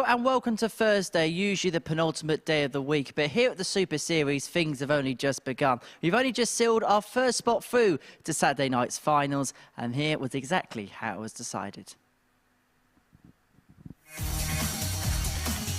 and welcome to Thursday, usually the penultimate day of the week. But here at the Super Series, things have only just begun. We've only just sealed our first spot through to Saturday night's finals, and here was exactly how it was decided.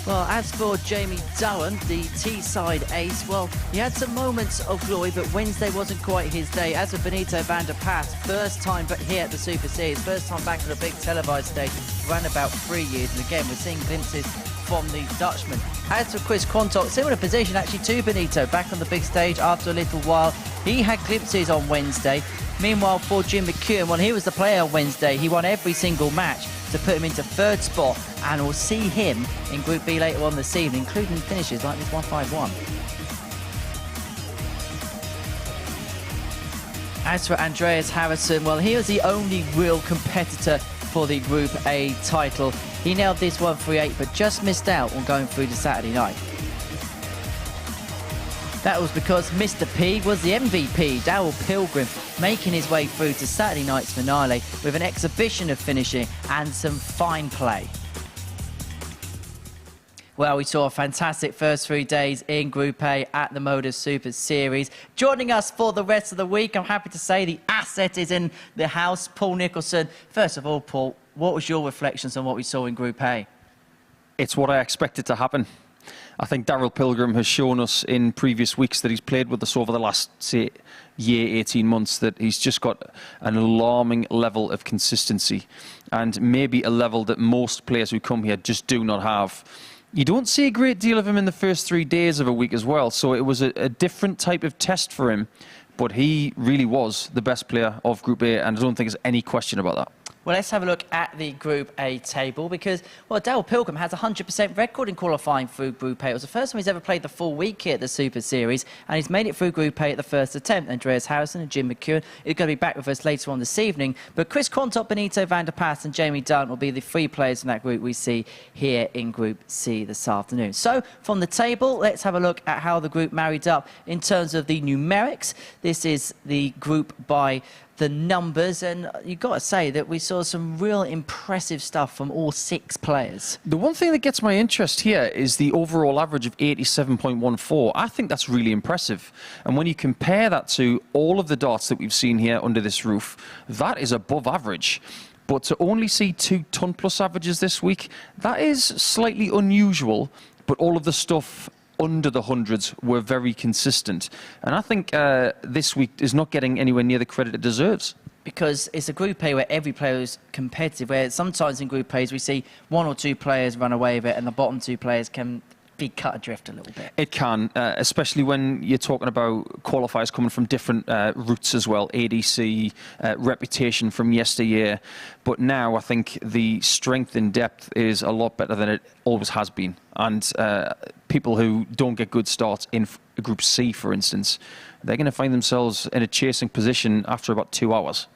Well, as for Jamie Dowen, the Teesside ace, well, he had some moments of glory, but Wednesday wasn't quite his day. As for Benito van der Paas, first time but here at the Super Series, first time back on a big televised stage, around about 3 years. And again, we're seeing glimpses from the Dutchman. As for Chris Quantock, similar position actually to Benito, back on the big stage after a little while. He had glimpses on Wednesday. Meanwhile, for Jim McKeown, well, he was the player on Wednesday. He won every single match to put him into third spot, and we'll see him in Group B later on this evening, including finishes like this 151. As for Andreas Harrison, well, he was the only real competitor for the Group A title. He nailed this 138, but just missed out on going through to Saturday night. That was because Mr. P was the MVP, Darrell Pilgrim, making his way through to Saturday night's finale with an exhibition of finishing and some fine play. Well, we saw a fantastic first 3 days in Group A at the MODUS Super Series. Joining us for the rest of the week, I'm happy to say the asset is in the house, Paul Nicholson. First of all, Paul, what was your reflections on what we saw in Group A? It's what I expected to happen. I think Darrell Pilgrim has shown us in previous weeks that he's played with us over the last, say, year, 18 months, that he's just got an alarming level of consistency and maybe a level that most players who come here just do not have. You don't see a great deal of him in the first 3 days of a week as well, so it was a different type of test for him, but he really was the best player of Group A, and I don't think there's any question about that. Well, let's have a look at the Group A table because, well, Darrell Pilgrim has a 100% record in qualifying through Group A. It was the first time he's ever played the full week here at the Super Series, and he's made it through Group A at the first attempt. Andreas Harrison and Jim McKeown are going to be back with us later on this evening, but Chris Quantock, Benito van der Paas and Jamie Dowen will be the 3 players in that group we see here in Group C this afternoon. So, from the table, let's have a look at how the group married up in terms of the numerics. This is the group by the numbers, and you've got to say that we saw some real impressive stuff from all 6 players. The one thing that gets my interest here is the overall average of 87.14. I think that's really impressive. And when you compare that to all of the darts that we've seen here under this roof, that is above average. But to only see 2 ton-plus averages this week, that is slightly unusual, but all of the stuff under the hundreds were very consistent. And I think this week is not getting anywhere near the credit it deserves. Because it's a Group A where every player is competitive, where sometimes in Group A's we see 1 or 2 players run away with it and the bottom 2 players can be cut adrift a little bit. It can, especially when you're talking about qualifiers coming from different routes as well, ADC, reputation from yesteryear. But now I think the strength in depth is a lot better than it always has been. And people who don't get good starts in Group C, for instance, they're going to find themselves in a chasing position after about 2 hours.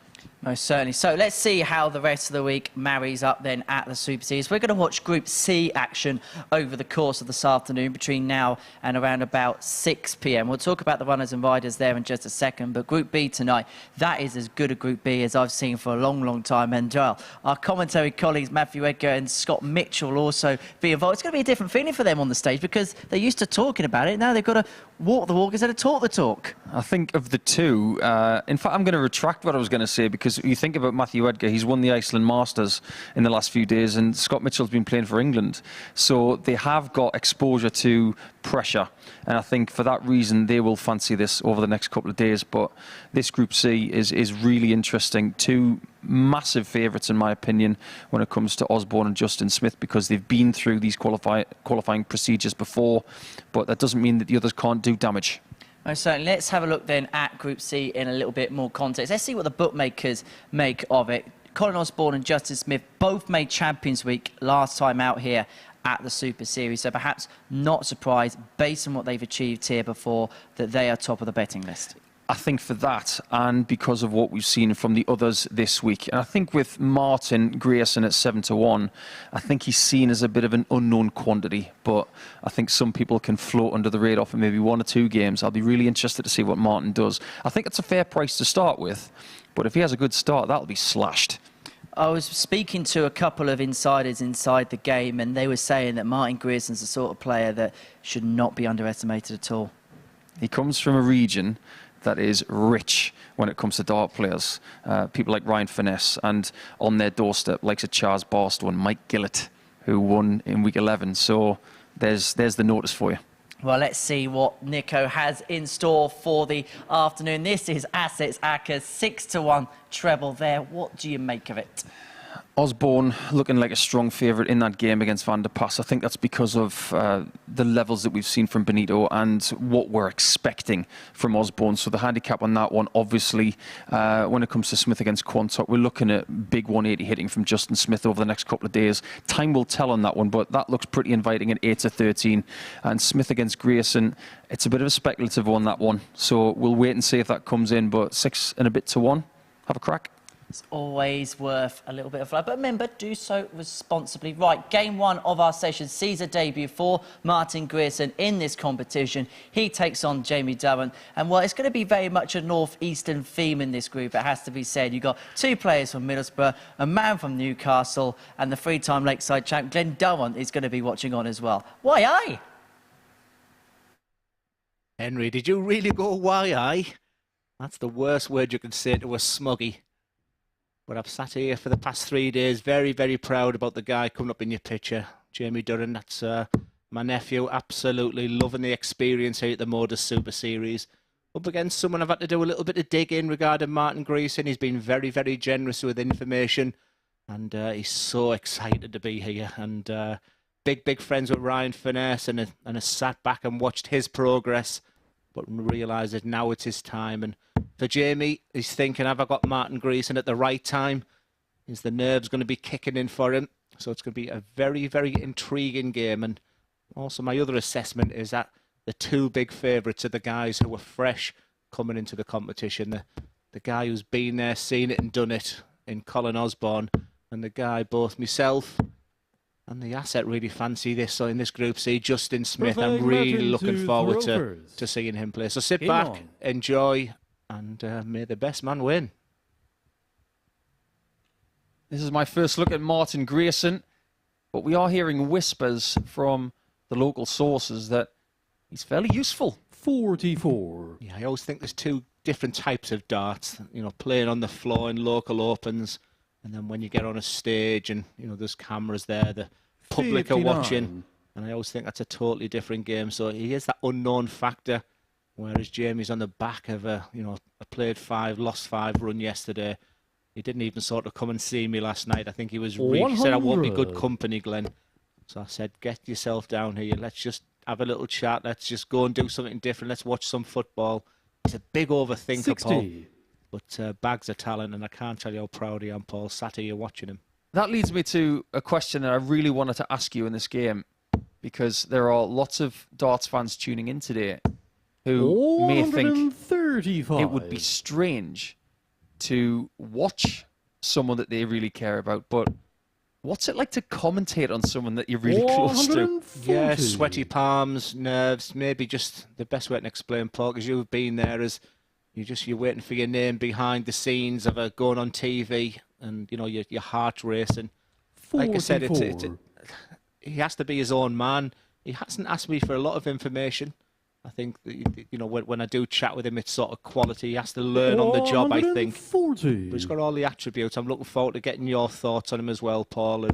Most certainly. So let's see how the rest of the week marries up then at the Super Series. We're going to watch Group C action over the course of this afternoon between now and around about 6 p.m. We'll talk about the runners and riders there in just a second, but Group B tonight, that is as good a Group B as I've seen for a long, long time. And well, our commentary colleagues Matthew Edgar and Scott Mitchell will also be involved. It's going to be a different feeling for them on the stage because they're used to talking about it. Now they've got to walk the walk instead of talk the talk. I think of the two, in fact, I'm going to retract what I was going to say, because you think about Matthew Edgar, he's won the Iceland Masters in the last few days, and Scott Mitchell's been playing for England. So they have got exposure to pressure, and I think for that reason they will fancy this over the next couple of days. But this Group C is really interesting. 2 massive favourites, in my opinion, when it comes to Osborne and Justin Smith, because they've been through these qualifying procedures before, but that doesn't mean that the others can't do damage. Most certainly. Let's have a look then at Group C in a little bit more context. Let's see what the bookmakers make of it. Colin Osborne and Justin Smith both made Champions Week last time out here at the Super Series, so perhaps not surprised, based on what they've achieved here before, that they are top of the betting list. I think for that, and because of what we've seen from the others this week, and I think with Martin Grierson at 7-1, I think he's seen as a bit of an unknown quantity, but I think some people can float under the radar for maybe 1 or 2 games. I'll be really interested to see what Martin does. I think it's a fair price to start with, but if he has a good start, that'll be slashed. I was speaking to a couple of insiders inside the game, and they were saying that Martin Grierson's the sort of player that should not be underestimated at all. He comes from a region that is rich when it comes to dart players. People like Ryan Finesse, and on their doorstep, likes of Charles Barstow and Mike Gillett, who won in week 11. So there's the notice for you. Well, let's see what Nico has in store for the afternoon. This is Assets Acker's 6-1 treble there. What do you make of it? Osborne looking like a strong favourite in that game against Van der Pas. I think that's because of the levels that we've seen from Benito and what we're expecting from Osborne. So the handicap on that one, obviously, when it comes to Smith against Quantock, we're looking at big 180 hitting from Justin Smith over the next couple of days. Time will tell on that one, but that looks pretty inviting at 8-13. And Smith against Grierson, it's a bit of a speculative one, that one. So we'll wait and see if that comes in, but 6 and a bit to 1. Have a crack. It's always worth a little bit of fun, but remember, do so responsibly. Right, game 1 of our session sees a debut for Martin Grierson in this competition. He takes on Jamie Durrant, and well, it's going to be very much a northeastern theme in this group, it has to be said. You've got 2 players from Middlesbrough, a man from Newcastle, and the 3-time Lakeside champ Glenn Durrant is going to be watching on as well. Why aye? Henry, did you really go why aye? That's the worst word you can say to a smuggy. But I've sat here for the past 3 days, very, very proud about the guy coming up in your picture, Jamie Durrant. That's my nephew, absolutely loving the experience here at the MODUS Super Series. Up against someone I've had to do a little bit of digging regarding Martin Grierson. He's been very, very generous with information, and he's so excited to be here. And big friends with Ryan Finesse, and has sat back and watched his progress, but realised that now it's his time. And for Jamie, he's thinking, have I got Martin Grierson at the right time? Is the nerves going to be kicking in for him? So it's going to be a very, very intriguing game. And also my other assessment is that the 2 big favourites are the guys who are fresh coming into the competition. The guy who's been there, seen it and done it in Colin Osborne, and the guy, both myself and the asset, really fancy this. So in this group C, Justin Smith, I'm really looking forward to seeing him play. So sit back, enjoy, and may the best man win. This is my first look at Martin Grierson, but we are hearing whispers from the local sources that he's fairly useful. 44. Yeah, I always think there's 2 different types of darts, you know, playing on the floor in local opens, and then when you get on a stage and, you know, there's cameras there, the public 59. are watching, and I always think that's a totally different game. So he is that unknown factor, whereas Jamie's on the back of a played 5, lost 5 run yesterday. He didn't even sort of come and see me last night. I think he was really said, I won't be good company, Glenn. So I said, get yourself down here. Let's just have a little chat. Let's just go and do something different. Let's watch some football. He's a big overthinker, 60. Paul. But bags of talent, and I can't tell you how proud I am, Paul. Sat here watching him. That leads me to a question that I really wanted to ask you in this game, because there are lots of darts fans tuning in today who may think it would be strange to watch someone that they really care about, but what's it like to commentate on someone that you're really close to? Yeah, sweaty palms, nerves, maybe just the best way to explain, Paul, because you've been there, is you're waiting for your name behind the scenes of going on TV, and you know your heart racing. 44. Like I said, he has to be his own man. He hasn't asked me for a lot of information. I think, you know, when I do chat with him, it's sort of quality. He has to learn on the job, I think. 40. But he's got all the attributes. I'm looking forward to getting your thoughts on him as well, Paul.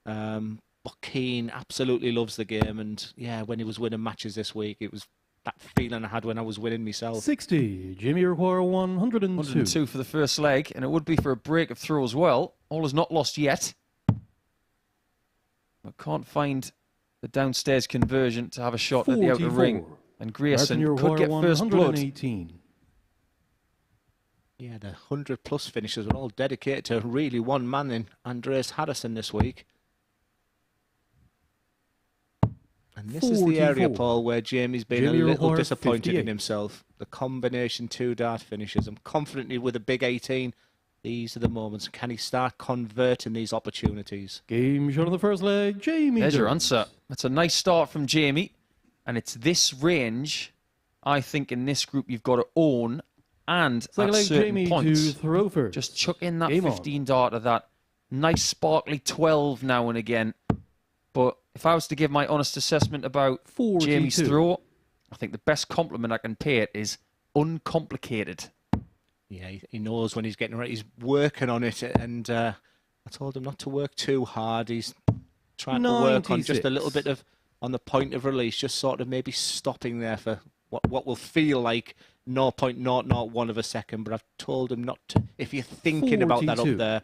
But Keane absolutely loves the game. And, yeah, when he was winning matches this week, it was that feeling I had when I was winning myself. 60. Jimmy require 102. 102 for the first leg, and it would be for a break of throw as well. All is not lost yet. I can't find the downstairs conversion to have a shot 44. At the outer ring. And Grierson could get first blood. Yeah, the 100-plus finishers were all dedicated to really one man in Andreas Harrison this week. And this 44. Is the area, Paul, where Jamie's been a little disappointed 58. In himself. The combination 2 dart finishes. I'm confident with a big 18. These are the moments. Can he start converting these opportunities? Game shot on the first leg, Jamie. There's your answer. That's a nice start from Jamie. And it's this range, I think, in this group you've got to own, and at certain points, just chuck in that 15 dart of that Nice sparkly 12 now and again. But if I was to give my honest assessment about 42. Jamie's throw, I think the best compliment I can pay it is uncomplicated. Yeah, he knows when he's getting ready. He's working on it, and I told him not to work too hard. He's trying to work on just a little 96. bit of, on the point of release, just sort of maybe stopping there for what will feel like 0.001 of a second. But I've told him not to. If you're thinking about that 42. up there,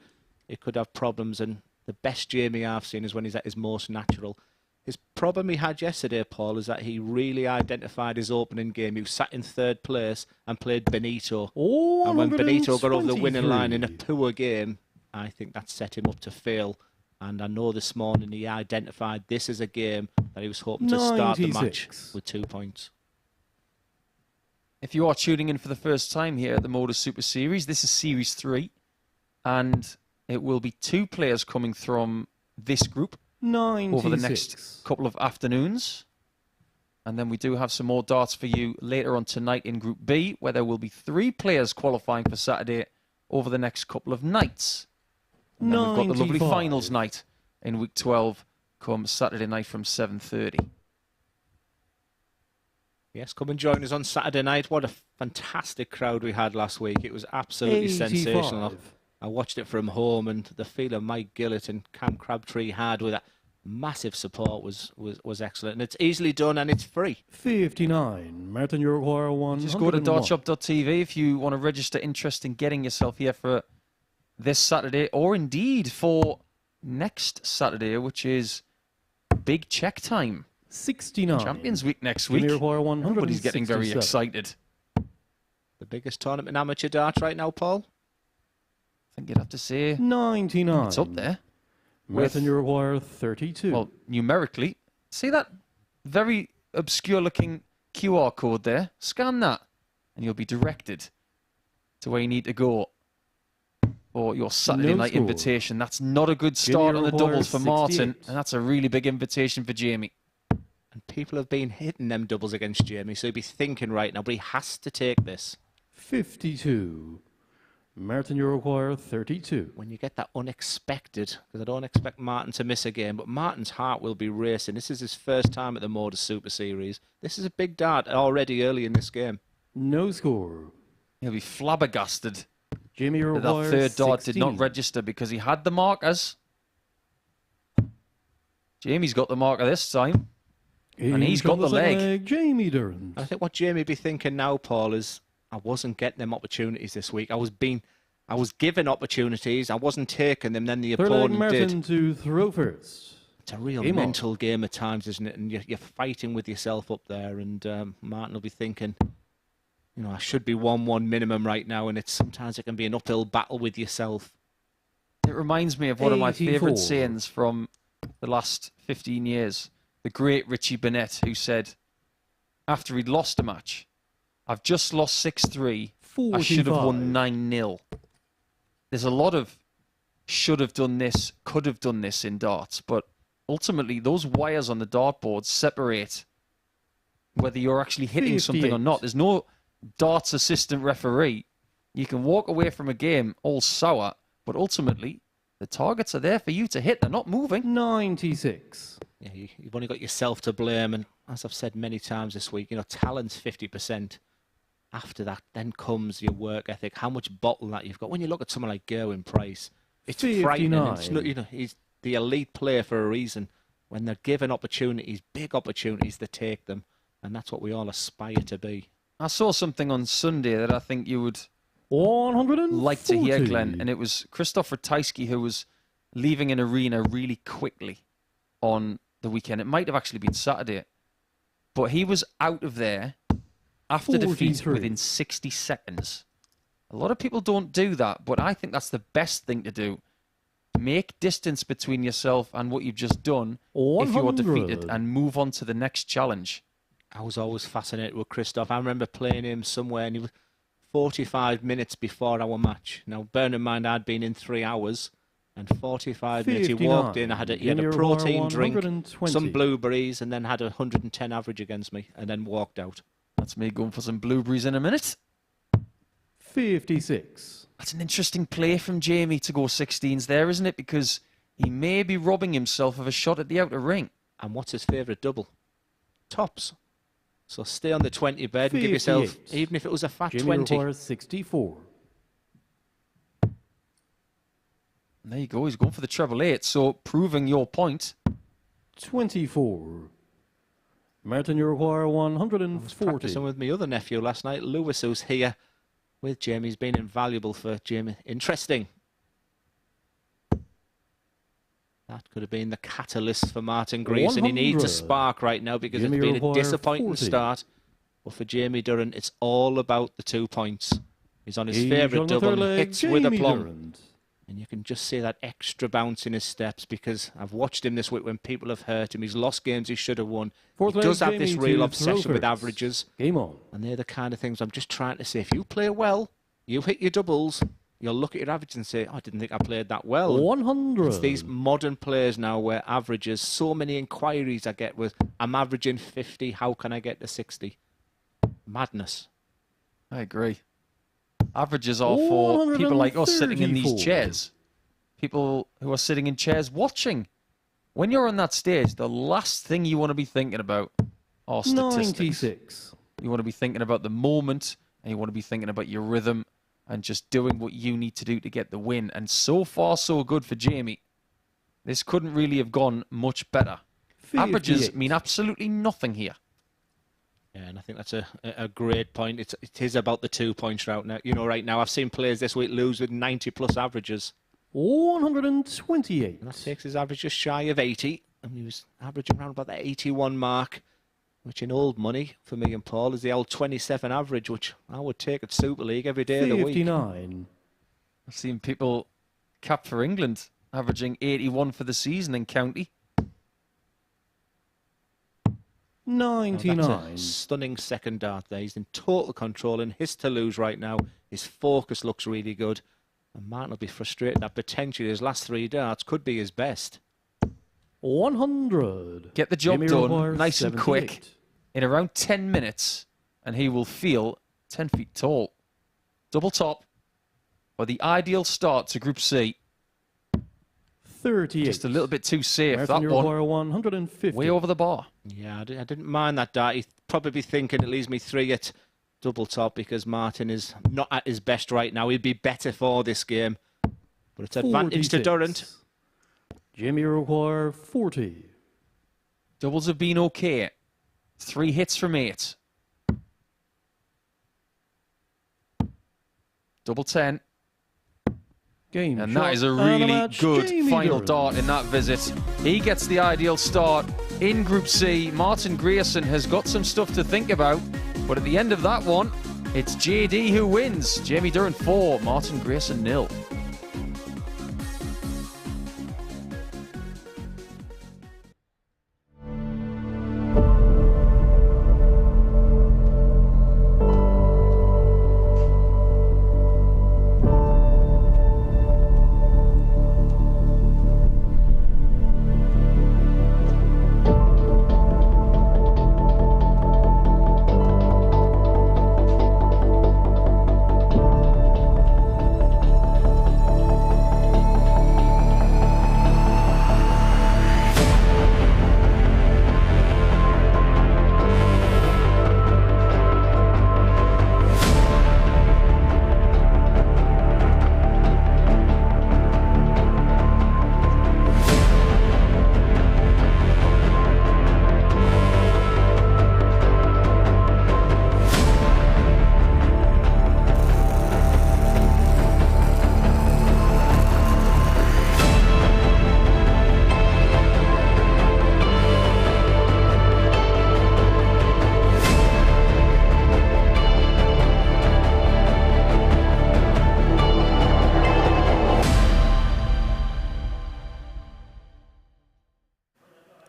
it could have problems. And the best Jamie I've seen is when he's at his most natural. His problem he had yesterday, Paul, is that he really identified his opening game. He sat in third place and played Benito. And when Benito got over the winning line in a 123. poor game, I think that set him up to fail. And I know this morning he identified this as a game that he was hoping to start the match 96. with 2 points. If you are tuning in for the first time here at the MODUS Super Series, this is Series 3. And it will be 2 players coming from this group 96. over the next couple of afternoons. And then we do have some more darts for you later on tonight in Group B, where there will be 3 players qualifying for Saturday over the next couple of nights. And then we've got the lovely 95. finals night in Week 12 come Saturday night from 7:30. Yes, come and join us on Saturday night. What a fantastic crowd we had last week. It was absolutely 85. sensational. I watched it from home, and the feeling Mike Gillett and Cam Crabtree had with that massive support was excellent. And it's easily done, and it's free. 59. Martin Uruguay 1. Just go to dartshop.tv if you want to register interest in getting yourself here for this Saturday, or indeed for next Saturday, which is big check time. 69. Champions Week next Jimmy week. Uruguay 167. Everybody's getting very excited. The biggest tournament in amateur darts right now, Paul. I think you'd have to say 99. it's up there. Martin with- Uruguay 32. Well, numerically, see that very obscure-looking QR code there? Scan that, and you'll be directed to where you need to go for your Saturday No night score. invitation. That's not a good start on the Uruguay doubles for Martin, 68. and that's a really big invitation for Jamie. And people have been hitting them doubles against Jamie, so he'd be thinking right now, but he has to take this. 52. Martin Uruguay 32. When you get that unexpected, because I don't expect Martin to miss a game, but Martin's heart will be racing. This is his first time at the MODUS Super Series. This is a big dart already early in this game. No score. He'll be flabbergasted Jimmy that Uruguay that third dart did not 16. register because he had the markers. Jamie's got the marker this time. And he's got the leg. Jamie Durrant. I think what Jamie be thinking now, Paul, is I wasn't getting them opportunities this week. I was given opportunities. I wasn't taking them. Then the Third leg opponent Martin did. to throw first. It's a real Game on. mental game at times, isn't it? And you're fighting with yourself up there. And Martin will be thinking, you know, I should be 1-1 minimum right now. And sometimes it can be an uphill battle with yourself. It reminds me of one of my 84. favourite sayings from the last 15 years. The great Richie Burnett, who said, after he'd lost a match, I've just lost 6-3. I should have 45. won 9-0. There's a lot of should have done this, could have done this in darts, but ultimately those wires on the dartboard separate whether you're actually hitting something or 58. not. There's no darts assistant referee. You can walk away from a game all sour, but ultimately the targets are there for you to hit. They're not moving. 96. Yeah, you've only got yourself to blame. And as I've said many times this week, you know, talent's 50%. After that, then comes your work ethic, how much bottle that you've got. When you look at someone like Gerwin Price, it's frightening. It's 59. not, you know, he's the elite player for a reason. When they're given opportunities, big opportunities, they take them. And that's what we all aspire to be. I saw something on Sunday that I think you would 140. like to hear, Glenn, and it was Christoph Ratajski who was leaving an arena really quickly on the weekend. It might have actually been Saturday, but he was out of there after defeat 43. within 60 seconds. A lot of people don't do that, but I think that's the best thing to do. Make distance between yourself and what you've just done if you're 100. defeated and move on to the next challenge. I was always fascinated with Christoph. I remember playing him somewhere, and he was 45 minutes before our match. Now, bear in mind, I'd been in 3 hours, and 45 minutes. He 59. walked in, he had a Junior protein drink, 120. some blueberries, and then had 110 average against me, and then walked out. That's me going for some blueberries in a minute. 56. That's an interesting play from Jamie to go 16s there, isn't it? Because he may be robbing himself of a shot at the outer ring. And what's his favourite double? Tops. So stay on the 20 bed and give yourself, 58. even if it was a fat Jamie 20. requires 64. And there you go. He's going for the treble 8. So proving your point. 24. Martin, you require I was 140. practicing with my other nephew last night, Lewis, who's here with Jamie. He's been invaluable for Jamie. Interesting. That could have been the catalyst for Martin Grayson. He needs a 100. spark right now because Jamie it's been a require disappointing 40. start. But for Jamie Durrant, it's all about the 2 points. He's on his He's favourite on the double, third leg, hits with Jamie aplomb. Durrant. And you can just see that extra bounce in his steps because I've watched him this week when people have hurt him. He's lost games he should have won. Fourth He leg, does have this Jamie real to obsession throw with first. averages. Game on. And they're the kind of things I'm just trying to say. If you play well, you hit your doubles, you'll look at your average and say, oh, I didn't think I played that well. 100. It's these modern players now where averages, so many inquiries I get with, I'm averaging 50, how can I get to 60? Madness. I agree. Averages are for people like us sitting in these 134. chairs. People who are sitting in chairs watching. When you're on that stage, the last thing you want to be thinking about are statistics. 96. You want to be thinking about the moment, and you want to be thinking about your rhythm and just doing what you need to do to get the win. And so far, so good for Jamie. This couldn't really have gone much better. Averages 58. mean absolutely nothing here. Yeah, and I think that's a great point. It is about the 2 points right now. You know, right now I've seen players this week lose with 90 plus averages. 128. And that takes his average just shy of 80. And he was averaging around about that 81 mark, which in old money for me and Paul is the old 27 average, which I would take at Super League every day of the week. 59. I've seen people cap for England averaging 81 for the season in county. Now, that's 99. a stunning second dart there. He's in total control and his to lose right now. His focus looks really good. And Martin will be frustrated that potentially his last 3 darts could be his best. 100. Get the job Jamie done requires nice and quick 78. in around 10 minutes, and he will feel 10 feet tall. Double top for the ideal start to Group C. 38. Just a little bit too safe, Martin, that you one. require 150. Way over the bar. Yeah, I didn't mind that dart. He'd probably be thinking it leaves me 3 at double top because Martin is not at his best right now. He'd be better for this game. But it's advantage to 46. Durrant. Jamie require 40. Doubles have been okay. 3 hits from 8. Double 10. Game And shot that is a and really match, good Jamie final Durrant. dart in that visit. He gets the ideal start in Group C. Martin Grayson has got some stuff to think about. But at the end of that one, it's JD who wins. Jamie Durrant 4, Martin Grayson 0.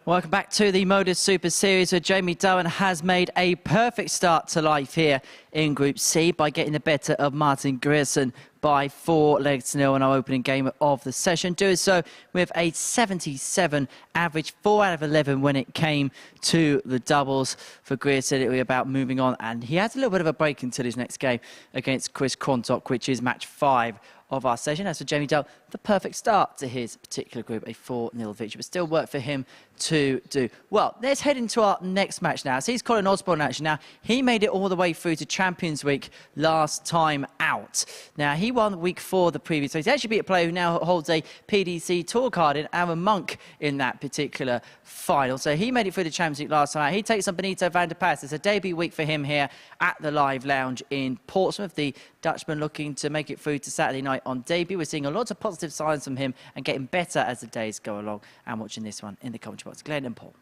Welcome back to the MODUS Super Series, where Jamie Dowen has made a perfect start to life here in Group C by getting the better of Martin Grierson by 4-0 in our opening game of the session. Doing so with a 77 average, 4 out of 11 when it came to the doubles. For Grierson, it was about moving on, and he has a little bit of a break until his next game against Chris Quantock, which is match 5 of our session. As for Jamie Dowen, the perfect start to his particular group, a 4-0 victory, but still work for him to do. Well, let's head into our next match now. So he's Colin Osborne, actually. Now, he made it all the way through to Champions Week last time out. Now, he won week 4 the previous week. He's actually beat a player who now holds a PDC Tour card in Aaron Monk in that particular final. So he made it through the Champions League last time out. He takes on Benito van der Pas. It's a debut week for him here at the Live Lounge in Portsmouth. The Dutchman looking to make it through to Saturday night on debut. We're seeing a lot of positive signs from him and getting better as the days go along. And watching this one in the commentary box. Glenn and Paul.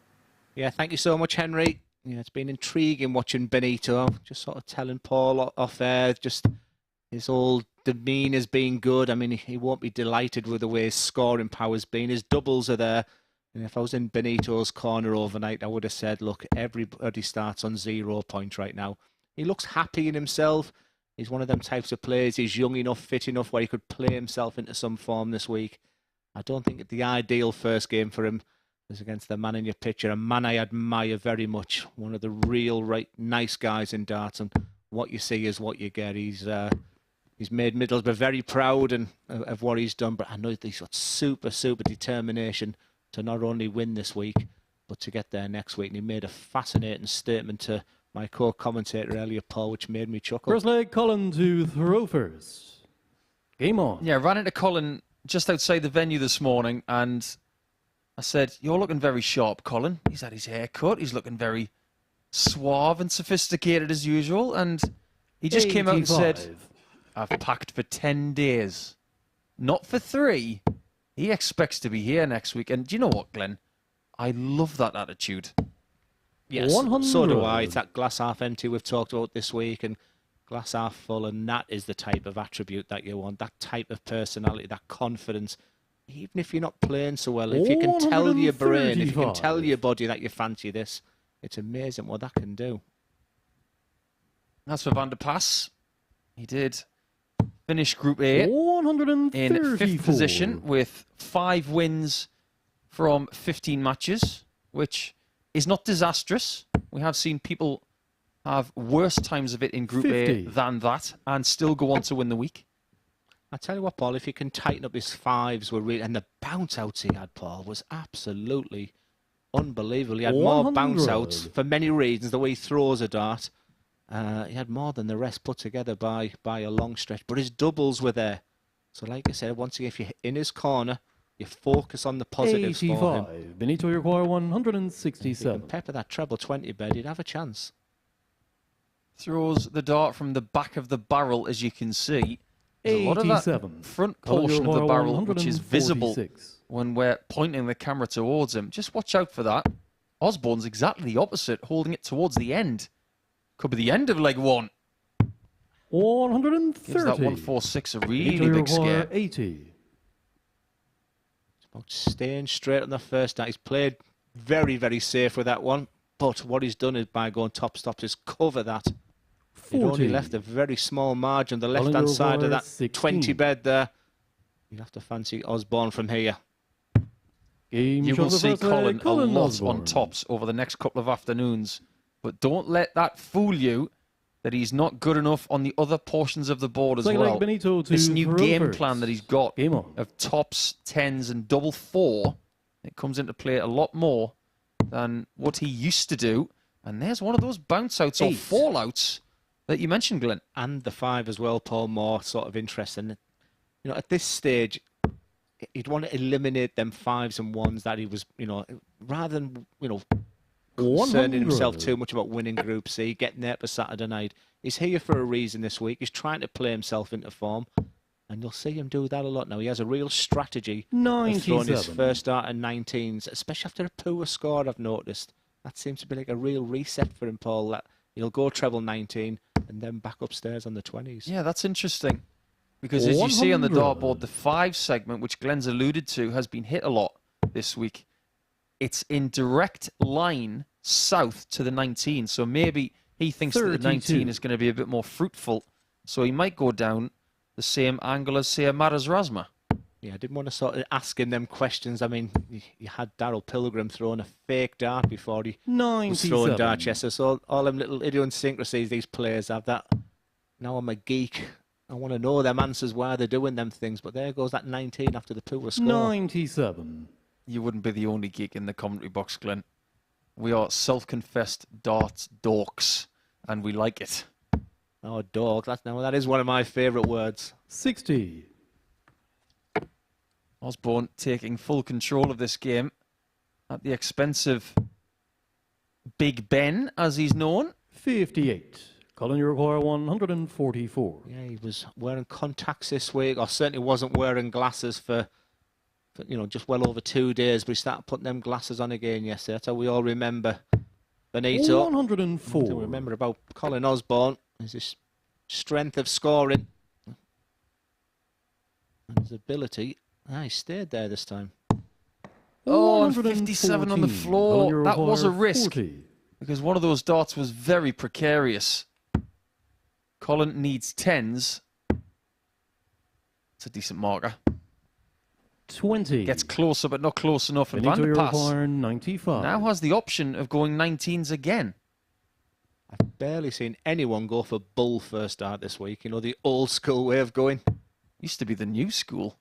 Yeah, thank you so much, Henry. Yeah, it's been intriguing watching Benito. Just sort of telling Paul off air, just his whole demeanour's been good. I mean, he won't be delighted with the way his scoring power's been. His doubles are there. And if I was in Benito's corner overnight, I would have said, look, everybody starts on 0 points right now. He looks happy in himself. He's one of them types of players. He's young enough, fit enough where he could play himself into some form this week. I don't think the ideal first game for him is against the man in your picture, a man I admire very much. One of the real nice guys in darts, and what you see is what you get. He's made Middlesbrough very proud of what he's done, but I know that he's got super determination to not only win this week, but to get there next week. And he made a fascinating statement to my co-commentator earlier, Paul, which made me chuckle. First leg, Colin to throw first. Game on. Yeah, ran into Colin just outside the venue this morning, and I said, "You're looking very sharp, Colin." He's had his hair cut. He's looking very suave and sophisticated as usual. And he just came out and said, "I've packed for 10 days, not for 3. He expects to be here next week." And do you know what, Glenn? I love that attitude. Yes, 100. so do I. It's that glass half empty we've talked about this week, and glass half full, and that is the type of attribute that you want, that type of personality, that confidence. Even if you're not playing so well, if you can tell your brain, if you can tell your body that you fancy this, it's amazing what that can do. As for Van der Pas, he did finish Group A 134. in 5th position with 5 wins from 15 matches, which is not disastrous. We have seen people have worse times of it in Group 50. A than that and still go on to win the week. I tell you what, Paul, if you can tighten up his 5s, and the bounce outs he had, Paul, was absolutely unbelievable. He had more 100. bounce outs for many reasons. The way he throws a dart, he had more than the rest put together by a long stretch. But his doubles were there. So, like I said, once again, if you're in his corner, you focus on the positives for him. 85. Benito, you require If you 167. can pepper that treble 20 bed, you'd have a chance. Throws the dart from the back of the barrel, as you can see. There's a lot of that 87. front Colin, you portion of the require barrel, which is visible 146. when we're pointing the camera towards him. Just watch out for that. Osborne's exactly the opposite, holding it towards the end. Could be the end of leg 1. 130. Gives that 146 a really Benito, you big require scare. 80. It's about staying straight on the first dart. He's played very safe with that one. But what he's done is, by going top stops, is cover that. It 40. only left a very small margin. The Colin, left-hand you side of require that 16. 20 bed there. You'll have to fancy Osborne from here. Game You show will the see first leg, Colin a lot Osborne. on tops over the next couple of afternoons. But don't let that fool you that he's not good enough on the other portions of the board as Second leg, well. Benito to This new throw game first. plan that he's got Game on. of tops, 10s and double 4, it comes into play a lot more than what he used to do. And there's one of those bounce outs or 8. fallouts that you mentioned, Glenn. And the 5 as well, Paul, more sort of interesting. You know, at this stage, he'd want to eliminate them 5s and 1s that he was, rather than, concerning himself 100. too much about winning Group C, getting there for Saturday night. He's here for a reason this week. He's trying to play himself into form. And you'll see him do that a lot now. He has a real strategy of throwing his 97. first start in 19s, especially after a poor score, I've noticed. That seems to be like a real reset for him, Paul. That he'll go treble 19 and then back upstairs on the 20s. Yeah, that's interesting. Because as you see on the 100. dartboard, the 5 segment, which Glenn's alluded to, has been hit a lot this week. it's in direct line south to the 19. So maybe he thinks that the 19 is going to be a bit more fruitful. So he might go down the same angle as, say, a Maras Rasma. Yeah, I didn't want to sort of ask him them questions. I mean, you had Daryl Pilgrim throwing a fake dart before he was throwing dart yesterday. So all them little idiosyncrasies these players have, that now I'm a geek. I want to know them answers, why they're doing them things. But there goes that 19 after the poor score. 97. You wouldn't be the only geek in the commentary box, Glenn. We are self-confessed darts dorks, and we like it. Oh, dog. That is one of my favourite words. 60. Osborne taking full control of this game at the expense of Big Ben, as he's known. 58. Colin, you require 144. Yeah, he was wearing contacts this week, or certainly wasn't wearing glasses for just well over 2 days, but he started putting them glasses on again yesterday. That's how we all remember Benito. 104. To remember about Colin Osborne is his strength of scoring and his ability. He stayed there this time. Oh, and 57 on the floor. That was a risk, 40. because one of those darts was very precarious. Colin needs 10s. It's a decent marker. 20. Gets closer, but not close enough. And Benito, Van you der Pas require 95. now has the option of going 19s again. I've barely seen anyone go for bull first dart this week. You know, the old school way of going. Used to be the new school.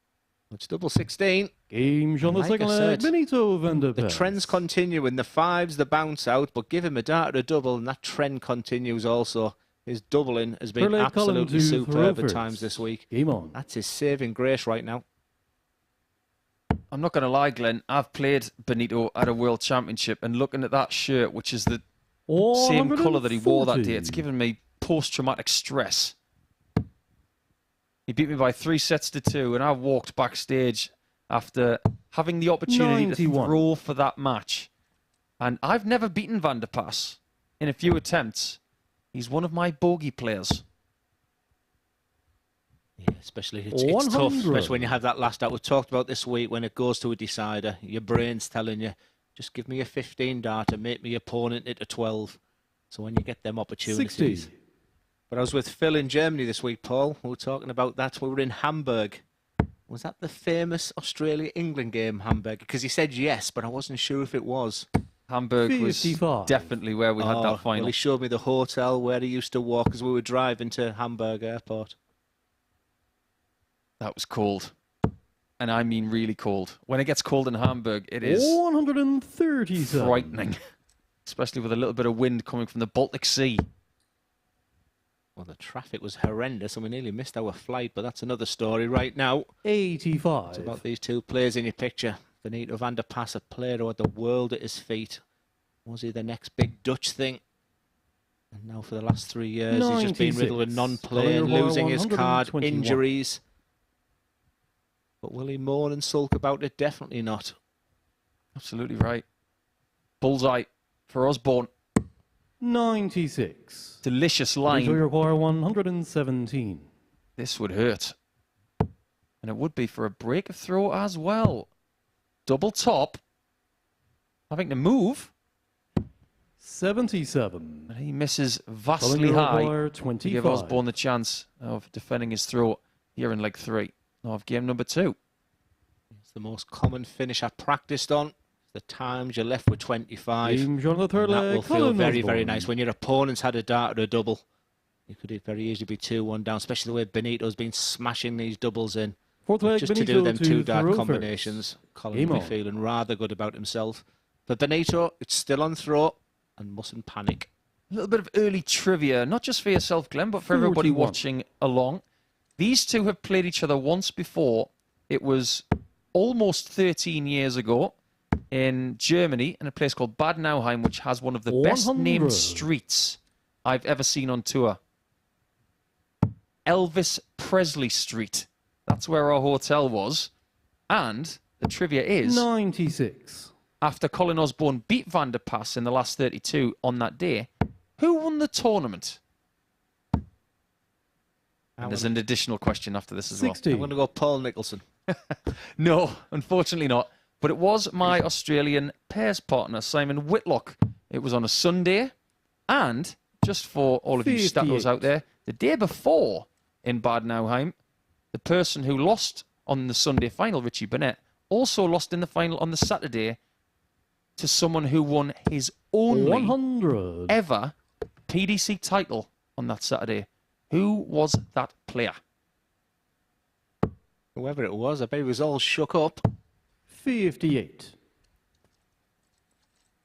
It's double 16. Games on the Like second I leg. said, Benito Van der The Pas. trends continue in the 5s, the bounce out, but give him a dart or a double, and that trend continues also. His doubling has been Colin absolutely to superb Throfers. at times this week. Game on. That's his saving grace right now. I'm not going to lie, Glenn. I've played Benito at a World Championship, and looking at that shirt, which is the same colour that he wore that day, it's given me post-traumatic stress. He beat me by 3 sets to 2, and I walked backstage after having the opportunity 91. to throw for that match. And I've never beaten Van der Pas in a few attempts. He's one of my bogey players. Yeah, especially it's tough, 100. especially when you have that last out. We've talked about this week when it goes to a decider. Your brain's telling you, just give me a 15 dart and make me opponent into 12. So when you get them opportunities. 60. But I was with Phil in Germany this week, Paul. We were talking about that. We were in Hamburg. Was that the famous Australia-England game, Hamburg? Because he said yes, but I wasn't sure if it was. Hamburg 55. was definitely where we had that final. Well, he showed me the hotel where he used to walk as we were driving to Hamburg airport. That was cold. And I mean really cold. When it gets cold in Hamburg, it is 137. frightening. Especially with a little bit of wind coming from the Baltic Sea. Well, the traffic was horrendous and we nearly missed our flight, but that's another story right now. 85. It's about these two players in your picture. Benito Van der Pas, a player who had the world at his feet. Was he the next big Dutch thing? And now for the last 3 years, he's just been 96. riddled with non-playing, Colin losing his card, 121. injuries. But will he moan and sulk about it? Definitely not. Absolutely right. Bullseye for Osborne. 96. Delicious Benito, you line. require 117. This would hurt. And it would be for a break of throw as well. Double top. Having to move. 77. And he misses Colin, vastly you high require to 25. give Osborne the chance of defending his throw here in leg 3 of game number 2. It's the most common finish I practiced on. The times you're left with 25. Games on the third And that leg. will feel Colin very, very Osborne. nice. When your opponent's had a dart or a double, you could very easily be 2-1 down, especially the way Benito's been smashing these doubles in. Fourth leg, Just to Benito do them to 2 dart Throfers. combinations, Colin Game will be on. feeling rather good about himself. For Benito, it's still on throw and mustn't panic. A little bit of early trivia, not just for yourself, Glenn, but for everybody 41. watching along. These two have played each other once before. It was almost 13 years ago in Germany in a place called Bad Nauheim, which has one of the best 100. named streets I've ever seen on tour. Elvis Presley Street. That's where our hotel was. And the trivia is, 96. after Colin Osborne beat Van der Pas in the last 32 on that day, who won the tournament? And there's an additional question after this as well. 60. I'm going to go Paul Nicholson. No, unfortunately not. But it was my Australian pairs partner, Simon Whitlock. It was on a Sunday. And just for all of you stackers out there, the day before in Bad Nauheim, the person who lost on the Sunday final, Richie Burnett, also lost in the final on the Saturday to someone who won his only 100. ever PDC title on that Saturday. Who was that player? Whoever it was, I bet he was all shook up. 58.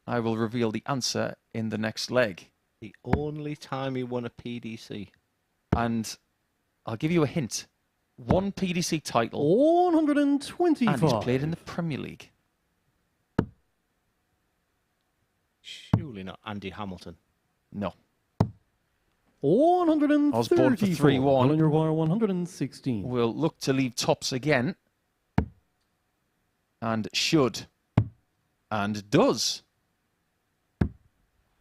I will reveal the answer in the next leg. The only time he won a PDC. And I'll give you a hint. One PDC title, 125. and he's played in the Premier League. Surely not Andy Hamilton. No. 134. Osborne for 3-1. On your wire, 116. Will look to leave tops again. And should. And does.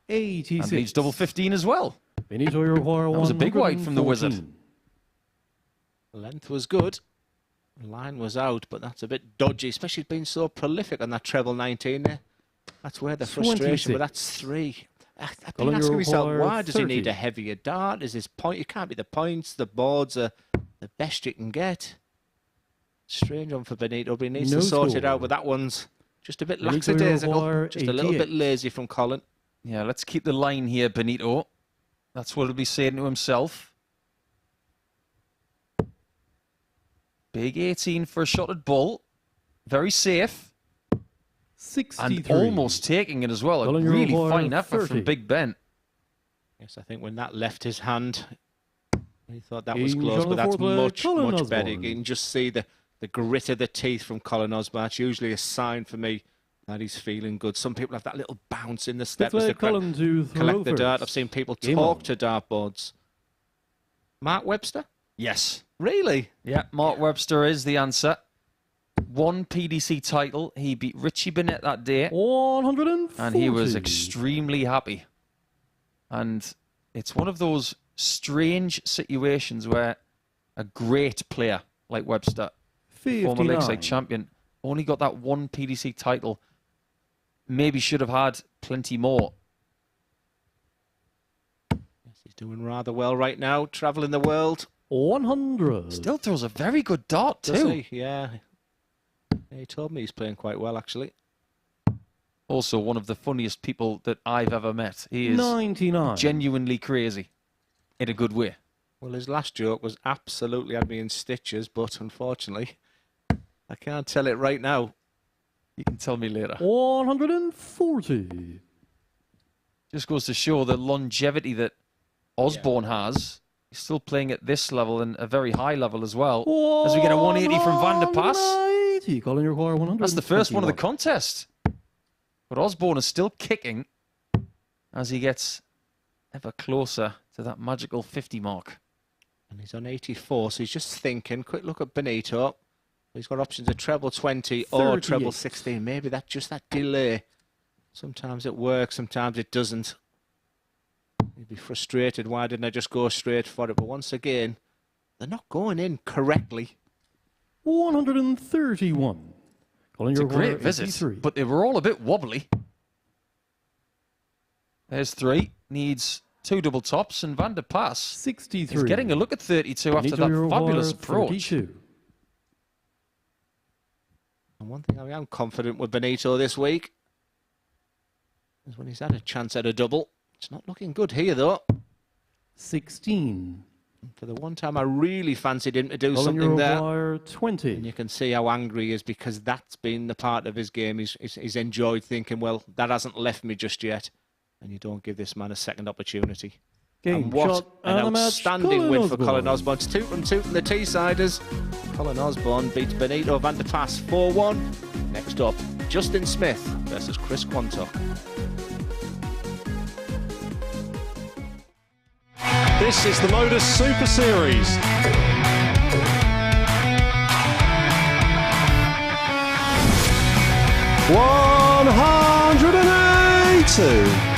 86. And leaves double 15 as well. Benito, your wire, That was a big wide from the Wizard. Length was good. Line was out, but that's a bit dodgy, especially being so prolific on that treble 19 there. That's where the frustration, but that's 3. I've been asking myself, why does he need a heavier dart? Is his point? It can't be the points. The boards are the best you can get. Strange one for Benito, but he needs to sort it out. But that one's just a bit lackadaisical, just a little bit lazy from Colin. Yeah, let's keep the line here, Benito. That's what he'll be saying to himself. Big 18 for a shot at bull. Very safe. 63. And almost taking it as well. A really fine effort from Big Ben. Yes, I think when that left his hand, he thought that was close, but that's much better. You can just see the grit of the teeth from Colin Osborne. It's usually a sign for me that he's feeling good. Some people have that little bounce in the step as they collect the dart. I've seen people talk to dartboards. Mark Webster? Yes. Really? Yeah, Mark Webster is the answer. One PDC title. He beat Richie Burnett that day. 140. And he was extremely happy. And it's one of those strange situations where a great player like Webster, former Lakeside champion, only got that one PDC title. Maybe should have had plenty more. Yes, he's doing rather well right now, travelling the world. 100. Still throws a very good dart too. Does he? Yeah. He told me he's playing quite well, actually. Also, one of the funniest people that I've ever met. He is 99. genuinely crazy in a good way. Well, his last joke was absolutely had me in stitches, but unfortunately, I can't tell it right now. You can tell me later. 140. Just goes to show the longevity that Osborne has. He's still playing at this level and a very high level as well. As we get a 180 from Van der Pas. That's the first one of the contest. But Osborne is still kicking as he gets ever closer to that magical 50 mark. And he's on 84, so he's just thinking. Quick look at Benito. He's got options of treble 20 or treble 16. Maybe that's just that delay. Sometimes it works, sometimes it doesn't. He'd be frustrated. Why didn't I just go straight for it? But once again, they're not going in correctly. 131. It's a great visit, but they were all a bit wobbly. There's 3. Needs 2 double tops, and Van der Pas 63. is getting a look at 32 after that fabulous approach. 32. And one thing I am confident with Benito this week is when he's had a chance at a double. It's not looking good here, though. 16. For the one time I really fancied him to do something there. 20. And you can see how angry he is because that's been the part of his game he's enjoyed, thinking, well, that hasn't left me just yet. And you don't give this man a second opportunity. And what an outstanding win for Colin Osborne. It's 2 from 2 from the Teesiders. Colin Osborne beats Benito Van der Pas 4-1. Next up, Justin Smith versus Chris Quantock. This is the MODUS Super Series. $182.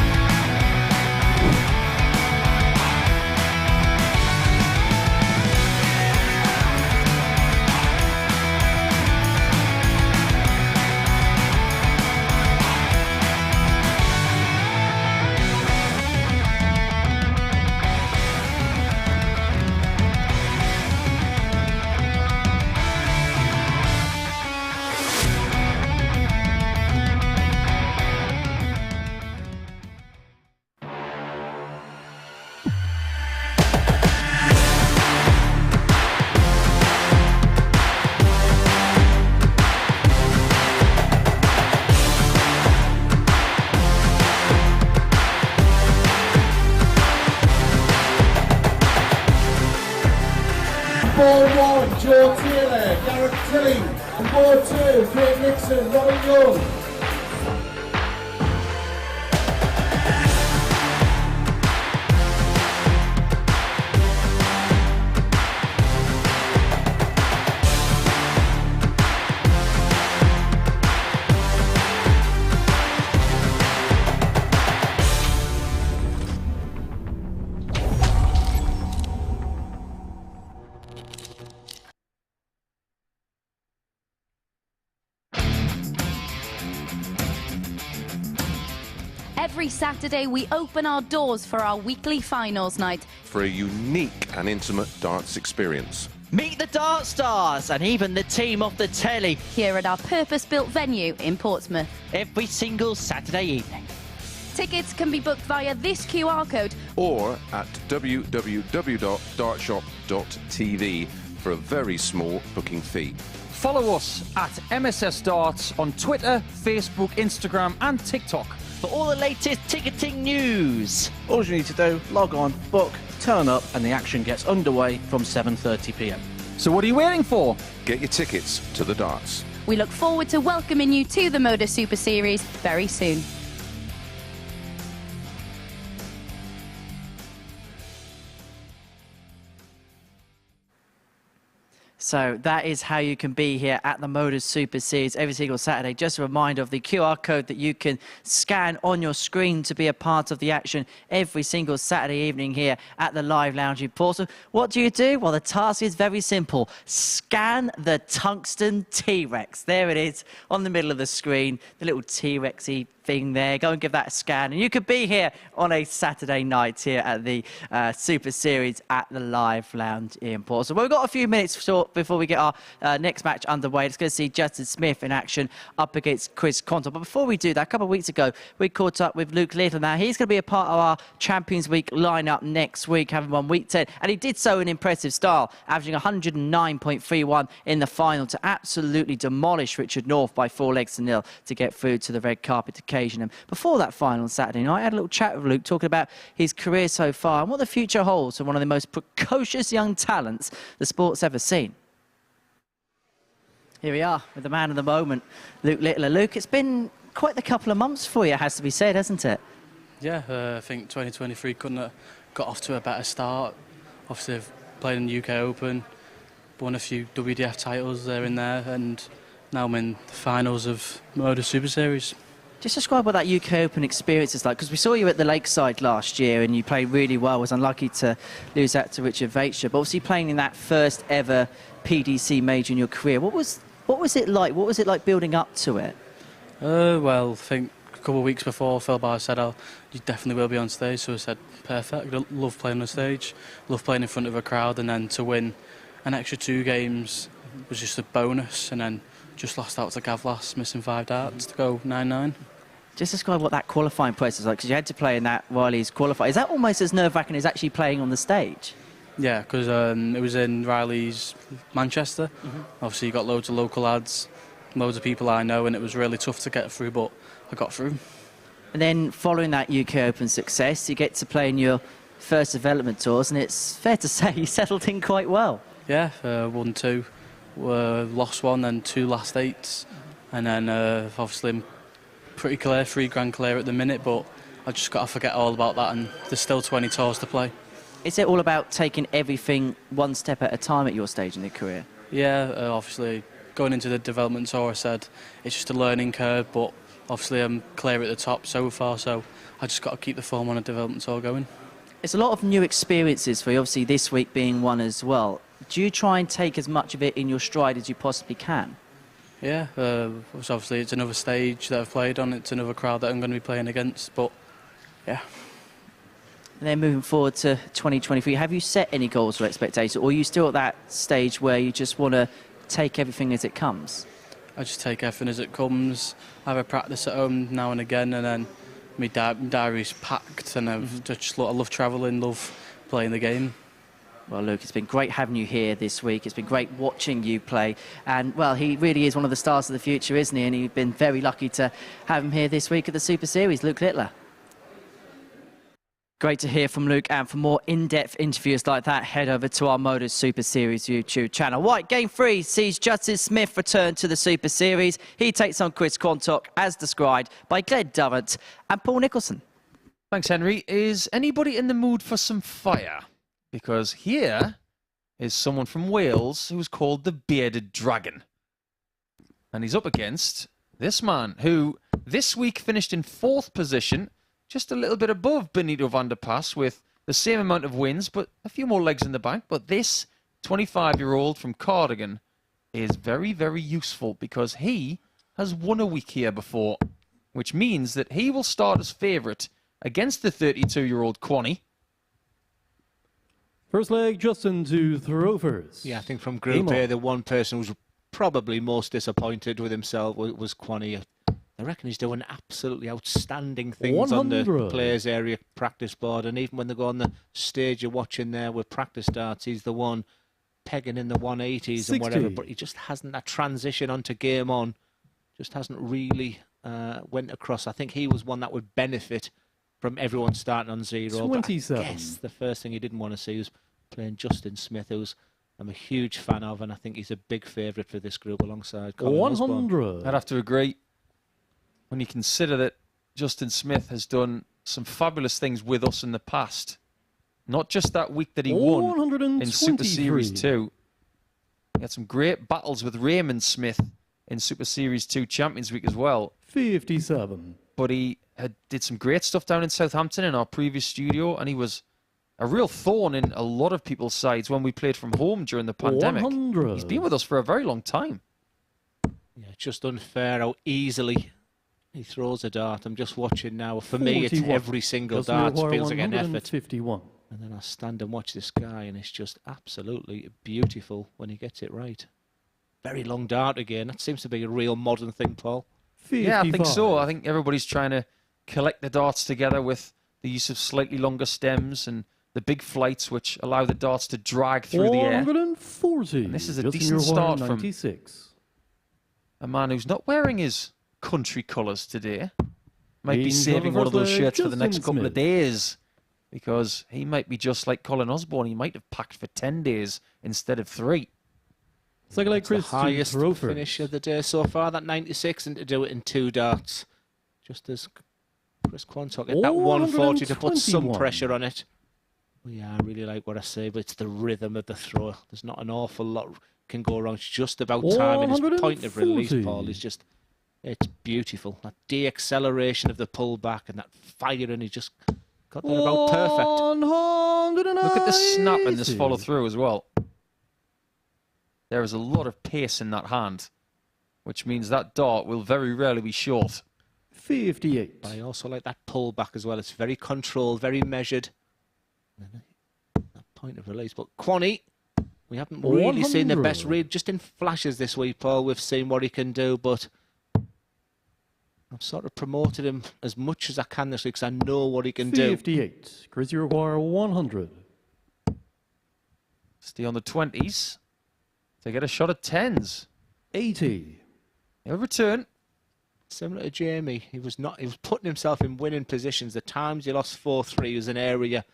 Joe Taylor, Garrett Tilley, and board 2, Craig Nixon, Robin Young. Every Saturday, we open our doors for our weekly finals night. For a unique and intimate darts experience. Meet the Dart Stars and even the team off the telly Here at our purpose-built venue in Portsmouth. every single Saturday evening. Tickets can be booked via this QR code. Or at www.dartshop.tv for a very small booking fee. Follow us at MSS Darts on Twitter, Facebook, Instagram and TikTok. For all the latest ticketing news. All you need to do, log on, book, turn up, and the action gets underway from 7:30 p.m. So what are you waiting for? Get your tickets to the darts. We look forward to welcoming you to the MODUS Super Series very soon. So that is how you can be here at the MODUS Super Series every single Saturday. Just a reminder of the QR code that you can scan on your screen to be a part of the action every single Saturday evening here at the Live Lounge in Portsmouth. What do? Well, the task is very simple. Scan the tungsten T-Rex. There it is on the middle of the screen, the little T-Rexy thing there. Go and give that a scan. And you could be here on a Saturday night here at the Super Series at the Live Lounge in Portsmouth. Well, we've got a few minutes short before we get our next match underway. Let's go see Justin Smith in action up against Chris Conton. But before we do that, a couple of weeks ago, we caught up with Luke Little. Now, he's going to be a part of our Champions Week lineup next week, having won week 10. And he did so in impressive style, averaging 109.31 in the final to absolutely demolish Richard North by 4-0 to get through to the red carpet occasion. And before that final on Saturday night, I had a little chat with Luke talking about his career so far and what the future holds for one of the most precocious young talents the sport's ever seen. Here we are with the man of the moment, Luke Littler. Luke, it's been quite the couple of months for you, it has to be said, hasn't it? Yeah, I think 2023 couldn't have got off to a better start. Obviously, I've played in the UK Open, won a few WDF titles there and there, and now I'm in the finals of MODUS Super Series. Just describe what that UK Open experience is like, because we saw you at the Lakeside last year and you played really well, was unlucky to lose that to Richard Vacher, but obviously playing in that first ever PDC major in your career. What was it like? What was it like building up to it? Well, I think a couple of weeks before, Phil Barr said, you definitely will be on stage, so I said, perfect. I love playing on stage, love playing in front of a crowd, and then to win an extra 2 games was just a bonus, and then just lost out to Gavlas, missing 5 darts to go 9-9. Just describe what that qualifying process is like, because you had to play in that Riley's qualifier. Is that almost as nerve-wracking as actually playing on the stage? Yeah, because it was in Riley's Manchester. Obviously, you got loads of local lads, loads of people I know, and it was really tough to get through, but I got through. And then following that UK Open success, you get to play in your first development tours, and it's fair to say you settled in quite well. Yeah, won 2, lost 1, and 2 last 8s, and then obviously I'm pretty clear, 3 grand clear at the minute, but I just got to forget all about that, and there's still 20 tours to play. Is it all about taking everything one step at a time at your stage in your career? Yeah, obviously going into the development tour, I said it's just a learning curve, but obviously I'm clear at the top so far, so I just got to keep the form on a development tour going. It's a lot of new experiences for you, obviously this week being one as well. Do you try and take as much of it in your stride as you possibly can? Yeah, obviously it's another stage that I've played on, it's another crowd that I'm going to be playing against, but yeah. And then moving forward to 2023, have you set any goals or expectations, or are you still at that stage where you just want to take everything as it comes? I just take everything as it comes, I have a practice at home now and again, and then my diary's packed, and I love travelling, love playing the game. Well, Luke, it's been great having you here this week. It's been great watching you play. And, well, he really is one of the stars of the future, isn't he? And you've been very lucky to have him here this week at the Super Series, Luke Littler. Great to hear from Luke, and for more in-depth interviews like that, head over to our MODUS Super Series YouTube channel. Right, Game 3 sees Justin Smith return to the Super Series. He takes on Chris Quantock, as described by Glenn Durrant and Paul Nicholson. Thanks, Henry. Is anybody in the mood for some fire? Because here is someone from Wales who's called the Bearded Dragon. And he's up against this man who this week finished in 4th position, just a little bit above Benito van der Pas with the same amount of wins, but a few more legs in the bank. But this 25-year-old from Cardigan is very, very useful because he has won a week here before, which means that he will start as favourite against the 32-year-old Quanny. First leg, Justin to throw first. Yeah, I think from Group A, the one person who's probably most disappointed with himself was Quanny. I reckon he's doing absolutely outstanding things 100. on the players' area practice board, and even when they go on the stage you're watching there with practice darts, he's the one pegging in the 180s 60. and whatever, but he just hasn't that transition onto game on, just hasn't really went across. I think he was one that would benefit from everyone starting on 0. 27. But I guess the first thing he didn't want to see was playing Justin Smith, who's I'm a huge fan of, and I think he's a big favourite for this group alongside Colin 100. I'd have to agree. When you consider that Justin Smith has done some fabulous things with us in the past, not just that week that he won in Super Series 2. He had some great battles with Raymond Smith in Super Series 2 Champions Week as well. 57. But he did some great stuff down in Southampton in our previous studio, and he was a real thorn in a lot of people's sides when we played from home during the pandemic. 100. He's been with us for a very long time. Yeah, it's just unfair how easily he throws a dart. I'm just watching now. For me, it's 41. every single Justin dart O'Quire, feels like an effort. 51. And then I stand and watch this guy, and it's just absolutely beautiful when he gets it right. Very long dart again. That seems to be a real modern thing, Paul. 55. Yeah, I think so. I think everybody's trying to collect the darts together with the use of slightly longer stems and the big flights, which allow the darts to drag through the air. 140. And this is a Justin decent O'Quire, start from 96. a man who's not wearing his country colours today. Might be Angel saving one of those first leg, shirts for the next Justin couple of Smith. days, because he might be just like Colin Osborne. He might have packed for 10 days instead of 3. Second leg, It's the Chris to highest throw first. finish of the day so far, that 96, and to do it in 2 darts. Just as Chris Quantock at that 140 to put some 121. pressure on it. Yeah, I really like what I say, but it's the rhythm of the throw. There's not an awful lot can go wrong. It's just about time, and his point of release, 140. Paul, is just, it's beautiful. That de-acceleration of the pullback and that fire, and he just got that about perfect. 190. Look at the snap in this follow through as well. There is a lot of pace in that hand, which means that dart will very rarely be short. 58. But I also like that pullback as well. It's very controlled, very measured. That point of release. But Quanny, we haven't really seen the best 100. read. Just in flashes this week, Paul, we've seen what he can do, but I've sort of promoted him as much as I can this week because I know what he can do. 58. Chris O'Quire, 100. Stay on the 20s to get a shot at 10s. 80. He'll return. Similar to Jamie, he was putting himself in winning positions. The times he lost 4-3 was an area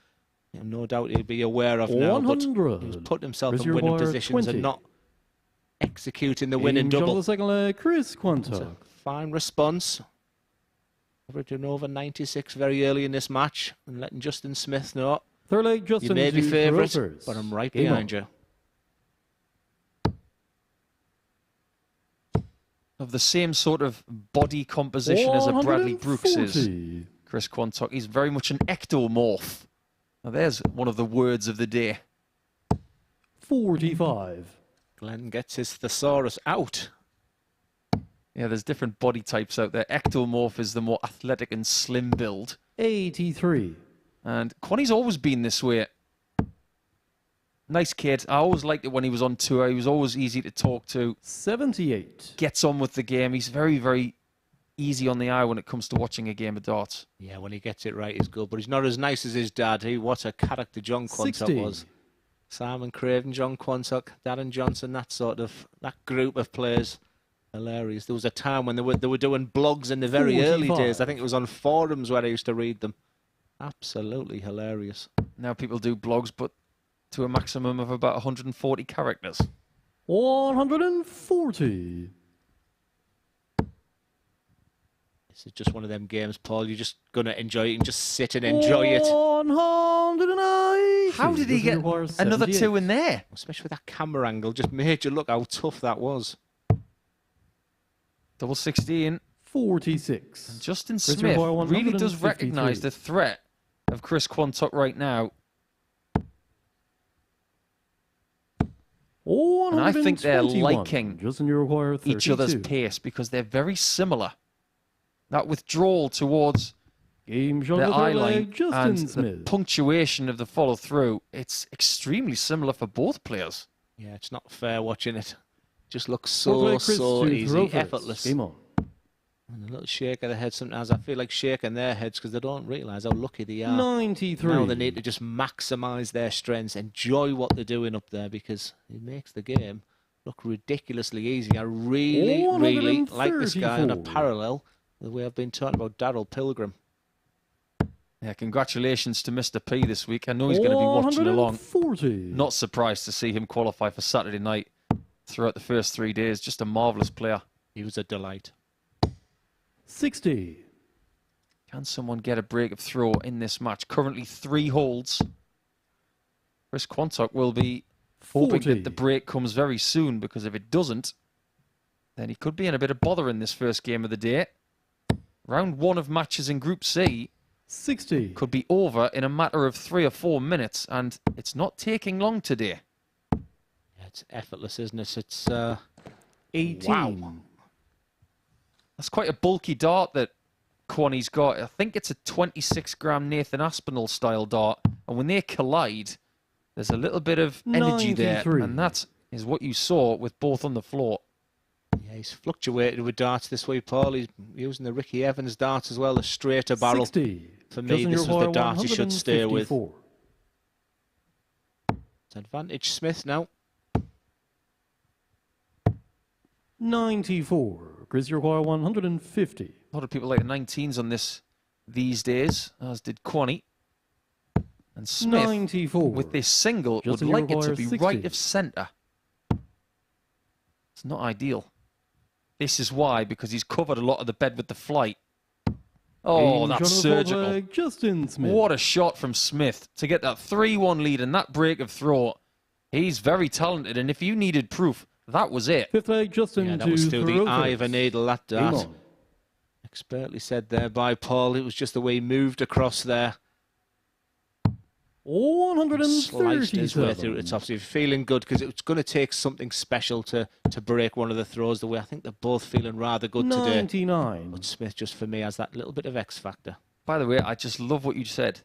no doubt he'll be aware of now. But he was putting himself Chris in winning O'Quire, positions 20. and not executing the winning Angel double. the second leg, Chris Quantock. It's a fine response. Averaging over 96 very early in this match and letting Justin Smith know. Third leg, Justin You may be to favourite, Rovers. but I'm right Game behind on. you. Of the same sort of body composition as a Bradley Brooks is. 140. Chris Quantock. He's very much an ectomorph. Now there's one of the words of the day. 45. Glenn gets his thesaurus out. Yeah, there's different body types out there. Ectomorph is the more athletic and slim build. 83. And Quanny's always been this way. Nice kid. I always liked it when he was on tour. He was always easy to talk to. 78. Gets on with the game. He's very, very easy on the eye when it comes to watching a game of darts. Yeah, when he gets it right, he's good. But he's not as nice as his dad. What a character John Quantock 60. was. Simon Craven, John Quantock, Darren Johnson, that group of players. Hilarious. There was a time when they were doing blogs in the very early 45. days. I think it was on forums where I used to read them. Absolutely hilarious. Now people do blogs, but to a maximum of about 140 characters. 140. This is just one of them games, Paul. You're just going to enjoy it and just sit and enjoy it. 190. How did he get another 2 in there? Especially with that camera angle, just made you look how tough that was. Double 16. 46. And Justin Chris Smith Require really does 153. recognise the threat of Chris Quantock right now. And I think they're liking Justin, you require 32. each other's pace because they're very similar. That withdrawal towards Game the eye line Justin and Smith. the punctuation of the follow-through, it's extremely similar for both players. Yeah, it's not fair watching it. Just looks so easy, effortless. Game on. And a little shake of the head sometimes. I feel like shaking their heads because they don't realise how lucky they are. 93. Now they need to just maximise their strengths, enjoy what they're doing up there because it makes the game look ridiculously easy. I really like this guy on a 134. parallel the way I've been talking about Daryl Pilgrim. Yeah, congratulations to Mr. P this week. I know he's going to be watching along. 140. Not surprised to see him qualify for Saturday night throughout the first 3 days. Just a marvellous player. He was a delight. 60. Can someone get a break of throw in this match? Currently 3 holds. Chris Quantock will be hoping 40. that the break comes very soon, because if it doesn't, then he could be in a bit of bother in this first game of the day. Round 1 of matches in Group C 60. could be over in a matter of 3 or 4 minutes, and it's not taking long today. Yeah, it's effortless, isn't it? It's 18. wow. That's quite a bulky dart that Quani's got. I think it's a 26-gram Nathan Aspinall style dart, and when they collide, there's a little bit of energy there, 93. and that is what you saw with both on the floor. Yeah, he's fluctuated with darts this week, Paul. He's using the Ricky Evans dart as well, the straighter barrel. 60. For me, Justin, this you was the require dart he should stay with. 154. It's advantage Smith now. 94. Chris, you require 150. A lot of people like the 19s on this these days, as did Quani. And Smith, 94. with this single, Justin, would you like it to require be 60. right of centre. It's not ideal. This is why, because he's covered a lot of the bed with the flight. Oh, Game that's shot of the full surgical. flag, Justin Smith. What a shot from Smith to get that 3-1 lead and that break of throw. He's very talented, and if you needed proof, that was it. Fifth leg, Justin Yeah, that was through the eye of a Throw needle, that Game dart. on. Expertly said there by Paul. It was just the way he moved across there. 137. Sliced his way through the top. So you're feeling good because it's going to take something special to break one of the throws the way I think they're both feeling rather good today. 99. But Smith just for me has that little bit of X factor. By the way, I just love what you said.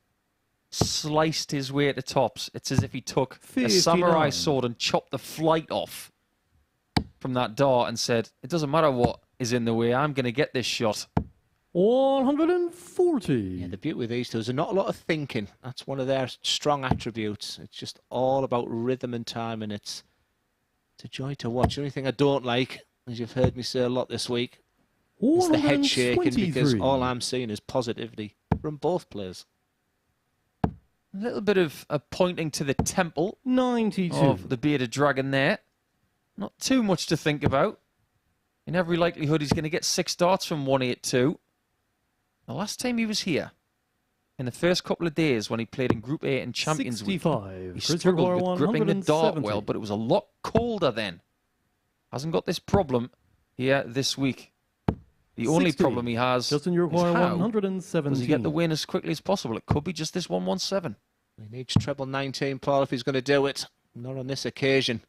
Sliced his way to tops. It's as if he took a 59. samurai sword and chopped the flight off from that dart and said, it doesn't matter what is in the way, I'm going to get this shot. 140. Yeah, the beauty with these two is there's not a lot of thinking. That's one of their strong attributes. It's just all about rhythm and time, and it's a joy to watch. The only thing I don't like, as you've heard me say a lot this week, is the head shaking, because 123. all I'm seeing is positivity from both players. A little bit of a pointing to the temple 92. of the bearded dragon there. Not too much to think about. In every likelihood, he's going to get 6 darts from 182. The last time he was here, in the first couple of days when he played in Group A in Champions Week, 65. he Chris struggled Require with gripping the dart 170. well, but it was a lot colder then. Hasn't got this problem here this week. The only 60. problem he has Justin, is you require how 117. does he get the win as quickly as possible? It could be just this 117. He needs treble 19, Paul, if he's going to do it. Not on this occasion.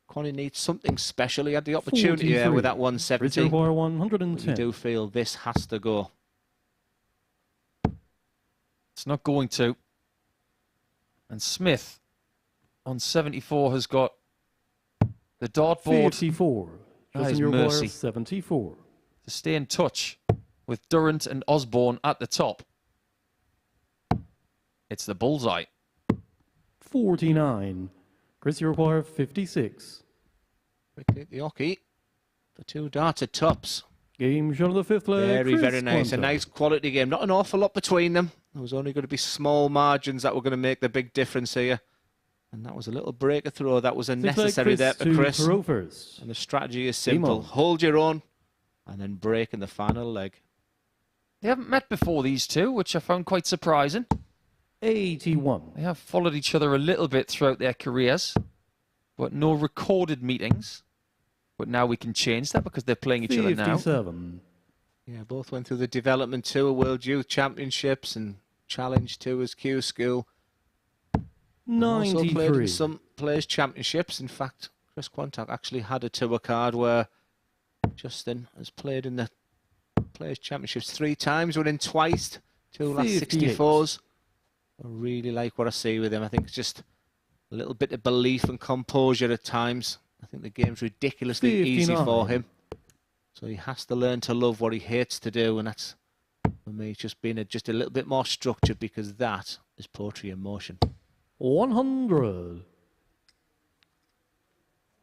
Connie needs something special. He had the opportunity there with that 170. Chris Require But 110. you do feel this has to go. It's not going to. And Smith on 74 has got the dartboard 54. That Justin, is you require mercy. 74. to stay in touch with Durrant and Osborne at the top. It's the bullseye. 49. Chris, you require 56. Quickly the hockey. The 2 darted tops. Game shot of the fifth leg. Very, Chris very nice. A Quantock. nice quality game. Not an awful lot between them. There was only going to be small margins that were going to make the big difference here. And that was a little breaker throw. That was unnecessary there for Chris. And the strategy is simple. Hold your own and then break in the final leg. They haven't met before, these two, which I found quite surprising. 81. They have followed each other a little bit throughout their careers, but no recorded meetings. But now we can change that because they're playing each other now. 57. Yeah, both went through the development tour, World Youth Championships and Challenge Tours, Q School. 93. Also played in some Players Championships. In fact, Chris Quantock actually had a tour card where Justin has played in the Players Championships 3 times, winning twice, 2 last 64s. I really like what I see with him. I think it's just a little bit of belief and composure at times. I think the game's ridiculously easy for him. So he has to learn to love what he hates to do, and that's, for me, just being just a little bit more structured, because that is poetry in motion. 100.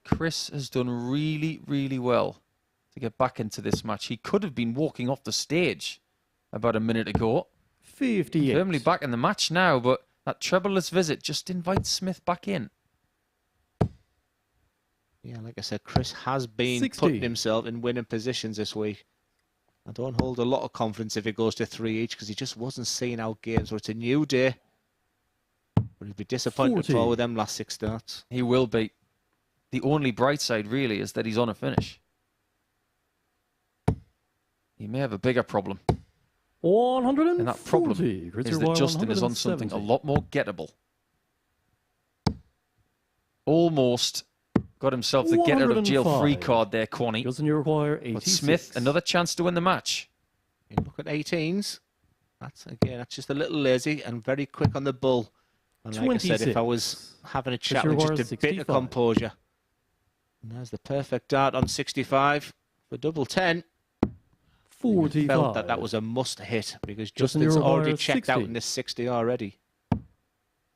Chris has done really, really well to get back into this match. He could have been walking off the stage about a minute ago. 58. Firmly back in the match now, but that trebleless visit just invites Smith back in. Yeah, like I said, Chris has been 60. putting himself in winning positions this week. I don't hold a lot of confidence if he goes to 3 each, because he just wasn't seeing out games. So it's a new day. But he'd be disappointed for with them last 6 starts. He will be. The only bright side, really, is that he's on a finish. He may have a bigger problem. 140. And that problem is that Justin is on something a lot more gettable. Almost got himself the get out of jail free card there, Quanny. Justin, you require 86. But Smith, another chance to win the match. You look at 18s. That's just a little lazy and very quick on the bull. And like 26. I said, if I was having a chat with just a bit of composure. And there's the perfect dart on 65 for double 10. 45. I felt that was a must hit, because Justin's already checked 60. out in this 60 already.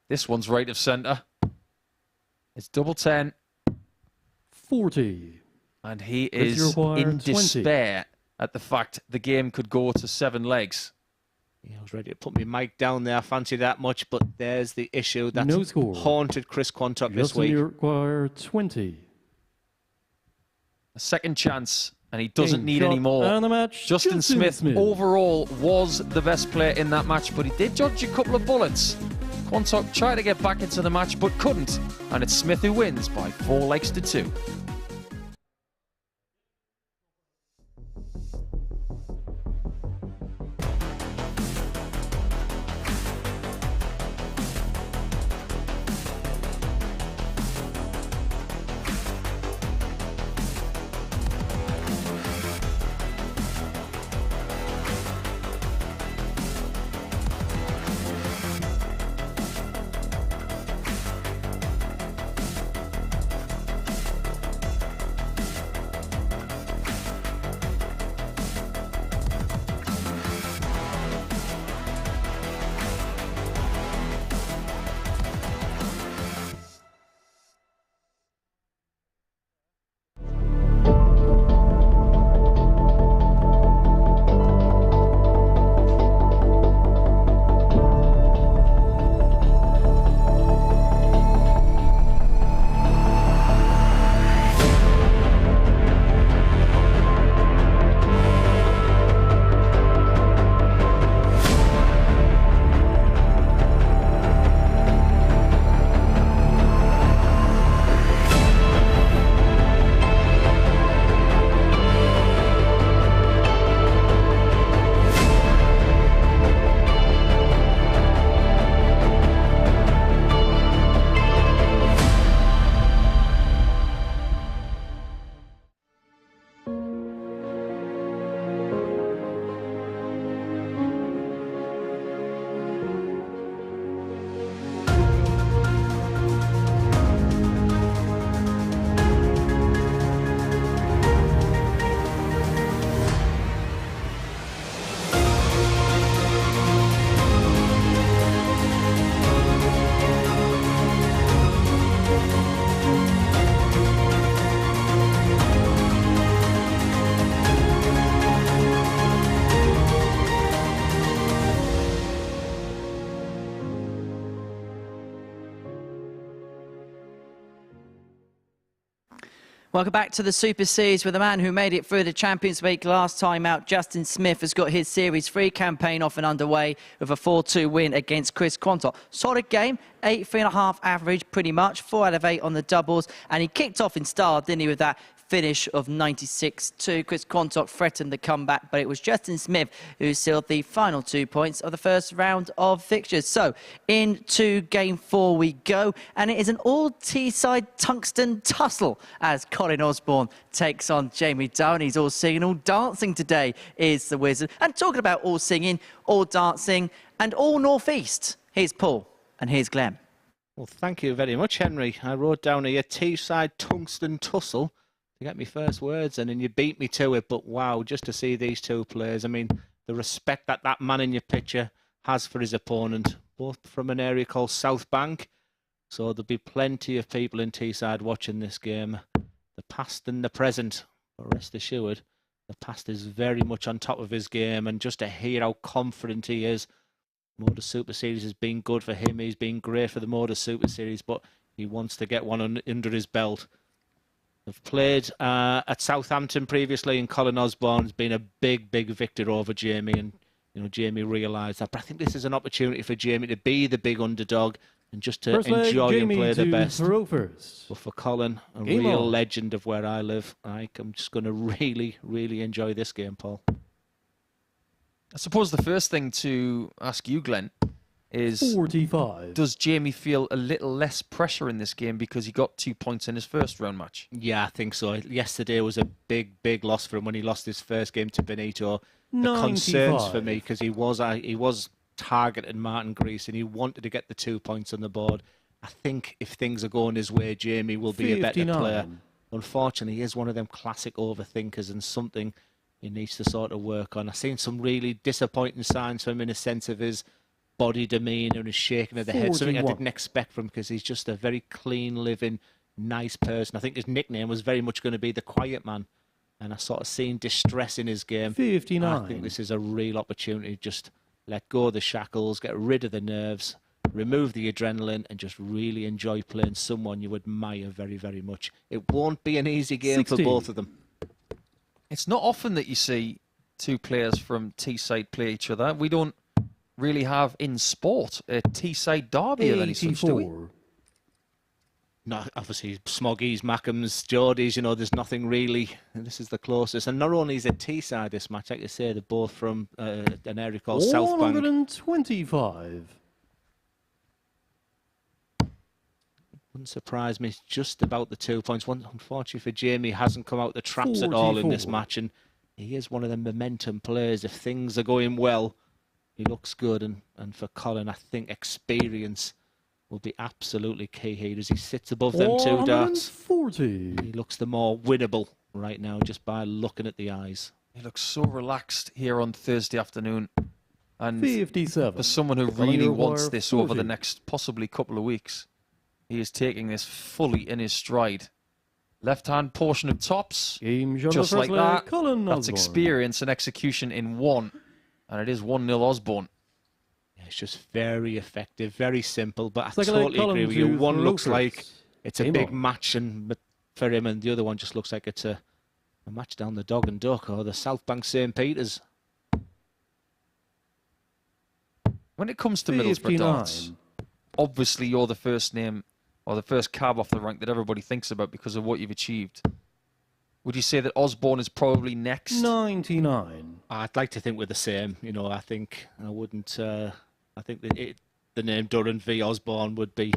This one's right of centre. It's double 10. 40. And he is in despair at the fact the game could go to 7 legs. Yeah, I was ready to put my mic down there. I fancy that much, but there's the issue that's haunted Chris Quantock this week. You require 20. A second chance, and he doesn't need any more. And the match, Justin Smith overall was the best player in that match, but he did dodge a couple of bullets. Quantock tried to get back into the match, but couldn't. And it's Smith who wins by 4 legs to 2. Welcome back to the Super Series with the man who made it through the Champions League last time out. Justin Smith has got his Series 3 campaign off and underway with a 4-2 win against Chris Quantock. Solid game, 8.5 average pretty much, 4 out of 8 on the doubles. And he kicked off in style, didn't he, with that finish of 96-2. Chris Quantock threatened the comeback, but it was Justin Smith who sealed the final 2 points of the first round of fixtures. So into Game 4 we go, and it is an all-Teesside tungsten tussle as Colin Osborne takes on Jamie Dowen. He's all singing, all dancing today is the Wizard. And talking about all singing, all dancing, and all North-East, here's Paul and here's Glenn. Well, thank you very much, Henry. I wrote down here, Teesside tungsten tussle. You get me first words and then you beat me to it, but wow, just to see these two players, I mean, the respect that that man in your picture has for his opponent, both from an area called South Bank, so there'll be plenty of people in Teesside watching this game, the past and the present, but rest assured, the past is very much on top of his game, and just to hear how confident he is, MODUS Super Series has been good for him, he's been great for the MODUS Super Series, but he wants to get one under his belt. I've played at Southampton previously, and Colin Osborne's been a big, big victor over Jamie, and you know Jamie realised that. But I think this is an opportunity for Jamie to be the big underdog and just to enjoy and play the best. But for Colin, a real legend of where I live, I'm just going to really, really enjoy this game, Paul. I suppose the first thing to ask you, Glenn, is 45. Does Jamie feel a little less pressure in this game because he got 2 points in his first round match? Yeah, I think so. Yesterday was a big, big loss for him when he lost his first game to Benito. The concerns for me, because he was targeting Martin Grease and he wanted to get the 2 points on the board. I think if things are going his way, Jamie will be 59. A better player. Unfortunately, he is one of them classic overthinkers, and something he needs to sort of work on. I've seen some really disappointing signs from him in a sense of his body demeanour and his shaking of the head, something I didn't expect from him, because he's just a very clean living, nice person. I think his nickname was very much going to be the quiet man, and I sort of seen distress in his game. 59. I think this is a real opportunity. Just let go of the shackles, get rid of the nerves, remove the adrenaline, and just really enjoy playing someone you admire very, very much. It won't be an easy game 16. for both of them. It's not often that you see two players from Teesside play each other. We don't really have in sport a Teesside derby of any such, do we? No, obviously Smoggies, Mackhams, Geordies, you know, there's nothing really. This is the closest. And not only is it Teesside this match, like I say, they're both from an area called South Bank. 125. Wouldn't surprise me. It's just about the 2 points. Unfortunately for Jamie, hasn't come out the traps at all in this match, and he is one of the momentum players. If things are going well, he looks good, and for Colin, I think experience will be absolutely key here as he sits above them two darts. 40. He looks the more winnable right now just by looking at the eyes. He looks so relaxed here on Thursday afternoon. And 57. for someone who really wants this over the next possibly couple of weeks, he is taking this fully in his stride. Left-hand portion of tops, just like that. That's experience and execution in one. And it is 1-0 Osborne. It's just very effective, very simple, but I totally agree with you. One looks like it's a big match and for him, and the other one just looks like it's a match down the Dog and Duck or the South Bank St. Peter's. When it comes to Middlesbrough darts, obviously you're the first name or the first cab off the rank that everybody thinks about because of what you've achieved. Would you say that Osborne is probably next? 99. I'd like to think we're the same. You know, I think I wouldn't. I think that the name Durran v Osborne would be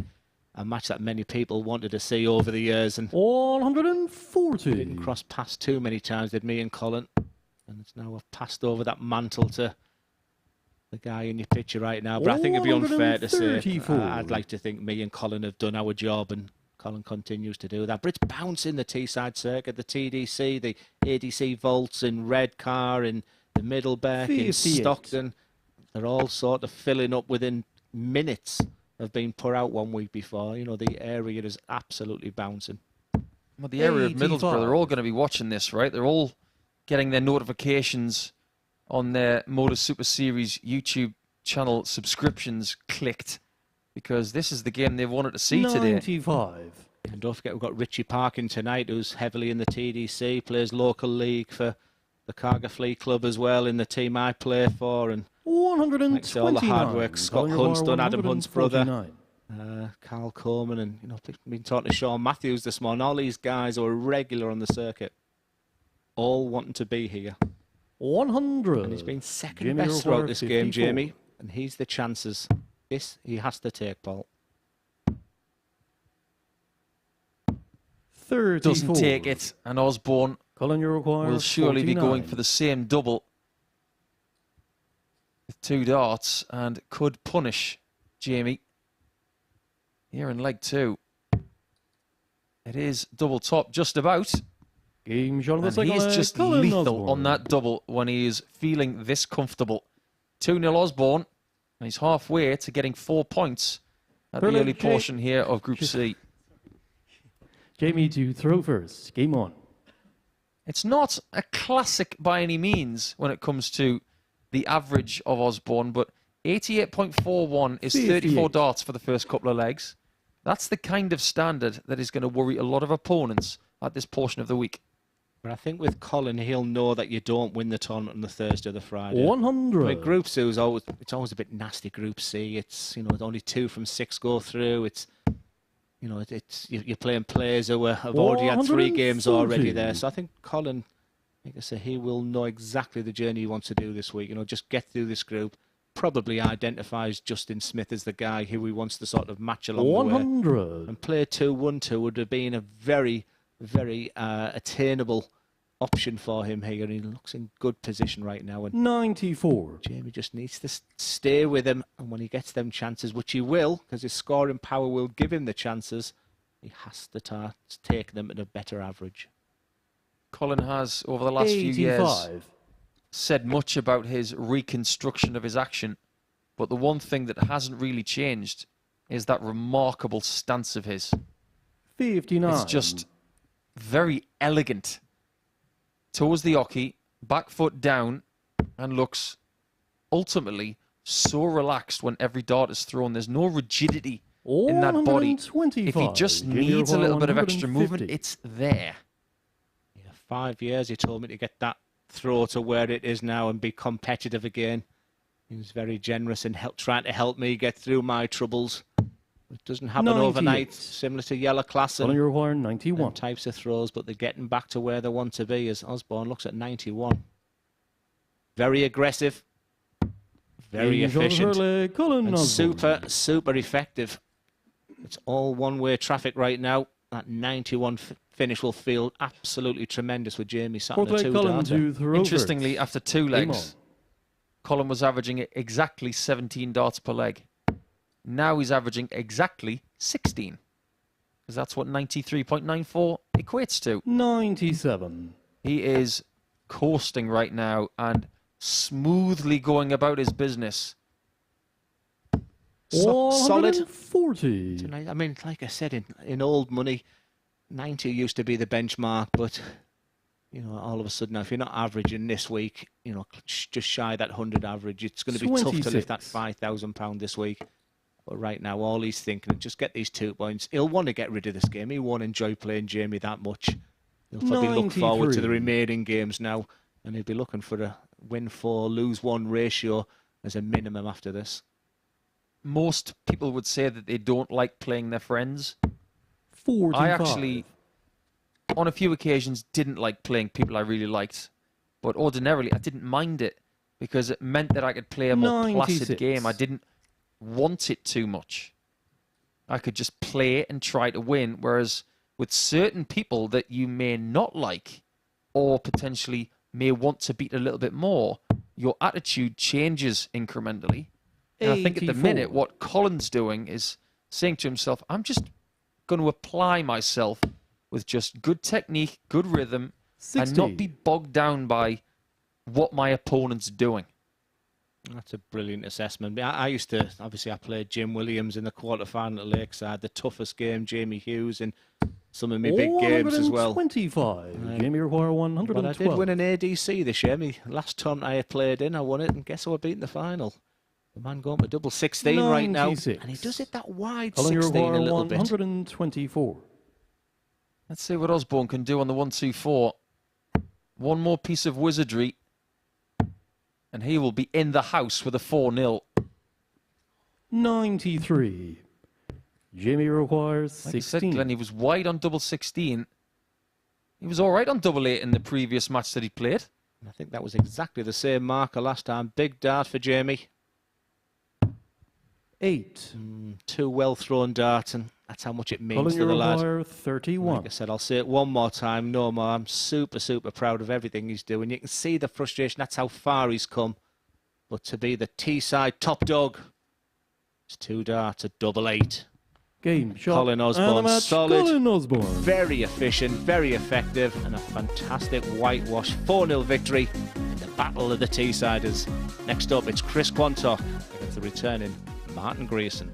a match that many people wanted to see over the years, and 140. Didn't cross paths too many times, did me and Colin, and it's now I've passed over that mantle to the guy in your picture right now. But I think it'd be unfair to say. I'd like to think me and Colin have done our job, and Colin continues to do that. But it's bouncing the Teesside circuit, the TDC, the ADC vaults in Redcar, in the Middlebeck, in Stockton. They're all sort of filling up within minutes of being put out 1 week before. You know, the area is absolutely bouncing. Well, the area of Middlesbrough, they're all going to be watching this, right? They're all getting their notifications on their MODUS Super Series YouTube channel subscriptions clicked, because this is the game they wanted to see today. 95. And don't forget, we've got Richie Parkin tonight, who's heavily in the TDC, plays local league for the Cargafleet Club as well, in the team I play for. And 129. all the hard work Scott Hunt's done, Adam Hunt's brother, 149. Carl Coleman, and been talking to Sean Matthews this morning. All these guys are regular on the circuit, all wanting to be here. 100. And he's been second Jamie best throughout O'Rourke, this game, 54. Jamie. And he's the chances. This he has to take, Paul. 34. Doesn't take it, and Osborne Colin, you require will surely be 49. going for the same double with 2 darts and could punish Jamie here in leg 2. It is double top just about. Game shot of the And second he is leg, just Colin lethal Osborne. on that double when he is feeling this comfortable. 2-0 Osborne, and he's halfway to getting 4 points at the early portion here of Group C. Jamie to throw first. Game on. It's not a classic by any means when it comes to the average of Osborne, but 88.41 is 34 58. darts for the first couple of legs. That's the kind of standard that is going to worry a lot of opponents at this portion of the week. But I think with Colin, he'll know that you don't win the tournament on the Thursday or the Friday. 100. I mean, Group C is always a bit nasty. Group C, it's only 2 from 6 go through. It's you're playing players who have already had 3 games already there. So I think Colin, like I say, he will know exactly the journey he wants to do this week. Just get through this group. Probably identifies Justin Smith as the guy who he wants to sort of match along 100. the way. And play 2-1-2 would have been a very, very attainable option for him here. He looks in good position right now. And 94. Jamie just needs to stay with him. And when he gets them chances, which he will, because his scoring power will give him the chances, he has to take them at a better average. Colin has, over the last 85. few years, said much about his reconstruction of his action, but the one thing that hasn't really changed is that remarkable stance of his. 59. It's just very elegant. Toes the oche, back foot down, and looks ultimately so relaxed when every dart is thrown. There's no rigidity in that body. If he just needs a little bit of extra movement, it's there. 5 years, he told me, to get that throw to where it is now and be competitive again. He was very generous in trying to help me get through my troubles. It doesn't happen 98. overnight, similar to Yellow Class and you require 91. types of throws, but they're getting back to where they want to be as Osborne looks at 91. Very aggressive, very efficient, and super effective. It's all one-way traffic right now. That 91 finish will feel absolutely tremendous with Jamie sat on a 2-darter. Interestingly, after 2 legs, Colin was averaging exactly 17 darts per leg. Now he's averaging exactly 16, because that's what 93.94 equates to. 97. He is coasting right now and smoothly going about his business. Solid. 40. Tonight, I mean, like I said, in old money, 90 used to be the benchmark, but all of a sudden, if you're not averaging this week, just shy that 100 average, it's going to be 26. tough to lift that £5,000 this week. But right now, all he's thinking is just get these 2 points. He'll want to get rid of this game. He won't enjoy playing Jamie that much. He'll probably look forward to the remaining games now, and he'll be looking for a win 4, lose 1 ratio as a minimum after this. Most people would say that they don't like playing their friends. 45. I actually, on a few occasions, didn't like playing people I really liked. But ordinarily, I didn't mind it because it meant that I could play a more 96. placid game. I didn't want it too much. I could just play and try to win. Whereas with certain people that you may not like or potentially may want to beat a little bit more, your attitude changes incrementally. And I think at the minute, what Colin's doing is saying to himself, I'm just going to apply myself with just good technique, good rhythm, 60. and not be bogged down by what my opponent's doing. That's a brilliant assessment. I used to, obviously, I played Jim Williams in the quarterfinal at Lakeside, the toughest game, Jamie Hughes, and some of my big games as well. 125. Jamie require 112. But I did win an ADC this year. My last tournament I played in, I won it, and guess who I beat in the final? The man going for double 16 right now. And he does it that wide, Colin, 16 a little bit. 124. Let's see what Osborne can do on the 1-2-4. One more piece of wizardry, and he will be in the house with a 4-0. 93. Jamie requires Like I 16. said, Glenn, he was wide on double 16. He was all right on double 8 in the previous match that he played. I think that was exactly the same marker last time. Big dart for Jamie. 8. Two well thrown darts, and that's how much it means Colin, to the lad. require 31. Like I said, I'll say it one more time, no more. I'm super, super proud of everything he's doing. You can see the frustration. That's how far he's come. But to be the T-side top dog, it's 2 darts, a double 8. Game shot. Colin and the Osborne, match, solid, Colin Osborne. very efficient, very effective, and a fantastic whitewash 4-0 victory in the battle of the T-siders. Next up, it's Chris Quantock against the returning Martin Grayson.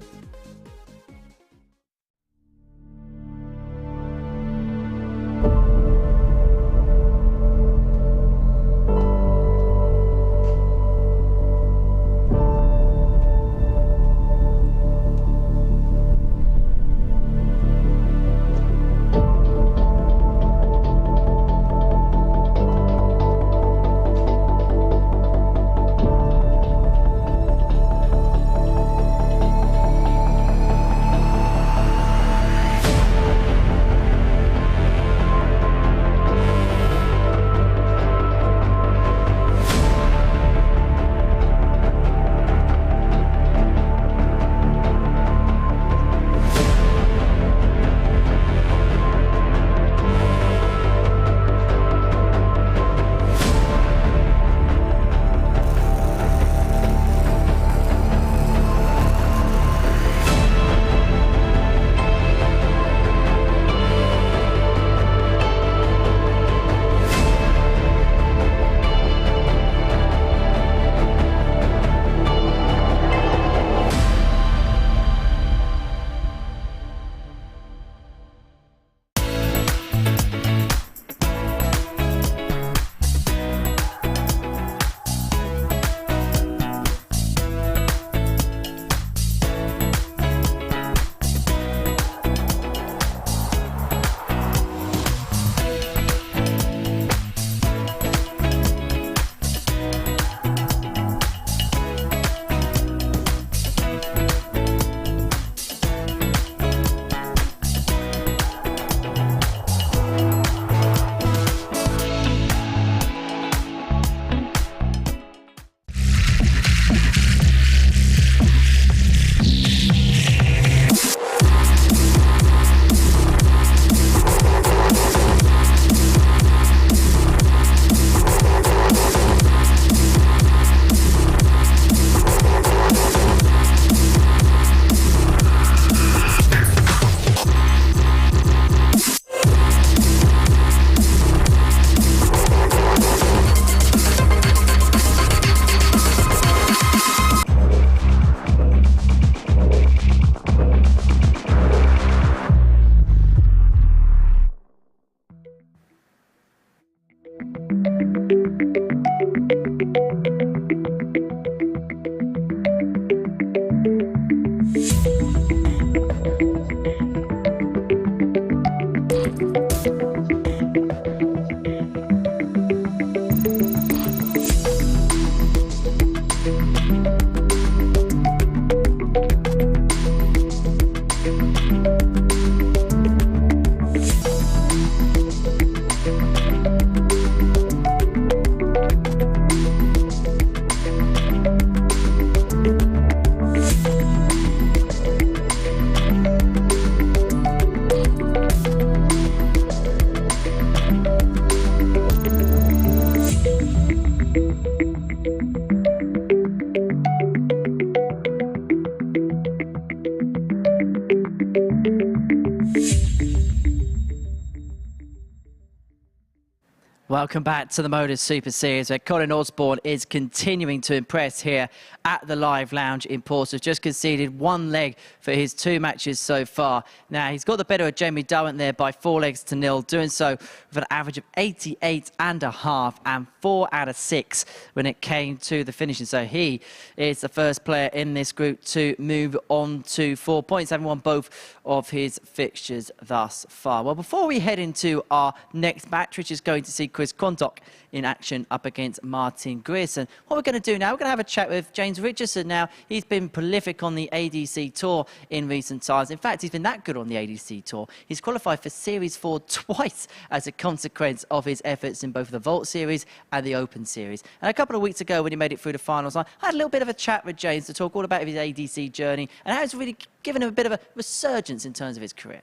Welcome back to the MODUS Super Series, where Colin Osborne is continuing to impress here at the Live Lounge in Portsmouth. Just conceded 1 leg for his 2 matches so far. Now, he's got the better of Jamie Durrant there by 4 legs to 0, doing so with an average of 88.5 and 4 out of 6 when it came to the finishing. So he is the first player in this group to move on to 4 points, having won both of his fixtures thus far. Well, before we head into our next match, which is going to see Chris Quantock in action up against Martin Grierson, what we're going to do now, we're going to have a chat with James Richardson. Now, he's been prolific on the ADC Tour in recent times. In fact, he's been that good on the ADC Tour. He's qualified for Series 4 twice as a consequence of his efforts in both the Vault Series and the Open Series. And a couple of weeks ago, when he made it through the finals, I had a little bit of a chat with James to talk all about his ADC journey and how it's really given him a bit of a resurgence in terms of his career.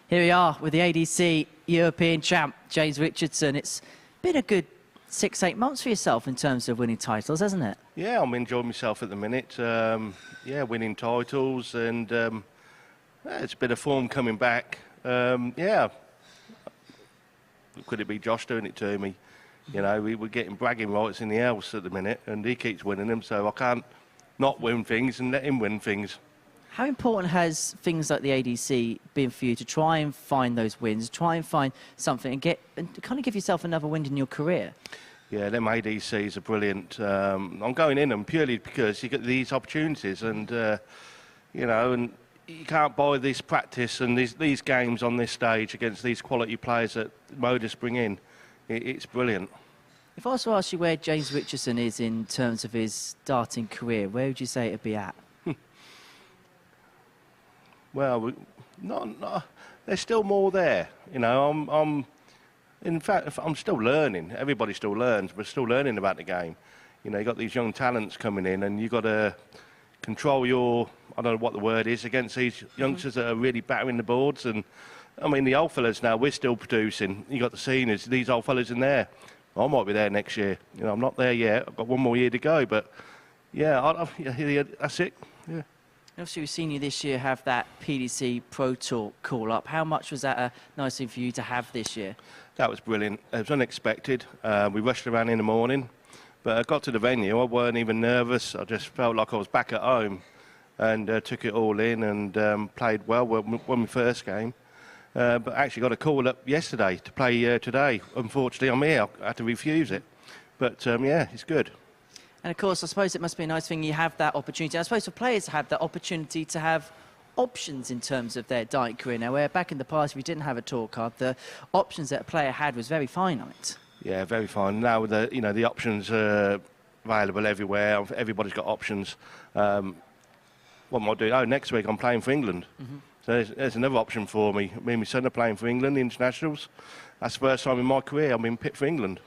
Here we are with the ADC European champ, James Richardson. It's been a good 6-8 months for yourself in terms of winning titles, hasn't it? Yeah, I'm enjoying myself at the minute. Yeah, winning titles, and it's a bit of form coming back. Yeah, could it be Josh doing it to me? You know, we're getting bragging rights in the house at the minute, and he keeps winning them, so I can't not win things and let him win things. How important has things like the ADC been for you to try and find those wins, try and find something and kind of give yourself another win in your career? Yeah, them ADCs are brilliant. I'm going in them purely because you get these opportunities, and you know, and you can't buy this practice and these games on this stage against these quality players that MODUS bring in. It's brilliant. If I was to ask you where James Richardson is in terms of his starting career, where would you say it'd be at? Well, there's still more there. You know, in fact, I'm still learning. Everybody still learns, but still learning about the game. You know, you got these young talents coming in, and you got to control your, I don't know what the word is, against these youngsters that are really battering the boards. And I mean, the old fellas now, we're still producing. You got the seniors, these old fellas in there. I might be there next year. You know, I'm not there yet. I've got 1 more year to go, but yeah, that's it. Yeah. Obviously, we've seen you this year have that PDC Pro Tour call-up. How much was that a nice thing for you to have this year? That was brilliant. It was unexpected. We rushed around in the morning, but I got to the venue. I weren't even nervous. I just felt like I was back at home, and took it all in and played well when my first game. But actually got a call up yesterday to play today. Unfortunately, I'm here. I had to refuse it. But yeah, it's good. And of course, I suppose it must be a nice thing you have that opportunity. I suppose for players to have that opportunity to have options in terms of their diet career now, where back in the past, if you didn't have a tour card, the options that a player had was very finite. Yeah, very fine. Now, the options are available everywhere. Everybody's got options. What am I doing? Oh, next week I'm playing for England. So there's another option for me. Me and my son are playing for England, the internationals. That's the first time in my career I've been picked for England.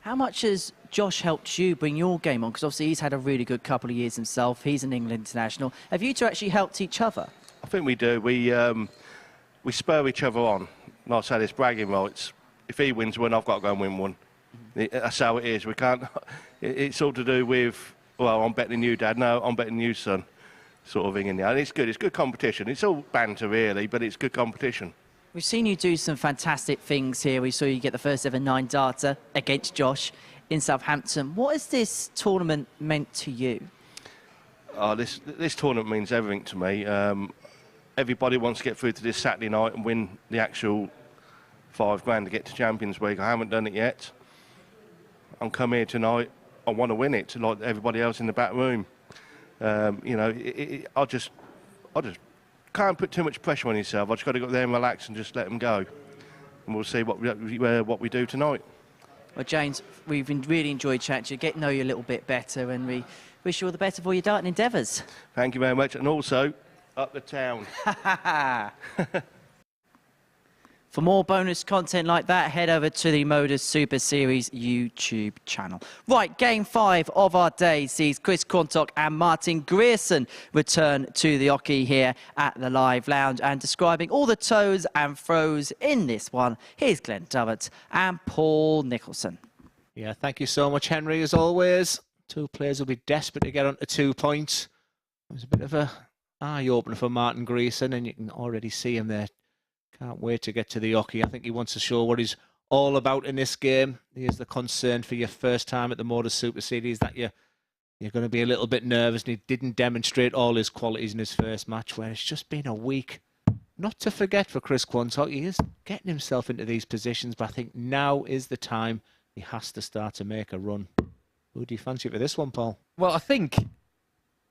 How much has Josh helped you bring your game on? Because obviously he's had a really good couple of years himself. He's an England international. Have you two actually helped each other? I think we do. We spur each other on. Like I said, it's bragging rights. If he wins one, I've got to go and win one. That's how it is. We can't. It's all to do with, well, I'm betting you, Dad. No, I'm betting you, son. Sort of thing in there. And it's good. It's good competition. It's all banter, really, but it's good competition. We've seen you do some fantastic things here. We saw you get the first ever 9-darter against Josh in Southampton. What has this tournament meant to you? Oh, this tournament means everything to me. Everybody wants to get through to this Saturday night and win the actual £5 grand to get to Champions League. I haven't done it yet. I'm come here tonight. I want to win it, like everybody else in the back room. You know, I just can't put too much pressure on yourself. I just got to go there and relax and just let them go. And we'll see what we do tonight. Well, James, we've really enjoyed chatting to you, getting to know you a little bit better, and we wish you all the best for your darting endeavours. Thank you very much, and also up the town. For more bonus content like that, head over to the MODUS Super Series YouTube channel. Right, Game 5 of our day sees Chris Quantock and Martin Grierson return to the hockey here at the Live Lounge. And describing all the toes and throws in this one, here's Glenn Durrant and Paul Nicholson. Yeah, thank you so much, Henry, as always. Two players will be desperate to get onto 2 points. It was a bit of a eye-opener for Martin Grierson, and you can already see him there. Can't wait to get to the hockey. I think he wants to show what he's all about in this game. Here's the concern for your first time at the MODUS Super Series, that you're going to be a little bit nervous, and he didn't demonstrate all his qualities in his first match, where it's just been a week. Not to forget for Chris Quantock, he is getting himself into these positions, but I think now is the time he has to start to make a run. Who do you fancy for this one, Paul? Well, I think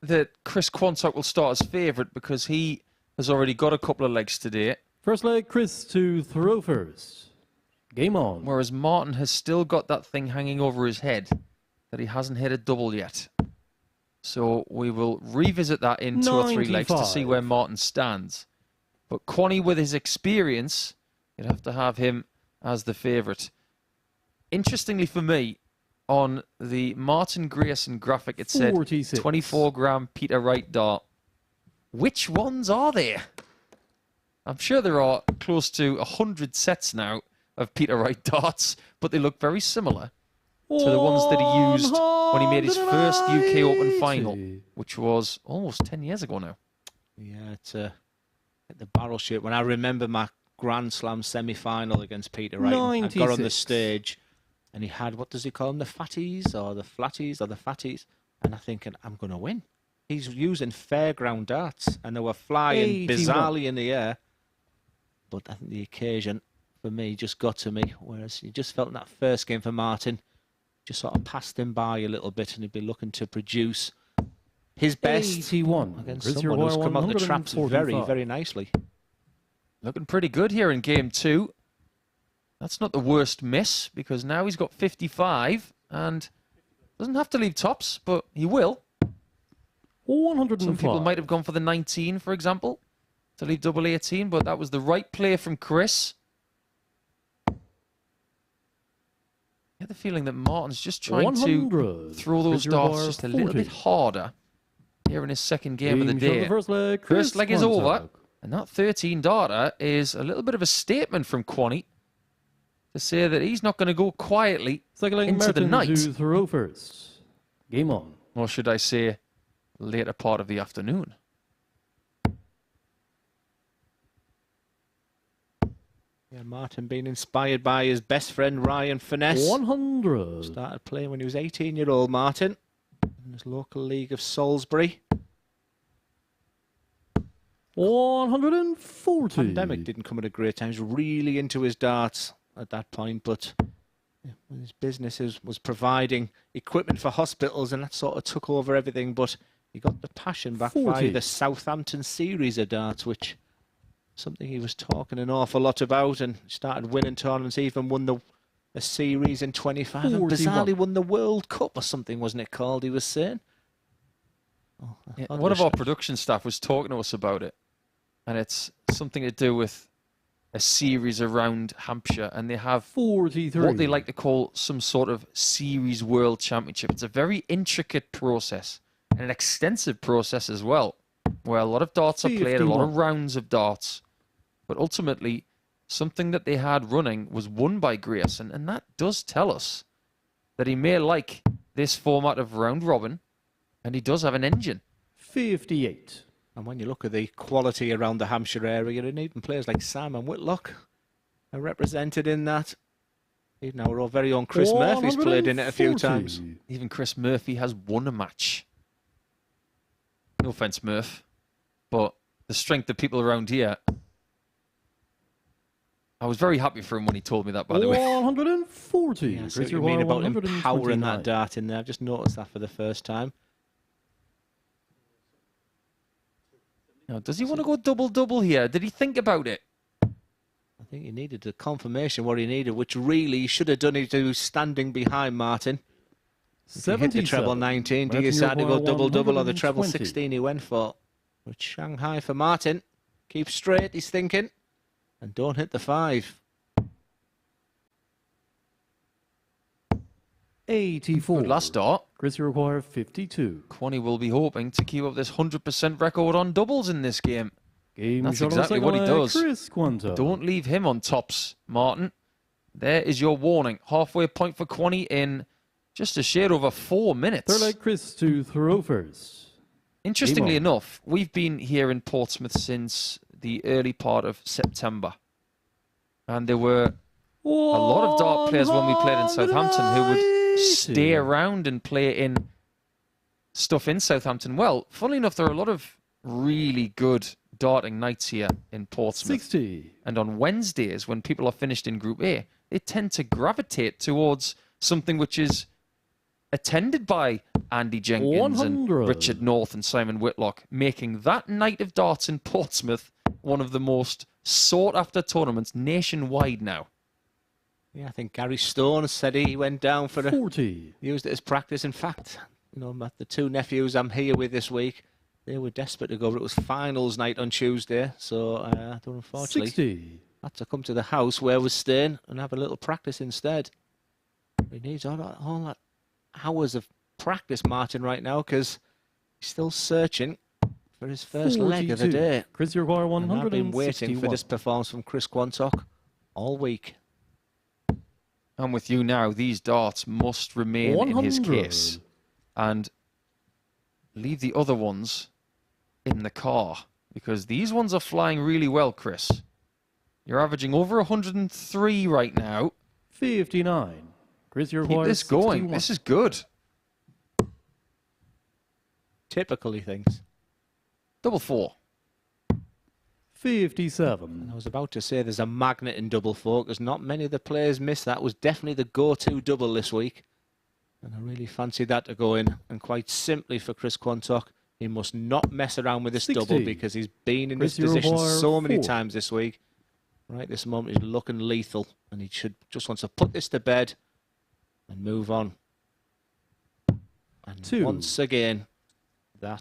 that Chris Quantock will start as favourite because he has already got a couple of legs today. First leg, Chris to throw first. Game on. Whereas Martin has still got that thing hanging over his head that he hasn't hit a double yet. So we will revisit that in 2 or 3 legs to see where Martin stands. But Quanny, with his experience, you'd have to have him as the favourite. Interestingly for me, on the Martin Grierson graphic, it said 46. 24-gram Peter Wright dart. Which ones are there? I'm sure there are close to 100 sets now of Peter Wright darts, but they look very similar to the ones that he used when he made his first UK Open final, which was almost 10 years ago now. Yeah, it's the barrel shape. When I remember my Grand Slam semi-final against Peter Wright, I got on the stage and he had, what does he call them, the fatties or the flatties or the fatties? And I'm thinking, I'm going to win. He's using fairground darts and they were flying 81. bizarrely in the air. But I think the occasion for me just got to me, whereas you just felt in that first game for Martin, just sort of passed him by a little bit, and he'd be looking to produce his best 81 against someone who's come out the traps very, very nicely. Looking pretty good here in game 2. That's not the worst miss, because now he's got 55 and doesn't have to leave tops, but he will. 105. Some people might have gone for the 19, for example, to leave double 18, but that was the right play from Chris. I get the feeling that Martin's just trying to throw those darts just a little bit harder here in his second game of the day. First leg is over, and that 13 darter is a little bit of a statement from Quanny to say that he's not going to go quietly into the night. To throw first. Game on. Or should I say, later part of the afternoon. Yeah, Martin being inspired by his best friend Ryan Finesse. 100. Started playing when he was 18-year-old Martin in his local league of Salisbury. 140. Pandemic didn't come at a great time. He was really into his darts at that point, but his business was providing equipment for hospitals, and that sort of took over everything. But he got the passion back by the Southampton series of darts, which something he was talking an awful lot about, and started winning tournaments, even won the series in 25, and bizarrely won the World Cup or something, wasn't it called, he was saying? Oh, yeah, one of our production staff was talking to us about it, and it's something to do with a series around Hampshire, and they have 43. What they like to call some sort of series world championship. It's a very intricate process, and an extensive process as well, where a lot of darts are played, a lot of rounds of darts. But ultimately, something that they had running was won by Grierson, and that does tell us that he may like this format of round robin, and he does have an engine. 58. And when you look at the quality around the Hampshire area, and even players like Sam and Whitlock are represented in that. Even our very own Chris Murphy's played in it a few times. Even Chris Murphy has won a match. No offence, Murph, but the strength of people around here. I was very happy for him when he told me that, by the way. 140. Yeah, so what you mean about empowering that dart in there. I've just noticed that for the first time. Now, does he want to go double-double here? Did he think about it? I think he needed the confirmation what he needed, which really he should have done it to standing behind Martin. If he hit the treble 19, do you decide to go double-double or the treble 16 he went for? With Shanghai for Martin. Keep straight, he's thinking. And don't hit the 5. 84. Good last start. Chris, you require 52. Quanny will be hoping to keep up this 100% record on doubles in this game. That's shot exactly what he does. Chris Quantock. Don't leave him on tops, Martin. There is your warning. Halfway point for Quanny in just a shade over 4 minutes. Third leg, Chris to throw first. Interestingly enough, we've been here in Portsmouth since the early part of September. And there were a lot of dart players when we played in Southampton who would stay around and play in stuff in Southampton. Well, funnily enough, there are a lot of really good darting nights here in Portsmouth. 60. And on Wednesdays, when people are finished in Group A, they tend to gravitate towards something which is attended by Andy Jenkins 100. and Richard North and Simon Whitlock, making that night of darts in Portsmouth one of the most sought-after tournaments nationwide now. Yeah, I think Gary Stone said he went down for 40. Used it as practice. In fact, you know, the two nephews I'm here with this week, they were desperate to go, but it was finals night on Tuesday, so unfortunately 60. had to come to the house where we're staying and have a little practice instead. He needs all that hours of practice, Martin, right now, because he's still searching for his first leg of the 42. day. Chris Uruguay, And I've been waiting for 161. this performance from Chris Quantock all week. I'm with you now. These darts must remain in his 100. case and leave the other ones in the car, because these ones are flying really well, Chris. You're averaging over 103 right now. 59. Chris Uruguay, Keep this going. 61. This is good. Typical, he thinks. Double four. 57. I was about to say there's a magnet in double four, because not many of the players miss that. Was definitely the go-to double this week. And I really fancied that to go in. And quite simply for Chris Quantock, he must not mess around with this 60. double, because he's been in Chris this position Uruguay, so many 4. times this week. Right this moment, he's looking lethal. And he just wants to put this to bed and move on. And 2. once again,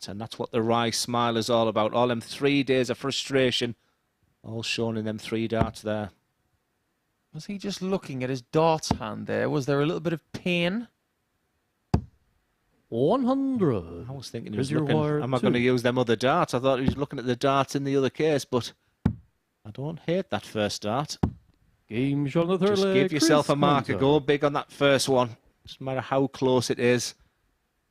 and that's what the Rye smile is all about. All them 3 days of frustration, all shown in them 3 darts there. Was he just looking at his darts hand there? Was there a little bit of pain? 100. I was thinking he Chris was looking, Uruguay, am I going to 2. use them other darts? I thought he was looking at the darts in the other case, but I don't hate that first dart. Game shot on the third Just leg. give yourself Chris a marker. Quantock. Go big on that first one. Doesn't matter how close it is.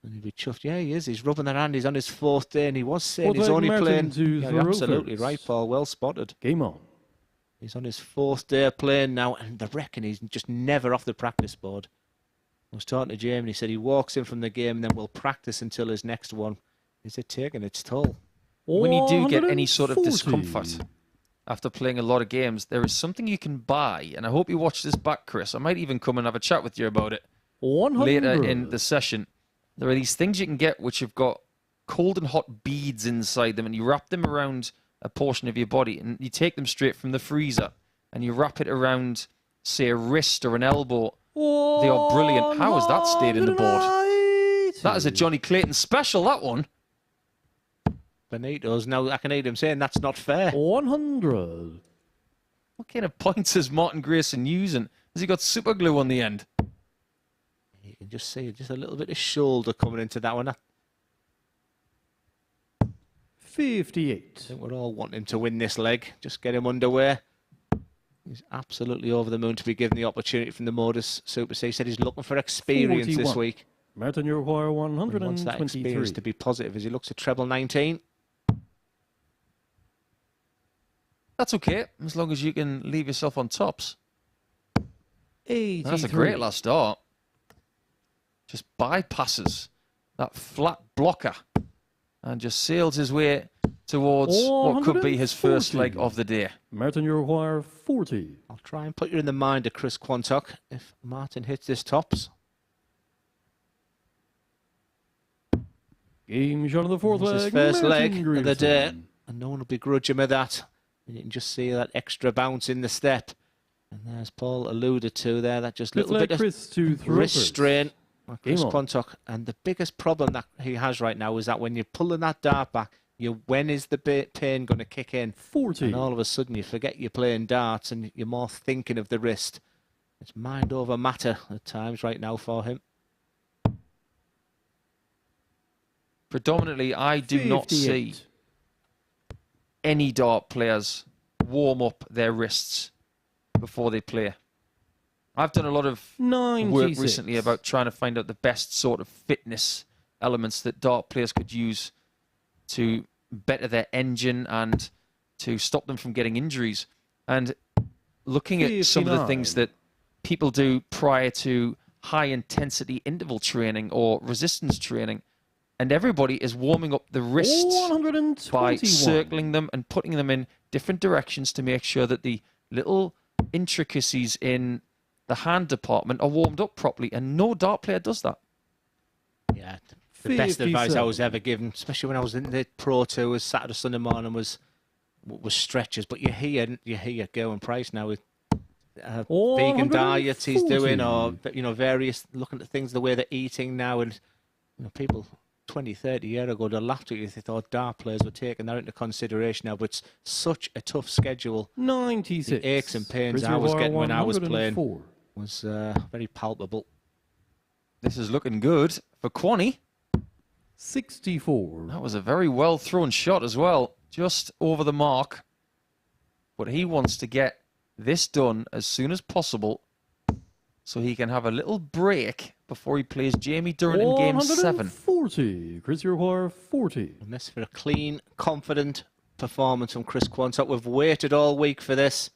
And he'll be chuffed. Yeah, he is. He's rubbing that hand. He's on his 4th day, and he was saying Fourth he's leg, only Martin playing. to Yeah, you're throw absolutely first. right, Paul. Well spotted. Game on. He's on his 4th day of playing now, and I reckon he's just never off the practice board. I was talking to Jamie, and he said he walks in from the game and then will practice until his next one. Is it taking its toll? When you do get any sort of 140. discomfort after playing a lot of games, there is something you can buy, and I hope you watch this back, Chris. I might even come and have a chat with you about it 100. later in the session. There are these things you can get which have got cold and hot beads inside them, and you wrap them around a portion of your body, and you take them straight from the freezer, and you wrap it around, say, a wrist or an elbow. They are brilliant. How has that stayed in the board? That is a Johnny Clayton special, that one. Benito's now, I can hear him saying that's not fair. 100. What kind of points is Martin Grayson using? Has he got super glue on the end? You can just see just a little bit of shoulder coming into that one. I 58. think we're all wanting him to win this leg. Just get him underway. He's absolutely over the moon to be given the opportunity from the Modus Super Series. He said he's looking for experience 41. this week. Martin Uruguay, He wants that experience 123. to be positive as he looks at treble 19. That's okay, as long as you can leave yourself on tops. 83. That's a great last start. Just bypasses that flat blocker and just sails his way towards what could be his first 140. leg of the day. Martin Uruguay, 40. I'll try and put you in the mind of Chris Quantock if Martin hits this tops. Game shot on the 4th It's leg. his first leg Martin of the day, Grierson. and no one will begrudge him of that. And you can just see that extra bounce in the step. And as Paul alluded to there, that just Fifth little leg, bit Chris of to throw wrist first. strain. Chris Game on. Quantock. And the biggest problem that he has right now is that when you're pulling that dart back, when is the pain going to kick in? 40. And all of a sudden you forget you're playing darts and you're more thinking of the wrist. It's mind over matter at times right now for him. Predominantly, I do not 58. see any dart players warm up their wrists before they play. I've done a lot of 96. work recently about trying to find out the best sort of fitness elements that dart players could use to better their engine and to stop them from getting injuries. And looking at some of the things 59. that people do prior to high-intensity interval training or resistance training. And everybody is warming up the wrists by circling them and putting them in different directions to make sure that the little intricacies in the hand department are warmed up properly. And no dart player does that. Yeah, the best advice I was ever given, especially when I was in the Pro Tours Saturday, Sunday morning, was stretches. But you hear Gerwyn Price now with vegan diets he's doing, or various, looking at things, the way they're eating now, and people 20, 30 years ago they laughed at you. They thought dart players were taking that into consideration now, but it's such a tough schedule. 96. The aches and pains I was getting when I was playing was very palpable. This is looking good for Kwani. 64. That was a very well thrown shot as well, just over the mark. But he wants to get this done as soon as possible so he can have a little break before he plays Jamie Durrant in Game 7. 40. Chris Roy, 40. And this for a clean, confident performance from Chris Quantock. We've waited all week for this.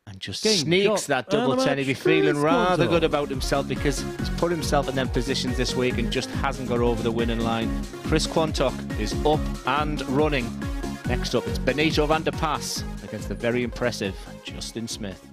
And just sneaks that double 10. He'd be feeling rather good about himself because he's put himself in them positions this week and just hasn't got over the winning line. Chris Quantock is up and running. Next up, it's Benito van der Pas against the very impressive Justin Smith.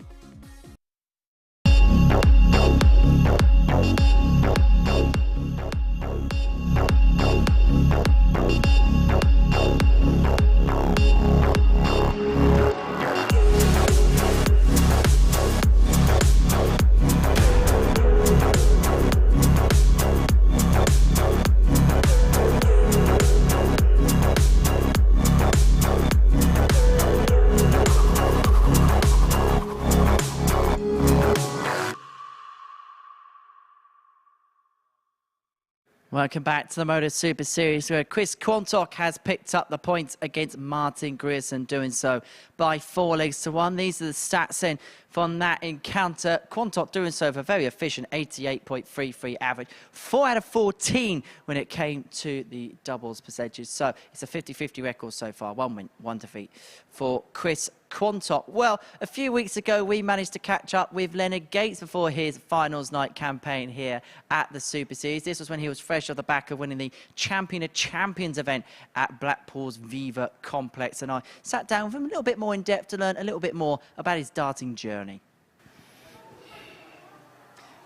Welcome back to the MODUS Super Series, where Chris Quantock has picked up the points against Martin Grierson, doing so by 4 legs to 1. These are the stats in from that encounter. Quantock doing so with a very efficient 88.33 average. 4 out of 14 when it came to the doubles percentages. So it's a 50-50 record so far. 1 win, 1 defeat for Chris Quantock. Well, a few weeks ago, we managed to catch up with Leonard Gates before his finals night campaign here at the Super Series. This was when he was fresh off the back of winning the Champion of Champions event at Blackpool's Viva Complex. And I sat down with him a little bit more in depth to learn a little bit more about his darting journey.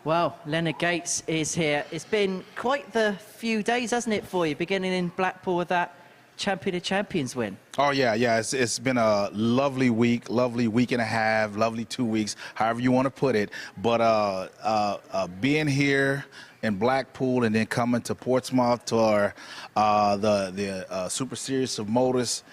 Well, Leonard Gates is here. It's been quite the few days, hasn't it, for you, beginning in Blackpool with that Champion of Champions win? Oh, yeah. It's been a lovely week and a half, lovely 2 weeks, however you want to put it. But being here in Blackpool and then coming to Portsmouth to the Super Series of MODUS,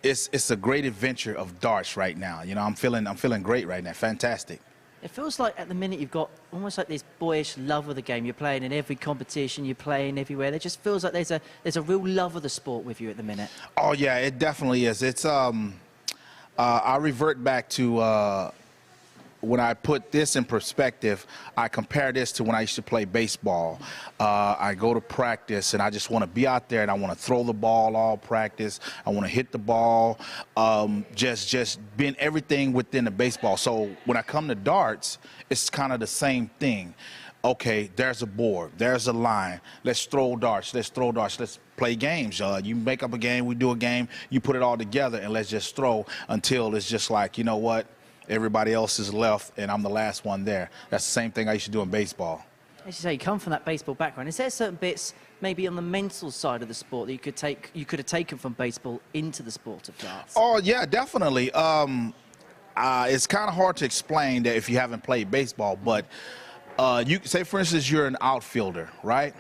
it's a great adventure of darts right now. I'm feeling great right now. Fantastic. It feels like at the minute you've got almost like this boyish love of the game. You're playing in every competition, you're playing everywhere. It just feels like there's a real love of the sport with you at the minute. Oh yeah, it definitely is. It's I revert back to when I put this in perspective, I compare this to when I used to play baseball. I go to practice and I just want to be out there and I want to throw the ball all practice. I want to hit the ball, just being everything within the baseball. So when I come to darts, it's kind of the same thing. Okay, there's a board, there's a line. Let's throw darts, let's play games. You make up a game, we do a game, you put it all together and let's just throw until it's just like, you know what? Everybody else is left, and I'm the last one there. That's the same thing I used to do in baseball. As you say, you come from that baseball background. Is there certain bits, maybe on the mental side of the sport, that you could have taken from baseball into the sport of darts? Oh yeah, definitely. It's kind of hard to explain that if you haven't played baseball, but you say, for instance, you're an outfielder, right?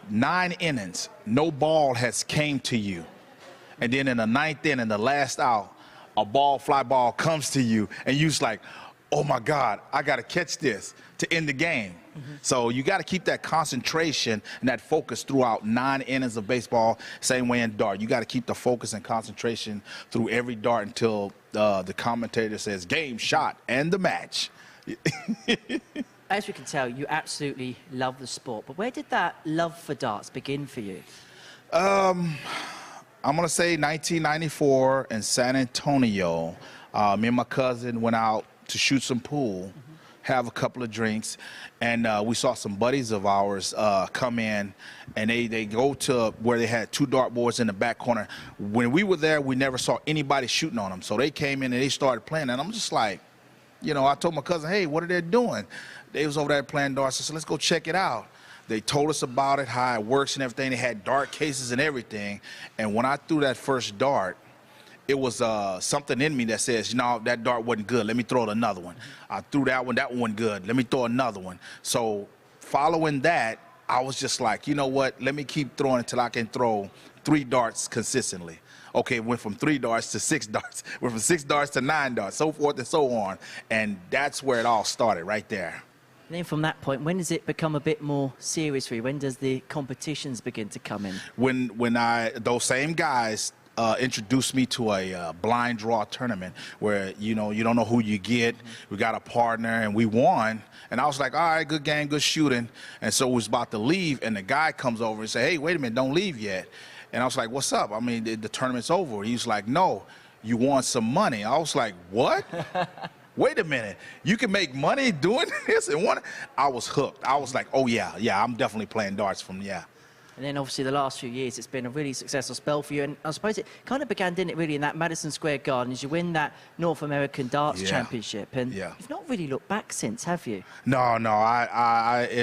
9 innings, no ball has came to you, and then in the 9th inning, the last out, a fly ball comes to you, and you're just like, oh my God, I got to catch this to end the game. So you got to keep that concentration and that focus throughout 9 innings of baseball. Same way in dart. You got to keep the focus and concentration through every dart until the commentator says game, shot, and the match. As we can tell, you absolutely love the sport. But where did that love for darts begin for you? I'm going to say 1994 in San Antonio. Me and my cousin went out to shoot some pool. have a couple of drinks, and we saw some buddies of ours come in, and they go to where they had 2 dartboards in the back corner. When we were there, we never saw anybody shooting on them. So they came in and they started playing, and I'm just like, you know, I told my cousin, hey, what are they doing? They was over there playing darts. I said, let's go check it out. They told us about it, how it works and everything. They had dart cases and everything. And when I threw that first dart, it was something in me that says, you know, that dart wasn't good. Let me throw another one. I threw that one wasn't good. Let me throw another one. So following that, I was just like, you know what? Let me keep throwing until I can throw 3 darts consistently. Okay, it went from 3 darts to 6 darts. Went from 6 darts to 9 darts, so forth and so on. And that's where it all started, right there. And then from that point, when does it become a bit more serious for you? When does the competitions begin to come in? When those same guys introduced me to a blind draw tournament where, you know, you don't know who you get. We got a partner, and we won. And I was like, all right, good game, good shooting. And so we was about to leave, and the guy comes over and say, hey, wait a minute, don't leave yet. And I was like, what's up? I mean, the tournament's over. He was like, no, you won some money. I was like, what? Wait a minute, you can make money doing this? And I was hooked. I was like, oh, yeah, I'm definitely playing darts from, yeah. And then obviously the last few years, it's been a really successful spell for you. And I suppose it kind of began, didn't it, really, in that Madison Square Garden as you win that North American Darts Championship. And you've not really looked back since, have you? No.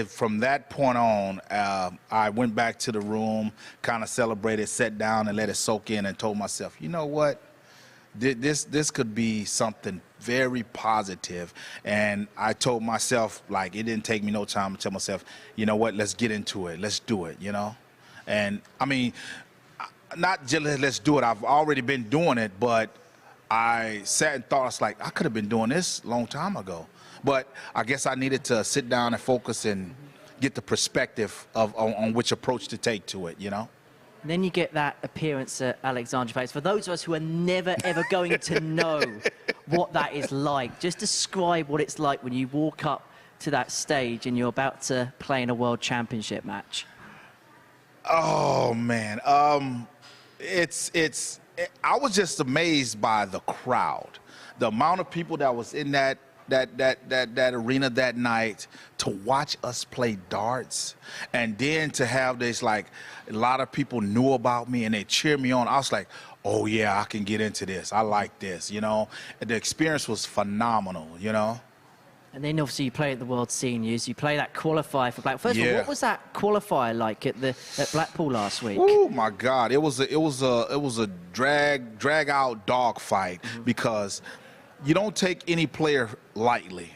From that point on, I went back to the room, kind of celebrated, sat down and let it soak in and told myself, you know what? This could be something very positive. And I told myself, like, it didn't take me no time to tell myself, you know what, let's get into it. Let's do it, you know? And, I mean, not just let's do it. I've already been doing it, but I sat and thought, I was like, I could have been doing this a long time ago. But I guess I needed to sit down and focus and get the perspective on which approach to take to it, you know? And then you get that appearance at Alexandria Palace. For those of us who are never, ever going to know what that is like, just describe what it's like when you walk up to that stage and you're about to play in a World Championship match. Oh, man. I was just amazed by the crowd, the amount of people that was in that arena that night to watch us play darts, and then to have this, like, a lot of people knew about me and they cheered me on. I was like, oh yeah, I can get into this. I like this, you know. And the experience was phenomenal, you know. And then obviously you play at the World Seniors, you play that qualifier for Blackpool. First of all, what was that qualifier like at Blackpool last week? Oh my God, it was a drag out dog fight because you don't take any player lightly.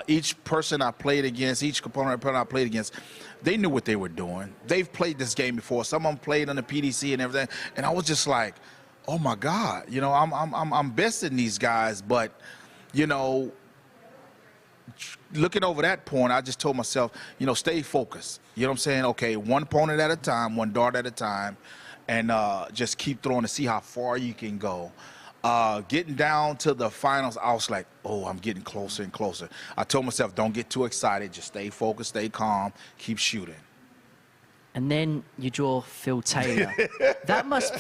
Each person I played against, each opponent I played against, they knew what they were doing. They've played this game before. Some of them played on the PDC and everything. And I was just like, oh my God, you know, I'm besting these guys. But, you know, looking over that point, I just told myself, you know, stay focused. You know what I'm saying? Okay, one opponent at a time, one dart at a time, and just keep throwing to see how far you can go. Getting down to the finals, I was like, oh, I'm getting closer and closer. I told myself, don't get too excited. Just stay focused, stay calm, keep shooting. And then you draw Phil Taylor. That must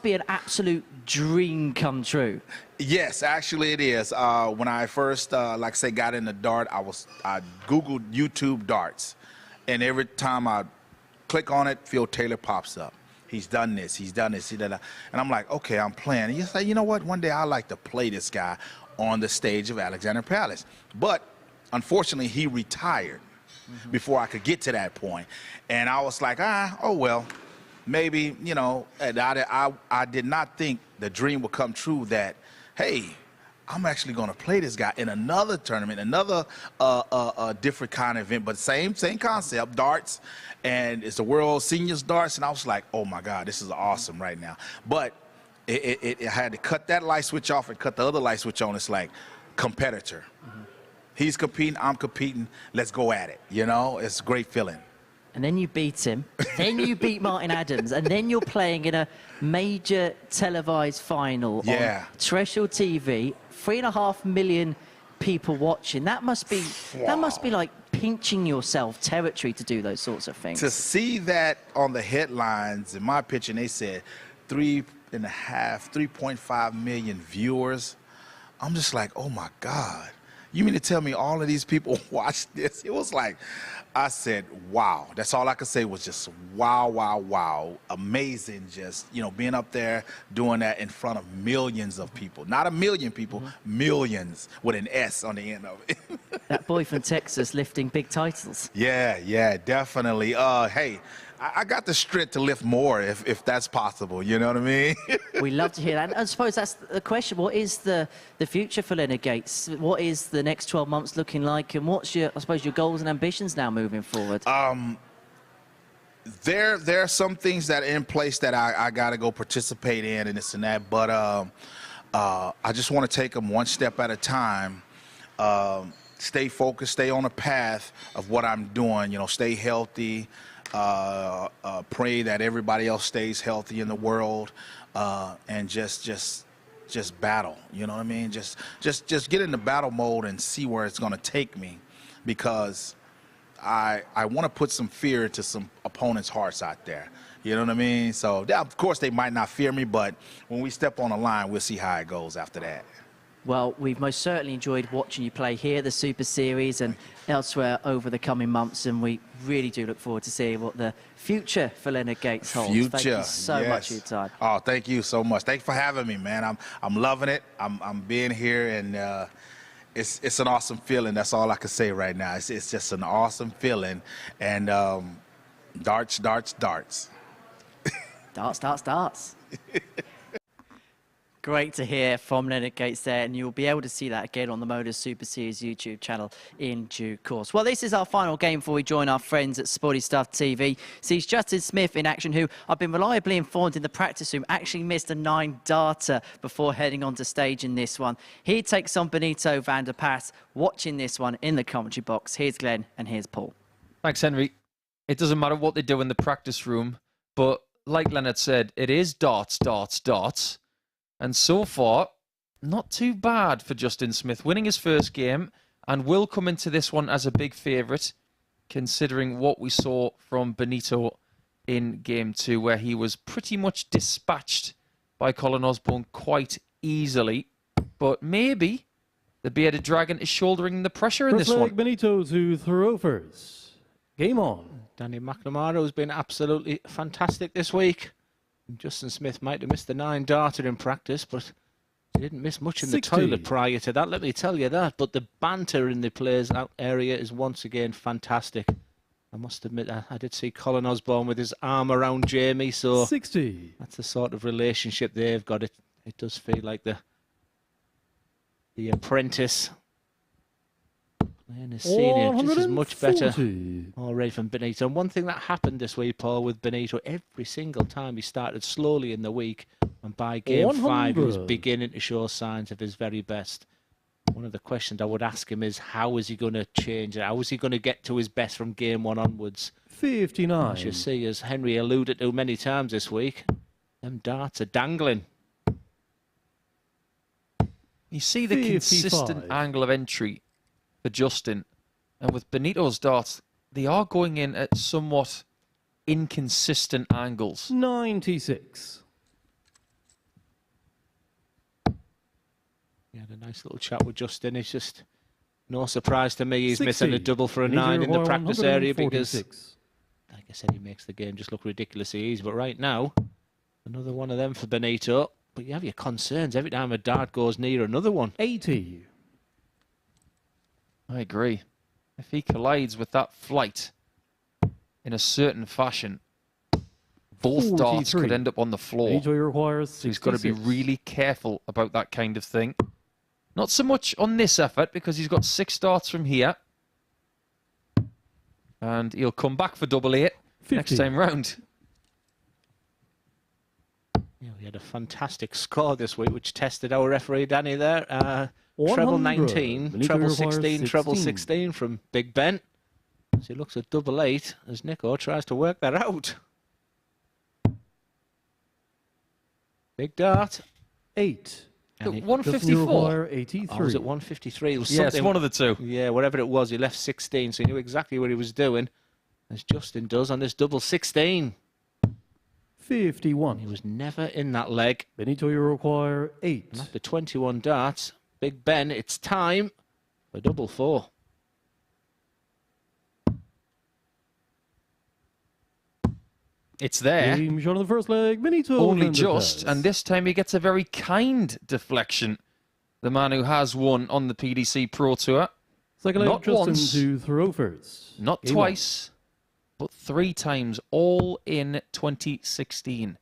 be an absolute dream come true. Yes, actually it is. When I first, like I say, got into dart, I Googled YouTube darts. And every time I click on it, Phil Taylor pops up. He's done this, he's done this, he's done that. And I'm like, okay, I'm playing. And you say, you know what, one day I'd like to play this guy on the stage of Alexandria Palace. But unfortunately, he retired before I could get to that point. And I was like, oh well, maybe, you know, and I did not think the dream would come true that, hey, I'm actually going to play this guy in another tournament, another different kind of event, but same concept, darts, and it's the World Seniors Darts, and I was like, oh my God, this is awesome right now. But I had to cut that light switch off and cut the other light switch on. It's like competitor. He's competing, I'm competing, let's go at it, you know? It's a great feeling. And then you beat him, then you beat Martin Adams, and then you're playing in a major televised final on terrestrial TV, 3.5 million people watching. That must be like pinching yourself territory to do those sorts of things. To see that on the headlines, in my picture, they said 3.5 million viewers. I'm just like, oh my God. You mean to tell me all of these people watched this? It was like, I said, wow. That's all I could say was just wow, wow, wow. Amazing, just, you know, being up there doing that in front of millions of people. Not a million people, millions with an S on the end of it. That boy from Texas lifting big titles. Yeah, definitely. Hey, I got the strength to lift more if that's possible. You know what I mean? We love to hear that. And I suppose that's the question. What is the future for Leonard Gates? What is the next 12 months looking like? And what's your, I suppose, your goals and ambitions now moving forward? There are some things that are in place that I got to go participate in and this and that. But I just want to take them one step at a time. Stay focused, stay on a path of what I'm doing. You know, stay healthy. Pray that everybody else stays healthy in the world, and just battle. You know what I mean? Just get in the battle mode and see where it's going to take me, because I want to put some fear into some opponents' hearts out there. You know what I mean? So yeah, of course they might not fear me, but when we step on the line, we'll see how it goes after that. Well, we've most certainly enjoyed watching you play here at the Super Series and elsewhere over the coming months, and we really do look forward to seeing what the future for Leonard Gates holds. Thank you so much for your time. Oh, thank you so much. Thanks for having me, man. I'm loving it. I'm being here, and it's an awesome feeling. That's all I can say right now. It's just an awesome feeling, and darts. Darts. Great to hear from Leonard Gates there, and you'll be able to see that again on the MODUS Super Series YouTube channel in due course. Well, this is our final game before we join our friends at Sporty Stuff TV. Sees Justin Smith in action, who I've been reliably informed in the practice room actually missed a 9-darter before heading onto stage in this one. He takes on Benito van der Pas, watching this one in the commentary box. Here's Glenn and here's Paul. Thanks, Henry. It doesn't matter what they do in the practice room, but like Leonard said, it is darts. And so far, not too bad for Justin Smith, winning his first game, and will come into this one as a big favourite, considering what we saw from Benito in Game 2, where he was pretty much dispatched by Colin Osborne quite easily. But maybe the bearded dragon is shouldering the pressure in this one. Benito to throw first. Game on. Danny McNamara has been absolutely fantastic this week. Justin Smith might have missed the 9-darter in practice, but he didn't miss much in the toilet prior to that, let me tell you that. But the banter in the players' out area is once again fantastic. I must admit, I did see Colin Osborne with his arm around Jamie, so 60. That's the sort of relationship they've got. It does feel like the apprentice playing his senior just is much better already from Benito. And one thing that happened this week, Paul, with Benito, every single time he started slowly in the week, and by game 5 he was beginning to show signs of his very best. One of the questions I would ask him is, how is he going to change it? How is he going to get to his best from game 1 onwards? 59. As you see, as Henry alluded to many times this week, them darts are dangling. You see the 55. Consistent angle of entry for Justin, and with Benito's darts, they are going in at somewhat inconsistent angles. 96. He had a nice little chat with Justin. It's just no surprise to me he's missing a double for a 9 in the practice area, because, like I said, he makes the game just look ridiculously easy. But right now, another one of them for Benito. But you have your concerns every time a dart goes near another one. 80. I agree. If he collides with that flight in a certain fashion, both darts could end up on the floor. So he's got to be really careful about that kind of thing. Not so much on this effort, because he's got 6 darts from here. And he'll come back for double 8 next time round. Yeah, we had a fantastic score this week, which tested our referee Danny there. Treble 19, treble 16, treble 16 from Big Ben. As he looks at double 8, as Nico tries to work that out. Big dart. 8. 154. 83. Oh, was it 153? It was yeah, it's one of the two. Yeah, whatever it was, he left 16, so he knew exactly what he was doing, as Justin does on this double 16. 51. He was never in that leg. Benito, you require 8. And after 21 darts, Big Ben, it's time A double four. It's there. Game shot on the first leg. Benito Only Vanderpas. just, and this time he gets a very kind deflection. The man who has won on the PDC Pro Tour. Second leg, Not Justin once, to throw first. not Game twice, but 3 times, all in 2016.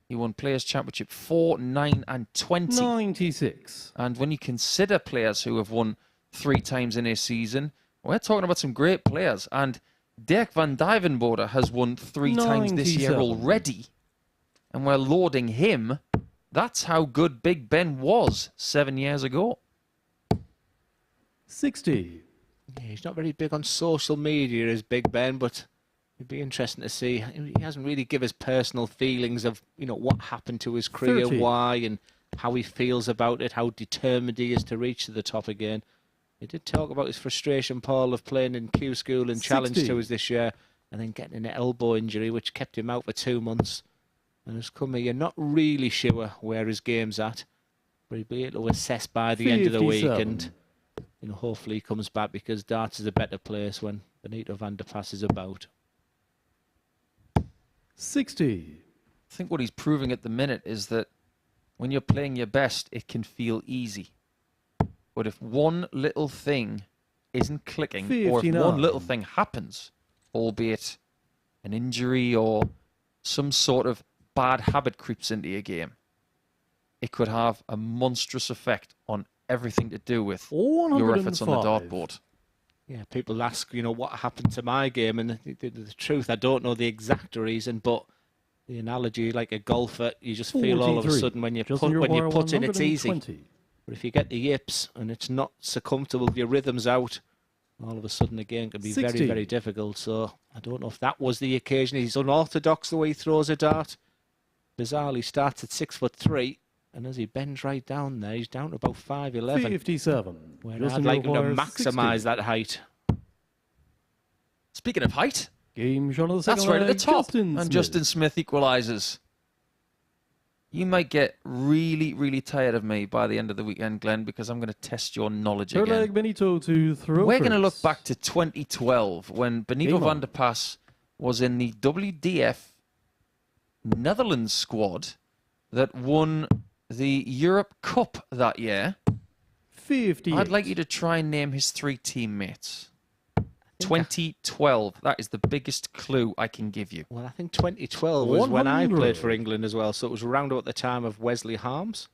He won Players' Championship 4, 9 and 20. 96. And when you consider players who have won 3 times in a season, we're talking about some great players. And Dirk van Dijvenbode has won 3 times this year 97. already. And we're lauding him. That's how good Big Ben was 7 years ago. 60. Yeah, he's not very big on social media, is Big Ben, but it'd be interesting to see. He hasn't really given us personal feelings of, you know, what happened to his career, 30. why, and how he feels about it, how determined he is to reach to the top again. He did talk about his frustration, Paul, of playing in Q School and Challenge 60. Tours this year, and then getting an elbow injury, which kept him out for 2 months. And has come here, you're not really sure where his game's at, but he'll be able to assess by the end of the week, 57. and you know, hopefully he comes back, because darts is a better place when Benito Vanderpas is about. 60. I think what he's proving at the minute is that when you're playing your best, it can feel easy. But if one little thing isn't clicking, or if 59. one little thing happens, albeit an injury or some sort of bad habit creeps into your game, it could have a monstrous effect on everything to do with your efforts on the 105. dartboard. Yeah, people ask, you know, what happened to my game, and the truth, I don't know the exact reason, but the analogy, like a golfer, you just feel all of a 43. sudden when you Justin put in, it's 120. easy. But if you get the yips and it's not so comfortable, your rhythm's out, all of a sudden again can be 60. very, very difficult. So I don't know if that was the occasion. He's unorthodox the way he throws a dart. Bizarrely starts at 6'3", and as he bends right down there, he's down to about 5'11". 57. Where Justin I'd like him to requires maximise 60. that height. Speaking of height, Game shot on the second that's right at the leg, top. Justin And Smith. Justin Smith equalises. You might get really, really tired of me by the end of the weekend, Glenn, because I'm going to test your knowledge Third again. leg, Benito to throw We're going to look first. back to 2012 when Benito Game on. Vanderpas was in the WDF Netherlands squad that won the Europe Cup that year. 58. I'd like you to try and name his 3 teammates. 2012. That is the biggest clue I can give you. Well, I think 2012 was when I 100. played for England as well, so it was around about the time of Wesley Harms.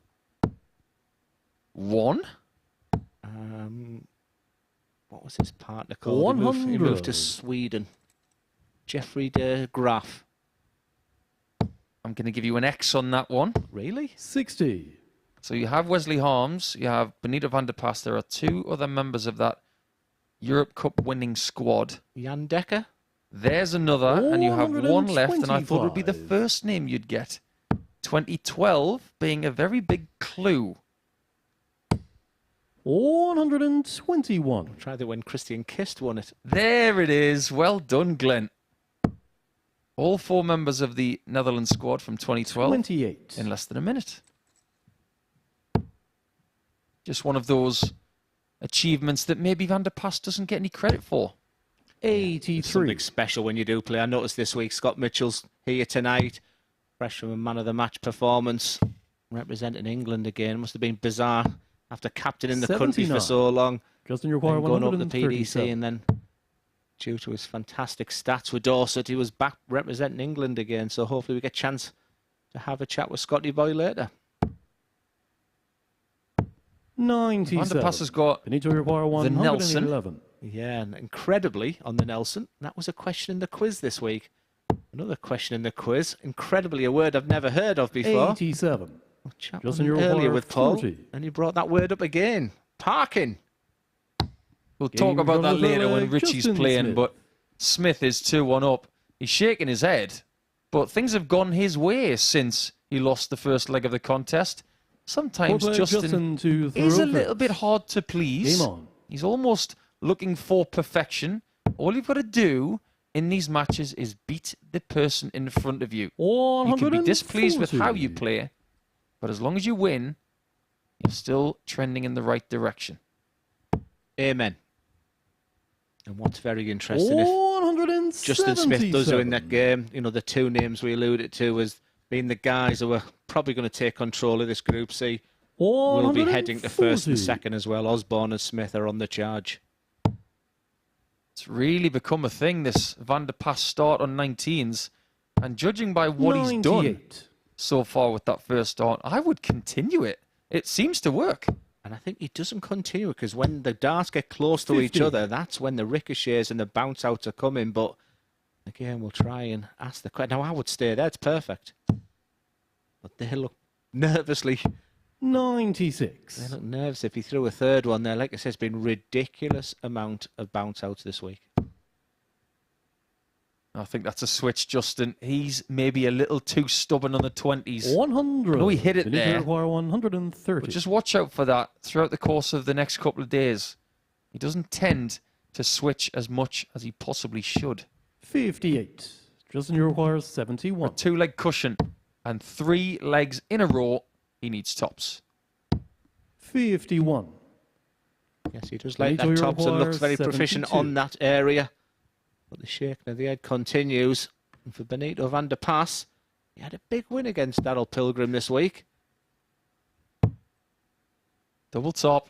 1. What was his partner called? He moved 100. to Sweden. Jeffrey de Graaf. I'm going to give you an X on that one. Really? 60. So you have Wesley Harms, you have Benito Vanderpas. There are 2 other members of that Europe Cup winning squad. Jan Dekker? There's another, and you have 1 left, and I thought it would be the 125. first name you'd get. 2012 being a very big clue. 121. Tried it when Christian Kist won it. There it is. Well done, Glenn. All 4 members of the Netherlands squad from 2012 28. in less than a minute. Just one of those achievements that maybe Vanderpas doesn't get any credit for. 83. Something special when you do play. I noticed this week Scott Mitchell's here tonight, fresh from a man of the match performance, representing England again. Must have been bizarre after captaining the country for 79. so long. Justin require Going up the 137. PDC, and then due to his fantastic stats with Dorset, he was back representing England again. So hopefully we get a chance to have a chat with Scotty Boy later. 97. Vanderpas has got Benito require the Nelson. 111. Yeah, and incredibly on the Nelson, that was a question in the quiz this week. Another question in the quiz. Incredibly, a word I've never heard of before. 87. Chat Justin, with him you're earlier required with Paul, 40. and he brought that word up again. Parking. We'll Game talk about that on the later when leg, Richie's Justin playing, Smith. but Smith is 2-1 up. He's shaking his head, but things have gone his way since he lost the first leg of the contest. Sometimes Fourth leg, Justin to throw is a first. little bit hard to please. Game on. He's almost looking for perfection. All you've got to do in these matches is beat the person in front of you. You can be displeased with how you 140. play, but as long as you win, you're still trending in the right direction. Amen. And what's very interesting, if Justin Smith does win that game, you know, the two names we alluded to as being the guys who are probably going to take control of this Group C will be heading to first and second as well. Osborne and Smith are on the charge. It's really become a thing, this Van der Pas start on 19s. And judging by what he's done so far with that first start, I would continue it. It seems to work. And I think he doesn't continue because when the darts get close to each other, that's when the ricochets and the bounce outs are coming. But again, we'll try and ask the question. Now, I would stay there. It's perfect. But they look nervously. 96. They look nervous. If he threw a third one there, like I said, it's been ridiculous amount of bounce outs this week. I think that's a switch, Justin. He's maybe a little too stubborn on the 20s. 100. Oh, he hit it there. 130. But just watch out for that throughout the course of the next couple of days. He doesn't tend to switch as much as he possibly should. 58. Justin, you require 71. A two-leg cushion and 3 legs in a row. He needs tops. 51. Yes, he does like that tops and looks very proficient on that area. But the shaking of the head continues. And for Benito Van der Pas, he had a big win against Darrell Pilgrim this week. Double top.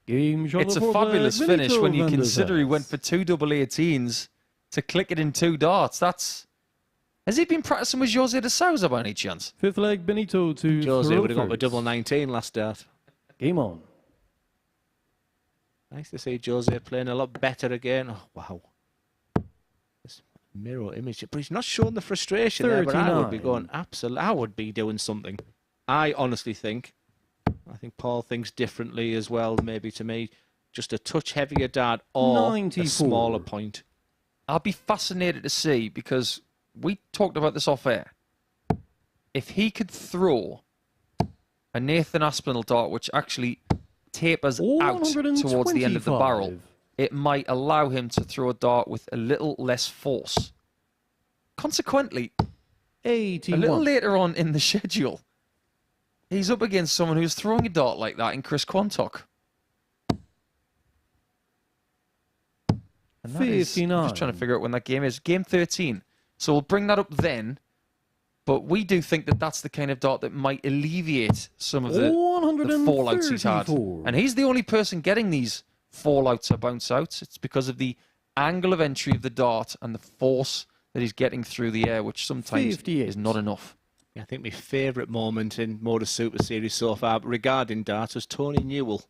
It's a fabulous finish when you consider he went for 2 double 18s to click it in 2 darts. Has he been practicing with Jose de Souza by any chance? Fifth leg, Benito to Jose would have got a double 19 last start. Game on. Nice to see Jose playing a lot better again. Oh, wow. This mirror image. But he's not showing the frustration there, but I would be going, absolutely, I would be doing something. I honestly think, I think Paul thinks differently as well, maybe to me. Just a touch heavier dart or 94. A smaller point. I'll be fascinated to see, because we talked about this off air. If he could throw a Nathan Aspinall dart, which actually tapers out towards the end of the barrel, it might allow him to throw a dart with a little less force. Consequently, 81. A little later on in the schedule, he's up against someone who's throwing a dart like that in Chris Quantock. And that is, I'm just trying to figure out when that game is. Game 13. So we'll bring that up then. But we do think that that's the kind of dart that might alleviate some of the fallouts he's had. And he's the only person getting these fallouts or bounce outs. It's because of the angle of entry of the dart and the force that he's getting through the air, which sometimes is not enough. Yeah, I think my favourite moment in MODUS Super Series so far regarding darts was Tony Newell,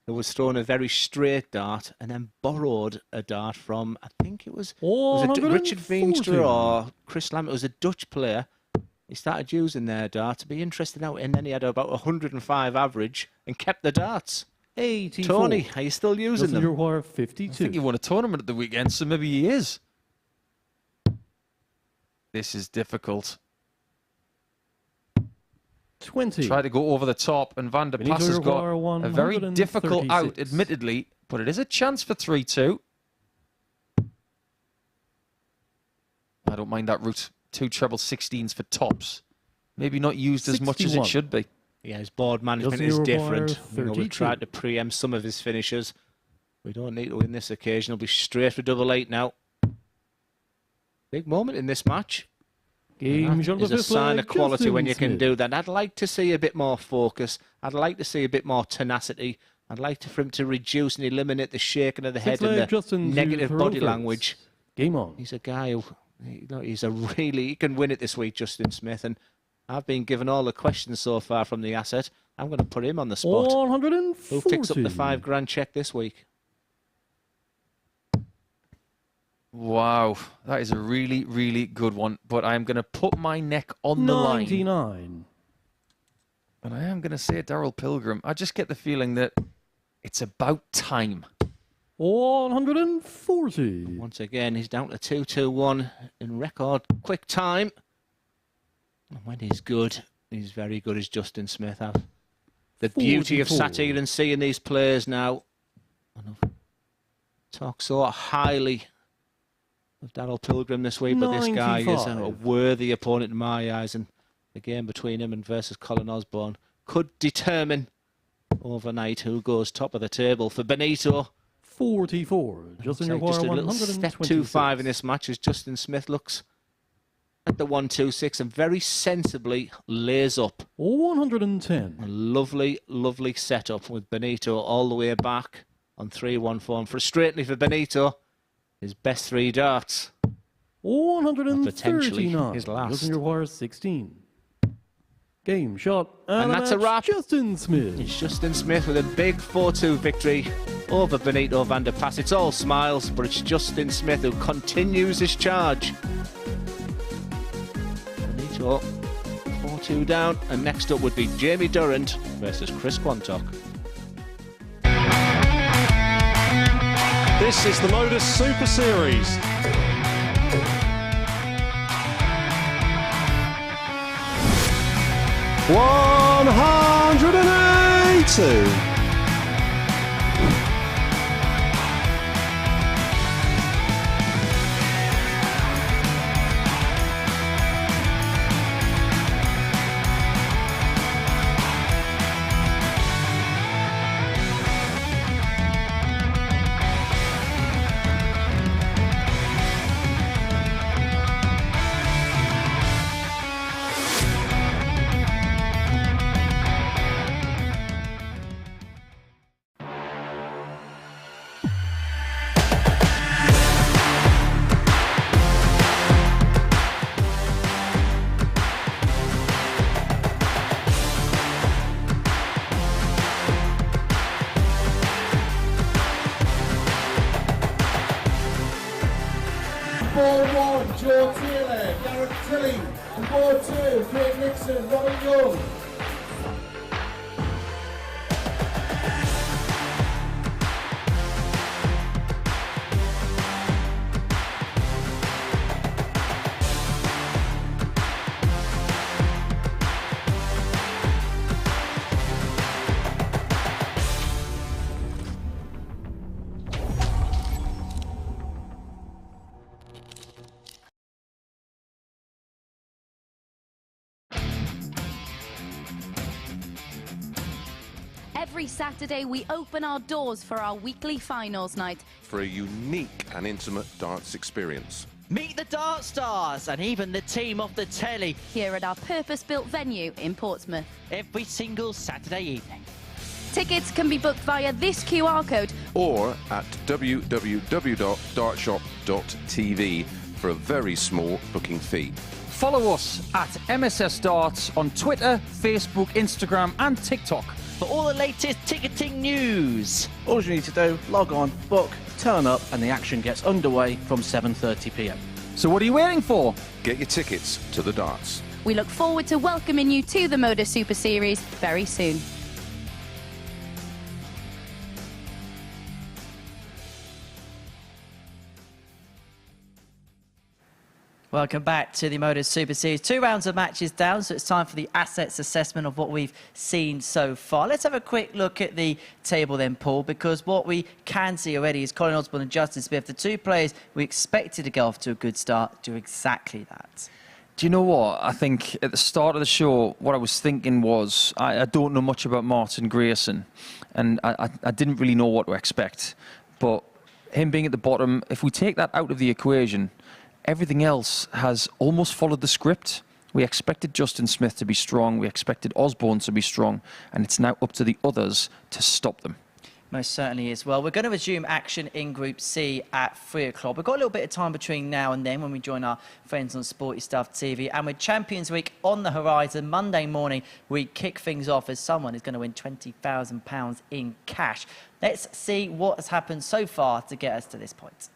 who was throwing a very straight dart and then borrowed a dart from, I think it was Richard Veenstra or Chris Lamb. It was a Dutch player. He started using their dart to be interested out, and then he had about 105 average and kept the darts. 84. Tony, are you still using them? Require 52. I think he won a tournament at the weekend, so maybe he is. This is difficult. 20. Try to go over the top, and Van der Pas has got a very difficult out, admittedly, but it is a chance for 3-2. I don't mind that route. 2 treble 16s for tops. Maybe not used as much as it should be. Yeah, his board management is different. You know, we've tried to preempt some of his finishes. We don't need to win this occasion. He'll be straight for double 8 now. Big moment in this match. It's a sign of quality when you can do that. I'd like to see a bit more focus. I'd like to see a bit more tenacity. I'd like for him to reduce and eliminate the shaking of the head and the negative body language. Game on. He's a guy who, you know, he can win it this week, Justin Smith. And I've been given all the questions so far from the asset. I'm going to put him on the spot. 140. Who picks up the $5 check this week? Wow, that is a really, really good one. But I'm going to put my neck on the line. 99. And I am going to say Darrell Pilgrim. I just get the feeling that it's about time. 140. Once again, he's down to 2-2-1 in record quick time. And when he's good, he's very good as Justin Smith has. The beauty of sat here and seeing these players now. I talk so highly of Darrell Pilgrim this week, but this guy is a worthy opponent in my eyes, and the game between him and versus Colin Osborne could determine overnight. Who goes top of the table for Benito? 44. Justin, your Just wire, a little step too far in this match as Justin Smith looks at the 1-2-6 and very sensibly lays up. 110. A lovely, lovely setup with Benito all the way back on 3-1-4. And frustratingly for Benito, his best 3 darts. 139. His last. Justin, your wire, 16. Game shot. And that's a wrap. Justin Smith. It's Justin Smith with a big 4-2 victory over Benito van der Pas. It's all smiles, but it's Justin Smith who continues his charge. Benito 4-2 down, and next up would be Jamie Durrant versus Chris Quantock. This is the MODUS Super Series. $180. Joe Taylor, Garrett Tilly, and 4-2, Craig Nixon, Robert Young. Every Saturday, we open our doors for our weekly finals night. For a unique and intimate darts experience. Meet the Dart Stars and even the team off the telly. Here at our purpose-built venue in Portsmouth. Every single Saturday evening. Tickets can be booked via this QR code. Or at www.dartshop.tv for a very small booking fee. Follow us at MSS Darts on Twitter, Facebook, Instagram and TikTok. For all the latest ticketing news. All you need to do, log on, book, turn up, and the action gets underway from 7:30 p.m. So what are you waiting for? Get your tickets to the darts. We look forward to welcoming you to the MODUS Super Series very soon. Welcome back to the MODUS Super Series. 2 rounds of matches down, so it's time for the assets assessment of what we've seen so far. Let's have a quick look at the table then, Paul, because what we can see already is Colin Osborne and Justin Smith, the 2 players we expected to go off to a good start, do exactly that. Do you know what? I think at the start of the show, what I was thinking was, I don't know much about Martin Grayson, and I didn't really know what to expect. But him being at the bottom, if we take that out of the equation, everything else has almost followed the script. We expected Justin Smith to be strong, we expected Osborne to be strong, and it's now up to the others to stop them. Most certainly is. Well, we're going to resume action in Group C at 3 o'clock. We've got a little bit of time between now and then when we join our friends on Sporty Stuff TV. And with Champions Week on the horizon, Monday morning, we kick things off as someone is going to win £20,000 in cash. Let's see what has happened so far to get us to this point.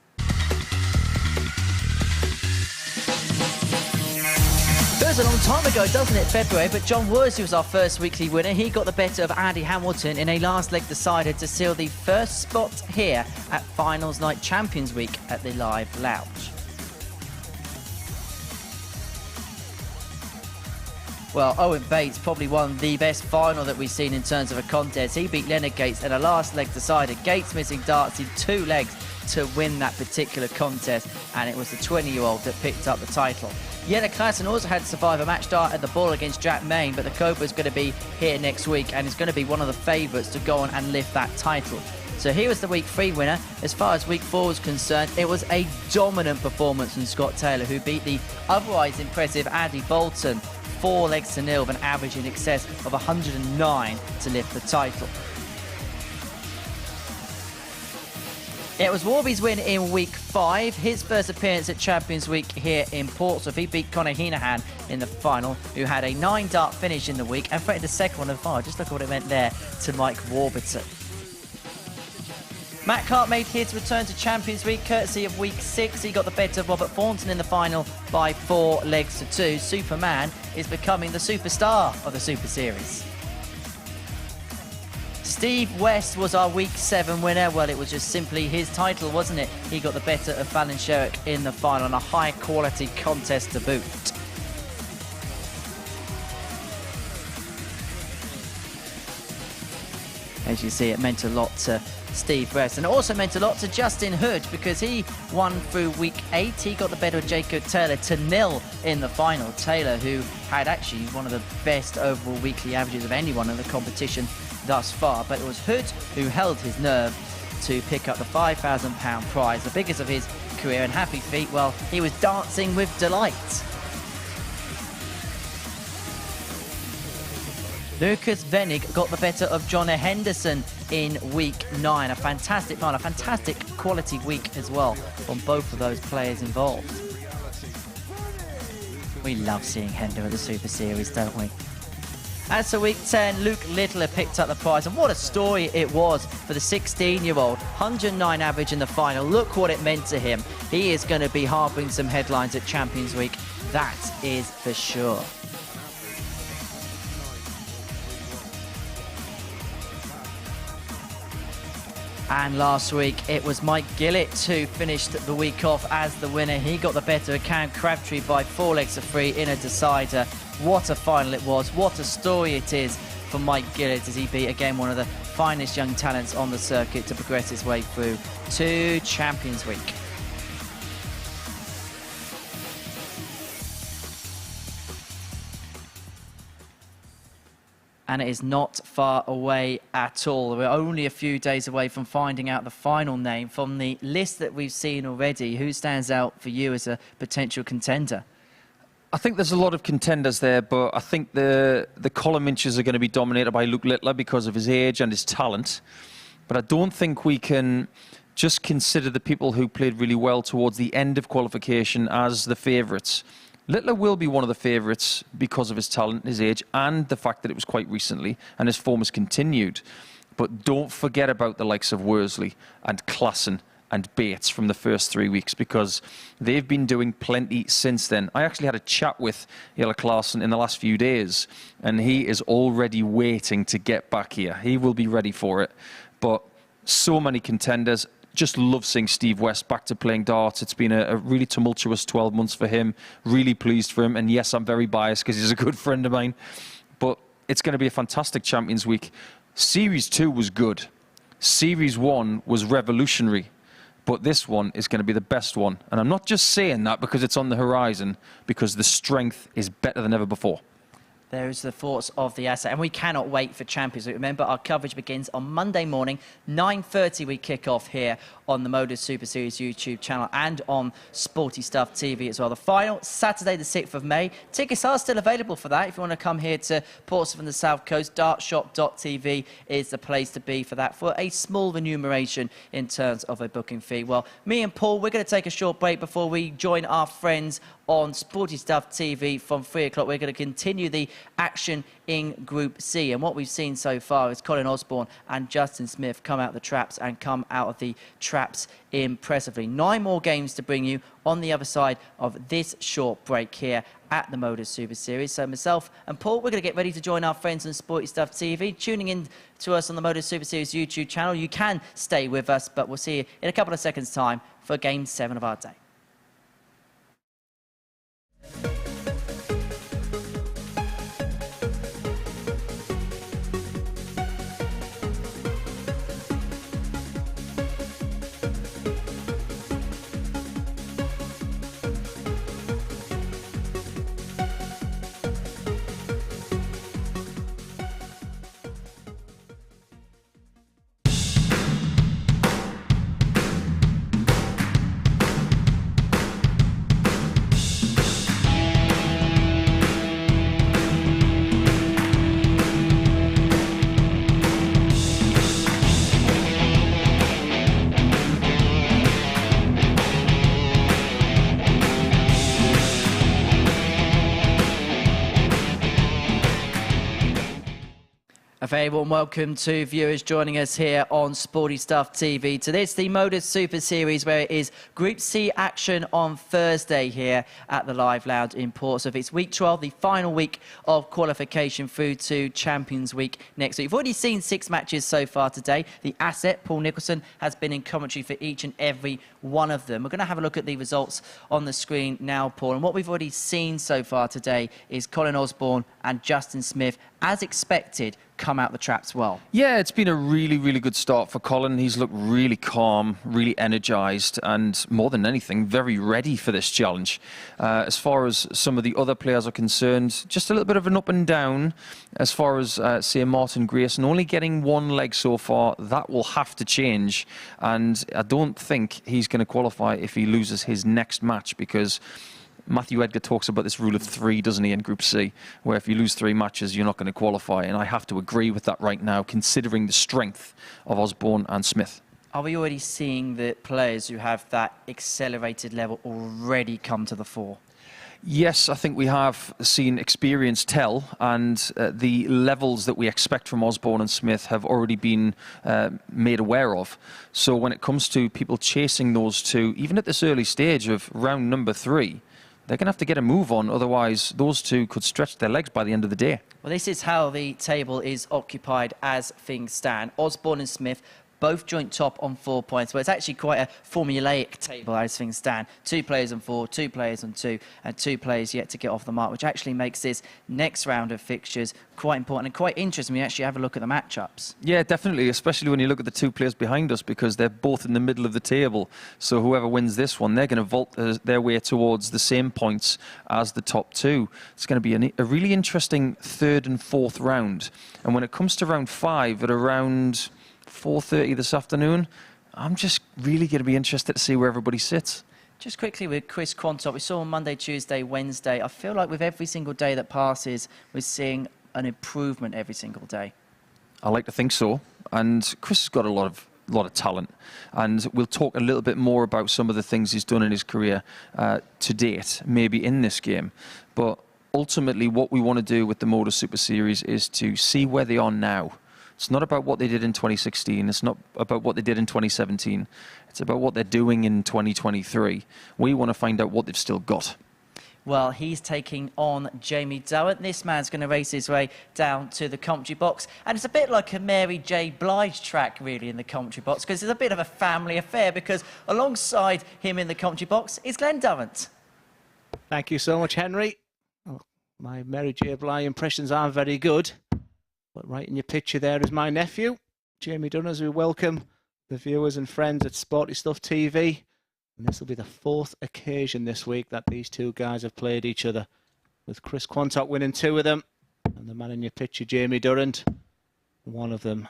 Feels a long time ago, doesn't it, February? But John Worsley was our first weekly winner. He got the better of Andy Hamilton in a last leg decider to seal the first spot here at Finals Night Champions Week at the Live Lounge. Well, Owen Bates probably won the best final that we've seen in terms of a contest. He beat Leonard Gates in a last leg decider. Gates missing darts in 2 legs to win that particular contest, and it was the 20-year-old that picked up the title. Jelle Klaassen also had to survive a match start at the ball against Jack Main, but the Cobra is going to be here next week and is going to be one of the favourites to go on and lift that title. So he was the week 3 winner. As far as week 4 was concerned, it was a dominant performance from Scott Taylor, who beat the otherwise impressive Andy Bolton 4 legs to nil with an average in excess of 109 to lift the title. It was Warby's win in week 5, his first appearance at Champions Week here in Portsmouth. He beat Conor Heenahan in the final, who had a 9-dart finish in the week and threatened the second one of the final. Just look at what it meant there to Mike Warburton. Matt Cart made his return to Champions Week courtesy of week 6. He got the better of Robert Thornton in the final by 4 legs to 2. Superman is becoming the superstar of the Super Series. Steve West was our week 7 winner. Well, it was just simply his title, wasn't it? He got the better of Fallon Sherrick in the final, and a high quality contest to boot. As you see, it meant a lot to Steve West, and it also meant a lot to Justin Hood, because he won through week 8. He got the better of Jacob Taylor to 0 in the final. Taylor, who had actually one of the best overall weekly averages of anyone in the competition thus far, but it was Hood who held his nerve to pick up the £5,000 prize, the biggest of his career, and happy feet, well, he was dancing with delight. Lucas Venig got the better of John Henderson in week 9. A fantastic final, a fantastic quality week as well from both of those players involved. We love seeing Hender at the Super Series, don't we? As for week 10, Luke Littler picked up the prize, and what a story it was for the 16-year-old. 109 average in the final. Look what it meant to him. He is going to be harping some headlines at Champions Week, that is for sure. And last week, it was Mike Gillett who finished the week off as the winner. He got the better of Cam Crabtree by 4 legs to 3 in a decider. What a final it was. What a story it is for Mike Gillett as he beat, again, one of the finest young talents on the circuit to progress his way through to Champions Week. And it is not far away at all. We're only a few days away from finding out the final name. From the list that we've seen already, who stands out for you as a potential contender? I think there's a lot of contenders there, but I think the column inches are going to be dominated by Luke Littler because of his age and his talent. But I don't think we can just consider the people who played really well towards the end of qualification as the favourites. Littler will be one of the favourites because of his talent, his age, and the fact that it was quite recently, and his form has continued. But don't forget about the likes of Worsley and Klaassen and Bates from the first 3 weeks, because they've been doing plenty since then. I actually had a chat with Jelle Klaassen in the last few days, and he is already waiting to get back here. He will be ready for it. But so many contenders. Just love seeing Steve West back to playing darts. It's been a really tumultuous 12 months for him. Really pleased for him. And yes, I'm very biased because he's a good friend of mine. But it's going to be a fantastic Champions Week. Series 2 was good. Series 1 was revolutionary. But this one is going to be the best one. And I'm not just saying that because it's on the horizon, because the strength is better than ever before. There's the thoughts of the asset, and we cannot wait for Champions League. Remember, our coverage begins on Monday morning, 9:30 we kick off here on the MODUS Super Series YouTube channel and on Sporty Stuff TV as well. The final, Saturday the 6th of May. Tickets are still available for that. If you want to come here to Portsmouth and the South Coast, dartshop.tv is the place to be for that, for a small remuneration in terms of a booking fee. Well, me and Paul, we're going to take a short break before we join our friends on Sporty Stuff TV from 3 o'clock. We're going to continue the action in Group C. And what we've seen so far is Colin Osborne and Justin Smith come out of the traps and come out of the traps impressively. 9 more games to bring you on the other side of this short break here at the MODUS Super Series. So myself and Paul, we're going to get ready to join our friends on Sporty Stuff TV. Tuning in to us on the MODUS Super Series YouTube channel. You can stay with us, but we'll see you in a couple of seconds' time for Game 7 of our day. A very warm welcome to viewers joining us here on Sporty Stuff TV to this, the MODUS Super Series, where it is Group C action on Thursday here at the Live Lounge in Portsmouth. It's week 12, the final week of qualification through to Champions Week next week. You've already seen 6 matches so far today. The asset, Paul Nicholson, has been in commentary for each and every one of them. We're going to have a look at the results on the screen now, Paul. And what we've already seen so far today is Colin Osborne and Justin Smith, as expected, come out the traps well. Yeah, it's been a really, really good start for Colin. He's looked really calm, really energised, and more than anything, very ready for this challenge. As far as some of the other players are concerned, just a little bit of an up and down. As far as, say, Martin Grayson, only getting 1 leg so far. That will have to change, and I don't think he's going to qualify if he loses his next match, because Matthew Edgar talks about this rule of 3, doesn't he, in Group C, where if you lose 3 matches, you're not going to qualify. And I have to agree with that right now, considering the strength of Osborne and Smith. Are we already seeing the players who have that accelerated level already come to the fore? Yes, I think we have seen experience tell, and the levels that we expect from Osborne and Smith have already been made aware of. So when it comes to people chasing those two, even at this early stage of round number 3, they're going to have to get a move on, otherwise those two could stretch their legs by the end of the day. Well, this is how the table is occupied as things stand. Osborne and Smith both joint top on 4 points. Well, it's actually quite a formulaic table as things stand. 2 players on 4, 2 players on 2, and 2 players yet to get off the mark, which actually makes this next round of fixtures quite important and quite interesting when you actually have a look at the matchups. Yeah, definitely, especially when you look at the 2 players behind us, because they're both in the middle of the table. So whoever wins this one, they're going to vault their way towards the same points as the top 2. It's going to be a really interesting 3rd and 4th round. And when it comes to round 5 at around 4:30 this afternoon, I'm just really going to be interested to see where everybody sits. Just quickly with Chris Quantock, we saw on Monday, Tuesday, Wednesday. I feel like with every single day that passes, we're seeing an improvement every single day. I like to think so. And Chris has got a lot of talent. And we'll talk a little bit more about some of the things he's done in his career to date, maybe in this game. But ultimately, what we want to do with the MODUS Super Series is to see where they are now. It's not about what they did in 2016. It's not about what they did in 2017. It's about what they're doing in 2023. We want to find out what they've still got. Well, he's taking on Jamie Durrant. This man's going to race his way down to the commentary box. And it's a bit like a Mary J. Blige track, really, in the commentary box, because it's a bit of a family affair, because alongside him in the commentary box is Glenn Durrant. Thank you so much, Henry. Oh, my Mary J. Blige impressions aren't very good. But right in your picture there is my nephew, Jamie Durrant, as we welcome the viewers and friends at Sporty Stuff TV. And this will be the 4th occasion this week that these 2 guys have played each other, with Chris Quantock winning 2 of them, and the man in your picture, Jamie Durrant, one of them.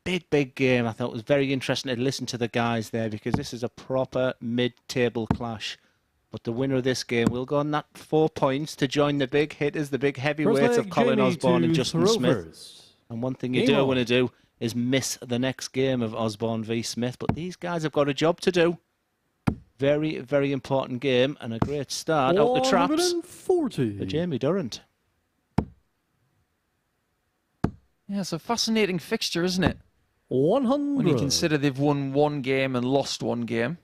Big game. I thought it was very interesting to listen to the guys there, because this is a proper mid-table clash. But the winner of this game will go on that 4 points to join the big hitters, the big heavyweights of Colin Osborne and Justin Smith. And one thing you don't want to do is miss the next game of Osborne v Smith. But these guys have got a job to do. Very, very important game, and a great start out the traps for Jamie Durrant. Yeah, it's a fascinating fixture, isn't it? 100. When you consider they've won 1 game and lost 1 game.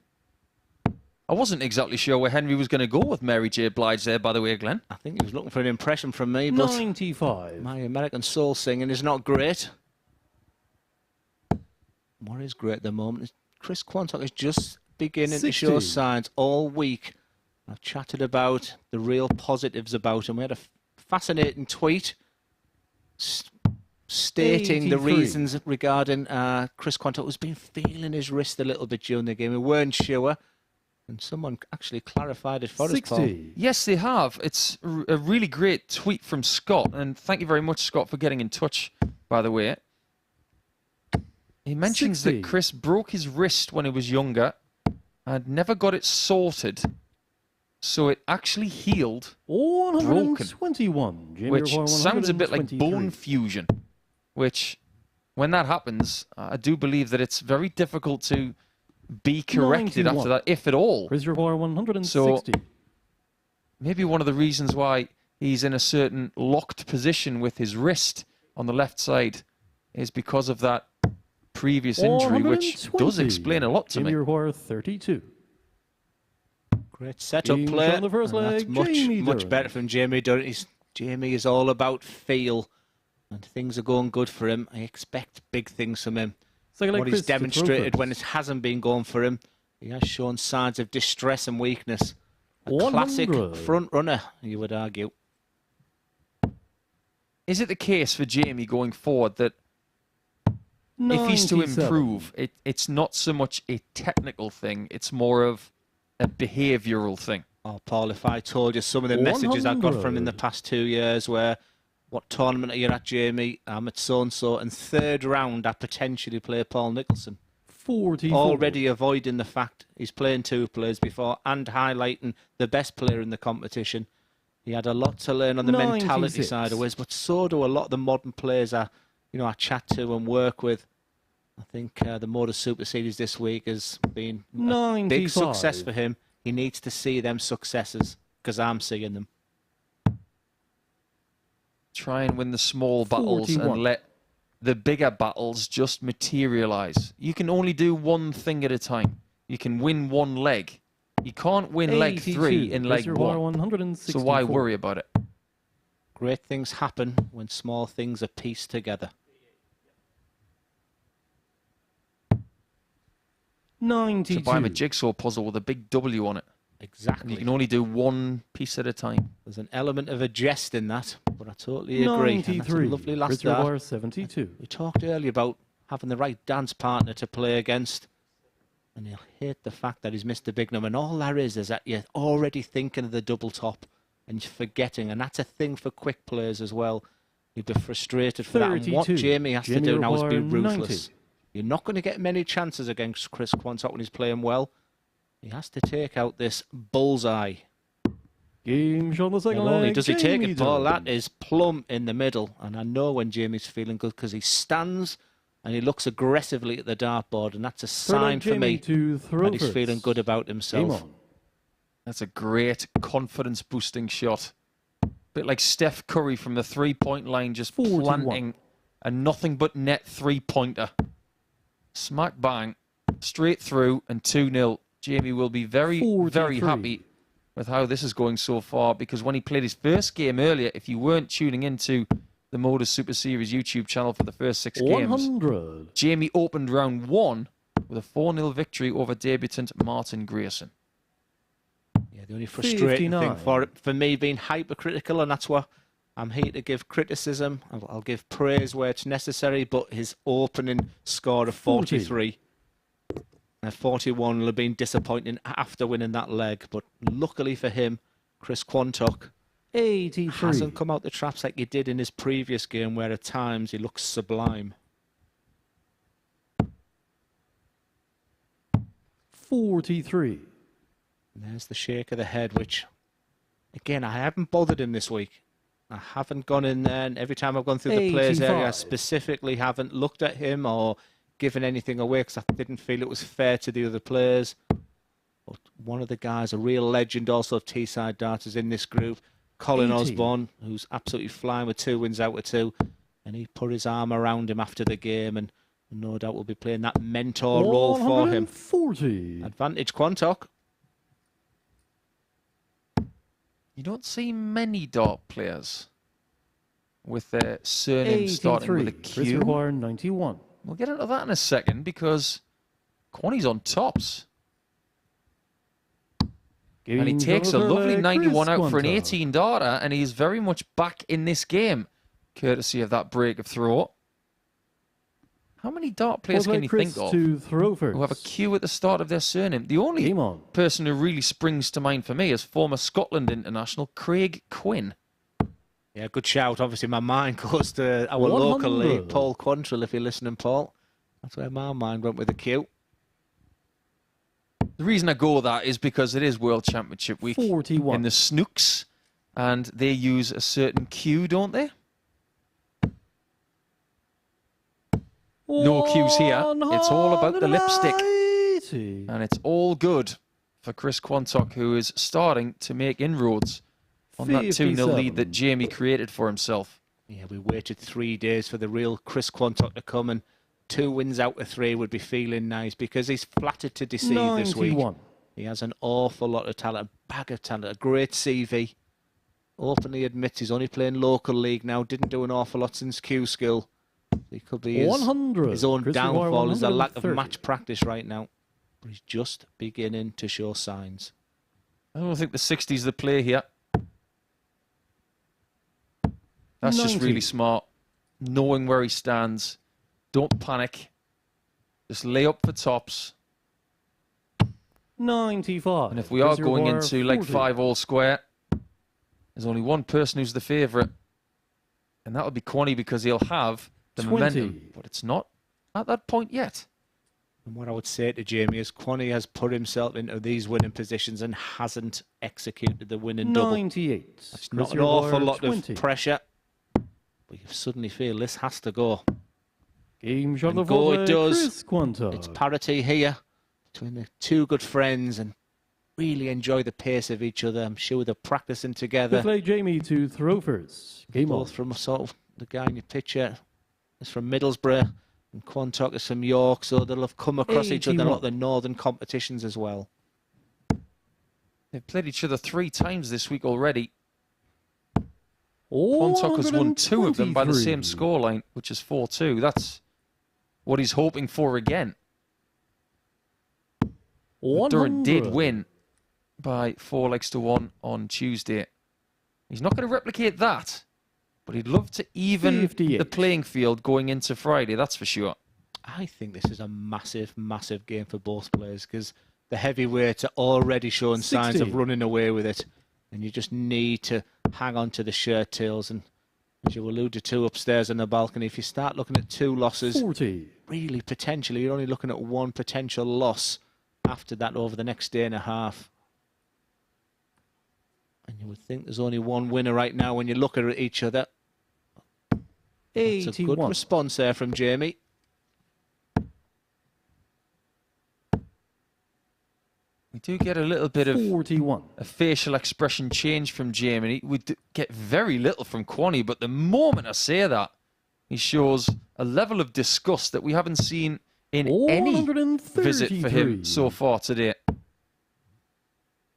I wasn't exactly sure where Henry was going to go with Mary J. Blige there, by the way, Glenn. I think he was looking for an impression from me, but 95. My American soul singing is not great. What is great at the moment is Chris Quantock is just beginning 60. to show signs all week. I've chatted about the real positives about him. We had a fascinating tweet stating 83. the reasons regarding Chris Quantock, who's been feeling his wrist a little bit during the game. We weren't sure. And someone actually clarified it for us, Paul. Yes, they have. It's a really great tweet from Scott. And thank you very much, Scott, for getting in touch, by the way. He mentions 60. that Chris broke his wrist when he was younger and never got it sorted. So it actually healed 121. broken, which sounds a bit like bone fusion, which, when that happens, I do believe that it's very difficult to be corrected 91. after that, if at all. Reservoir 160. So maybe one of the reasons why he's in a certain locked position with his wrist on the left side is because of that previous injury, which does explain a lot to me. Jamie 32. Great setup James play. on the first And that's leg, much Jamie much Durham. better from Jamie Durham. Jamie is all about feel, and things are going good for him. I expect big things from him. Second leg, What he's Chris to throw demonstrated first. when it hasn't been going for him, he has shown signs of distress and weakness. A 100. classic front runner, you would argue. Is it the case for Jamie going forward that if he's to 97. improve, it's not so much a technical thing, it's more of a behavioural thing? Oh, Paul, if I told you some of the messages I got from him in the past 2 years where, what tournament are you at, Jamie? I'm at so-and-so, and third round I potentially play Paul Nicholson. 44. Already avoiding the fact he's playing two players before and highlighting the best player in the competition. He had a lot to learn on the mentality 96. side of his, but so do a lot of the modern players I chat to and work with. I think the MODUS Super Series this week has been a big 95. success for him. He needs to see them successes because I'm seeing them. Try and win the small battles 41. and let the bigger battles just materialise. You can only do one thing at a time. You can win one leg. You can't win leg 3 in leg 1. So why worry about it? Great things happen when small things are pieced together. 92. To buy him a jigsaw puzzle with a big W on it. Exactly. And you can only do one piece at a time. There's an element of a jest in that, but I totally agree. And that's a 93. lovely last Richard Bar, start. 72. We talked earlier about having the right dance partner to play against, and he'll hate the fact that he's missed a big number. And all there is that you're already thinking of the double top and you're forgetting, and that's a thing for quick players as well. You'd be frustrated for that. And what 32. Jamie has to do now is be Bar, ruthless. 90. You're not going to get many chances against Chris Quantock when he's playing well. He has to take out this bullseye. Game on the second Not only leg, does he take Jamie it, Paul, Durham. that is plumb in the middle. And I know when Jamie's feeling good because he stands and he looks aggressively at the dartboard, and that's a sign for me that he's feeling good about himself. That's a great confidence-boosting shot. Bit like Steph Curry from the three-point line, just 41. planting a nothing but net three-pointer. Smack bang, straight through, and 2-0. Jamie will be very, very 43. happy with how this is going so far, because when he played his first game earlier, if you weren't tuning into the MODUS Super Series YouTube channel for the first 6 games, 100. Jamie opened round 1 with a 4-0 victory over debutant Martin Grayson. Yeah, the only frustrating 59. thing for me being hypercritical, and that's what I'm here to give criticism. I'll give praise where it's necessary, but his opening score of 43. 41 will have been disappointing after winning that leg, but luckily for him, Chris Quantock 83. hasn't come out the traps like he did in his previous game, where at times he looks sublime. 43. And there's the shake of the head, which, again, I haven't bothered him this week. I haven't gone in there, and every time I've gone through the players area, I 85. specifically haven't looked at him or given anything away because I didn't feel it was fair to the other players. But one of the guys, a real legend also of Teesside darters in this group, Colin 80. Osborne, who's absolutely flying with 2 wins out of 2. And he put his arm around him after the game, and no doubt will be playing that mentor role for him. 140. Advantage Quantock. You don't see many dart players with their surname starting with a 83. Q. Chris Bar, 91. We'll get into that in a second, because Quanny's on tops. And he takes a lovely 91 out for an 18 darter, and he's very much back in this game, courtesy of that break of throw. How many dart players can you think of who have a Q at the start of their surname? The only person who really springs to mind for me is former Scotland international Craig Quinn. Yeah, good shout. Obviously, my mind goes to our local league, Paul Quantrill, if you're listening, Paul. That's where my mind went with a Q. The reason I go with that is because it is World Championship week 41. in the Snooks, and they use a certain cue, don't they? No cues here. It's all about the lipstick. And it's all good for Chris Quantock, who is starting to make inroads on that 2-0 lead that Jamie created for himself. Yeah, we waited 3 days for the real Chris Quantock to come, and 2 wins out of 3 would be feeling nice because he's flattered to deceive this week. 91. He has an awful lot of talent, a bag of talent, a great CV. Openly admits he's only playing local league now, didn't do an awful lot since Q-Skill. He could be his 100. own Chris downfall is a lack of 130. match practice right now. But he's just beginning to show signs. I don't think the 60's the play here. That's just 90. really smart. Knowing where he stands. Don't panic. Just lay up for tops. 95. And if we are Chris going Reservoir, into leg 40. 5 all square, there's only one person who's the favourite. And that'll be Quanny because he'll have the 20. momentum. But it's not at that point yet. And what I would say to Jamie is Quanny has put himself into these winning positions and hasn't executed the winning double. 98. It's Chris not an Reservoir, awful lot 20. of pressure. But you suddenly feel this has to go. Game shot And of go over it does. Chris Quantock. It's parity here between the 2 good friends and really enjoy the pace of each other. I'm sure they're practicing together. To play Jamie to throw first. Game on. Both from sort of the guy in your picture is from Middlesbrough and Quantock is from York, so they'll have come across each other in a lot of the northern competitions as well. They've played each other 3 times this week already. Oh, Quantock has won 2 of them by the same 123. scoreline, which is 4-2. That's what he's hoping for again. Durham did 100. win by 4 legs to 1 on Tuesday. He's not going to replicate that, but he'd love to even 58. the playing field going into Friday, that's for sure. I think this is a massive, massive game for both players because the heavyweights are already showing signs 60. of running away with it. And you just need to hang on to the shirt tails. And as you alluded to upstairs on the balcony, if you start looking at 2 losses, 40. really potentially, you're only looking at 1 potential loss after that over the next day and a half. And you would think there's only 1 winner right now when you look at each other. It's a good 81. response there from Jamie. We do get a little bit of 41. a facial expression change from Jamie. We do get very little from Quanny, but the moment I say that, he shows a level of disgust that we haven't seen in any visit for him 133. so far today.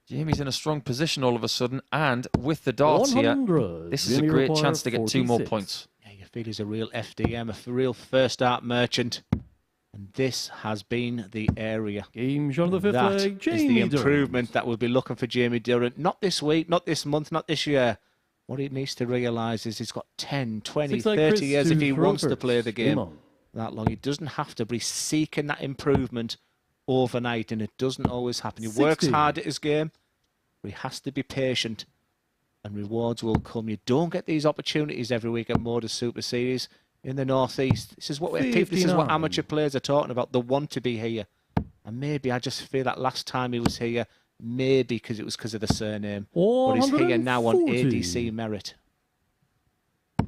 Jamie's in a strong position all of a sudden, and with the darts here, 100. this is a Jamie great require chance to get 2 more 46. points. Yeah, you feel he's a real FDM, a real first art merchant. And this has been the area. Game shot of the fifth That leg. is Jamie the improvement Durrant. that we'll be looking for Jamie Durrant. Not this week, not this month, not this year. What he needs to realise is he's got 10, 20, 6 leg 30 Chris years to if he throw wants to first. play the game on. that long. He doesn't have to be seeking that improvement overnight, and it doesn't always happen. He works 60. hard at his game, but he has to be patient, and rewards will come. You don't get these opportunities every week at MODUS Super Series in the Northeast. This is what 59. amateur players are talking about. They want to be here. And maybe I just feel that last time he was here, maybe because it was because of the surname. But he's here now on 140. ADC merit.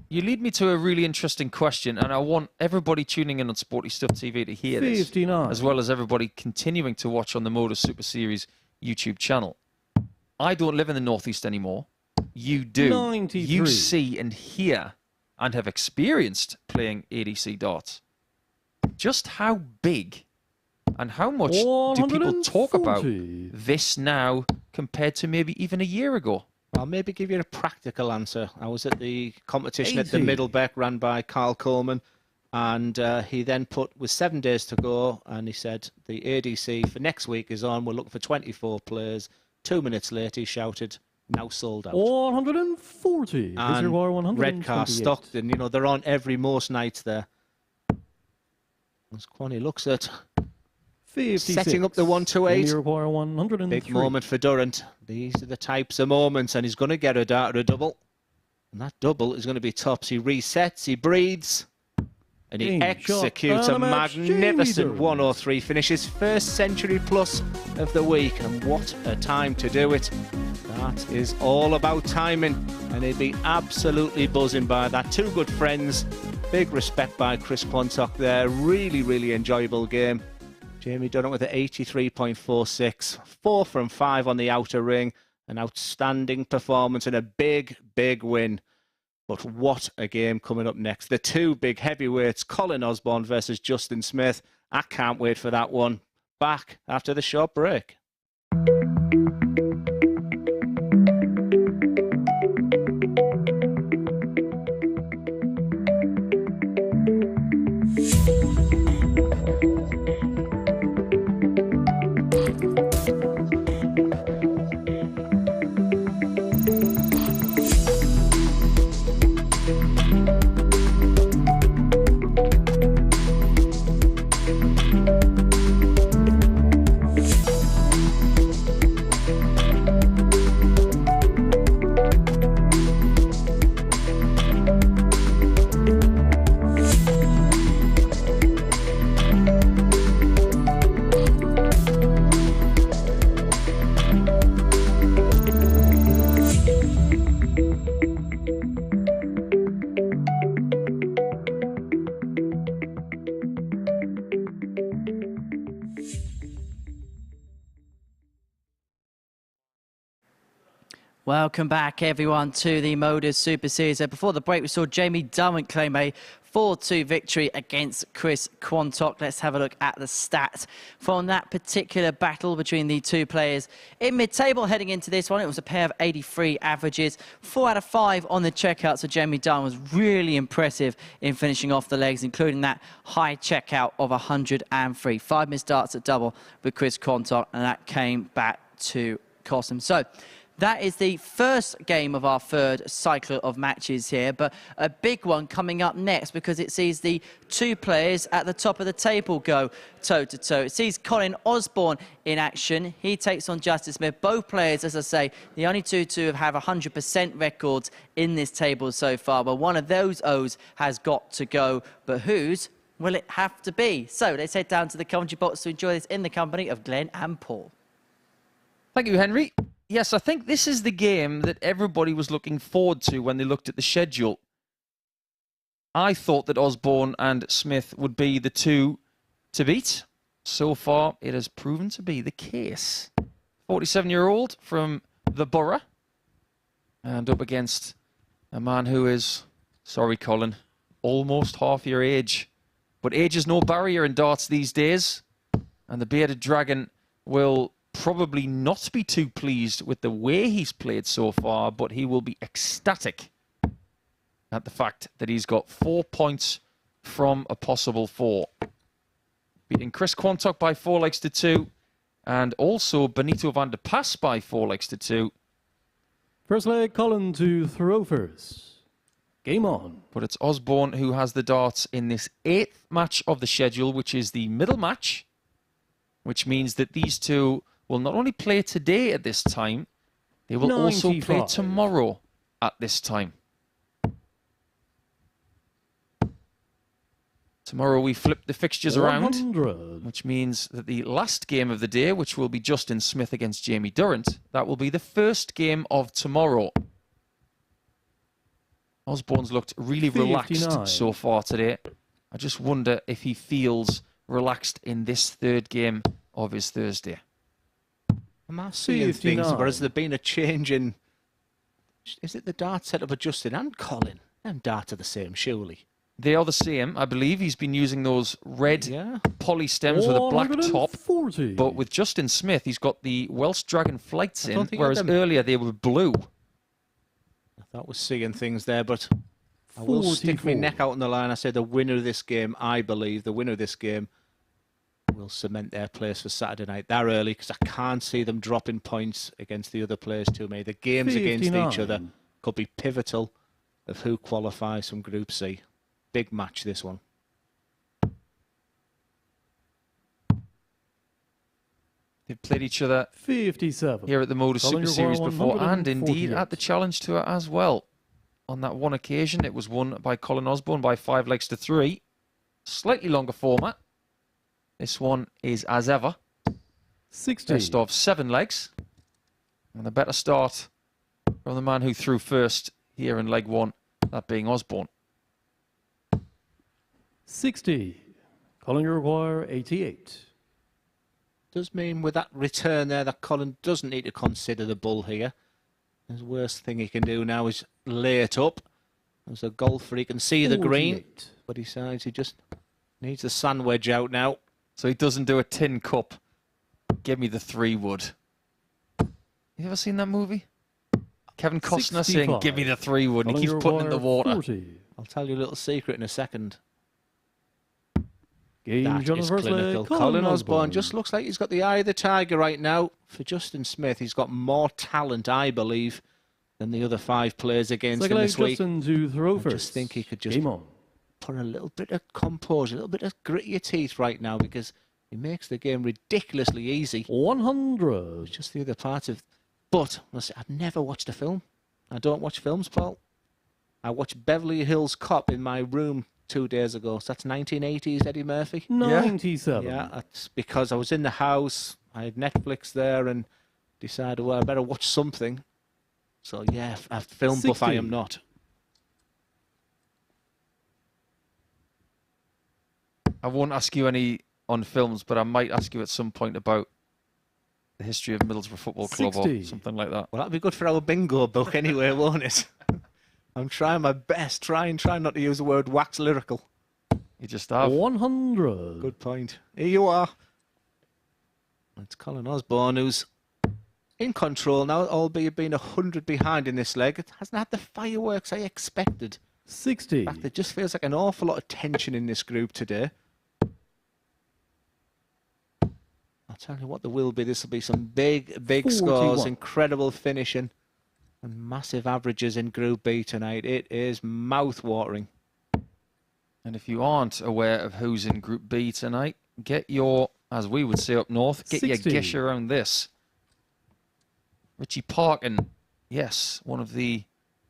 You lead me to a really interesting question, and I want everybody tuning in on Sporty Stuff TV to hear this, 59. as well as everybody continuing to watch on the MODUS Super Series YouTube channel. I don't live in the Northeast anymore. You do. 93. You see and hear and have experienced playing ADC darts. Just how big and how much do people talk about 140. this now compared to maybe even a year ago? I'll maybe give you a practical answer. I was at the competition at the 80. Middlebeck ran by Carl Coleman, and he then put, with 7 days to go, and he said the ADC for next week is on. We're looking for 24 players. 2 minutes later, he shouted, now sold out. 140. And Reservoir 128. Redcar, Stockton, you know, they're on most nights there. As Quanny looks at 56. setting up the 128. Jamie require 103. Big moment for Durrant. These are the types of moments, and he's going to get a dart or a double. And that double is going to be tops. He resets, he breathes, and he Game executes shot a and a match. magnificent Jamie Durrant. 103 finish. His first century plus of the week, and what a time to do it. That is all about timing, and he'd be absolutely buzzing by that. 2 good friends. Big respect by Chris Quantock there. Really, really enjoyable game. Jamie Durrant with an 83.46. 4 from 5 on the outer ring. An outstanding performance and a big, big win. But what a game coming up next. The two big heavyweights, Colin Osborne versus Justin Smith. I can't wait for that one. Back after the short break. Welcome back, everyone, to the MODUS Super Series. Before the break, we saw Jamie Darwin claim a 4-2 victory against Chris Quantock. Let's have a look at the stats from that particular battle between the two players. In mid-table heading into this one, it was a pair of 83 averages, 4 out of 5 on the checkout. So Jamie Darwin was really impressive in finishing off the legs, including that high checkout of 103. 5 missed darts at double with Chris Quantock, and that came back to cost him. So that is the first game of our third cycle of matches here, but a big one coming up next because it sees the two players at the top of the table go toe-to-toe. It sees Colin Osborne in action. He takes on Justin Smith. Both players, as I say, the only two to have 100% records in this table so far, but one of those O's has got to go. But whose will it have to be? So let's head down to the commentary box to enjoy this in the company of Glenn and Paul. Thank you, Henry. Yes, I think this is the game that everybody was looking forward to when they looked at the schedule. I thought that Osborne and Smith would be the two to beat. So far, it has proven to be the case. 47-year-old from the Borough, and up against a man who is, sorry Colin, almost half your age. But age is no barrier in darts these days, and the bearded dragon will probably not be too pleased with the way he's played so far, but he will be ecstatic at the fact that he's got 4 points from a possible 4. Beating Chris Quantock by 4 legs to 2, and also Benito van der Pas by 4 legs to 2. First leg, Colin to throw first. Game on. But it's Osborne who has the darts in this 8th match of the schedule, which is the middle match, which means that these two will not only play today at this time, they will 95. also play tomorrow at this time. Tomorrow we flip the fixtures 100. around, which means that the last game of the day, which will be Justin Smith against Jamie Durrant, that will be the first game of tomorrow. Osborne's looked really 59. relaxed so far today. I just wonder if he feels relaxed in this third game of his Thursday. Am I seeing 59. things, or has there been a change in... Is it the dart setup of Justin and Colin? Them darts are the same, surely. They are the same. I believe he's been using those red poly stems with a black top. 140. But with Justin Smith, he's got the Welsh Dragon flights in, don't think whereas I'd earlier they were blue. I thought was seeing things there, but I will stick my 44. neck out on the line. I say the winner of this game, I believe, the winner of this game will cement their place for Saturday night that early, because I can't see them dropping points against the other players too many. The games against 59. each other could be pivotal of who qualifies from Group C. Big match, this one. They've played each other 57. here at the MODUS Super Colin, Series you're before, and indeed 148. at the Challenge Tour as well. On that one occasion, it was won by Colin Osborne by 5 legs to 3. Slightly longer format. This one is, as ever, 60. best of 7 legs. And a better start from the man who threw first here in leg 1, that being Osborne. 60. Colin, you require 88. Does mean with that return there that Colin doesn't need to consider the bull here. The worst thing he can do now is lay it up. As a golfer, he can see the green, 48. but he decides he just needs the sand wedge out now. So he doesn't do a tin cup. Give me the 3-wood. You ever seen that movie? Kevin Costner saying, give me the 3-wood, and he keeps putting it in the water. 40. I'll tell you a little secret in a second. Game That on the is first clinical. leg. Colin Osborne just looks like he's got the eye of the tiger right now. For Justin Smith, he's got more talent, I believe, than the other 5 players against Second him leg, this week. Justin to throw I first. just think he could just Game on. put a little bit of composure, a little bit of grit your teeth right now, because he makes the game ridiculously easy. 100. Just the other part of... But I've never watched a film. I don't watch films, Paul. I watched Beverly Hills Cop in my room 2 days ago. So that's 1980s Eddie Murphy. 97. Yeah, that's because I was in the house. I had Netflix there and decided, well, I better watch something. So yeah, a film buff I am not. I won't ask you any on films, but I might ask you at some point about the history of Middlesbrough Football Club 60. or something like that. Well, that'd be good for our bingo book anyway, won't it? I'm trying my best. Try not to use the word wax lyrical. You just have. 100. Good point. Here you are. It's Colin Osborne who's in control now, albeit being 100 behind in this leg. It hasn't had the fireworks I expected. 60. In fact, there just feels like an awful lot of tension in this group today. I'll tell you what there will be. This will be some big 41. scores, incredible finishing, and massive averages in Group B tonight. It is mouth-watering. And if you aren't aware of who's in Group B tonight, get your, as we would say up north, get 60. your gish around this. Richie Parkin, yes, one of the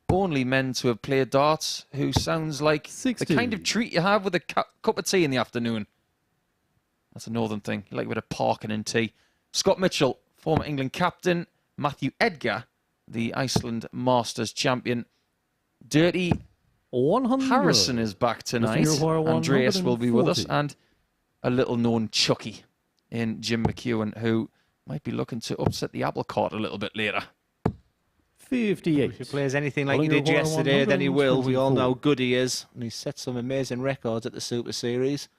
only men to have played darts who sounds like 60. the kind of treat you have with a cup of tea in the afternoon. That's a northern thing. You like a bit of Parkin and tea. Scott Mitchell, former England captain. Matthew Edgar, the Iceland Masters champion. Dirty 100. Harrison is back tonight. Andreas will be with us. And a little-known Chucky in Jim McEwen, who might be looking to upset the apple cart a little bit later. 58. If he plays anything like Colin he did O'Hara, yesterday, then he will. We all 124. know how good he is. And he's set some amazing records at the Super Series.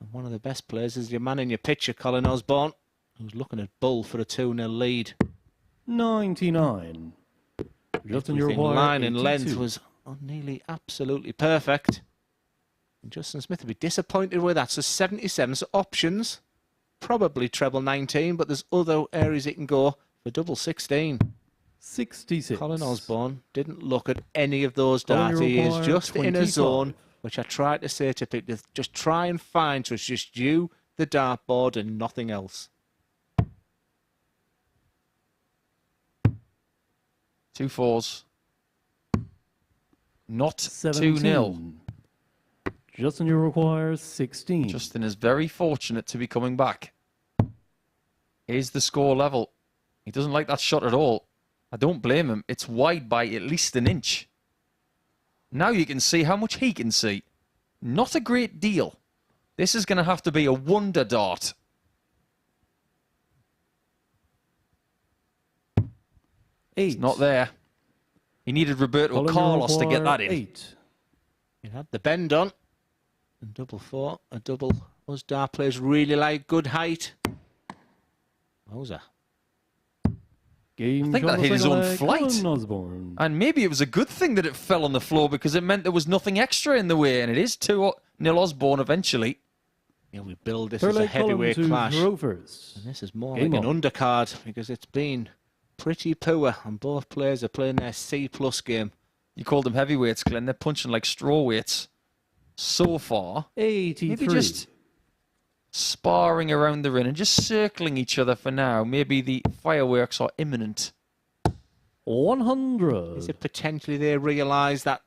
And one of the best players is your man in your picture, Colin Osborne, who's looking at Bull for a 2-0 lead. 99. Justin, your Everything line and 82. length was nearly absolutely perfect. And Justin Smith will be disappointed with that. So 77. So options, probably treble 19, but there's other areas he can go for double 16. 66. Colin Osborne didn't look at any of those Colin, darts. you He is require just in a 25. zone, which I tried to say to people, just try and find, so it's just you, the dartboard, and nothing else. 2 4s. Not 17. 2-0. Justin, you require 16. Justin is very fortunate to be coming back. Here's the score level. He doesn't like that shot at all. I don't blame him. It's wide by at least an inch. Now you can see how much he can see. Not a great deal. This is going to have to be a wonder dart. Eight. It's not there. He needed Roberto Colin, you Carlos to get that in. 8. You had the bend on. And double 4, a double. Those dart players really like good height. Wowza. Game I think shot that on hit the his second own leg, flight. Colin Osborne. And maybe it was a good thing that it fell on the floor because it meant there was nothing extra in the way. And it is 2-0 Osborne eventually. Yeah, we build this Third as a leg, Colin heavyweight to clash. throw first. And this is more Game like an on. undercard because it's been pretty poor and both players are playing their C+ game. You called them heavyweights, Glenn. They're punching like straw weights so far. 83. Maybe just sparring around the ring and just circling each other for now. Maybe the fireworks are imminent. 100. Is it potentially they realise that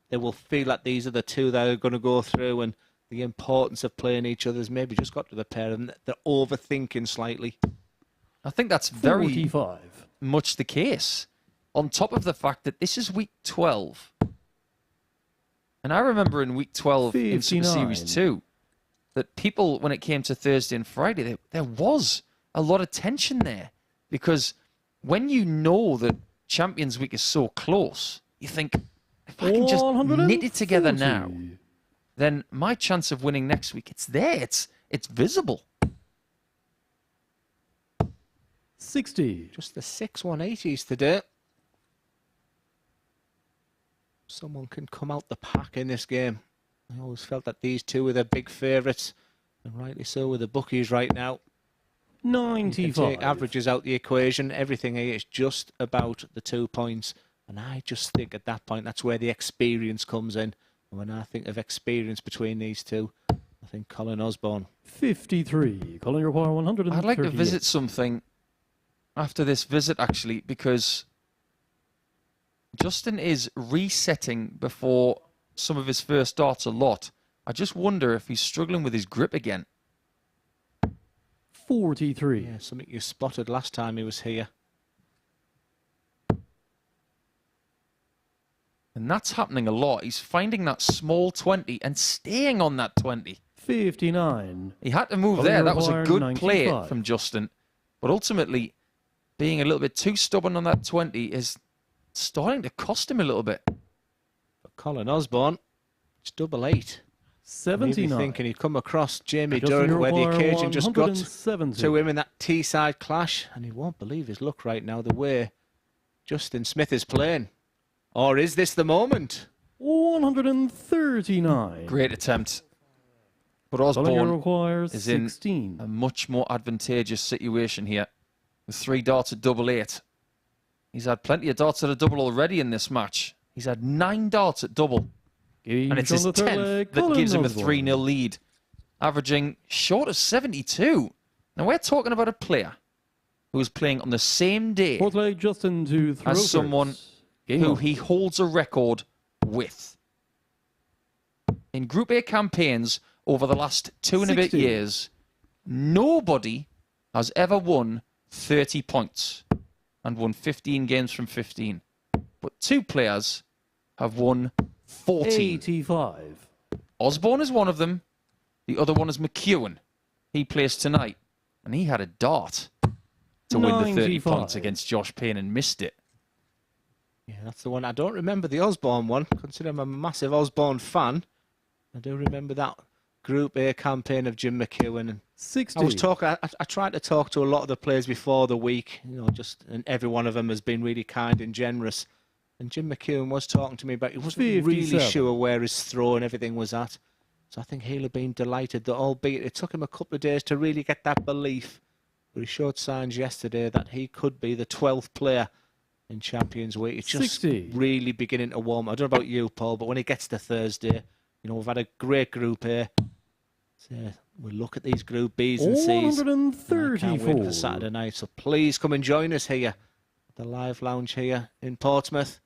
they will feel that these are the two that are going to go through and the importance of playing each other's maybe just got to the pair and they're overthinking slightly? I think that's very 45. much the case. On top of the fact that this is week 12. And I remember in week 12 in Super 59. Series 2 that people, when it came to Thursday and Friday, there was a lot of tension there. Because when you know that Champions Week is so close, you think, if I can just knit it together 140. now, then my chance of winning next week, it's there. It's visible. 60. Just the 6 180s today. Someone can come out the pack in this game. I always felt that these two were the big favourites, and rightly so with the bookies right now. 95. You can take averages out the equation. Everything here is just about the 2 points. And I just think at that point, that's where the experience comes in. And when I think of experience between these two, I think Colin Osborne. 53. Colin, you require 138. I'd like to visit something after this visit, actually, because Justin is resetting before some of his first darts a lot. I just wonder if he's struggling with his grip again. 43. Yeah, something you spotted last time he was here. And that's happening a lot. He's finding that small 20 and staying on that 20. 59. He had to move there. That was a good play from Justin. But ultimately, being a little bit too stubborn on that 20 is starting to cost him a little bit. For Colin Osborne, it's 88. 79. Maybe thinking he'd come across Jamie Justin, Durrant where the occasion just got 170. to him in that T-side clash, and he won't believe his luck right now, the way Justin Smith is playing. Or is this the moment? 139. Great attempt. But Osborne is in 16. a much more advantageous situation here. With 3 darts at double 8. He's had plenty of darts at a double already in this match. He's had 9 darts at double. And it's his 10th that gives him a 3-0 lead. Averaging short of 72. Now we're talking about a player who is playing on the same day Justin to as someone who he holds a record with. In Group A campaigns over the last 2 and a bit years, nobody has ever won 30 points and won 15 games from 15. But 2 players have won 14. 85. Osborne is one of them. The other one is McEwen. He plays tonight. And he had a dart to win the 30 points against Josh Payne and missed it. Yeah, that's the one. I don't remember the Osborne one, considering I'm a massive Osborne fan. I do remember that Group A campaign of Jim McEwen. And 60. I was talking. I tried to talk to a lot of the players before the week, and every one of them has been really kind and generous. And Jim McEwen was talking to me about he wasn't 57. really sure where his throw and everything was at. So I think he'll have been delighted that, albeit it took him a couple of days to really get that belief, but he showed signs yesterday that he could be the 12th player in Champions Week. It's just 60. really beginning to warm. I don't know about you, Paul, but when it gets to Thursday, we've had a great Group A. So we'll look at these Group Bs and Cs. 134. I can't wait for Saturday night. So please come and join us here at the Live Lounge here in Portsmouth.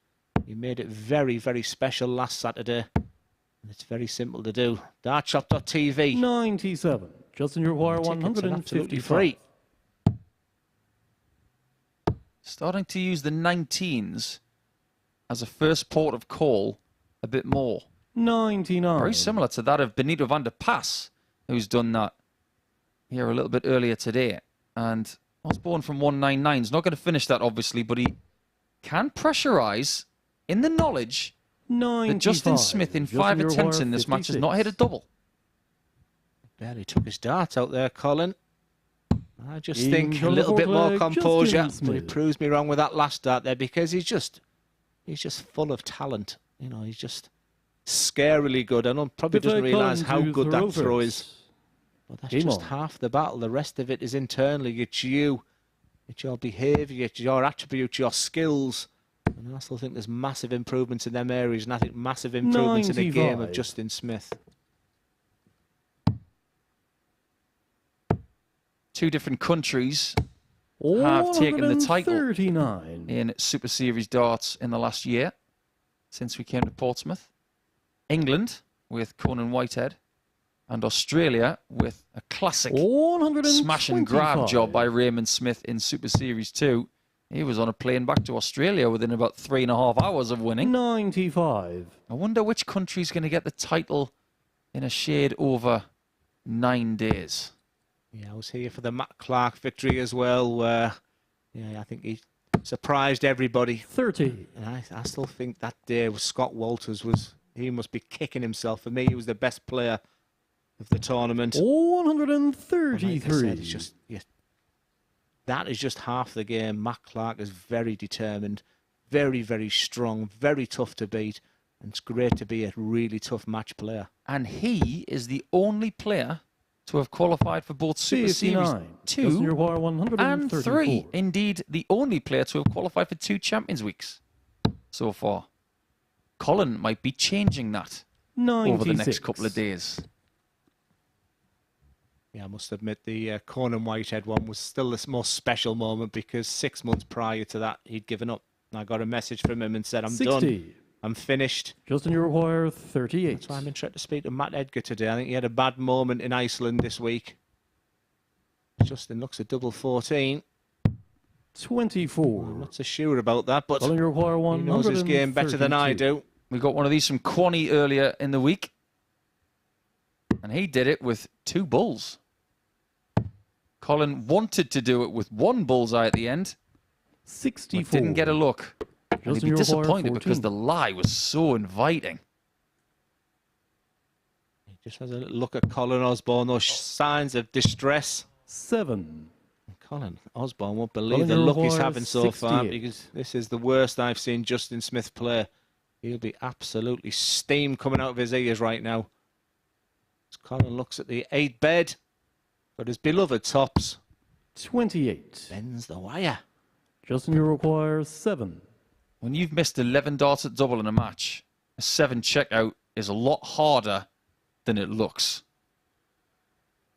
You made it very, very special last Saturday. And it's very simple to do. Dartshop.tv. 97. Justin, you require 155. Free. Starting to use the 19s as a first port of call a bit more. 99. Very similar to that of Benito van der Pas, who's done that here a little bit earlier today. And Osborne from 199 is not going to finish that, obviously, but he can pressurise in the knowledge 95. that Justin Smith, in 5 attempts in this match, has not hit a double. Barely took his dart out there, Colin. I just think a little bit more composure, but he proves me wrong with that last dart there, because he's just full of talent. He's just scarily good. I know probably doesn't realise how good that throw is. But that's just half the battle. The rest of it is internally. It's you. It's your behaviour. It's your attributes, your skills. And I still think there's massive improvements in them areas, and I think massive improvements in the game of Justin Smith. 2 different countries have taken the title in Super Series darts in the last year since we came to Portsmouth. England with Conan Whitehead, and Australia with a classic smash and grab job by Raymond Smith in Super Series 2. He was on a plane back to Australia within about 3.5 hours of winning. 95. I wonder which country's going to get the title in a shade over 9 days. Yeah, I was here for the Matt Clark victory as well, where I think he surprised everybody. 30. And I still think that day with Scott Walters he must be kicking himself. For me, he was the best player of the tournament. 133. Like I said, it's just, that is just half the game. Matt Clark is very determined, very, very strong, very tough to beat. And it's great to be a really tough match player. And he is the only player to have qualified for both Super 59. Series 2 and 3. 134. Indeed, the only player to have qualified for 2 Champions Weeks so far. Colin might be changing that 96. over the next couple of days. Yeah, I must admit the Conan Whitehead one was still the most special moment because 6 months prior to that, he'd given up. And I got a message from him and said, I'm 60. done. I'm finished. Justin, you require 38. That's why I'm interested to speak to Matt Edgar today. I think he had a bad moment in Iceland this week. Justin looks a double 14. 24. I'm not so sure about that, but Colin, you require he knows his game better than I do. We got one of these from Quanny earlier in the week. And he did it with 2 bulls. Colin wanted to do it with 1 bullseye at the end. 64. But didn't get a look. And he'd be disappointed because the lie was so inviting. He just has a little look at Colin Osborne, those signs of distress. 7. Colin Osborne won't believe the look he's having so far, because this is the worst I've seen Justin Smith play. He'll be absolutely steam coming out of his ears right now. As Colin looks at the 8 bed, but his beloved tops. 28. Bends the wire. Justin, you require 7. When you've missed 11 darts at double in a match, a 7 checkout is a lot harder than it looks.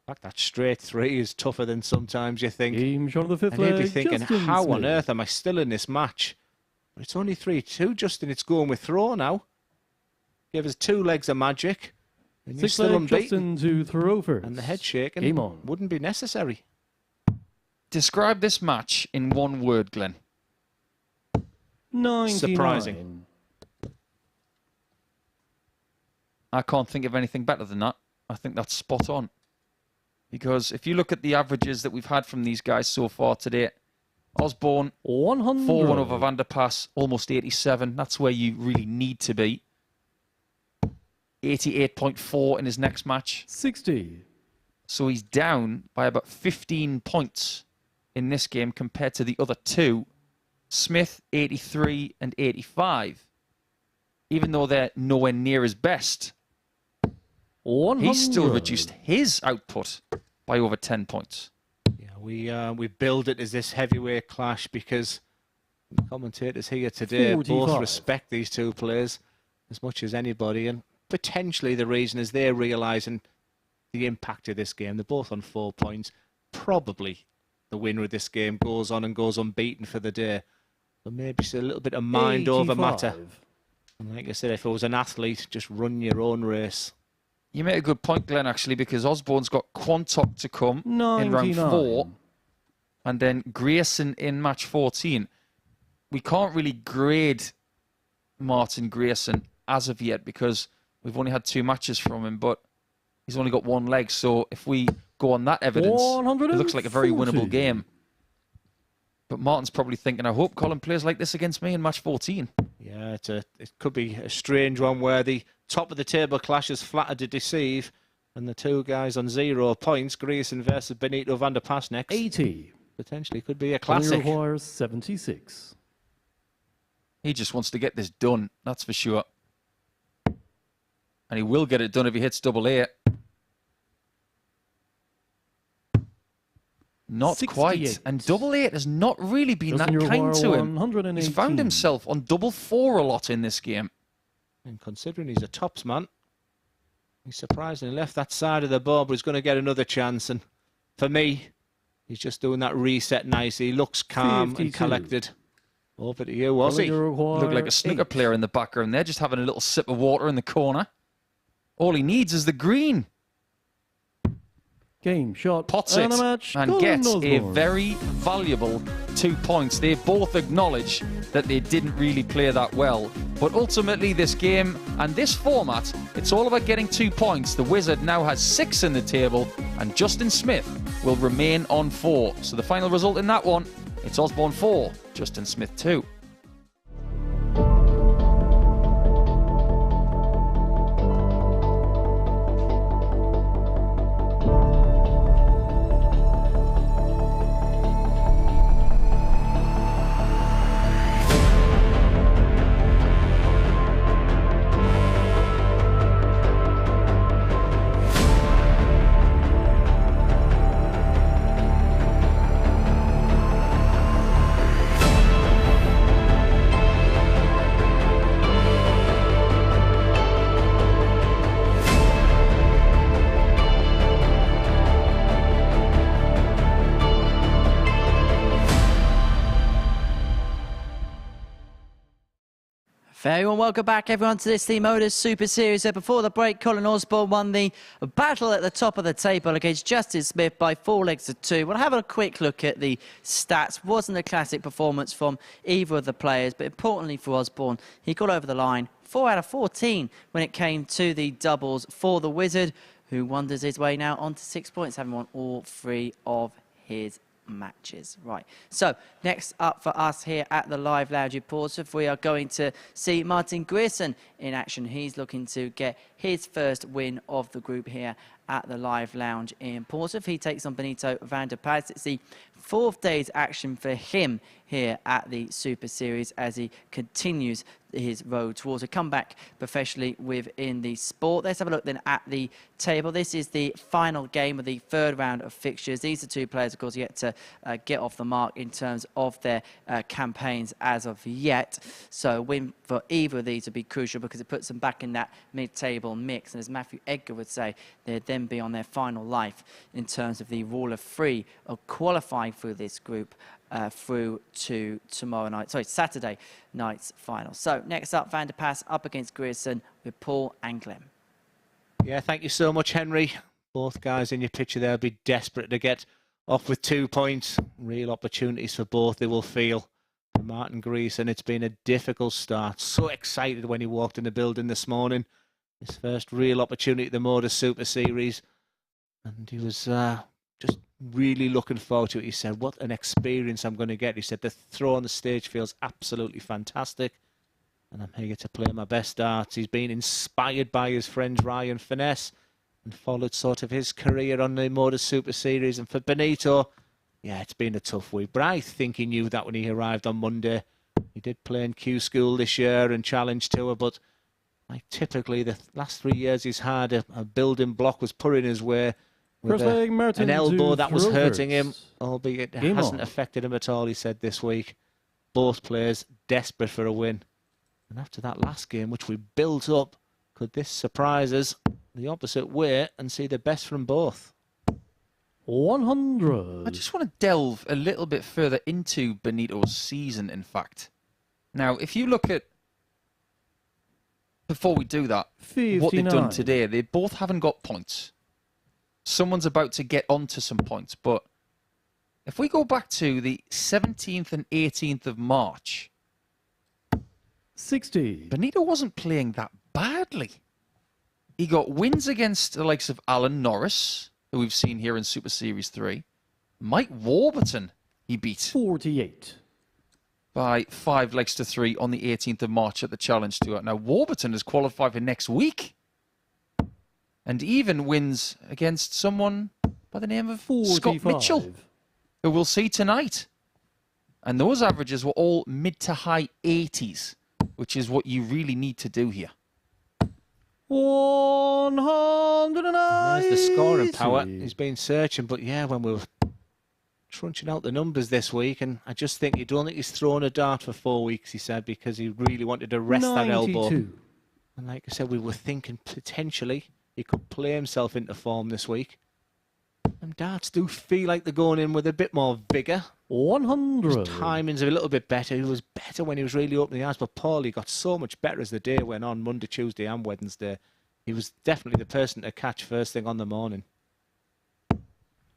In fact, that straight 3 is tougher than sometimes you think. Game shot of the 5th and he'd be leg, thinking, Justin how on Smith. earth am I still in this match? But it's only 3-2, Justin. It's going with throw now. Give us 2 legs of magic. And you're 6 still leg, unbeaten. Justin to throw first. And the head shaking Game on. wouldn't be necessary. Describe this match in 1 word, Glenn. 99. Surprising. I can't think of anything better than that. I think that's spot on. Because if you look at the averages that we've had from these guys so far today, Osborne, 100. 4-1 over Van der Pass, almost 87. That's where you really need to be. 88.4 in his next match. 60. So he's down by about 15 points in this game compared to the other 2. Smith, 83 and 85. Even though they're nowhere near his best, 100. he's still reduced his output by over 10 points. Yeah, we build it as this heavyweight clash because the commentators here today 45. both respect these 2 players as much as anybody, and potentially the reason is they're realising the impact of this game. They're both on 4 points. Probably the winner of this game goes on and goes unbeaten for the day. But maybe it's a little bit of mind over matter. 85. And like I said, if it was an athlete, just run your own race. You make a good point, Glenn, actually, because Osborne's got Quantock to come in round 99. 4 and then Grayson in match 14. We can't really grade Martin Grayson as of yet because we've only had 2 matches from him, but he's only got 1 leg. So if we go on that evidence, it looks like a very 140. winnable game. But Martin's probably thinking, I hope Colin plays like this against me in match 14. Yeah, it could be a strange one where the top of the table clash is flattered to deceive, and the 2 guys on 0 points, Grayson versus Benito van der Pass next. 80. Potentially could be a Colin classic. requires 76. He just wants to get this done, that's for sure. And he will get it done if he hits double 8. Not 68. quite. And double 8 has not really been Justin that kind to him. 118. He's found himself on double 4 a lot in this game. And considering he's a tops man, he surprisingly left that side of the board, but he's going to get another chance. And for me, he's just doing that reset nicely. He looks calm 52. and collected. Over to you, Ozzy. Looked like a snooker player in the background there, just having a little sip of water in the corner. All he needs is the green. Game shot. Pots and it a match. and Colin gets a Osborne. very valuable 2 points. They both acknowledge that they didn't really play that well. But ultimately, this game and this format, it's all about getting 2 points. The Wizard now has 6 in the table, and Justin Smith will remain on 4. So the final result in that one, It's Osborne 4, Justin Smith 2. Very well, welcome back everyone to this, the MODUS Super Series. Before the break, Colin Osborne won the battle at the top of the table against Justin Smith by 4 legs to 2. We'll have a quick look at the stats. Wasn't a classic performance from either of the players, but importantly for Osborne, he got over the line 4 out of 14 when it came to the doubles for the Wizard, who wanders his way now onto 6 points, having won all 3 of his matches. Right, so next up for us here at the Live Lounge in Portsmouth, we are going to see Martin Grierson in action. He's looking to get his first win of the group here at the Live Lounge in Portsmouth. He takes on Benito van der Pas. It's the 4th day's action for him here at the Super Series as he continues his road towards a comeback professionally within the sport. Let's have a look then at the table. This is the final game of the 3rd round of fixtures. These are 2 players, of course, yet to get off the mark in terms of their campaigns as of yet. So a win for either of these would be crucial because it puts them back in that mid-table mix. And as Matthew Edgar would say, they'd then be on their final life in terms of the rule of 3 of qualifying through this group through to Saturday night's final. So next up, Van der Pas up against Grierson with Paul and Glenn. Yeah, thank you so much, Henry. Both guys in your picture there will be desperate to get off with 2 points. Real opportunities for both, they will feel. For Martin Grierson, it's been a difficult start. So excited when he walked in the building this morning. His first real opportunity at the MODUS Super Series. And he was just really looking forward to it. He said, what an experience I'm going to get. He said, the throw on the stage feels absolutely fantastic. And I'm here to play my best darts. He's been inspired by his friends Ryan Finesse and followed sort of his career on the MODUS Super Series. And for Benito, yeah, it's been a tough week. But I think he knew that when he arrived on Monday. He did play in Q School this year and Challenge Tour, but like typically the last 3 years he's had a building block was put in his way. With an elbow that was hurting him, albeit it hasn't affected him at all, he said this week. Both players desperate for a win. And after that last game, which we built up, could this surprise us the opposite way and see the best from both? 100. I just want to delve a little bit further into Benito's season, in fact. Now, if you look at, before we do that, 59. What they've done today, they both haven't got points. Someone's about to get onto some points, but if we go back to the 17th and 18th of March, 60. Benito wasn't playing that badly. He got wins against the likes of Alan Norris, who we've seen here in Super Series 3. Mike Warburton, he beat 48. by 5 legs to 3 on the 18th of March at the Challenge Tour. Now, Warburton has qualified for next week. And even wins against someone by the name of 45. Scott Mitchell, who we'll see tonight. And those averages were all mid to high 80s, which is what you really need to do here. 190. There's the scoring power. He's been searching, but yeah, when we were crunching out the numbers this week, and I just think you don't think he's thrown a dart for 4 weeks, he said, because he really wanted to rest 92. that elbow. And like I said, we were thinking potentially he could play himself into form this week. And darts do feel like they're going in with a bit more vigour. 100. His timing's a little bit better. He was better when he was really opening the eyes, but Paul, he got so much better as the day went on, Monday, Tuesday and Wednesday. He was definitely the person to catch first thing on the morning.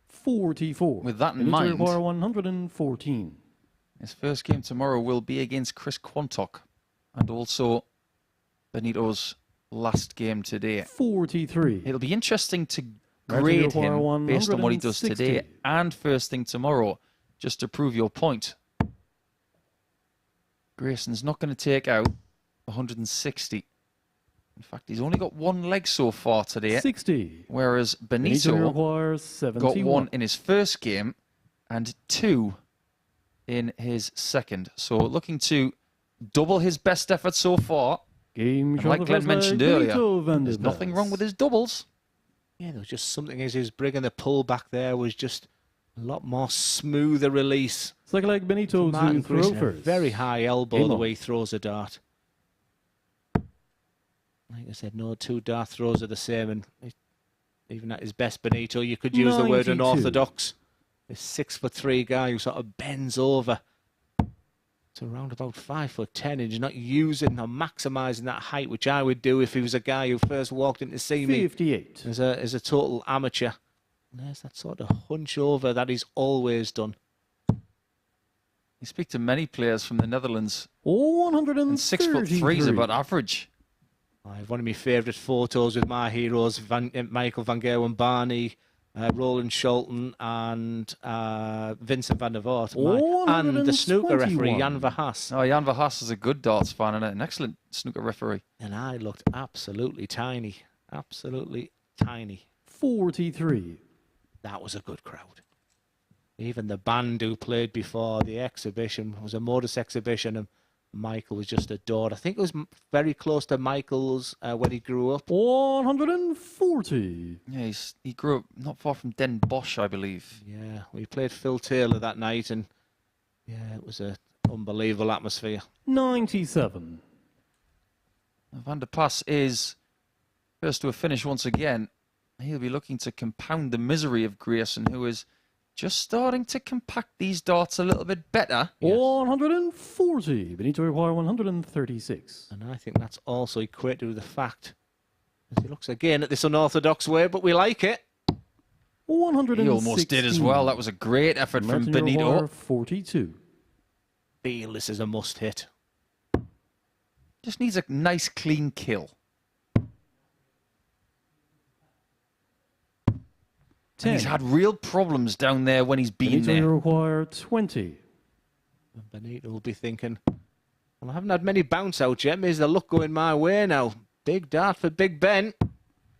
44. With that in mind, 114. his first game tomorrow will be against Chris Quantock, and also Benito's last game today. 43. It'll be interesting to grade him based on what he does today and first thing tomorrow, just to prove your point. Grayson's not going to take out 160. In fact, he's only got one leg so far today. 60. Whereas Benito requires 71. got one in his first game and 2 in his second. So looking to double his best effort so far. Game and like Glenn mentioned earlier, there's nothing wrong with his doubles. Yeah, there was just something as he was bringing the pull back there was just a lot more smoother release. It's like Benito to throw first. Very high elbow the way he throws a dart. Like I said, no two dart throws are the same, and even at his best, Benito, you could use the word unorthodox. This 6'3" guy who sort of bends over to around about 5'10", and he's not using or maximising that height, which I would do if he was a guy who first walked in to see me 58. as a total amateur. And there's that sort of hunch over that he's always done. You speak to many players from the Netherlands. 133 is about average. I have one of my favourite photos with my heroes, Michael van Gerwen Barney, Roland Scholten and Vincent van der Voort. And the snooker referee, Jan Verhaas. Oh, Jan Verhaas is a good darts fan and an excellent snooker referee. And I looked absolutely tiny. Absolutely tiny. 43. That was a good crowd. Even the band who played before the exhibition was a MODUS exhibition, and Michael was just adored. I think it was very close to Michael's when he grew up. 140. Yeah, he grew up not far from Den Bosch, I believe. Yeah, we played Phil Taylor that night, and yeah, it was an unbelievable atmosphere. 97. Van der Pas is first to a finish once again. He'll be looking to compound the misery of Grayson, who is just starting to compact these darts a little bit better. Yes. 140. Benito require 136. And I think that's also equated with the fact that he looks again at this unorthodox way, but we like it. 116. He almost did as well. That was a great effort from Benito. 42. Feel this is a must hit. Just needs a nice clean kill. And he's had real problems down there when he's been Benito there. Require 20. And Benito will be thinking, well, I haven't had many bounce out yet. Maybe the luck going my way now. Big dart for Big Ben.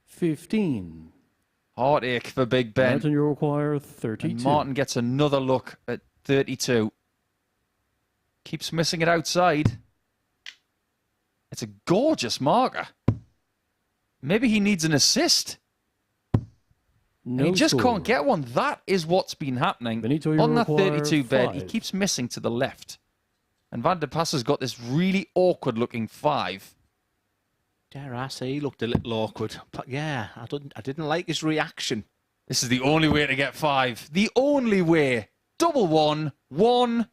15. Heartache for Big Ben. Martin, you require 32. And Martin gets another look at 32. Keeps missing it outside. It's a gorgeous marker. Maybe he needs an assist. No and he just score. can't get one. That is what's been happening Benito, on that require 32 bed. 5. He keeps missing to the left. And Van der Pas has got this really awkward looking 5. Dare I say he looked a little awkward. But yeah, I didn't like his reaction. This is the only way to get 5. The only way. Double 1, 1.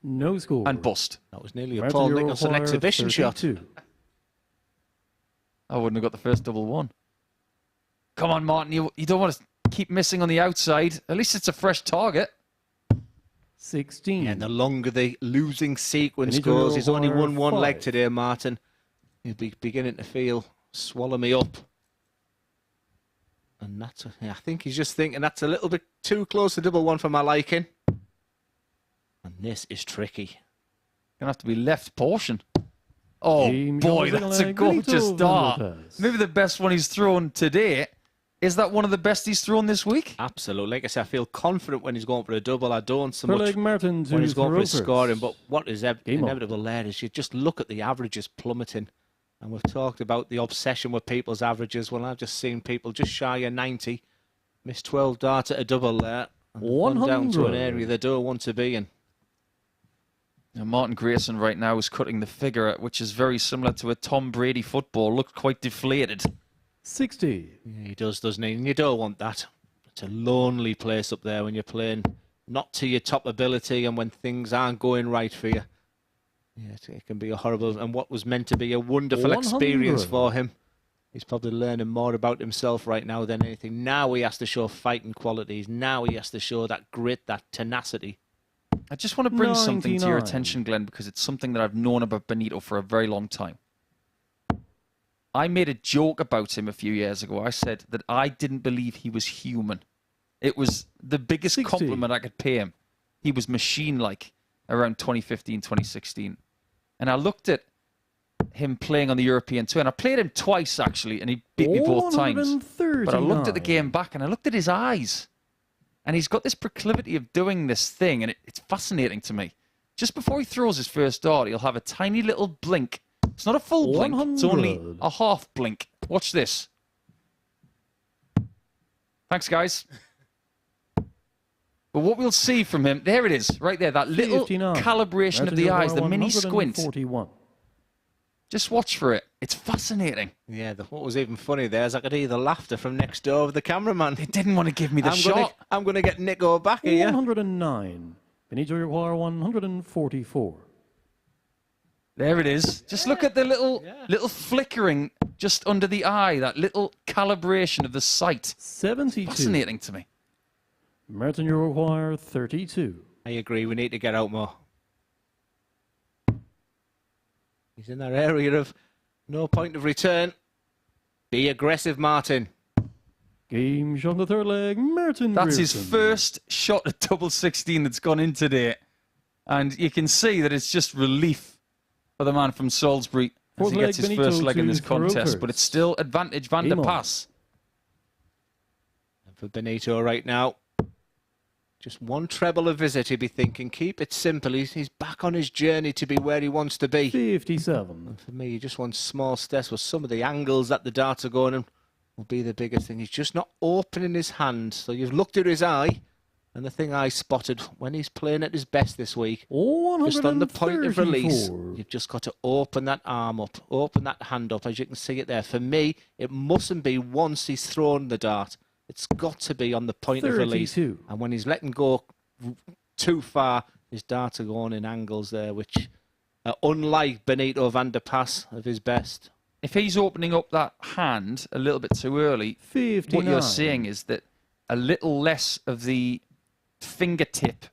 No score. And bust. That was nearly a Martin, Paul you Nicholson require exhibition 32. shot. I wouldn't have got the first double 1. Come on, Martin. You don't want to keep missing on the outside. At least it's a fresh target. 16. Yeah, and the longer the losing sequence Benito goes, he's only won one 5. leg today, Martin. He'll be beginning to feel, swallow me up. And that's, I think he's just thinking that's a little bit too close to double 1 for my liking. And this is tricky. Gonna have to be left portion. Oh Game boy, closing that's a leg, gorgeous Benito dart. Van der Pas. Maybe the best one he's thrown today. Is that one of the best he's thrown this week? Absolutely. Like I said, I feel confident when he's going for a double. I don't so For much leg Martin to when he's going for his throw scoring. first. But what is Game inevitable there is you just look at the averages plummeting. And we've talked about the obsession with people's averages. Well, I've just seen people just shy of 90. Missed 12 darts at a double there. And gone down to an 100. area they don't want to be in. Now, Martin Grayson right now is cutting the figure, which is very similar to a Tom Brady football. Looked quite deflated. 60. Yeah, he does, doesn't he? And you don't want that. It's a lonely place up there when you're playing not to your top ability and when things aren't going right for you. Yeah, it can be a horrible, and what was meant to be a wonderful 100. experience for him. He's probably learning more about himself right now than anything. Now he has to show fighting qualities. Now he has to show that grit, that tenacity. I just want to bring something to your 99. attention, Glenn, because it's something that I've known about Benito for a very long time. I made a joke about him a few years ago. I said that I didn't believe he was human. It was the biggest 60. compliment I could pay him. he was machine-like around 2015, 2016. And I looked at him playing on the European Tour, and I played him twice, actually, and he beat me both times. But I looked at the game back, and I looked at his eyes. And he's got this proclivity of doing this thing, and it's fascinating to me. Just before he throws his first dart, he'll have a tiny little blink. It's not a full blink, it's only a half blink. Watch this. Thanks, guys. But what we'll see from him, there it is, right there, that little calibration of the eyes, the mini squint. Just watch for it. It's fascinating. Yeah, what was even funny there is I could hear the laughter from next door of the cameraman. They didn't want to give me the shot. I'm going to get Nico back here. 109. Benito Aguirre 144. There it is. Just look at the little flickering just under the eye, that little calibration of the sight. 72. Fascinating to me. Martin Uruguay 32. I agree. We need to get out more. He's in that area of no point of return. Be aggressive, Martin. Game shot on the third leg, Martin That's Grierson. his first shot at double 16 that's gone in today. And you can see that it's just relief for the man from Salisbury as he gets his first leg in this contest. But it's still advantage Van der Pas. And for Benito right now, just one treble a visit, he'd be thinking, keep it simple. He's back on his journey to be where he wants to be. 57. And for me, he just wants small steps with some of the angles that the darts are going in will be the biggest thing. He's just not opening his hand. So you've looked at his eye, and the thing I spotted when he's playing at his best this week, just on the point of release, you've just got to open that arm up, open that hand up, as you can see it there. For me, it mustn't be once he's thrown the dart. It's got to be on the point of release. And when he's letting go too far, his darts are going in angles there, which are unlike Benito Van der Pas of his best. If he's opening up that hand a little bit too early, 59. what you're seeing is that a little less of the fingertip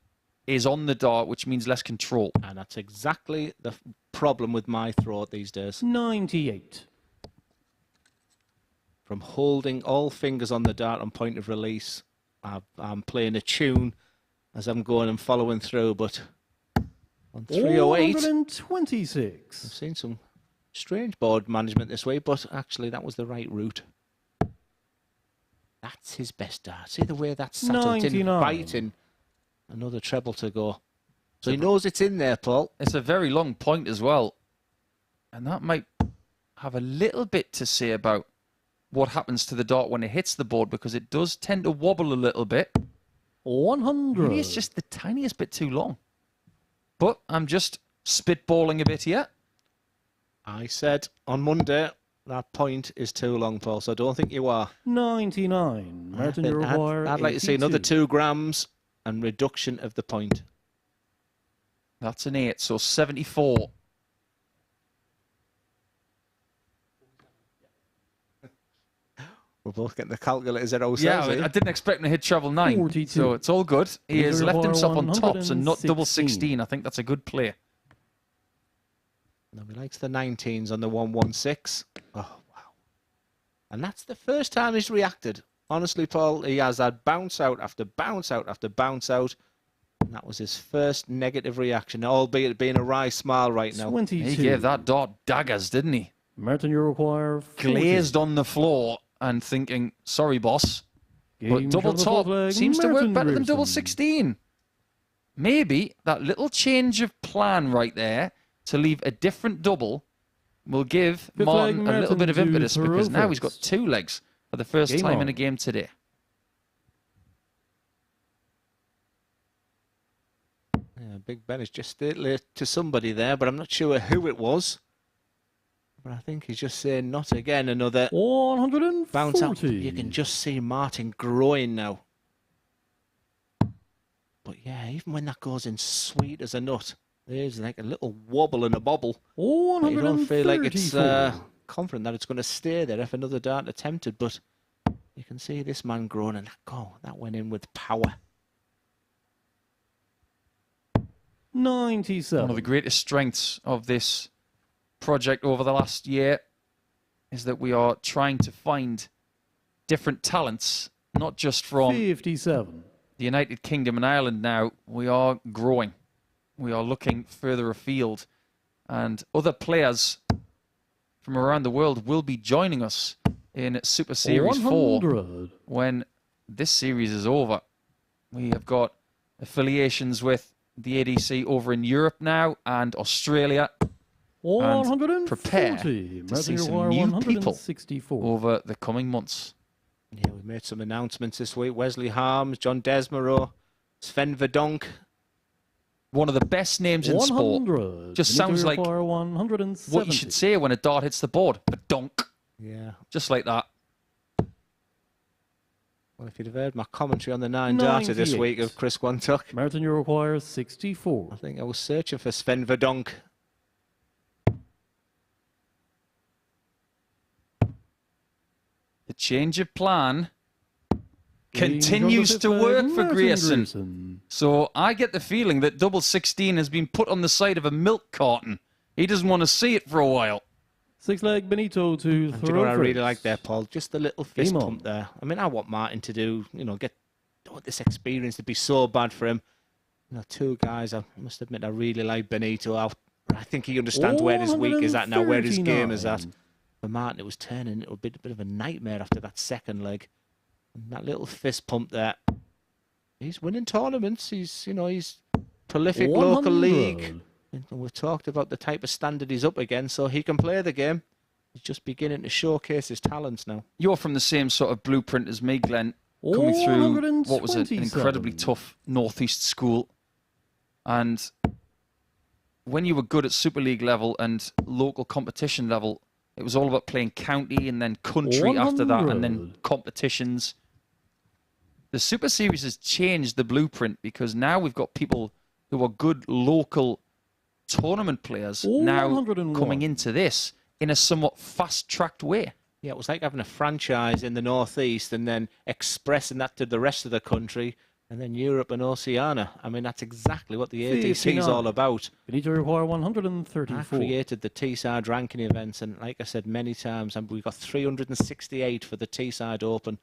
is on the dart, which means less control. And that's exactly the problem with my throw these days. 98. From holding all fingers on the dart on point of release, I'm playing a tune as I'm going and following through, but on 308, 126. I've seen some strange board management this way, but actually that was the right route. That's his best dart. See the way that's sat, inviting another treble to go. So he knows it's in there, Paul. It's a very long point as well. And that might have a little bit to say about what happens to the dart when it hits the board, because it does tend to wobble a little bit. 100. Maybe it's just the tiniest bit too long. But I'm just spitballing a bit here. I said on Monday that point is too long, Paul, so I don't think you are. 99. Martin Uruguay I'd like to see another 2 grams and reduction of the point. That's an 8, so 74. We're both getting the calculators at ourselves. Yeah, I didn't expect him to hit treble 9, 42. So it's all good. He has left himself on tops and not double 16. I think that's a good play. Now he likes the 19s on the 116. Oh, wow. And that's the first time he's reacted. Honestly, Paul, he has had bounce out after bounce out after bounce out. And that was his first negative reaction, albeit being a wry smile right now. 22. He gave that dart daggers, didn't he? Martin Uruguay 40. Glazed on the floor and thinking, sorry, boss. But double top seems to work better than double 16. Maybe that little change of plan right there to leave a different double will give Martin a little bit of impetus, because now he's got 2 legs for the first time in a game today. Yeah, Big Ben is just late to somebody there, but I'm not sure who it was. But I think he's just saying, not again, another 140. Bounce out. You can just see Martin growing now. But yeah, even when that goes in sweet as a nut, there's like a little wobble and a bobble. You don't feel like it's confident that it's going to stay there if another dart attempted, but you can see this man growing, and that went in with power. 97. One of the greatest strengths of this project over the last year is that we are trying to find different talents, not just from 57. the United Kingdom and Ireland now, we are growing. We are looking further afield. And other players from around the world will be joining us in Super Series 4 when this series is over. We have got affiliations with the ADC over in Europe now and Australia. And prepare to see some new people over the coming months. Yeah, we made some announcements this week. Wesley Harms, John Desmarais, Sven Verdonk. One of the best names in sport. Just sounds like what you should say when a dart hits the board. Verdonk. Yeah. Just like that. Well, if you'd have heard my commentary on the 9 darter this week of Chris Quantuck. Martin, you require 64. I think I was searching for Sven Verdonk. The change of plan continues to work for Grayson. So I get the feeling that double 16 has been put on the side of a milk carton. He doesn't want to see it for a while. 6-leg Benito to throw. Do you know what I really like there, Paul? Just the little fist pump there. I mean, I want Martin to do, you know, don't want this experience to be so bad for him. You know, 2 guys, I must admit, I really like Benito. I think he understands where his week is at now, where his game is at. For Martin, it was turning into a bit of a nightmare after that second leg. And that little fist pump there. He's winning tournaments. He's prolific local league. And we've talked about the type of standard he's up against, so he can play the game. He's just beginning to showcase his talents now. You're from the same sort of blueprint as me, Glenn. Coming through what was an incredibly tough Northeast school. And when you were good at Super League level and local competition level, it was all about playing county and then country after that, and then competitions. The Super Series has changed the blueprint because now we've got people who are good local tournament players now coming into this in a somewhat fast-tracked way. Yeah, it was like having a franchise in the Northeast and then expressing that to the rest of the country, and then Europe and Oceania. I mean, that's exactly what the ADC is all about. We need to require 134. I created the Teesside ranking events, and like I said many times, we got 368 for the Teesside Open.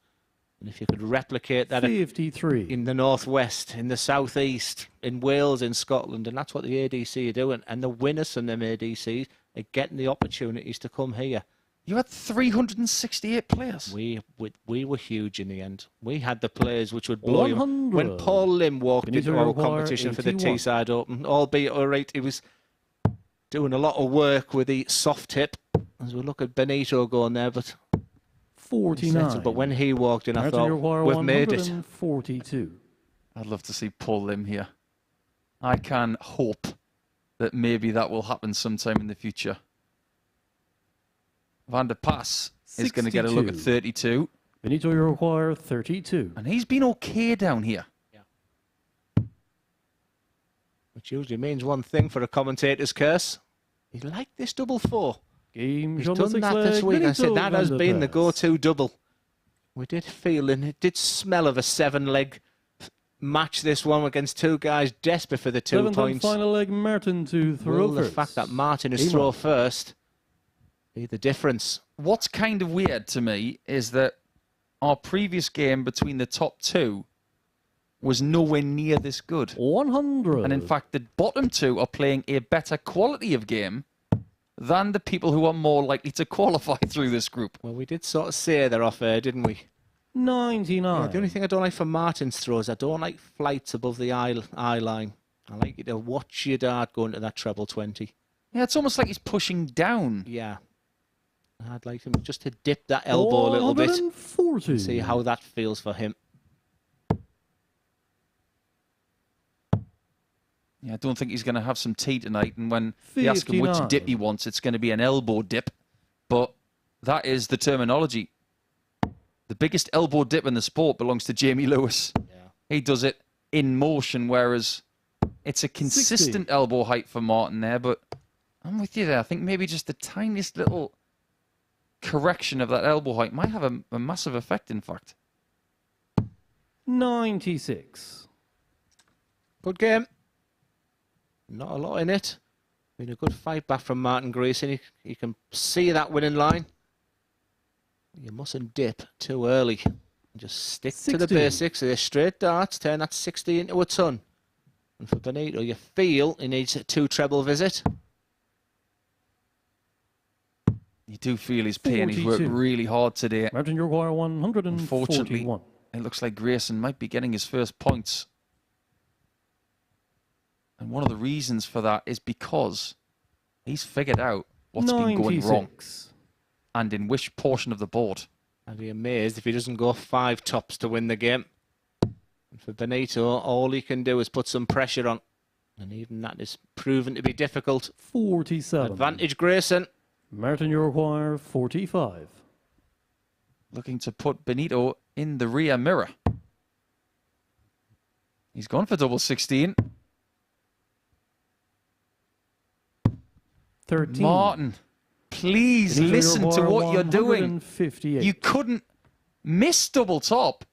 And if you could replicate that 53 in the Northwest, in the Southeast, in Wales, in Scotland, and that's what the ADC are doing. And the winners from them ADCs are getting the opportunities to come here. You had 368 players. We were huge in the end. We had the players which would blow you. When Paul Lim walked into our competition for the Teesside Open, albeit alright, he was doing a lot of work with the soft tip. As we look at Benito going there, but 49. But when he walked in, I thought, we've made it. 42. I'd love to see Paul Lim here. I can hope that maybe that will happen sometime in the future. Van der Paas is going to get a look at 32. Benito, you require 32. And he's been okay down here. Yeah. Which usually means one thing for a commentator's curse. He liked this double 4. He's done that this week. I said that has been the go-to double. We did feel, and it did smell of a 7-leg match, this one, against 2 guys desperate for the 2 points. Final leg, Martin to throw first. The fact that Martin is throw first be the difference. What's kind of weird to me is that our previous game between the top 2 was nowhere near this good. 100. And in fact, the bottom 2 are playing a better quality of game than the people who are more likely to qualify through this group. Well, we did sort of say they're off air, didn't we? 99. Yeah, the only thing I don't like for Martin's throws, I don't like flights above the eye line. I like you to watch your dart go into that treble 20. Yeah, it's almost like he's pushing down. Yeah. I'd like him just to dip that elbow a little bit and see how that feels for him. Yeah, I don't think he's going to have some tea tonight, and when you ask him which dip he wants, it's going to be an elbow dip. But that is the terminology. The biggest elbow dip in the sport belongs to Jamie Lewis. Yeah. He does it in motion, whereas it's a consistent 60. elbow height for Martin there, but I'm with you there. I think maybe just the tiniest little correction of that elbow height might have a massive effect, in fact. 96. Good game. Not a lot in it. Been a good fight back from Martin Grayson. You can see that winning line. You mustn't dip too early. Just stick to the basics. They're straight darts. Turn that 60 into a ton. And for Benito, you feel he needs a 2 treble visit. You do feel his pain. He's worked really hard today. Martin, you require 141. Unfortunately, it looks like Grayson might be getting his first points. And one of the reasons for that is because he's figured out what's been going wrong and in which portion of the board. I'd be amazed if he doesn't go 5 tops to win the game. And for Benito, all he can do is put some pressure on. And even that is proven to be difficult. 47. Advantage Grayson. Martin, you require 45. Looking to put Benito in the rear mirror. He's gone for double 16. 13. Martin, please Benito, listen to what you're doing. 158. You couldn't miss double top.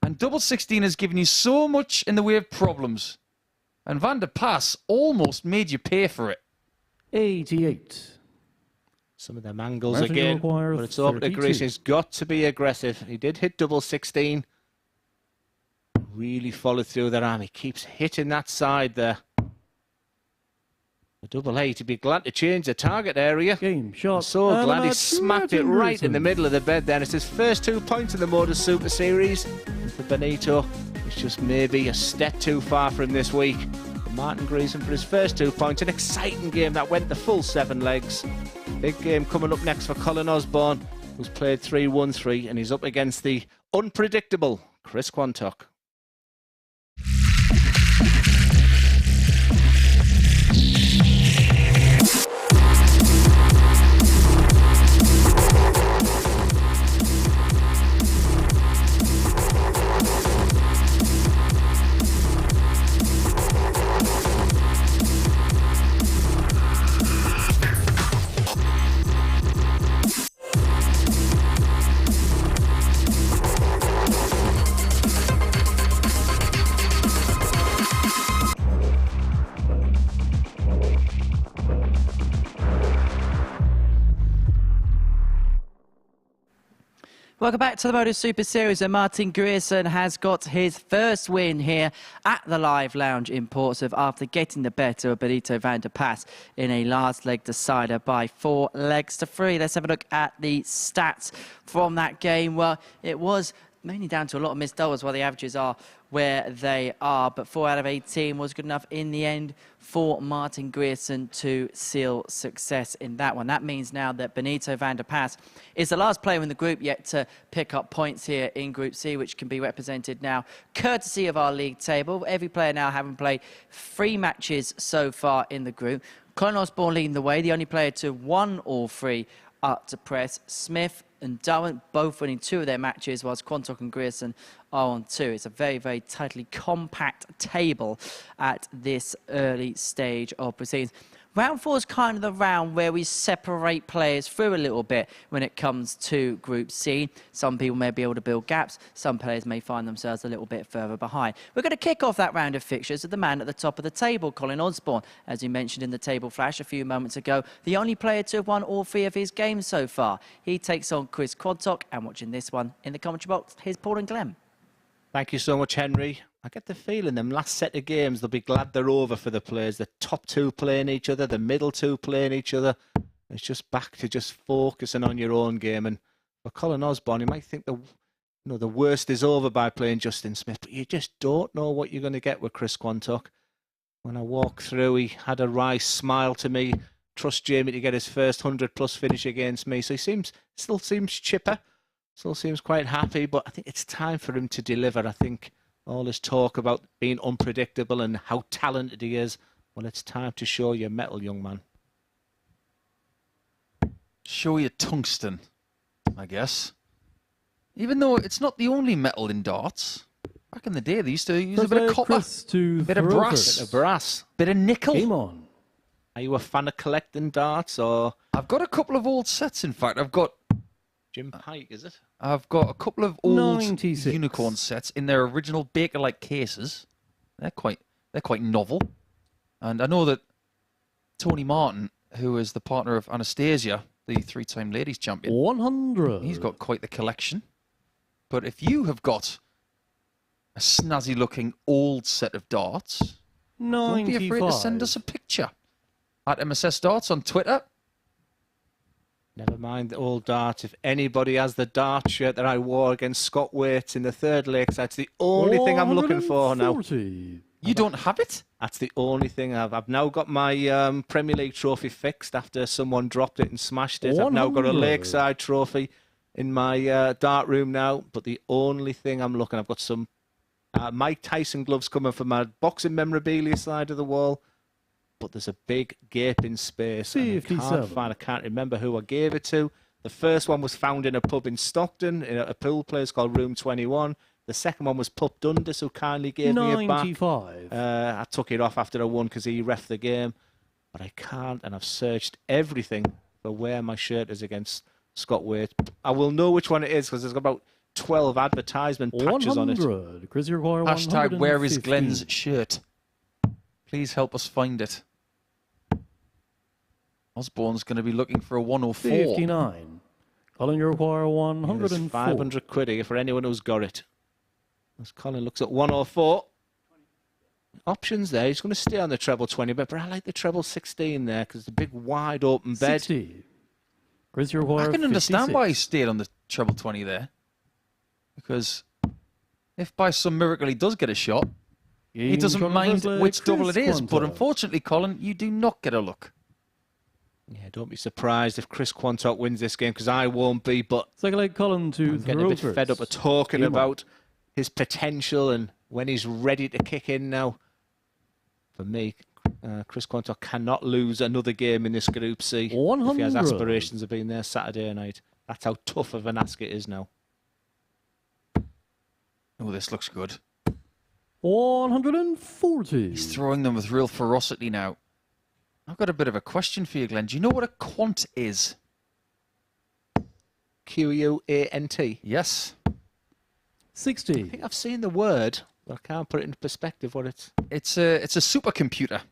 And double 16 has given you so much in the way of problems. And Van der Paas almost made you pay for it. 88. Some of them angles Martin, again, but it's over to Grayson. He's got to be aggressive. He did hit double 16. Really followed through that arm. He keeps hitting that side there. The double 8, he'd be glad to change the target area. Game shot. I'm so glad he smacked it right in the middle of the bed then. It's his first 2 points in the MODUS Super Series. And for Benito, it's just maybe a step too far for him this week. But Martin Grayson for his first 2 points. An exciting game that went the full 7 legs. Big game coming up next for Colin Osborne, who's played 3-1-3, and he's up against the unpredictable Chris Quantock. Welcome back to the MODUS Super Series, and Martin Grayson has got his first win here at the Live Lounge in Portsmouth after getting the better of Benito Van der Paas in a last leg decider by 4 legs to 3. Let's have a look at the stats from that game. Well, it was mainly down to a lot of missed doubles while the averages are where they are, but 4 out of 18 was good enough in the end for Martin Grayson to seal success in that one. That means now that Benito Van der Paas is the last player in the group yet to pick up points here in Group C, which can be represented now courtesy of our league table. Every player now having played 3 matches so far in the group. Colin Osborne leading the way, the only player to won all 3 up to press. Smith and Darwin both winning 2 of their matches, whilst Quantock and Grayson are on 2. It's a very, very tightly compact table at this early stage of proceedings. Round 4 is kind of the round where we separate players through a little bit when it comes to Group C. Some people may be able to build gaps. Some players may find themselves a little bit further behind. We're going to kick off that round of fixtures with the man at the top of the table, Colin Osborne. As you mentioned in the table flash a few moments ago, the only player to have won all 3 of his games so far. He takes on Chris Quantock, and watching this one in the commentary box, here's Paul and Glenn. Thank you so much, Henry. I get the feeling them last set of games, they'll be glad they're over for the players. The top 2 playing each other, the middle 2 playing each other. It's just back to just focusing on your own game. And for Colin Osborne, you might think the worst is over by playing Justin Smith, but you just don't know what you're going to get with Chris Quantock. When I walked through, he had a wry smile to me. Trust Jamie to get his first 100-plus finish against me. So he still seems chipper. Still seems quite happy, but I think it's time for him to deliver. I think all this talk about being unpredictable and how talented he is, well, it's time to show your mettle, young man. Show your tungsten, I guess. Even though it's not the only metal in darts. Back in the day, they used to use a bit of copper, bit of brass, bit of nickel. Game on. Are you a fan of collecting darts, or? I've got a couple of old sets, in fact. I've got Jim Pike, is it? I've got a couple of old 96. unicorn sets in their original Baker-like cases. They're quite novel. And I know that Tony Martin, who is the partner of Anastasia, the 3-time ladies champion, 100. he's got quite the collection. But if you have got a snazzy-looking old set of darts, don't be afraid to send us a picture at MSS Darts on Twitter. Never mind the old dart. If anybody has the dart shirt that I wore against Scott Waits in the third Lakes, that's the only thing I'm looking for now. You don't have it? That's the only thing I've now got my Premier League trophy fixed after someone dropped it and smashed it. I've now got a Lakeside trophy in my dart room now. But the only thing I'm looking, I've got some Mike Tyson gloves coming from my boxing memorabilia side of the wall. But there's a big gaping space. And I can't remember who I gave it to. The first one was found in a pub in Stockton, in a pool place called Room 21. The second one was Pup Dundas, who kindly gave me it back. I took it off after I won because he reffed the game. But I can't, and I've searched everything for where my shirt is against Scott Waite. I will know which one it is because there's about 12 advertisement patches on it. Hashtag where is Glenn's shirt? Please help us find it. Osborne's going to be looking for a 104. 59. Colin, you require 104. 500 quid here for anyone who's got it. As Colin looks at 104. Options there. He's going to stay on the treble 20, but I like the treble 16 there because it's a big wide open bed. 60. Chris, you require I can understand 56. why he stayed on the treble 20 there. Because if by some miracle he does get a shot, he doesn't mind which double it is. But unfortunately, Colin, you do not get a look. Yeah, don't be surprised if Chris Quantock wins this game because I won't be. But Colin to I'm getting a bit fed up of talking about his potential and when he's ready to kick in now. For me, Chris Quantock cannot lose another game in this Group C if he has aspirations of being there Saturday night. That's how tough of an ask it is now. Oh, this looks good. 140. He's throwing them with real ferocity now. I've got a bit of a question for you, Glenn. Do you know what a quant is? Q-U-A-N-T? Yes. 60. I think I've seen the word, but I can't put it into perspective what it's... It's a supercomputer,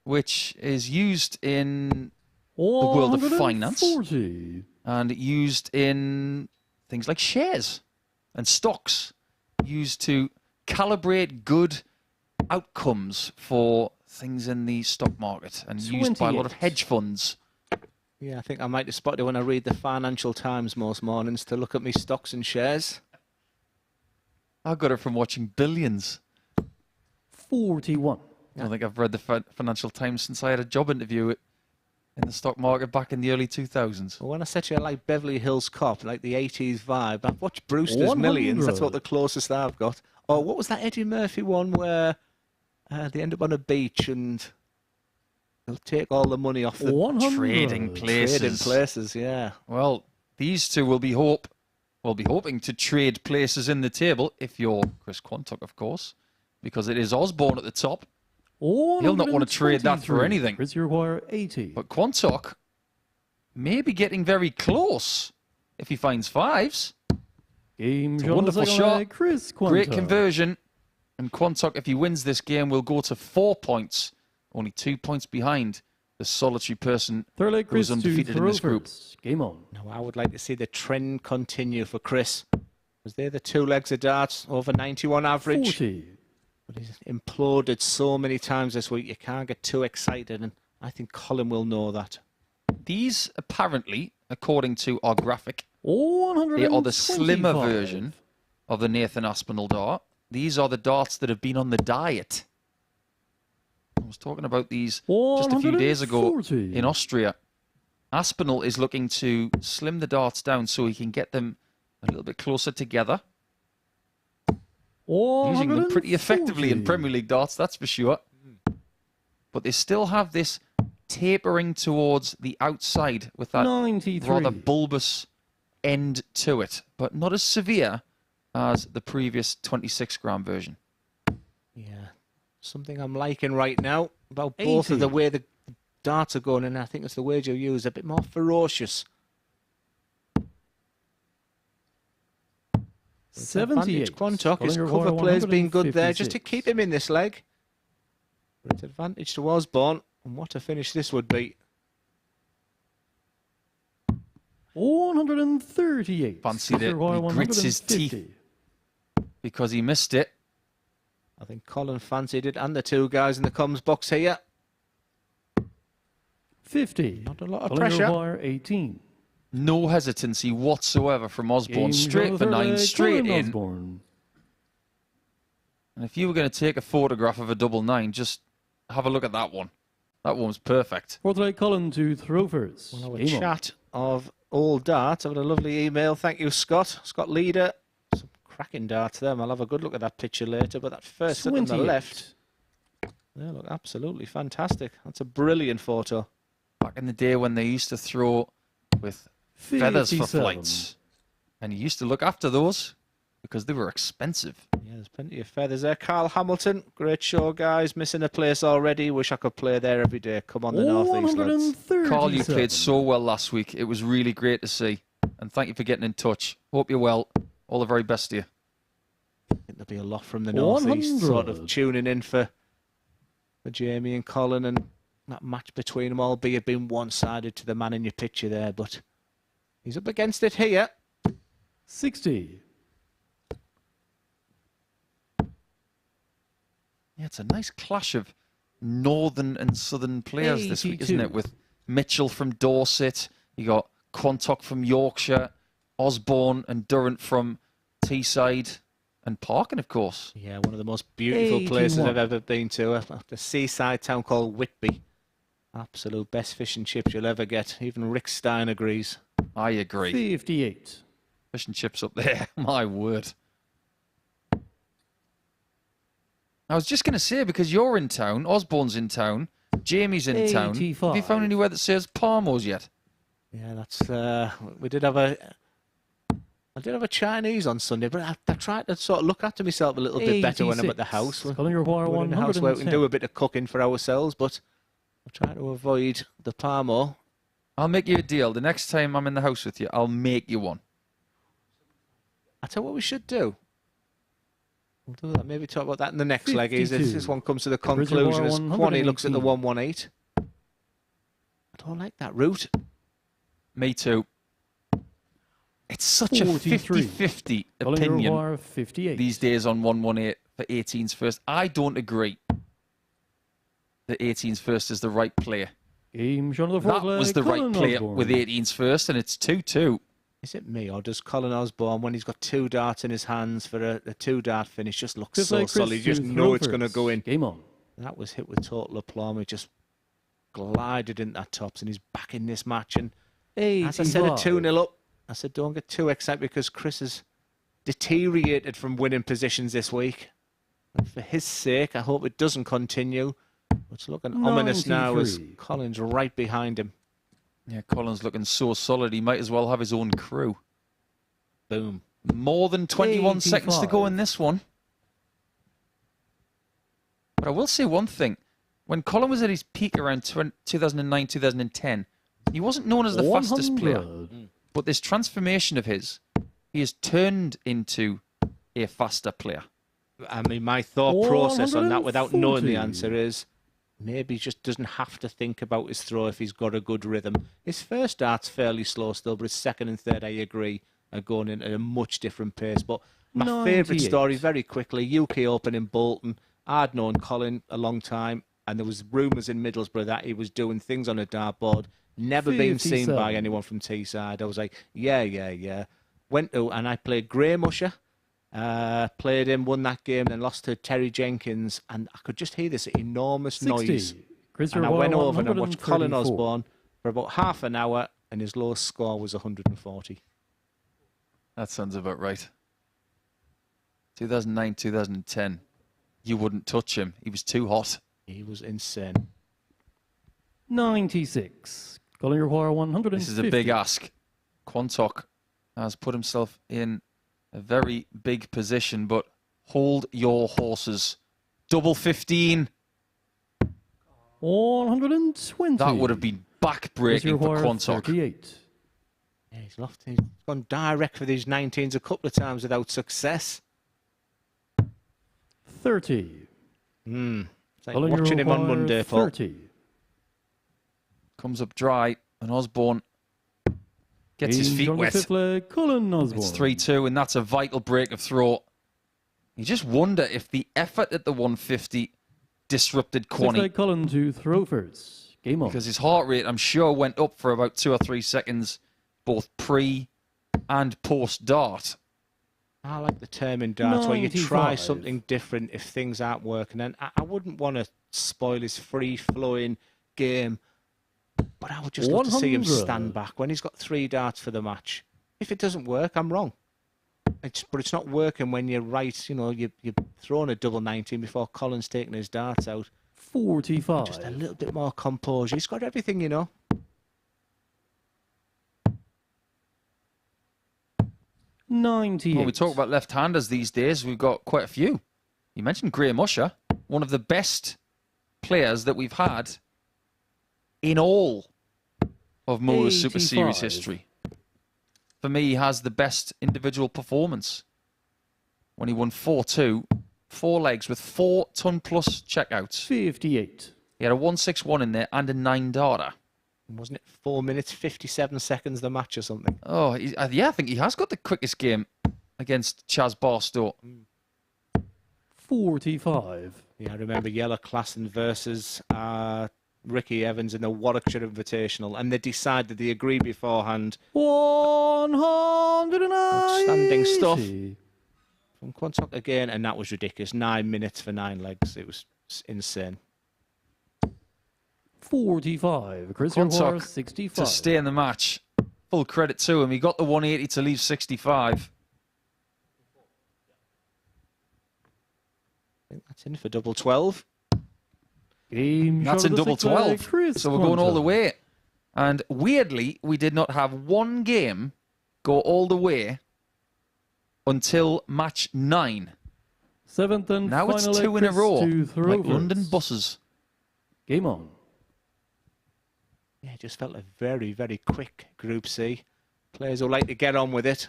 which is used in the world of finance and used in things like shares and stocks, used to calibrate good outcomes for things in the stock market and used by a lot of hedge funds. Yeah, I think I might have spotted it when I read the Financial Times most mornings to look at me stocks and shares. I got it from watching Billions. 41. I think I've read the Financial Times since I had a job interview in the stock market back in the early 2000s. Well, when I said to you I like Beverly Hills Cop, like the 80s vibe, I've watched Brewster's Millions. That's what the closest I've got. Oh, what was that Eddie Murphy one where they end up on a beach and they'll take all the money off the trading places. Trading places, yeah. Well, these two will be hoping to trade places in the table, if you're Chris Quantock, of course, because it is Osborne at the top. He'll not want to trade that for anything. Chris, you require 80. But Quantock may be getting very close if he finds fives. It's a wonderful shot. Chris Quantock. Great conversion. And Quantock, if he wins this game, will go to 4 points, only 2 points behind the solitary person who was undefeated in this group. Game on. Now, I would like to see the trend continue for Chris. Because they're the two legs of darts, over 91 average. 40. But he's imploded so many times this week, you can't get too excited. And I think Colin will know that. These, apparently, according to our graphic, they 125. are the slimmer version of the Nathan Aspinall dart. These are the darts that have been on the diet. I was talking about these just a few days ago in Austria. Aspinall is looking to slim the darts down so he can get them a little bit closer together. Using them pretty effectively in Premier League darts, that's for sure. But they still have this tapering towards the outside with that 93. rather bulbous end to it, but not as severe as the previous 26-gram version. Yeah, something I'm liking right now about both of the way the darts are going, and I think it's the word you use, a bit more ferocious. 78. Quantock, his cover play's been good there, just to keep him in this leg. But it's advantage to Osborne, and what a finish this would be. 138. Fancy that. Require He grits his 150. teeth because he missed it. I think Colin fancied it, and the two guys in the comms box here. 50. Not a lot of Colin pressure. require 18. No hesitancy whatsoever from Osborne. Game Straight on for the third 9, leg, straight Colin in. Osborne. And if you were going to take a photograph of a double 9, just have a look at that one. That one was perfect. Fourth leg, Colin to throw first. Well, our Game on. chat of all darts. I've had a lovely email. Thank you, Scott. Scott Leader. Some cracking darts there. I'll have a good look at that picture later. But that first up on the 28. left, they look absolutely fantastic. That's a brilliant photo. Back in the day when they used to throw with feathers for 57. flights. And you used to look after those because they were expensive. Yeah, there's plenty of feathers there. Carl Hamilton, great show, guys. Missing a place already. Wish I could play there every day. Come on, the Northeast lads. 137. Carl, you played so well last week. It was really great to see. And thank you for getting in touch. Hope you're well. All the very best to you. I think there'll be a lot from the Northeast 100. sort of tuning in for Jamie and Colin, and that match between them, albeit being one-sided to the man in your picture there, but he's up against it here. 60. Yeah, it's a nice clash of northern and southern players this week, isn't 82. it? With Mitchell from Dorset, you got Quantock from Yorkshire, Osborne and Durrant from Teesside, and Parkin, of course. Yeah, one of the most beautiful places 81. I've ever been to. A seaside town called Whitby. Absolute best fish and chips you'll ever get. Even Rick Stein agrees. I agree. 58. Fish and chips up there, my word. I was just going to say, because you're in town, Osborne's in town, Jamie's in town. Have you 85. found anywhere that serves Parmos yet? Yeah, that's we did have a. I did have a Chinese on Sunday, but I tried to sort of look after myself a little bit better when I'm at the 86. house. Colin require We're in the house where we can 110. do a bit of cooking for ourselves, but I'm trying to avoid the Parmo. I'll make you a deal. The next time I'm in the house with you, I'll make you one. I tell you what we should do. We'll do that. Maybe talk about that in the next leg. As 52. this one comes to the Reservoir conclusion, as Kwani looks at the 118. 118. I don't like that route. Me too. It's such a 43. 50-50 Colin opinion require 58. these days on 118 for 18's first. I don't agree that 18's first is the right player. Game shown on the fourth That leg. was the right Colin player Osborne. with 18's first, and it's 2-2. Is it me, or does Colin Osborne, when he's got two darts in his hands for a two-dart finish, just looks Fifth so leg, Chris solid? You just to know throw it's going to first. go in. Game on. That was hit with total aplomb. He just glided in that tops, and he's back in this match. And as I said, a 2-0 up. I said, don't get too excited because Chris has deteriorated from winning positions this week. And for his sake, I hope it doesn't continue. It's looking ominous now as 93. Colin's right behind him. Yeah, Colin's looking so solid, he might as well have his own crew. Boom. More than 21 seconds to go 85. in this one. But I will say one thing. When Colin was at his peak around 2009, 2010, he wasn't known as the fastest player. 100. But this transformation of his, he has turned into a faster player. I mean, my thought process on that without knowing the 140. answer is maybe he just doesn't have to think about his throw if he's got a good rhythm. His first dart's fairly slow still, but his second and third, I agree, are going in at a much different pace. But my favourite 98. story, very quickly, UK Open in Bolton. I'd known Colin a long time, and there was rumours in Middlesbrough that he was doing things on a dartboard. Never been seen by 57. anyone from Teesside. I was like, yeah. Went to, and I played Graham Usher. Played him, won that game, then lost to Terry Jenkins, and I could just hear this enormous 60. noise. Chris And I require went over and I watched Colin 134. Osborne for about half an hour, and his lowest score was 140. That sounds about right. 2009, 2010. You wouldn't touch him. He was too hot. He was insane. 96. Colin require 150. This is a big ask. Quantock has put himself in a very big position, but hold your horses. Double 15. 120. That would have been back-breaking for Quantock. 38. Yeah, he's gone direct for these 19s a couple of times without success. 30. It's like Colin watching him on require Monday, Paul. 30. Comes up dry, and Osborne Gets his feet on the wet. fifth leg, Colin Osborne. It's 3-2, and that's a vital break of throw. You just wonder if the effort at the 150 disrupted Sixth Quanny. leg, Colin to throw first. Game on. Because his heart rate, I'm sure, went up for about 2 or 3 seconds, both pre and post dart. I like the term in darts where you try 95. something different if things aren't working. And I wouldn't want to spoil his free-flowing game, but I would just love to see him 100. stand back when he's got 3 darts for the match. If it doesn't work, I'm wrong. But it's not working when you're right. You know, you're throwing a double 19 before Colin's taking his darts out. 45. Just a little bit more composure. He's got everything, you know. 98. When we talk about left-handers these days, we've got quite a few. You mentioned Graham Usher, one of the best players that we've had in all of MODUS Super Series 85. history. For me, he has the best individual performance when he won 4-2, 4 legs with 4-ton-plus checkouts. 58. He had a 161 in there and a 9-darter. Wasn't it 4 minutes, 57 seconds the match or something? Oh, yeah, I think he has got the quickest game against Chaz Barstow. 45. Yeah, I remember Yellow Klassen versus Ricky Evans in the Warwickshire Invitational, and they decided, they agreed beforehand. 190. Outstanding stuff from Quantock again, and that was ridiculous. 9 minutes for 9 legs. It was insane. 45. Chris Quantock Roy, 65. to stay in the match. Full credit to him. He got the 180 to leave 65. I think that's in for double 12. Game That's in double 12. Chris So we're going all the Quantock. way. And weirdly, we did not have one game go all the way until match 9. Seventh and Now final it's 2 leg, in a Chris row, to throw like London first. buses. Game on. Yeah, it just felt a very, very quick Group C. Players who like to get on with it.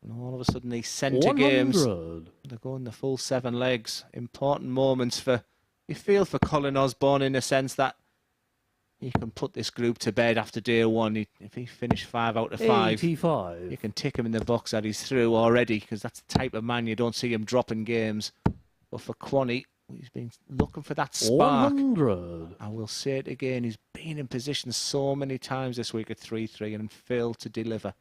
And all of a sudden, these centre games, 100. they're going the full 7 legs. Important moments for, you feel for Colin Osborne in a sense that he can put this group to bed after day 1. If he finished 5 out of 5, 85. you can tick him in the box that he's through already, because that's the type of man you don't see him dropping games. But for Quanny, he's been looking for that spark. 100. I will say it again, he's been in position so many times this week at 3-3 and failed to deliver.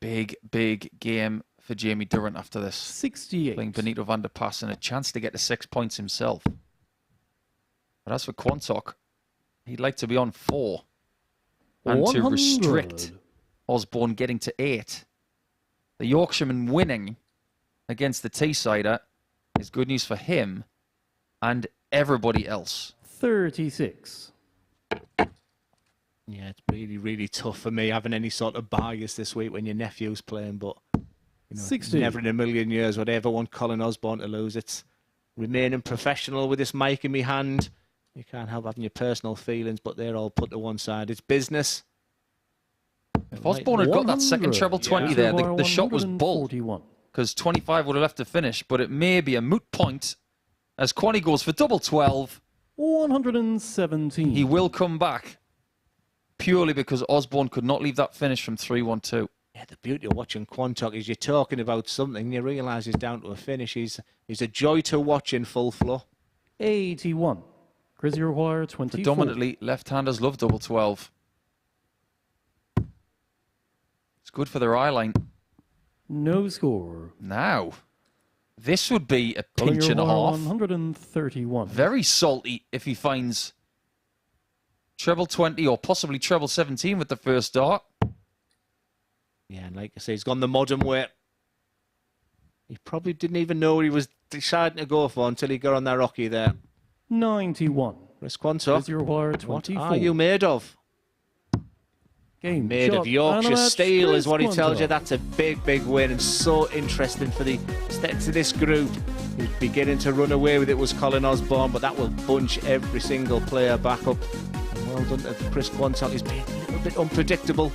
Big, big game for Jamie Durrant after this. 68. Playing Benito van der Pas and a chance to get to 6 points himself. But as for Quantock, he'd like to be on 4. And to 100. restrict Osborne getting to 8. The Yorkshireman winning against the Teessider is good news for him and everybody else. 36. Yeah, it's really, really tough for me having any sort of bias this week when your nephew's playing, but you know, 60. never in a million years would I ever want Colin Osborne to lose. It's remaining professional with this mic in my hand. You can't help having your personal feelings, but they're all put to one side. It's business. If Osborne had got that second treble 20 there, the shot was bull. Because 25 would have left to finish, but it may be a moot point as Quanny goes for double 12. 117. He will come back purely because Osborne could not leave that finish from 3-1-2. Yeah, the beauty of watching Quantock is you're talking about something, you realise he's down to a finish. He's a joy to watch in full flow. 81. Chris Roy, 24. Predominantly left-handers love double 12. It's good for their eye line. No score. Now, this would be a Colin pinch and a Roy, half. 131. Very salty if he finds treble 20 or possibly treble 17 with the first dart. Yeah, and like I say, he's gone the modern way. He probably didn't even know what he was deciding to go for until he got on that rocky there. 91. Chris Quantock, Chris Roy, what 24. are you made of? Game Made shot of Yorkshire and a match, steel Chris is what he tells you. Quantock. That's a big, big win and so interesting for the stakes of this group. Who's beginning to run away with it was Colin Osborne, but that will bunch every single player back up. And well done to Chris Quantock. He's been a little bit unpredictable.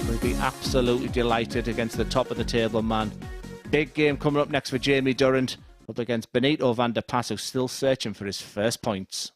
He'll be absolutely delighted against the top of the table man. Big game coming up next for Jamie Durrant up against Benito van der Pas, who's still searching for his first points.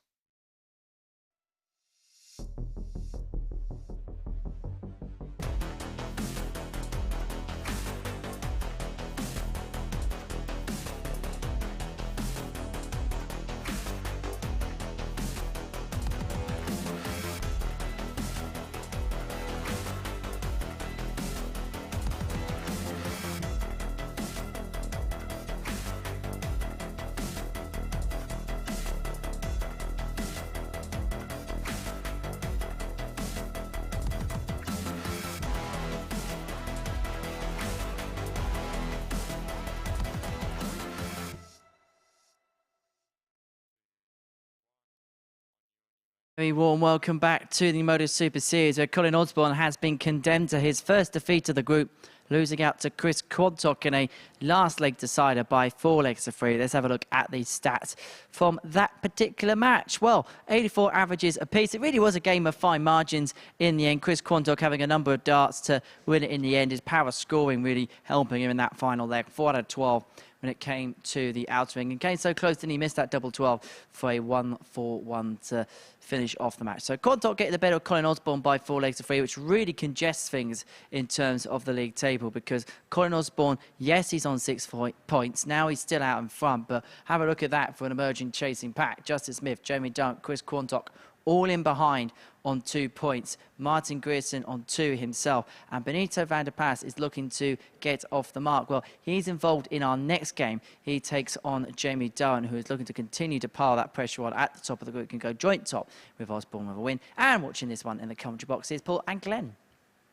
Very warm welcome back to the MODUS Super Series, where Colin Osborne has been condemned to his first defeat of the group, losing out to Chris Quantock in a last leg decider by 4 legs to 3. Let's have a look at the stats from that particular match. Well, 84 averages apiece. It really was a game of fine margins in the end. Chris Quantock having a number of darts to win it in the end. His power scoring really helping him in that final leg. 4 out of 12 when it came to the outer ring. And came so close, didn't he? Missed that double 12 for a 1-4-1 to finish off the match. So Quantock getting the better of Colin Osborne by 4 legs to 3, which really congests things in terms of the league table, because Colin Osborne, yes, he's on 6 points. Now he's still out in front, but have a look at that for an emerging chasing pack. Justin Smith, Jamie Dunk, Chris Quantock, all in behind on 2 points. Martin Grierson on 2 himself. And Benito van der Pas is looking to get off the mark. Well, he's involved in our next game. He takes on Jamie Doan, who is looking to continue to pile that pressure on at the top of the group. Can go joint top with Osborne with a win. And watching this one in the commentary box is Paul and Glenn.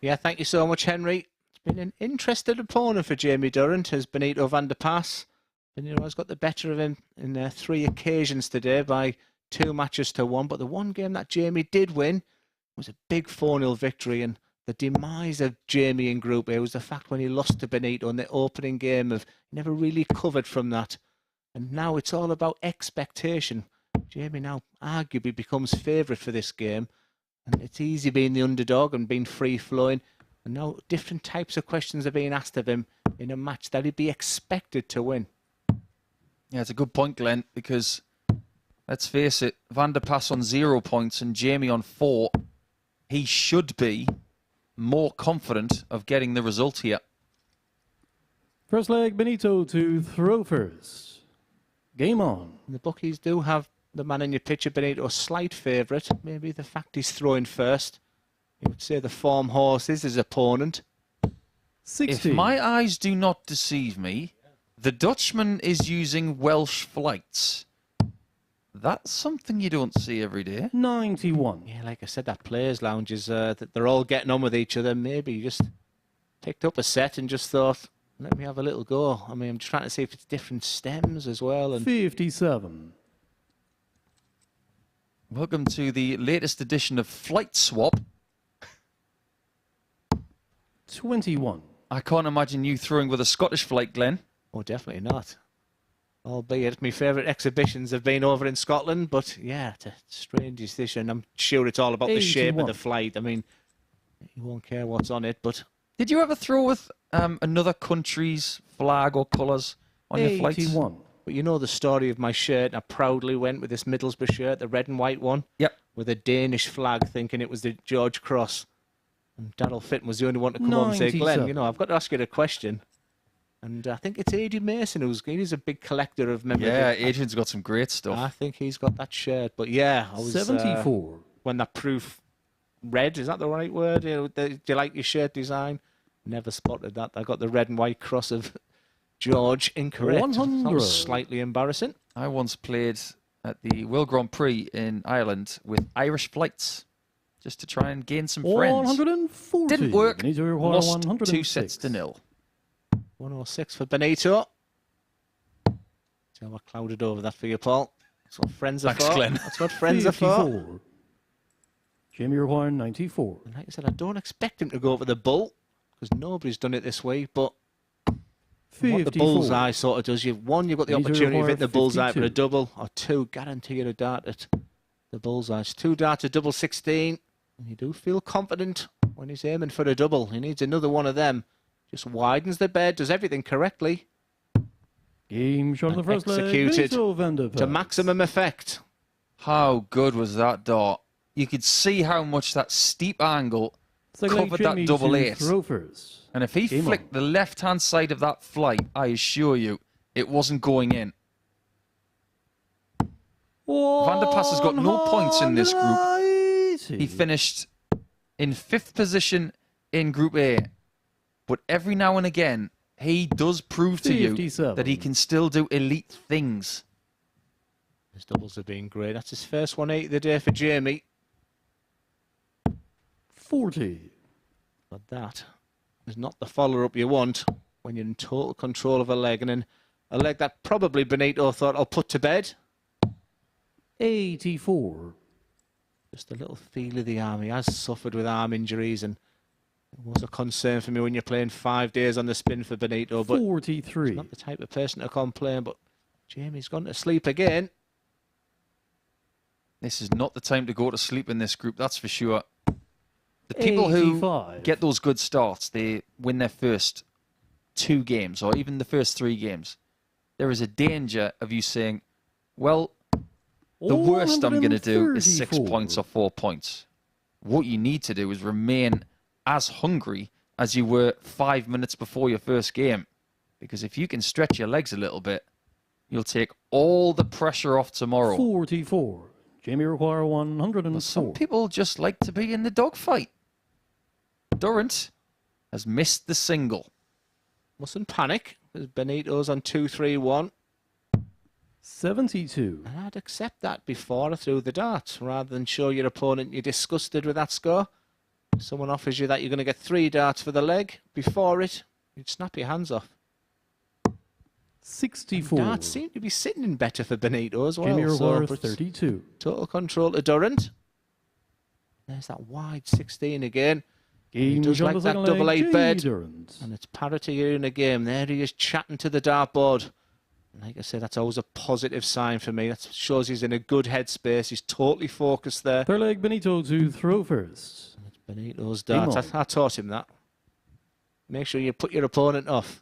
Yeah, thank you so much, Henry. It's been an interesting opponent for Jamie Durrant, as Benito van der Pas. Benito has got the better of him in 3 occasions today by 2 matches to 1, but the one game that Jamie did win was a big 4-0 victory, and the demise of Jamie in Group A was the fact when he lost to Benito in the opening game of never really covered from that. And now it's all about expectation. Jamie now arguably becomes favourite for this game, and it's easy being the underdog and being free-flowing, and now different types of questions are being asked of him in a match that he'd be expected to win. Yeah, it's a good point, Glenn, because let's face it, Van der Pas on 0 points and Jamie on 4. He should be more confident of getting the result here. First leg, Benito to throw first. Game on. The bookies do have the man in your picture, Benito, a slight favourite. Maybe the fact he's throwing first. You would say the form horse is his opponent. 60. If my eyes do not deceive me, the Dutchman is using Welsh flights. That's something you don't see every day. 91. Yeah, like I said, that players' lounge is that they're all getting on with each other. Maybe you just picked up a set and just thought, let me have a little go. I mean, I'm just trying to see if it's different stems as well. And 57. Welcome to the latest edition of Flight Swap. 21. I can't imagine you throwing with a Scottish flight, Glenn. Oh, definitely not. Albeit my favourite exhibitions have been over in Scotland, but yeah, it's a strange decision. I'm sure it's all about the shape of the flight. I mean, you won't care what's on it, but... Did you ever throw with another country's flag or colours on your flights? 81. But you know the story of my shirt. I proudly went with this Middlesbrough shirt, the red and white one. Yep. With a Danish flag, thinking it was the George Cross. And Daryl Fitton was the only one to come on and say, Glenn, you know, I've got to ask you a question. And I think it's Adrian Mason he's a big collector of memorabilia. Yeah, Adrian's got some great stuff. I think he's got that shirt. But yeah, I was 74. When that proof red, is that the right word? You know, do you like your shirt design? Never spotted that. I got the red and white cross of George incorrect. 100. That was slightly embarrassing. I once played at the World Grand Prix in Ireland with Irish flights just to try and gain some friends. 140. Didn't work. Benito, Lost 106. 2 sets to 0. 106 for Benito. See how I clouded over that for you, Paul. That's what friends are Thanks, for. Glenn. That's what friends are for. Jamie Irwine, 94. And like I said, I don't expect him to go for the bull, because nobody's done it this week, but what the bullseye sort of does, you've got the opportunity of hitting the bullseye for a double, or 2, guarantee you a dart at the bullseye. It's 2 darts at double 16, and you do feel confident when he's aiming for a double. He needs another one of them. Just widens the bed, does everything correctly. Game shot on the first leg. Executed Benito to maximum effect. How good was that dart? You could see how much that steep angle covered that double 8. And if he flicked the left-hand side of that flight, I assure you, it wasn't going in. Van der Pas has got no points in this group. He finished in 5th position in Group A. But every now and again, he does prove to you that he can still do elite things. His doubles have been great. That's his first 180 of the day for Jamie. 40. But that is not the follow-up you want when you're in total control of a leg. And then a leg that probably Benito thought, I'll put to bed. 84. Just a little feel of the arm. He has suffered with arm injuries, and it was a concern for me when you're playing 5 days on the spin for Benito. But 43. he's not the type of person to complain. But Jamie's gone to sleep again. This is not the time to go to sleep in this group, that's for sure. The people who 85. get those good starts, they win their first 2 games or even the first 3 games. There is a danger of you saying, well, the worst I'm going to do is 6 points or 4 points. What you need to do is remain as hungry as you were 5 minutes before your first game. Because if you can stretch your legs a little bit, you'll take all the pressure off tomorrow. 44. Jamie require 104. Well, some people just like to be in the dogfight. Durrant has missed the single. Mustn't panic, because Benito's on 2-3-1. 72. And I'd accept that before I threw the dart, rather than show your opponent you're disgusted with that score. If someone offers you that you're going to get 3 darts for the leg before it, you'd snap your hands off. 64. And darts seem to be sitting in better for Benito as well. Jamie require So 32. total control to Durrant. There's that wide 16 again. He does like that double 8 bed. Durrant. And it's parity here in the game. There he is chatting to the dartboard. Like I said, that's always a positive sign for me. That shows he's in a good headspace. He's totally focused there. Third leg, Benito to throw first. And it's Benito's dart. I taught him that. Make sure you put your opponent off.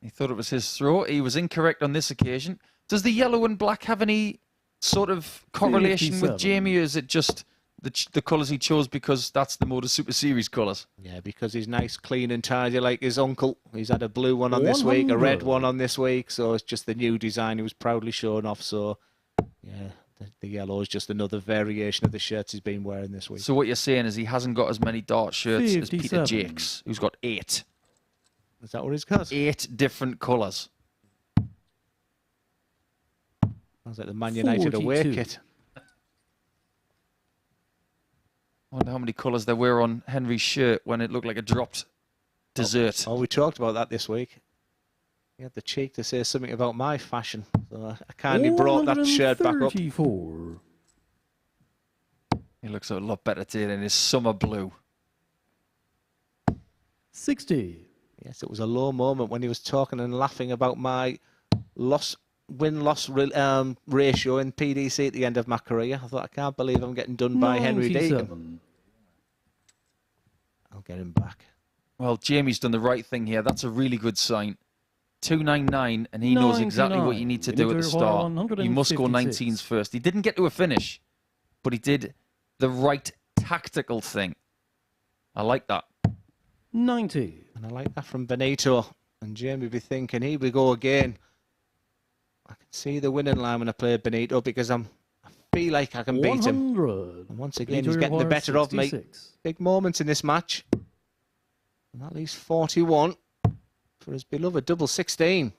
He thought it was his throw. He was incorrect on this occasion. Does the yellow and black have any sort of correlation 57. with Jamie, or is it just the colours he chose because that's the MODUS Super Series colours? Yeah, because he's nice, clean and tidy like his uncle. He's had a blue one on this week, a red one on this week, so it's just the new design he was proudly showing off. So, yeah, the yellow is just another variation of the shirts he's been wearing this week. So what you're saying is he hasn't got as many dart shirts 57. as Peter Jakes, who's got 8. Is that what he's got? 8 different colours. Sounds like the Man United away 42. kit. I wonder how many colours there were on Henry's shirt when it looked like a dropped dessert. Oh, we talked about that this week. He had the cheek to say something about my fashion. So I kindly brought that shirt back up. 134. He looks a lot better today in his summer blue. 60. Yes, it was a low moment when he was talking and laughing about my win-loss ratio in PDC at the end of my career. I thought, I can't believe I'm getting done by Henry Deegan. 97. I'll get him back. Well, Jamie's done the right thing here. That's a really good sign. 299, and he knows exactly what you need to do at the start. You must go 19s first. He didn't get to a finish, but he did the right tactical thing. I like that. 90. And I like that from Benito. And Jamie will be thinking, here we go again. I can see the winning line when I play Benito because I feel like I can beat him. 100. And once again, he's getting the better of me. Big moments in this match. And that leaves 41 for his beloved double 16.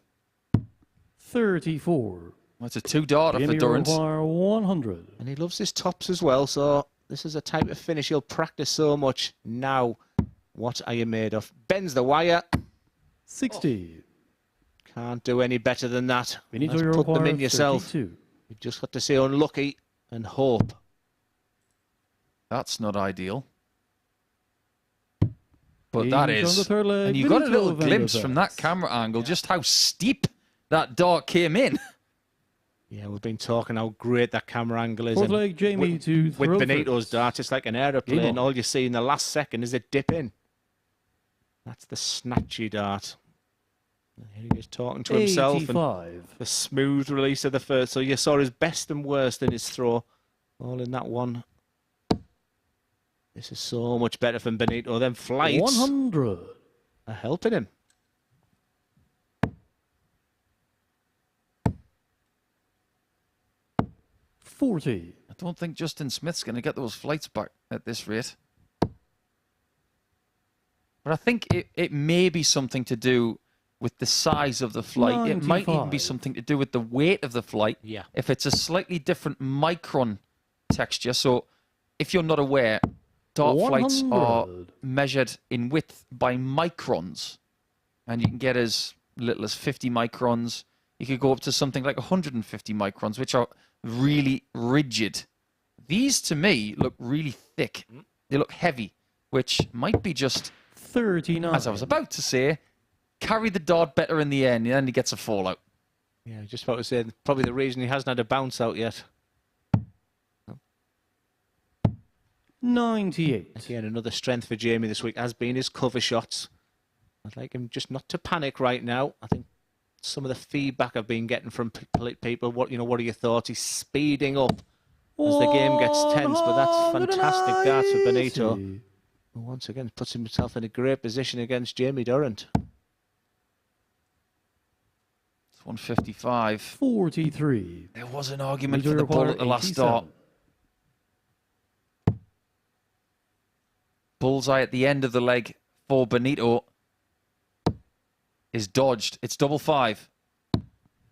34. That's a 2-darter for Durrant. 100. And he loves his tops as well, so this is a type of finish he'll practice so much. Now, what are you made of? Bends the wire. 60. Can't do any better than that. Benito Let's put them in yourself. 32. You've just got to say unlucky and hope. That's not ideal. But that is. Leg, and you got a little glimpse from that camera angle just how steep that dart came in. Yeah, we've been talking how great that camera angle is. Fourth leg, Jamie to throw with Benito's first. dart, it's like an aeroplane. All you see in the last second is it dip in. That's the snatchy dart. Here he is talking to himself. 85. And the smooth release of the first. So you saw his best and worst in his throw. All in that one. This is so much better from Benito. Them flights 100. are helping him. $40. I don't think Justin Smith's going to get those flights back at this rate. But I think it may be something to do with the size of the flight. 95. It might even be something to do with the weight of the flight. Yeah. If it's a slightly different micron texture. So if you're not aware, dart flights are measured in width by microns. And you can get as little as 50 microns. You could go up to something like 150 microns, which are really rigid, These, to me, look really thick. They look heavy, which might be just, 39. as I was about to say, carry the dart better in the end, and then he gets a fallout. Yeah, just about to say, probably the reason he hasn't had a bounce out yet. 98. Again, another strength for Jamie this week has been his cover shots. I'd like him just not to panic right now. I think some of the feedback I've been getting from people, what are your thoughts? He's speeding up as the game gets tense, but that's fantastic darts for Benito, who once again puts himself in a great position against Jamie Durrant. It's 155. 43. There was an argument Benito for the ball require at the last 87. start. Bullseye at the end of the leg for Benito is dodged. It's double five.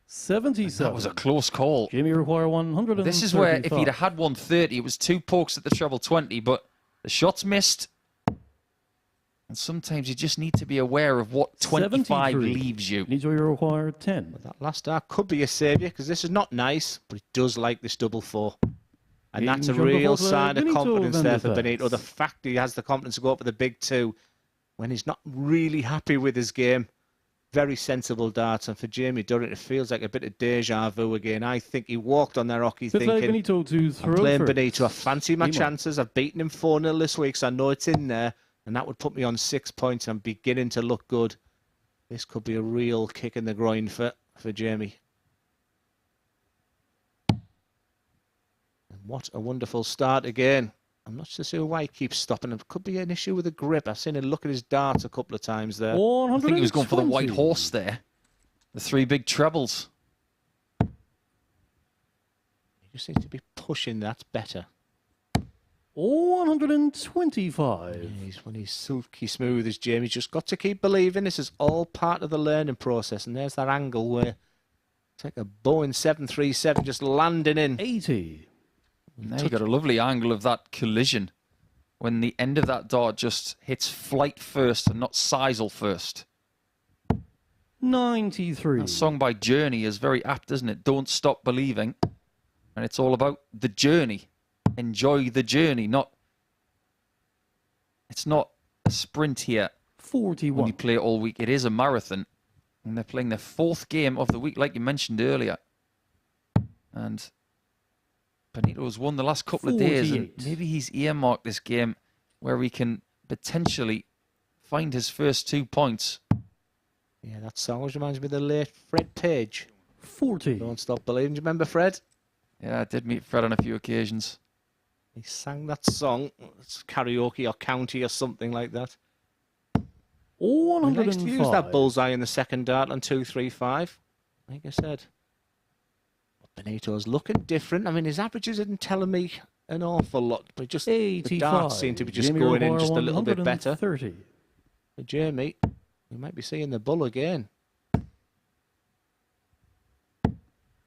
77. That was a close call. Jamie require 135. This is where if he'd have had 130, it was 2 pokes at the treble 20, but the shot's missed. And sometimes you just need to be aware of what 25 leaves you. Needs to require 10. But that last dart could be a saviour, because this is not nice, but it does like this double four. And that's a real sign of confidence there for Benito. The fact he has the confidence to go up with a big two when he's not really happy with his game. Very sensible darts. And for Jamie Durrant, it feels like a bit of deja vu again. I think he walked on that hockey thinking, Benito to throw I'm playing first. Benito. I fancy my chances. I've beaten him 4-0 this week, so I know it's in there. And that would put me on 6 points. I'm beginning to look good. This could be a real kick in the groin for Jamie. And what a wonderful start again. I'm not so sure why he keeps stopping. It could be an issue with the grip. I've seen him look at his darts a couple of times there. I think he was going for the white horse there. The 3 big trebles. He just seems to be pushing that better. 125. When he's silky smooth as Jamie, just got to keep believing. This is all part of the learning process. And there's that angle where it's like a Boeing 737 just landing in. 80. Now you got a lovely angle of that collision when the end of that dart just hits flight first and not sisal first. 93. That song by Journey is very apt, isn't it? Don't stop believing. And it's all about the journey. Enjoy the journey, it's not a sprint here. 41. When you play it all week, it is a marathon. And they're playing their 4th game of the week, like you mentioned earlier. And Benito's won the last couple of days, and maybe he's earmarked this game where he can potentially find his first 2 points. Yeah, that song reminds me of the late Fred Page. 40. Don't stop believing. Do you remember Fred? Yeah, I did meet Fred on a few occasions. He sang that song. It's karaoke or county or something like that. He 105. likes to use that bullseye in the second dart on 2-3-5. Like I said. Benito's looking different. I mean, his averages isn't telling me an awful lot, but just the darts seem to be just Jamie going in require just a little bit better. 130. For Jamie, we might be seeing the bull again.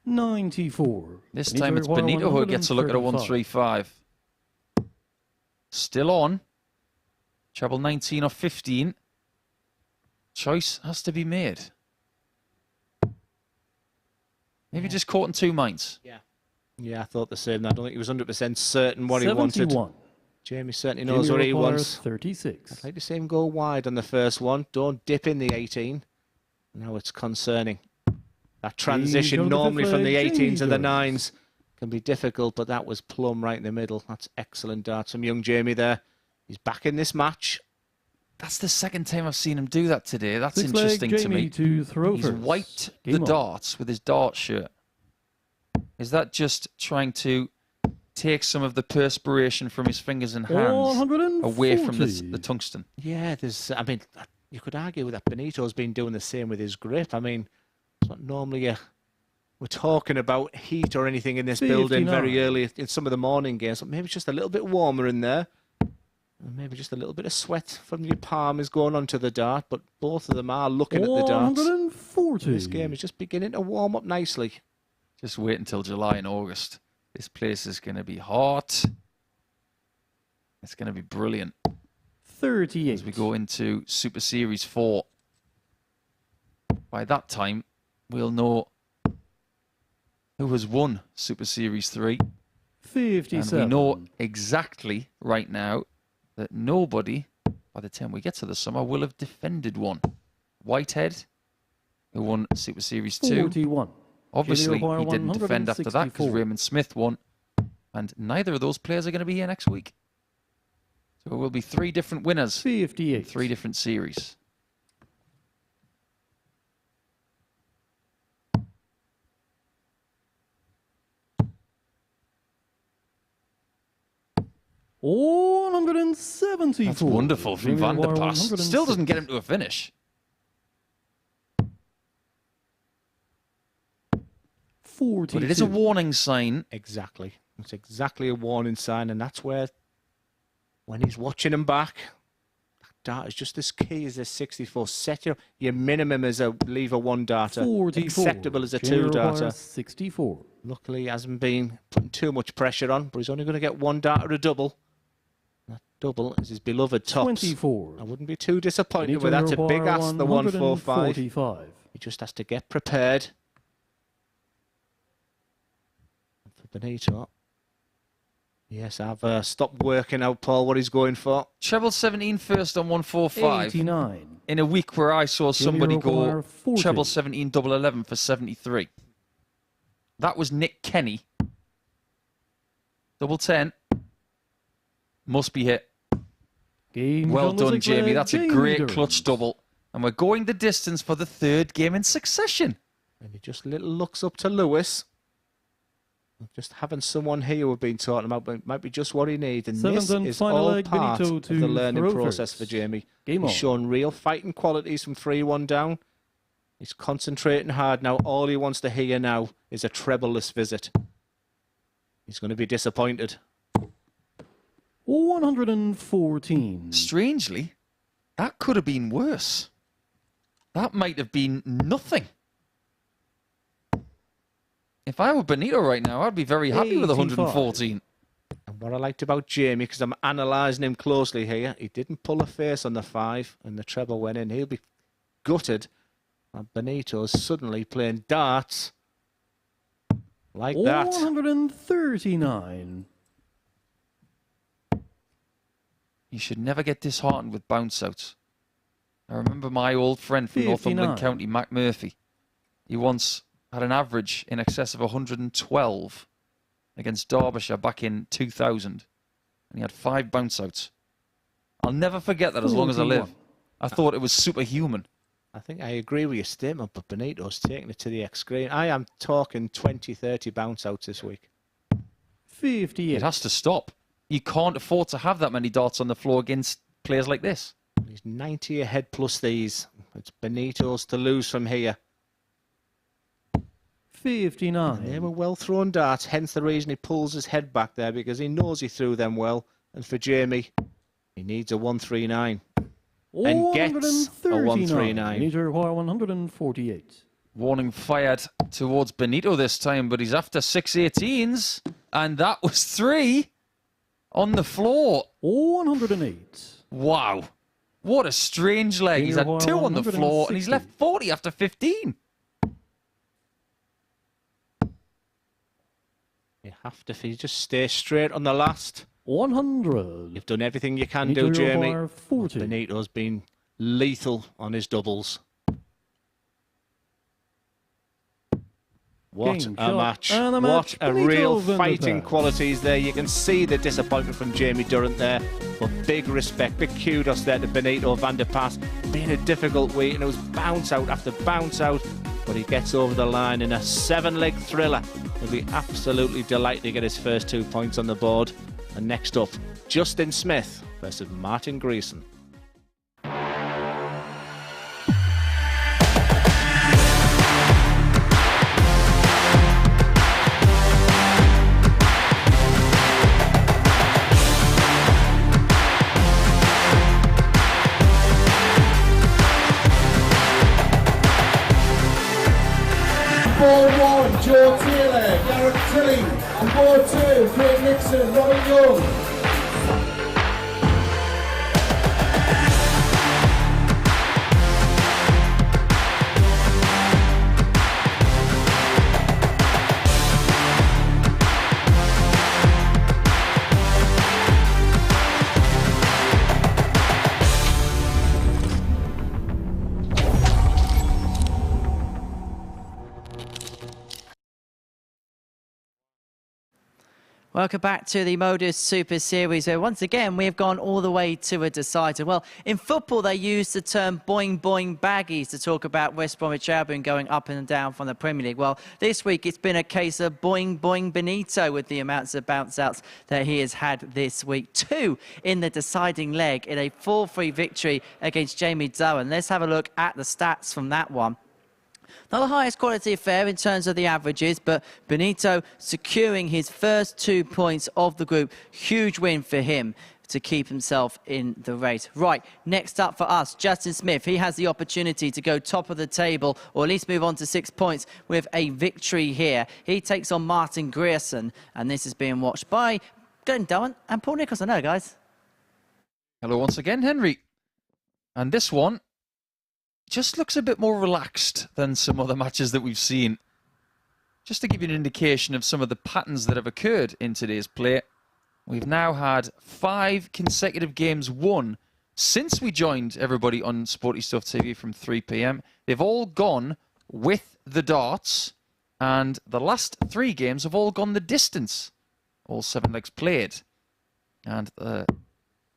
94. This time it's Benito who gets a look at a 135. Still on. Treble 19 or 15. Choice has to be made. Maybe just caught in 2 minds. Yeah, I thought the same. I don't think he was 100% certain what he wanted. 71. Jamie certainly knows what he wants. 36. I'd like to see him go wide on the first one. Don't dip in the 18. Now it's concerning. That transition normally from the 18 to the 9s can be difficult, but that was plumb right in the middle. That's excellent darts from young Jamie there. He's back in this match. That's the second time I've seen him do that today. That's Six leg interesting to Jamie me. to throw He's first. wiped Game the on. darts with his dart shirt. Is that just trying to take some of the perspiration from his fingers and hands away from 140. the tungsten? Yeah, I mean, you could argue that Benito's been doing the same with his grip. I mean, it's not normally we're talking about heat or anything in this building 59. very early in some of the morning games. But maybe it's just a little bit warmer in there. And maybe just a little bit of sweat from your palm is going onto the dart, but both of them are looking at the darts. 140. This game is just beginning to warm up nicely. Just wait until July and August. This place is going to be hot. It's going to be brilliant 38. as we go into Super Series 4. By that time, we'll know who has won Super Series 3. 57. And we know exactly right now that nobody, by the time we get to the summer, will have defended one. Whitehead, who won Super Series 2. 41. Obviously, Junior he didn't defend after that because 164. Raymond Smith won. And neither of those players are going to be here next week. So it will be 3 different winners. 58. 3 different series. Oh, 174. That's wonderful from Junior Van der Wire Pas. 106. Still doesn't get him to a finish. 42. But it is a warning sign. Exactly. It's exactly a warning sign, and that's where, when he's watching him back, that dart is just as key as this 64. Set your minimum as a leave a 1 darter. 44. Acceptable as a Junior 2 darter. Wire 64. Luckily, he hasn't been putting too much pressure on, but he's only going to get 1 darter a double. That double is his beloved tops. 24. I wouldn't be too disappointed Benito with that. It's a big Uruguay, ask, the 145. 145. He just has to get prepared. For Benito. Yes, I've stopped working out, Paul, what he's going for. Treble 17 first on 145. 89. In a week where I saw somebody Uruguay, go 40. treble 17 double 11 for 73. That was Nick Kenny. Double 10. Must be hit. Game Well on the done, sixth Jamie. leg, That's a Jamie great Durrant. clutch double. And we're going the distance for the 3rd game in succession. And he just little looks up to Lewis. Just having someone here we've been talking about might be just what he needs. And Seventh this and is final all leg, part Benito of to the learning Rovers. process for Jamie. Game He's on. shown real fighting qualities from 3-1 down. He's concentrating hard now. All he wants to hear now is a treble-less visit. He's going to be disappointed. 114. Strangely, that could have been worse. That might have been nothing. If I were Benito right now, I'd be very happy with 85. 114. And what I liked about Jamie, because I'm analysing him closely here, he didn't pull a face on the 5 and the treble went in. He'll be gutted. And Benito's suddenly playing darts like that. 139. You should never get disheartened with bounce outs. I remember my old friend from 59. Northumberland County, Mac Murphy. He once had an average in excess of 112 against Derbyshire back in 2000. And he had 5 bounce outs. I'll never forget that as long as I live. 41. I thought it was superhuman. I think I agree with your statement, but Benito's taking it to the extreme. I am talking 20, 30 bounce outs this week. 58. It has to stop. You can't afford to have that many darts on the floor against players like this. He's 90 ahead plus these. It's Benito's to lose from here. 59. They were well thrown darts, hence the reason he pulls his head back there, because he knows he threw them well. And for Jamie, he needs a 139. And gets a 139. Benito Uruguay 148. Warning fired towards Benito this time, but he's after 618s. And that was 3 on the floor. 108. Wow. What a strange leg. He's had 2 on the floor and he's left 40 after 15. You have to, if you just stay straight on the last. 100. You've done everything you can Benito do, Jamie. Uruguay 40. Benito's been lethal on his doubles. What Game a shot. match. And the What match, a Benito real Van der fighting Pas. qualities there. You can see the disappointment from Jamie Durrant there. But big respect, big kudos there to Benito Van der Pas. Been a difficult week and it was bounce out after bounce out. But he gets over the line in a 7-leg thriller. He'll be absolutely delighted to get his first 2 points on the board. And next up, Justin Smith versus Martin Greason. Ball 1, Joe Taylor, Garrett Tilly. And ball 2, Craig Nixon, Robin Young. Welcome back to the MODUS Super Series, where once again we have gone all the way to a decider. Well, in football they use the term boing boing baggies to talk about West Bromwich Albion going up and down from the Premier League. Well, this week it's been a case of boing boing Benito with the amounts of bounce outs that he has had this week. 2 in the deciding leg in a 4-3 victory against Jamie Durham. Let's have a look at the stats from that one. Not the highest quality affair in terms of the averages, but Benito securing his first 2 points of the group. Huge win for him to keep himself in the race. Right, next up for us, Justin Smith. He has the opportunity to go top of the table, or at least move on to 6 points with a victory here. He takes on Martin Grierson, and this is being watched by Glenn Dowen and Paul Nicholson. Hello, guys. Hello once again, Henry. And this one just looks a bit more relaxed than some other matches that we've seen. Just to give you an indication of some of the patterns that have occurred in today's play, we've now had 5 consecutive games won since we joined everybody on Sporty Stuff TV from 3 p.m. They've all gone with the darts, and the last 3 games have all gone the distance. All 7 legs played. And the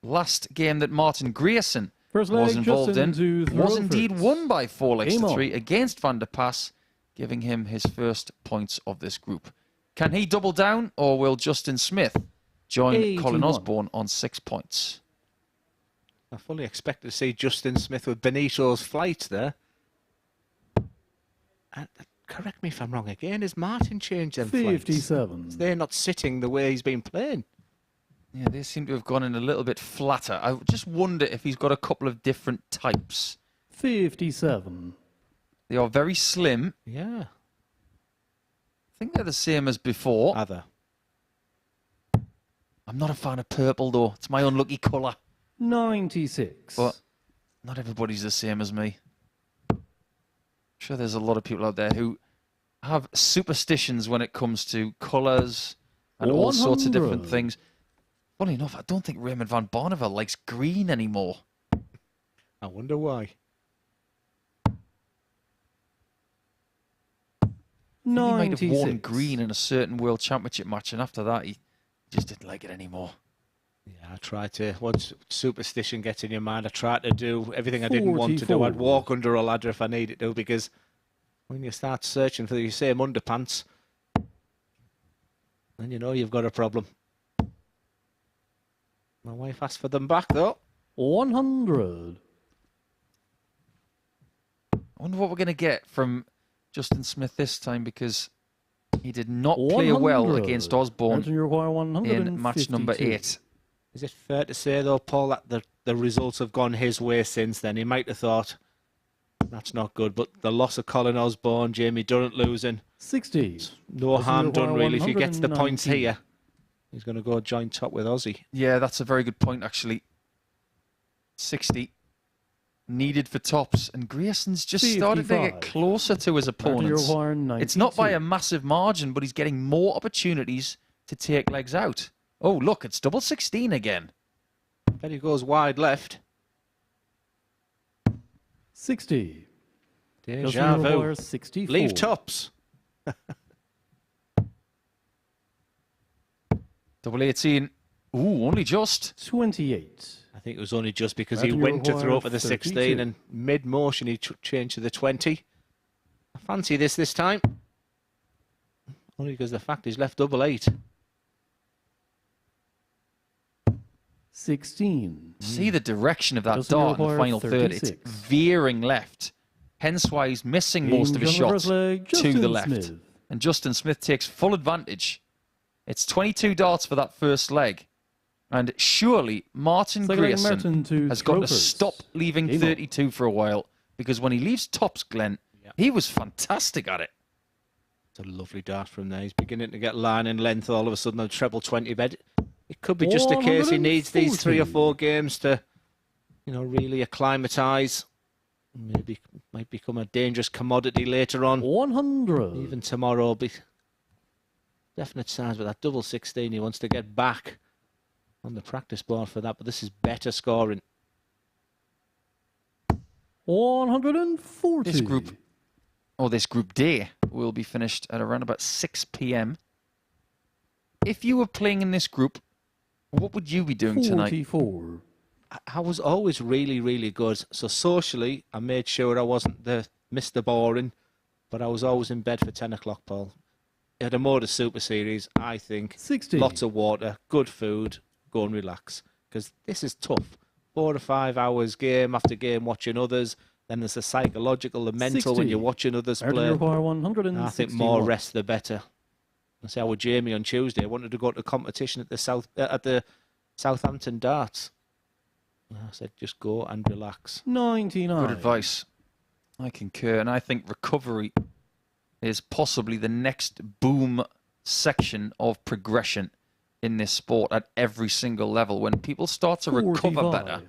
last game that Martin Grierson was involved in was indeed won by 4 legs to 3 against Van der Pas, giving him his first points of this group. Can he double down, or will Justin Smith join Colin Osborne on 6 points? I fully expected to see Justin Smith with Benito's flight there. Correct me if I'm wrong again. Has Martin changed them 57. Flights? They're not sitting the way he's been playing. Yeah, they seem to have gone in a little bit flatter. I just wonder if he's got a couple of different types. 57. They are very slim. Yeah. I think they're the same as before. Other. I'm not a fan of purple, though. It's my unlucky colour. 96. But not everybody's the same as me. I'm sure there's a lot of people out there who have superstitions when it comes to colours and all sorts of different things. Funny enough, I don't think Raymond van Barneveld likes green anymore. I wonder why. 96. He might have worn green in a certain World Championship match, and after that, he just didn't like it anymore. Yeah, I try to, once superstition gets in your mind, I try to do everything I didn't want to do. I'd walk under a ladder if I needed to, because when you start searching for the same underpants, then you know you've got a problem. My wife asked for them back, though. 100. I wonder what we're going to get from Justin Smith this time, because he did not play well against Osborne in match number 8. Is it fair to say, though, Paul, that the results have gone his way since then? He might have thought, that's not good, but the loss of Colin Osborne, Jamie Durrant losing. 60. No harm done, really, if he gets the points here. He's going to go joint top with Aussie. Yeah, that's a very good point, actually. 60 needed for tops, and Grierson's just 55. started to get closer to his opponents. It's not by a massive margin, but he's getting more opportunities to take legs out. Oh, look, it's double 16 again. Then he goes wide left. 60. Deja vu. 64. Leave tops. Double 18. Ooh, only just. 28. I think it was only just because he went to throw for the 16 and mid-motion he changed to the 20. I fancy this time. Only because the fact he's left double 8. 16. See the direction of that dart in the final third. It's veering left. Hence why he's missing most of his shots to the left. And Justin Smith takes full advantage. It's 22 darts for that first leg. And surely Martin Grierson has got to stop leaving 32 for a while, because when he leaves tops, Glenn, he was fantastic at it. It's a lovely dart from there. He's beginning to get line and length all of a sudden on treble 20 bed. It could be just a case he needs these 3 or 4 games to, you know, really acclimatise. Maybe might become a dangerous commodity later on. 100. Even tomorrow will be definite signs with that double 16. He wants to get back on the practice board for that, but this is better scoring. 140. This group D will be finished at around about 6 p.m. If you were playing in this group, what would you be doing tonight? 44. I was always really, really good. So socially, I made sure I wasn't the Mr. Boring, but I was always in bed for 10 o'clock, Paul. At a MODUS Super Series, I think 60. lots of water, good food, go and relax. Because this is tough. 4 to 5 hours game after game watching others. Then there's the psychological, the mental 60. when you're watching others Martin play. Require 161. I think more rest the better. I say, I was Jamie on Tuesday. I wanted to go to competition at the Southampton darts. I said, just go and relax. 99. Good advice. I concur, and I think recovery is possibly the next boom section of progression in this sport at every single level. When people start to recover 45. better,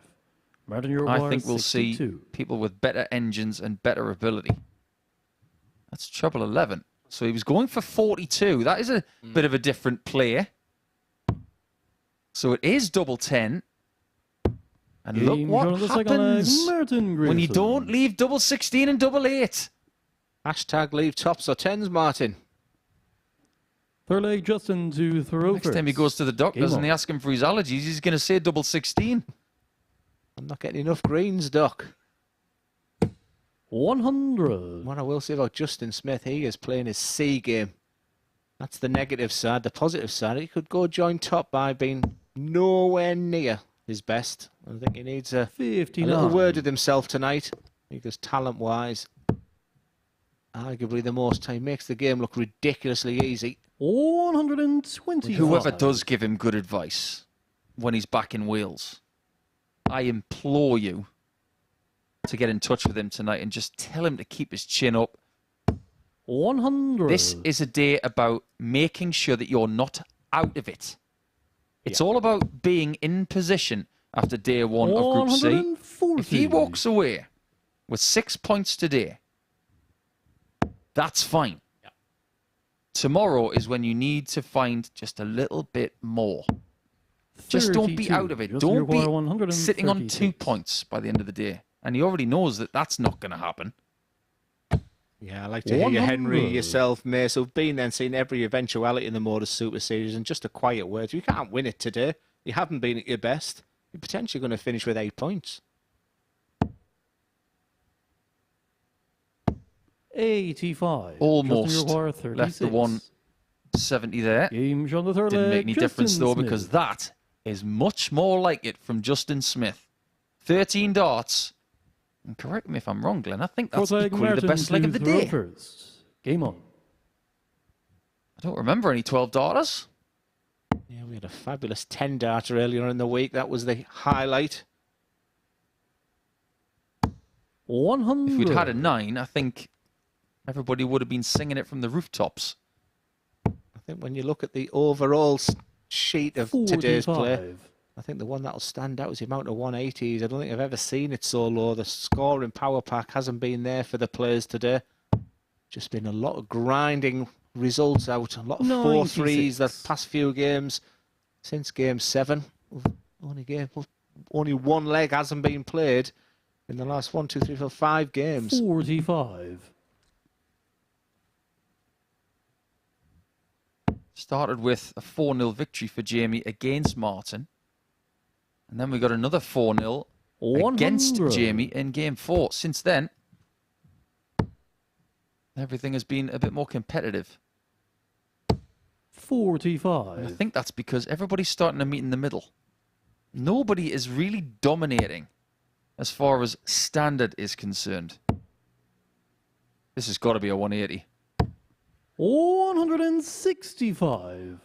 Martin I think we'll 62. see people with better engines and better ability. That's treble 11. So he was going for 42. That is a bit of a different play. So it is double 10. And look what happens when you don't leave double 16 and double 8. Hashtag leave tops or tens, Martin. Third leg, Justin to throw Next first. time he goes to the doctors and they ask him for his allergies, he's going to say double 16. I'm not getting enough greens, Doc. 100. What I will say about Justin Smith, he is playing his C game. That's the negative side. The positive side, he could go join top by being nowhere near his best. I think he needs a little word with himself tonight, because talent-wise, arguably the most time makes the game look ridiculously easy. 120. Whoever does give him good advice when he's back in Wales, I implore you to get in touch with him tonight and just tell him to keep his chin up. 100. This is a day about making sure that you're not out of it. It's all about being in position after day one of Group C. 140. If he walks away with 6 points today, that's fine. Tomorrow is when you need to find just a little bit more. Just don't be 32. out of it. Justin Don't Require be 136. sitting on 2 points by the end of the day. And he already knows that that's not going to happen. Yeah, I like to hear you, Henry, yourself, Mace, who've been there and seen every eventuality in the MODUS Super Series, and just a quiet word. You can't win it today. You haven't been at your best. You're potentially going to finish with 8 points. 85. Almost Require left 36. the 170 there. Games on the third Didn't leg, make any difference, Justin though, Smith. because that is much more like it from Justin Smith. 13 darts. And correct me if I'm wrong, Glenn. I think that's Fourth leg, equally the Martin best leg to of the throw day. first. Game on. I don't remember any 12 darters. Yeah, we had a fabulous 10-darter earlier in the week. That was the highlight. 100. If we'd had a 9, I think everybody would have been singing it from the rooftops. I think when you look at the overall sheet of today's play, 45. I think the one that'll stand out is the amount of 180s. I don't think I've ever seen it so low. The scoring power pack hasn't been there for the players today. Just been a lot of grinding results out. A lot of 4-3s the past few games. Since game 7, only one leg hasn't been played in the last 1, 2, 3, 4, 5 games. 45. Started with a 4-0 victory for Jamie against Martin. And then we got another 4-0 against 100. Jamie in game 4. Since then, everything has been a bit more competitive. 45. And I think that's because everybody's starting to meet in the middle. Nobody is really dominating as far as standard is concerned. This has got to be a 180. 165.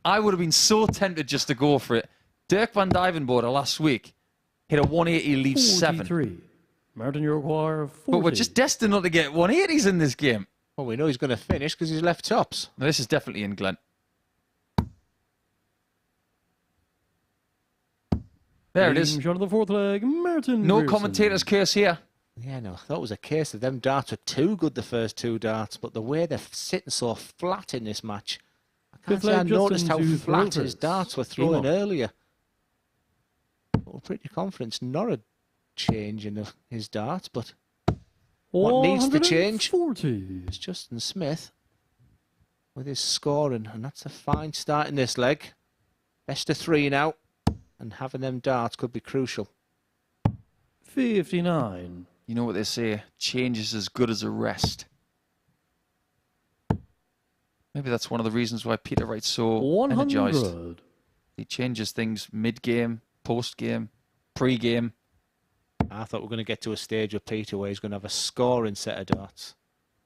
I would have been so tempted just to go for it. Dirk van Dijvenbode last week hit a 180 leave 7. 43. Martin Require 40. But we're just destined not to get 180s in this game. Well, we know he's going to finish because he's left tops. Now, this is definitely in Glenn. There it is. Shot of the fourth leg, Martin No Pearson. commentator's curse here. Yeah, no, I thought it was a case of them darts were too good, the first 2 darts, but the way they're sitting so flat in this match, I can't Fifth say I leg, noticed how Justin to flat throw his first. darts were Game throwing on. earlier. But we're pretty confident it's not a change in his darts, but what needs to change 140. is Justin Smith. with his scoring, and that's a fine start in this leg. Best of 3 now, and having them darts could be crucial. 59. You know what they say, change is as good as a rest. Maybe that's one of the reasons why Peter Wright's so energised. 100. He changes things mid-game, post-game, pre-game. I thought we were going to get to a stage with Peter where he's going to have a scoring set of darts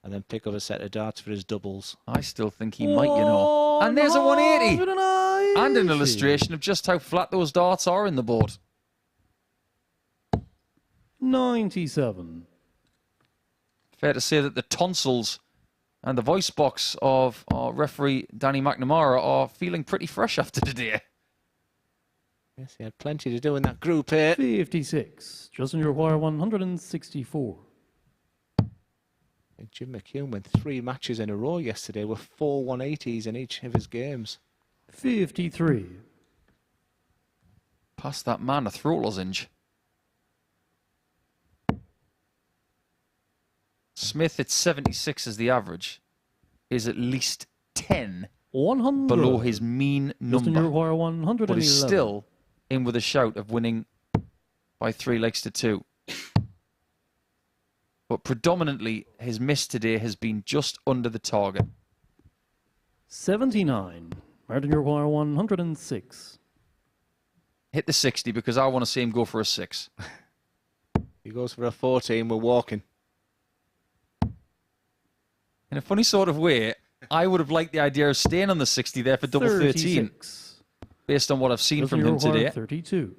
and then pick up a set of darts for his doubles. I still think he might, you know. And there's a 180. 180. And an illustration of just how flat those darts are in the board. 97. Fair to say that the tonsils and the voice box of our referee Danny McNamara are feeling pretty fresh after today. Yes, he had plenty to do in that group here. 56. Justin Uruguay 164. And Jim McHugh went 3 matches in a row yesterday with 4 180s in each of his games. 53. Past that man a throat lozenge. Smith at 76 as the average is at least 10 100. below his mean Justin number. Uruguay 111. But he's still in with a shout of winning by 3 legs to 2. But predominantly, his miss today has been just under the target. 79. Martin Uruguay 106. Hit the 60 because I want to see him go for a 6. He goes for a 14, we're walking. In a funny sort of way, I would have liked the idea of staying on the 60 there for double 13. 36. Based on what I've seen Justin from him Uruguay today. 32.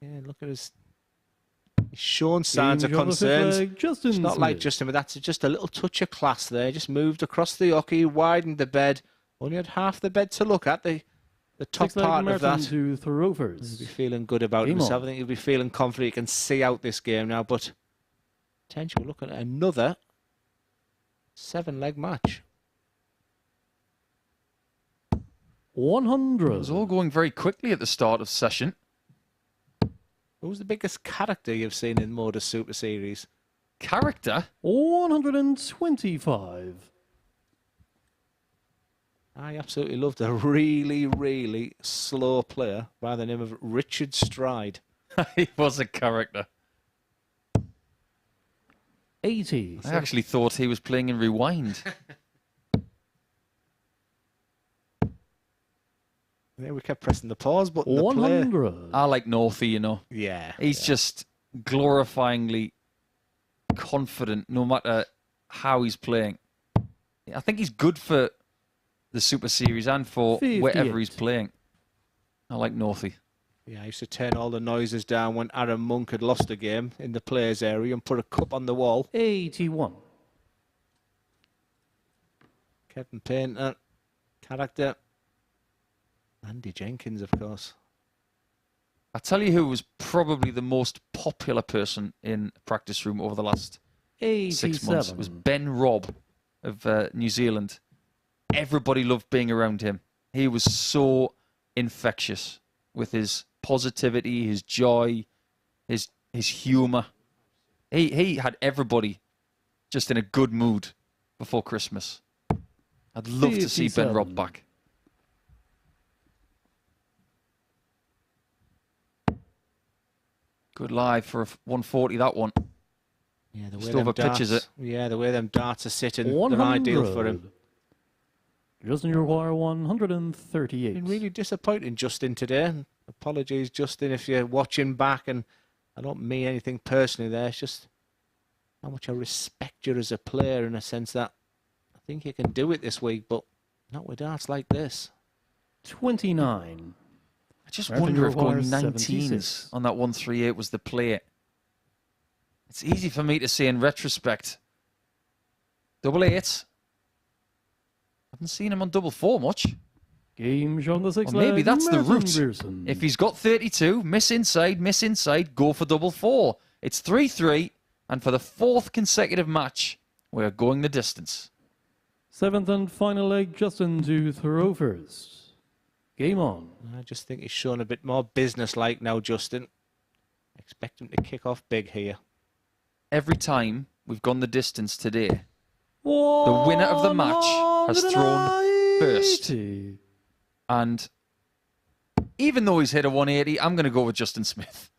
Yeah, look at his... He's shown signs of concerns. It's not like Justin, but that's just a little touch of class there. Just moved across the hockey, widened the bed. Only had half the bed to look at. The top part of that. To Thorovers. He'll be feeling good about himself. I think he'll be feeling confident he can see out this game now. But potentially looking at another 7-leg match. 100. It was all going very quickly at the start of session. Who's the biggest character you've seen in MODUS Super Series? Character? 125. I absolutely loved a really, really slow player by the name of Richard Stride. He was a character. 80. I actually thought he was playing in Rewind. Yeah, we kept pressing the pause button. 100. I like Northie, you know. Yeah. He's just glorifyingly confident no matter how he's playing. I think he's good for the Super Series and for 58. wherever he's playing. I like Northie. Yeah, I used to turn all the noises down when Aaron Monk had lost a game in the players' area and put a cup on the wall. 81. Kevin Painter, character. Andy Jenkins, of course. I tell you who was probably the most popular person in the practice room over the last 6 months. It was Ben Robb of New Zealand. Everybody loved being around him. He was so infectious with his positivity, his joy, his humour. He had everybody just in a good mood before Christmas. I'd love to see Ben Robb back. Good live for a 140, that one. Yeah, the way Still them pitches it. Yeah, the way them darts are sitting, 100. they're ideal for him. Justin Uruguay 138. Been really disappointing, Justin, today. Apologies, Justin, if you're watching back, and I don't mean anything personally there. It's just how much I respect you as a player in a sense that I think you can do it this week, but not with darts like this. 29. I just wonder if going 19s on that 138 was the play. It's easy for me to say in retrospect. Double 8s. Haven't seen him on double 4 much. Game on the 6 Or maybe that's the route. Pearson. If he's got 32, miss inside, go for double 4. It's 3-3, and for the 4th consecutive match, we're going the distance. 7th and final leg, Justin to throw first. Game on. I just think he's shown a bit more business-like now, Justin. Expect him to kick off big here. Every time we've gone the distance today. The winner of the match has thrown first. And even though he's hit a 180, I'm going to go with Justin Smith.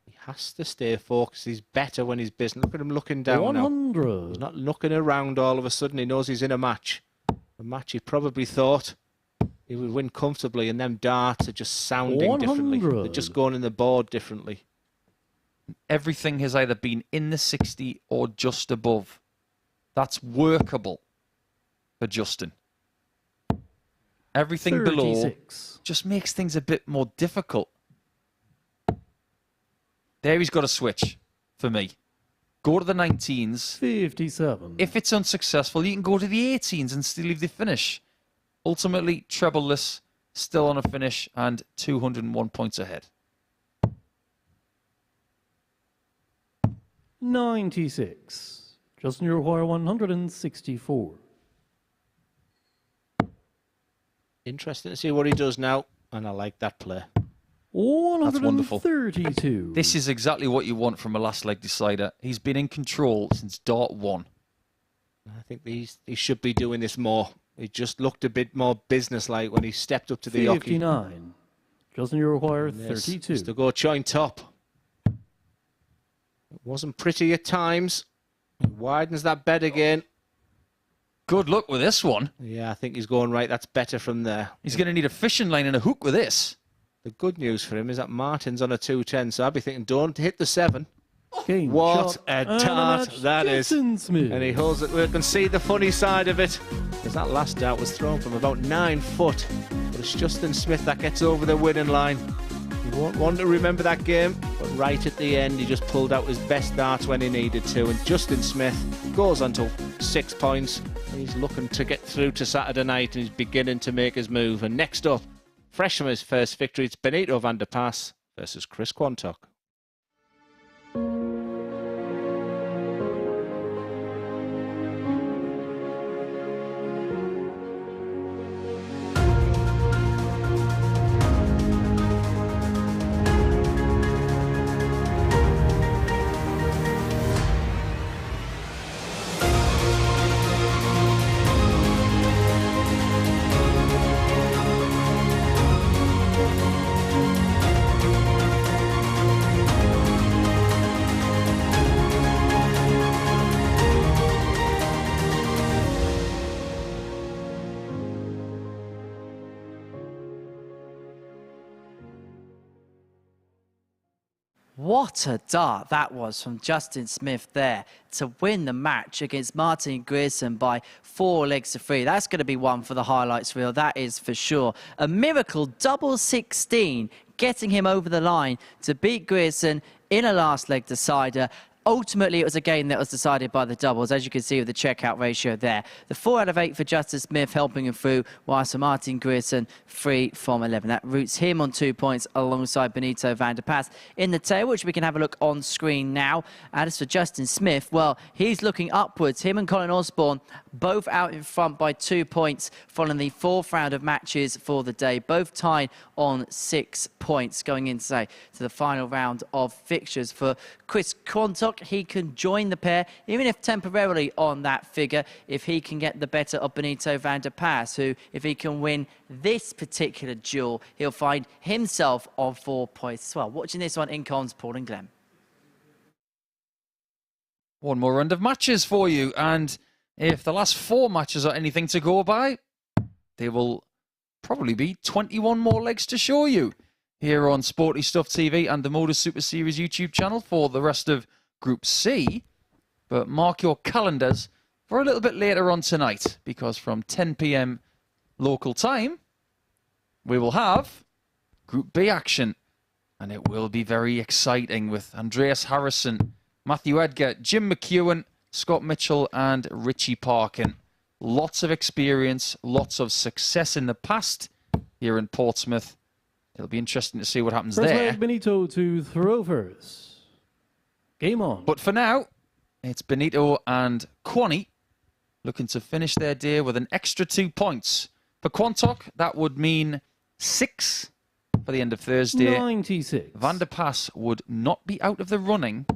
He has to stay focused. He's better when he's busy. Look at him looking down 100. now. He's not looking around all of a sudden. He knows he's in a match. A match he probably thought he would win comfortably, and them darts are just sounding differently. They're just going in the board differently. Everything has either been in the 60 or just above. That's workable for Justin. Everything 36. below just makes things a bit more difficult. There he's got a switch for me. Go to the 19s. 57. If it's unsuccessful, you can go to the 18s and still leave the finish. Ultimately, trebleless, still on a finish and 201 points ahead. 96. Justin Uruguay 164. Interesting to see what he does now, and I like that play. That's wonderful. 132. This is exactly what you want from a last leg decider. He's been in control since dart 1. I think he should be doing this more. He just looked a bit more businesslike when he stepped up to the hockey. 59. Justin Uruguay 32. To go joint top. It wasn't pretty at times. He widens that bed again. Good luck with this one. Yeah, I think he's going right. That's better from there. He's going to need a fishing line and a hook with this. The good news for him is that Martin's on a 210, so I'd be thinking, don't hit the 7. Game What shot a and dart match, that is. Justin Smith. And he holds it. We can see the funny side of it, because that last dart was thrown from about 9 foot. But it's Justin Smith that gets over the winning line. You won't want to remember that game, but right at the end, he just pulled out his best darts when he needed to. And Justin Smith goes on to 6 points. He's looking to get through to Saturday night, and he's beginning to make his move. And next up, fresh from his first victory, it's Benito van der Pas versus Chris Quantock. What a dart that was from Justin Smith there to win the match against Martin Grierson by 4 legs to 3. That's going to be one for the highlights reel, that is for sure. A miracle double 16, getting him over the line to beat Grierson in a last leg decider. Ultimately, it was a game that was decided by the doubles, as you can see with the checkout ratio there. The 4 out of 8 for Justin Smith helping him through, whilst for Martin Grierson, 3 from 11. That roots him on 2 points alongside Benito van der Pas in the tail, which we can have a look on screen now. And as for Justin Smith, well, he's looking upwards. Him and Colin Osborne both out in front by 2 points following the 4th round of matches for the day, both tied on 6 points going into, say, to the final round of fixtures. For Chris Quantock, he can join the pair, even if temporarily on that figure, if he can get the better of Benito van der Pas, who, if he can win this particular duel, he'll find himself on 4 points as well. Watching this one in Cons, Paul and Glenn. One more round of matches for you, and if the last 4 matches are anything to go by, there will probably be 21 more legs to show you here on Sporty Stuff TV and the MODUS Super Series YouTube channel for the rest of Group C. But mark your calendars for a little bit later on tonight, because from 10 p.m. local time, we will have Group B action, and it will be very exciting with Andreas Harrison, Matthew Edgar, Jim McEwen, Scott Mitchell and Richie Parkin. Lots of experience, lots of success in the past here in Portsmouth. It'll be interesting to see what happens First there. leg, Benito to throw first. Game on. But for now, it's Benito and Quani looking to finish their day with an extra 2 points. For Quantock, that would mean 6 for the end of Thursday. 96. Van der Pas would not be out of the running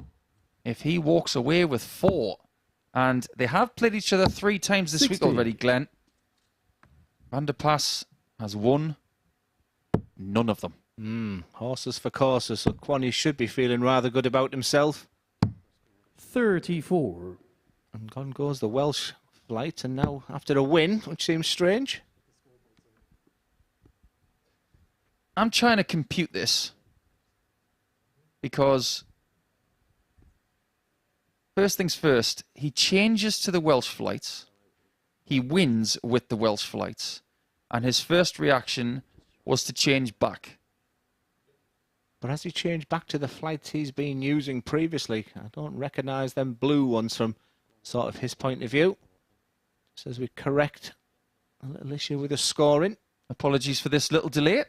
if he walks away with 4 And they have played each other 3 times this week already, Glenn. Van der Pas has won none of them. Horses for courses. So Kwani should be feeling rather good about himself. 34. And gone goes the Welsh flight. And now after a win, which seems strange. I'm trying to compute this because first things first, he changes to the Welsh flights. He wins with the Welsh flights. And his first reaction was to change back. But has he changed back to the flights he's been using previously? I don't recognise them blue ones from sort of his point of view. Says we correct a little issue with the scoring. Apologies for this little delay.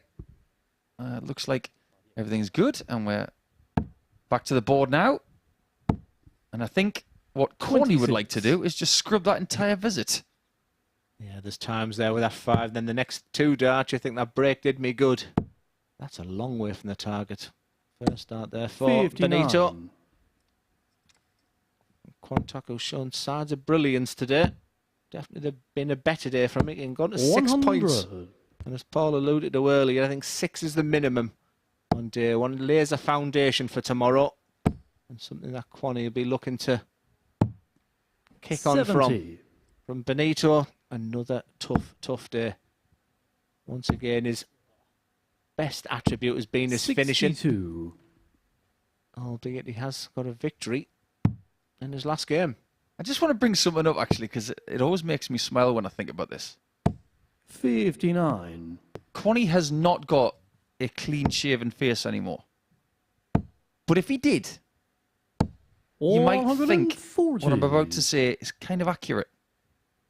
Looks like everything's good, and we're back to the board now. And I think what Corny would like to do is just scrub that entire visit. Yeah, there's times there with that 5. Then the next 2 darts, you think that break did me good. That's a long way from the target. First start there for 59. Benito. Quantock who's shown signs of brilliance today. Definitely been a better day for him. He got to 6 points. And as Paul alluded to earlier, I think 6 is the minimum on day 1. Lays a foundation for tomorrow. And something that Kwani will be looking to kick on 70. from Benito. Another tough day. Once again, his best attribute has been his 62. finishing. Albeit he has got a victory in his last game. I just want to bring something up, actually, because it always makes me smile when I think about this. 59. Kwani has not got a clean-shaven face anymore. But if he did, you might think what I'm about to say is kind of accurate.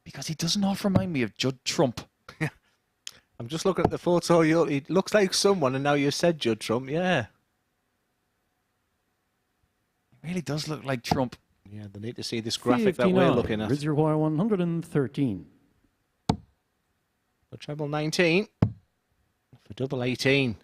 Because he does not remind me of Judd Trump. I'm just looking at the photo. He looks like someone, and now you said Judd Trump. Yeah. He really does look like Trump. Yeah, they need to see this graphic that we're looking at. Reservoir 113. For treble 19. For double 18.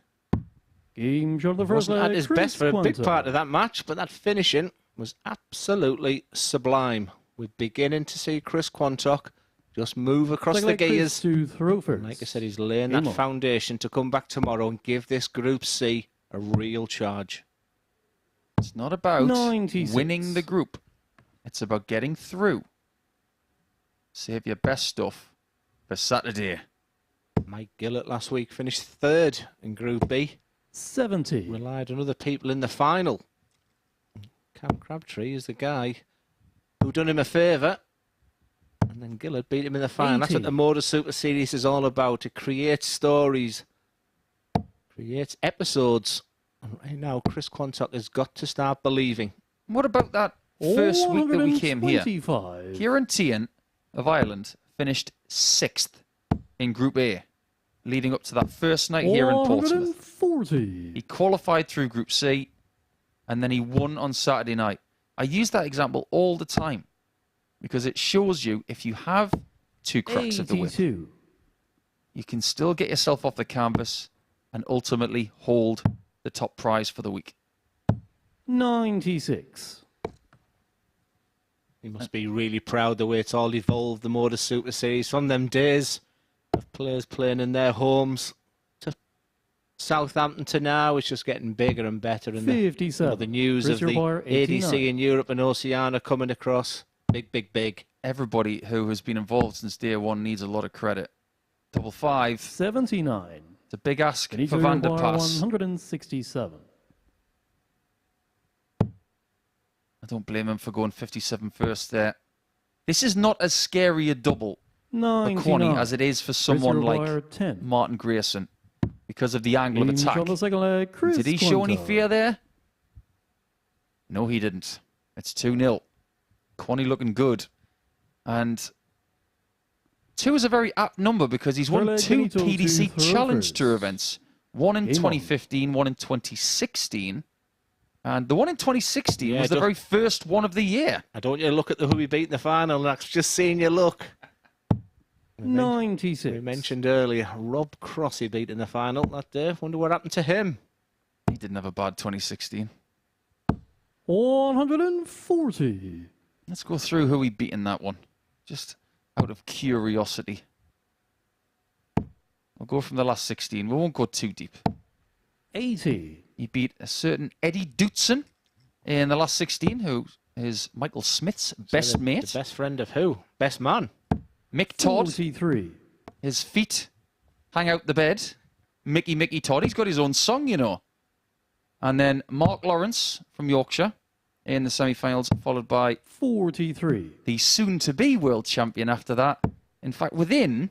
Game shot of the first Wasn't at his Chris best for a big Quanto. part of that match, but that finishing was absolutely sublime. We're beginning to see Chris Quantock just move across the gears. To throw first. Like I said, he's laying that foundation to come back tomorrow and give this Group C a real charge. It's not about 96. winning the group. It's about getting through. Save your best stuff for Saturday. Mike Gillett last week finished 3rd in Group B. 70. Relied on other people in the final. Cam Crabtree is the guy who done him a favour. And then Gillett beat him in the final. 80. That's what the MODUS Super Series is all about. It creates stories. Creates episodes. And right now, Chris Quantock has got to start believing. What about that first week that we came here? 125. Kieran Tian of Ireland finished 6th in Group A, leading up to that first night here in Portsmouth. 140. He qualified through Group C, and then he won on Saturday night. I use that example all the time because it shows you if you have 2 cracks of the whip, 82. you can still get yourself off the canvas and ultimately hold the top prize for the week. 96. He must be really proud the way it's all evolved, the MODUS Super Series, from them days of players playing in their homes to Southampton to now. It's just getting bigger and better. And 57. the news of the Reservoir 89. ADC in Europe and Oceania coming across. Big. Everybody who has been involved since day 1 needs a lot of credit. 55. 79. It's a big ask Benito for Van der Reservoir Pas. 167. I don't blame him for going 57 first there. This is not as scary a double for 99. Kwani as it is for someone Reservoir like 10. Martin Grayson because of the angle of Game attack. shot of the second Chris Did he show any Quanto. fear there? No, he didn't. It's 2-0. Kwani looking good. And 2 is a very apt number because he's won Well, 2 Benito to PDC throw Challenge first. Tour events. One in Game on. 2015, one in 2016. And the one in 2016 Yeah, was the very first one of the year. I don't want you to look at who we beat in the final. That's just seeing you look. 96. We mentioned earlier, Rob Cross he beat in the final that day. Wonder what happened to him. He didn't have a bad 2016. 140. Let's go through who he beat in that one, just out of curiosity. We'll go from the last 16. We won't go too deep. 80. He beat a certain Eddie Dootson in the last 16, who is Michael Smith's best mate. The best friend of who? Best man. Mick Todd. 43. His feet hang out the bed. Mickey Todd. He's got his own song, you know. And then Mark Lawrence from Yorkshire in the semi-finals, followed by 43. The soon-to-be world champion after that. In fact, within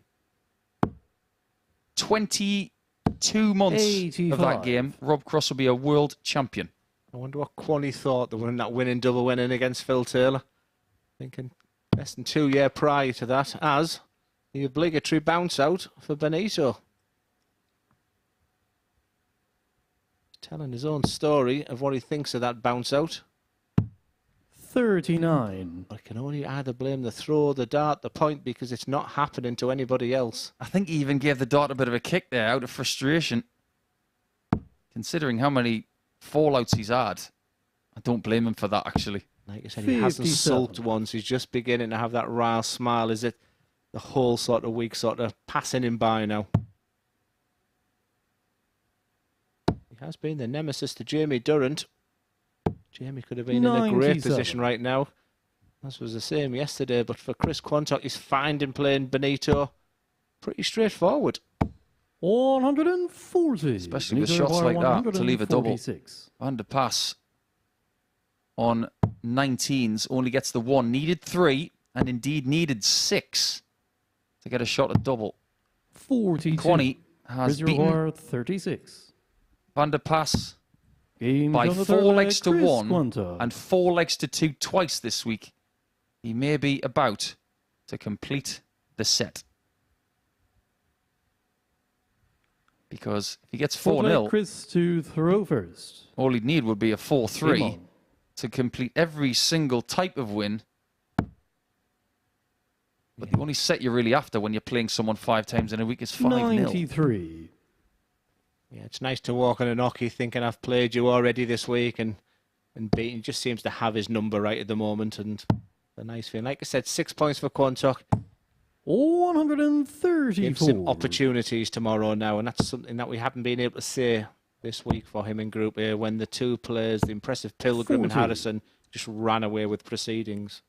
22 months 85. of that game, Rob Cross will be a world champion. I wonder what Quanny thought the win that winning double winning against Phil Taylor. Thinking less than 2 years prior to that, as the obligatory bounce out for Benito. Telling his own story of what he thinks of that bounce out. 39. I can only either blame the throw, the dart, the point, because it's not happening to anybody else. I think he even gave the dart a bit of a kick there out of frustration. Considering how many fallouts he's had, I don't blame him for that, actually. Like I said, he hasn't sulked once. He's just beginning to have that wry smile. Is it the whole sort of week sort of passing him by now? He has been the nemesis to Jamie Durrant. Jamie could have been in a great 97. position right now. This was the same yesterday, but for Chris Quantock, he's finding playing Benito pretty straightforward. 140. Especially with Benito shots like that to leave a double. 146. Van der Pass on 19s only gets the 1. Needed 3, and indeed needed 6 to get a shot at double. 42. Quanny has beaten 36. Van der Pass Games by on the 4 third legs to Chris 1 Quantock. and 4 legs to 2 twice this week. He may be about to complete the set. Because if he gets 4-0, Chris to throw first. all he'd need would be a Game 4-3 on. to complete every single type of win. But the only set you're really after when you're playing someone 5 times in a week is 5-0. 93. Yeah, it's nice to walk on an hockey thinking I've played you already this week and beaten. He just seems to have his number right at the moment, and a nice feeling. Like I said, 6 points for Quantock. 134. Gives him opportunities tomorrow now, and that's something that we haven't been able to say this week for him in Group A when the two players, the impressive Pilgrim and 40. Harrison, just ran away with proceedings.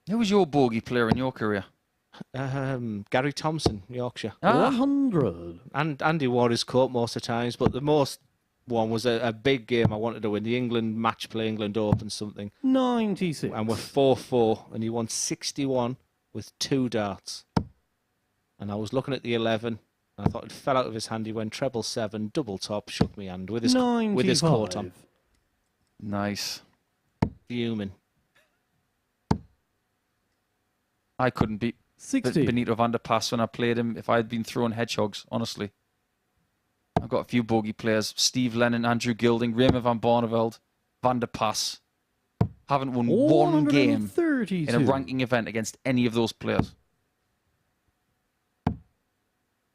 Who was your bogey player in your career? Gary Thompson, Yorkshire. 100. And Andy wore his coat most of the times, but the most one was a big game I wanted to win, the England match play, England Open something. 96. And we're 4-4, and he won 61 with 2 darts. And I was looking at the 11, and I thought it fell out of his hand. He went treble 7, double top, shook me hand with his coat on. Nice. Fuming. I couldn't beat 60. Benito Van der Pass when I played him if I had been throwing hedgehogs, honestly. I've got a few bogey players. Steve Lennon, Andrew Gilding, Raymond van Barneveld, Van der Pass. Haven't won one game in a ranking event against any of those players.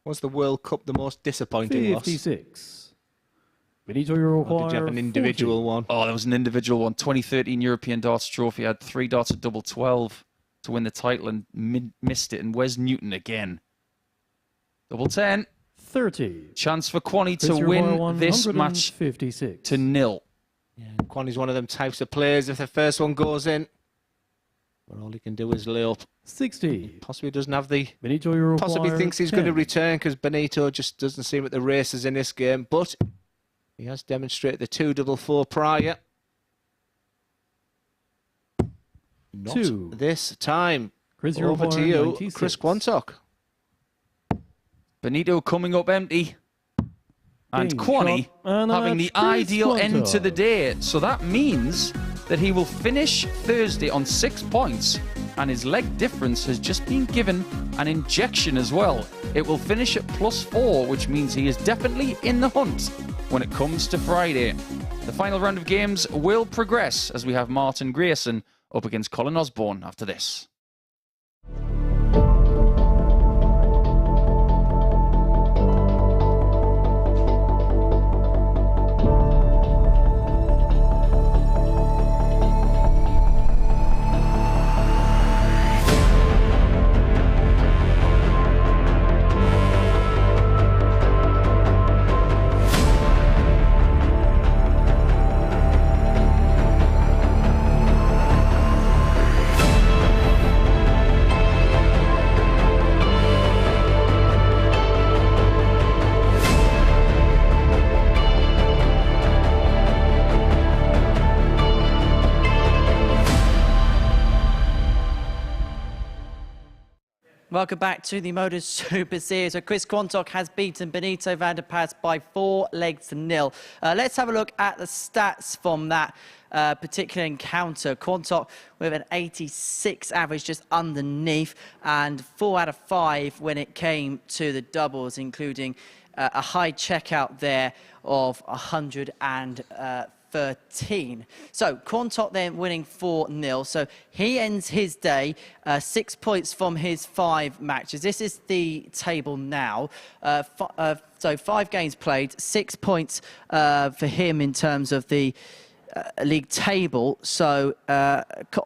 Was the World Cup the most disappointing loss? 56. Benito Uruguay. Or did you have an individual 40. one? Oh, there was an individual one. 2013 European Darts Trophy. I had 3 darts at double 12 to win the title and missed it. And Wes Newton again. Double 10. 30. Chance for Quanny to Chris win Uruguay, this match 156. to 0. Yeah, Quanny's one of them types of players. If the first one goes in, well, all he can do is lay up. 60. Possibly doesn't have the... Benito Uruguay. Possibly thinks he's going to 10. return because Benito just doesn't seem at the races in this game. But he has demonstrated the 2-4-4 prior. Not 2. this time. Chris Over to Uruguay, you, 96. Chris Quantock. Benito coming up empty. And Game Quanny shot, and having the that's Chris ideal end to the Quantock. day. So that means that he will finish Thursday on 6 points. And his leg difference has just been given an injection as well. It will finish at +4, which means he is definitely in the hunt when it comes to Friday. The final round of games will progress as we have Martin Grayson up against Colin Osborne after this. Welcome back to the MODUS Super Series, where Chris Quantock has beaten Benito van der Pas by 4 legs to 0. Let's have a look at the stats from that particular encounter. Quantock with an 86 average just underneath, and 4 out of 5 when it came to the doubles, including a high checkout there of 113. So Quantock then winning 4-0. So he ends his day 6 points from his 5 matches. This is the table now. So 5 games played, 6 points for him in terms of the league table. So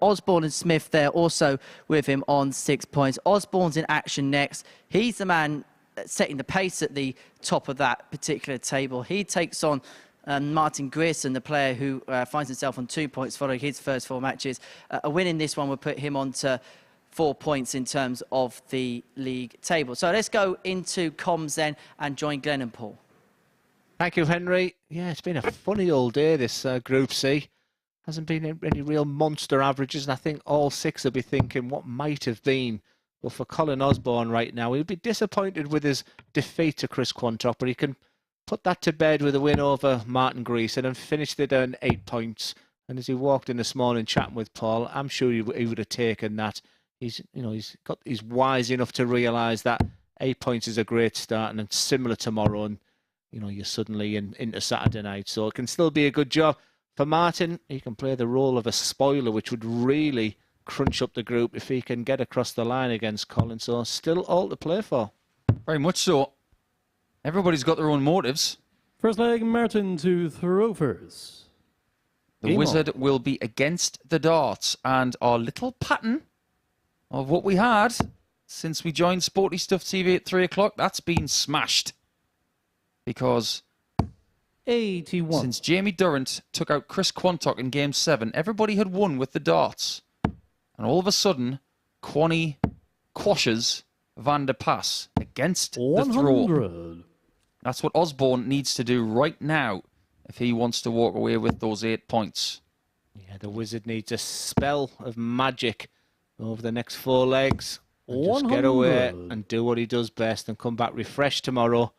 Osborne and Smith there also with him on 6 points. Osborne's in action next. He's the man setting the pace at the top of that particular table. He takes on Martin Grierson, the player who finds himself on 2 points following his first 4 matches. A win in this one would put him on to 4 points in terms of the league table. So let's go into comms then and join Glenn and Paul. Thank you, Henry. Yeah, it's been a funny old day, this Group C. Hasn't been any real monster averages, and I think all 6 will be thinking what might have been. Well, for Colin Osborne right now, he'll be disappointed with his defeat to Chris Quantock, but he can put that to bed with a win over Martin Grierson and finished it on 8 points. And as he walked in this morning chatting with Paul, I'm sure he would have taken that. He's wise enough to realise that 8 points is a great start, and it's similar tomorrow, and you're suddenly into Saturday night. So it can still be a good job. For Martin, he can play the role of a spoiler, which would really crunch up the group if he can get across the line against Colin. So still all to play for. Very much so. Everybody's got their own motives. First leg, Martin to throw first. The wizard will be against the darts, and our little pattern of what we had since we joined Sporty Stuff TV at 3 o'clock, that's been smashed. Because 81. Since Jamie Durrant took out Chris Quantock in Game 7, everybody had won with the darts. And all of a sudden, Quanny quashes Van der Pas against the throw. That's what Osborne needs to do right now if he wants to walk away with those 8 points. Yeah, the wizard needs a spell of magic over the next 4 legs. And just get away and do what he does best and come back refreshed tomorrow.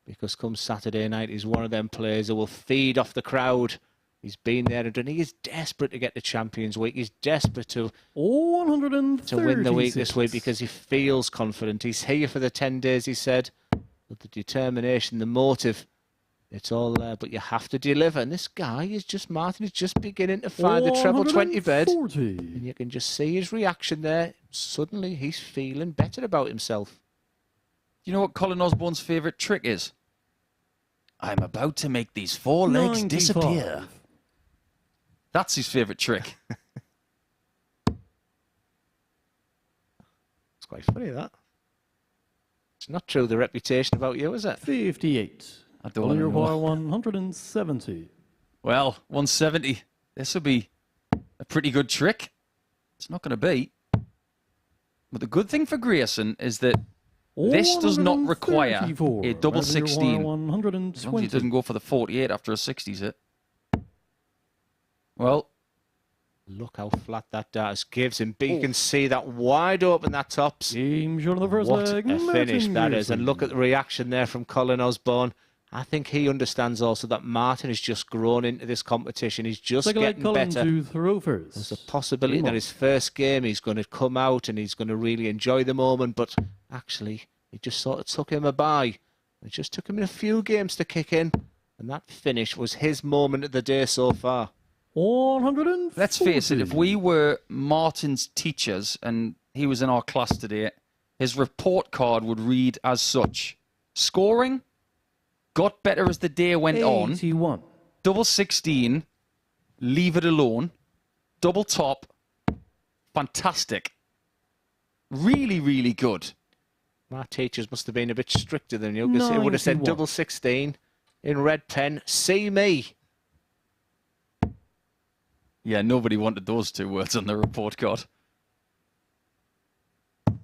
Because come Saturday night, he's one of them players who will feed off the crowd. He's been there and done. He is desperate to get the Champions Week. He's desperate to win the week this week because he feels confident. He's here for the 10 days, he said. With the determination, the motive, it's all there. But you have to deliver. And this guy is just, Martin is just beginning to find the treble 20 bed. And you can just see his reaction there. Suddenly, he's feeling better about himself. Do you know what Colin Osborne's favourite trick is? I'm about to make these 4 legs disappear. That's his favourite trick. It's quite funny, that. It's not true, the reputation about you, is it? 58. I don't know. 170. Well, 170. This will be a pretty good trick. It's not going to be. But the good thing for Grierson is that this does not require a double 16. As long as he doesn't go for the 48 after a 60s hit. Well, look how flat that dart gives him. But you can see that wide open, that tops. What a finish that is. And look at the reaction there from Colin Osborne. I think he understands also that Martin has just grown into this competition. He's just getting better. There's a possibility that his first game he's going to come out and he's going to really enjoy the moment. But actually, it just sort of took him a bye. It just took him a few games to kick in. And that finish was his moment of the day so far. 140. Let's face it, if we were Martin's teachers and he was in our class today, his report card would read as such. Scoring got better as the day went 81. On. Double 16, leave it alone. Double top, fantastic. Really, really good. My teachers must have been a bit stricter than you, because it would have said double 16 in red pen. See me. Yeah, nobody wanted those 2 words on the report card.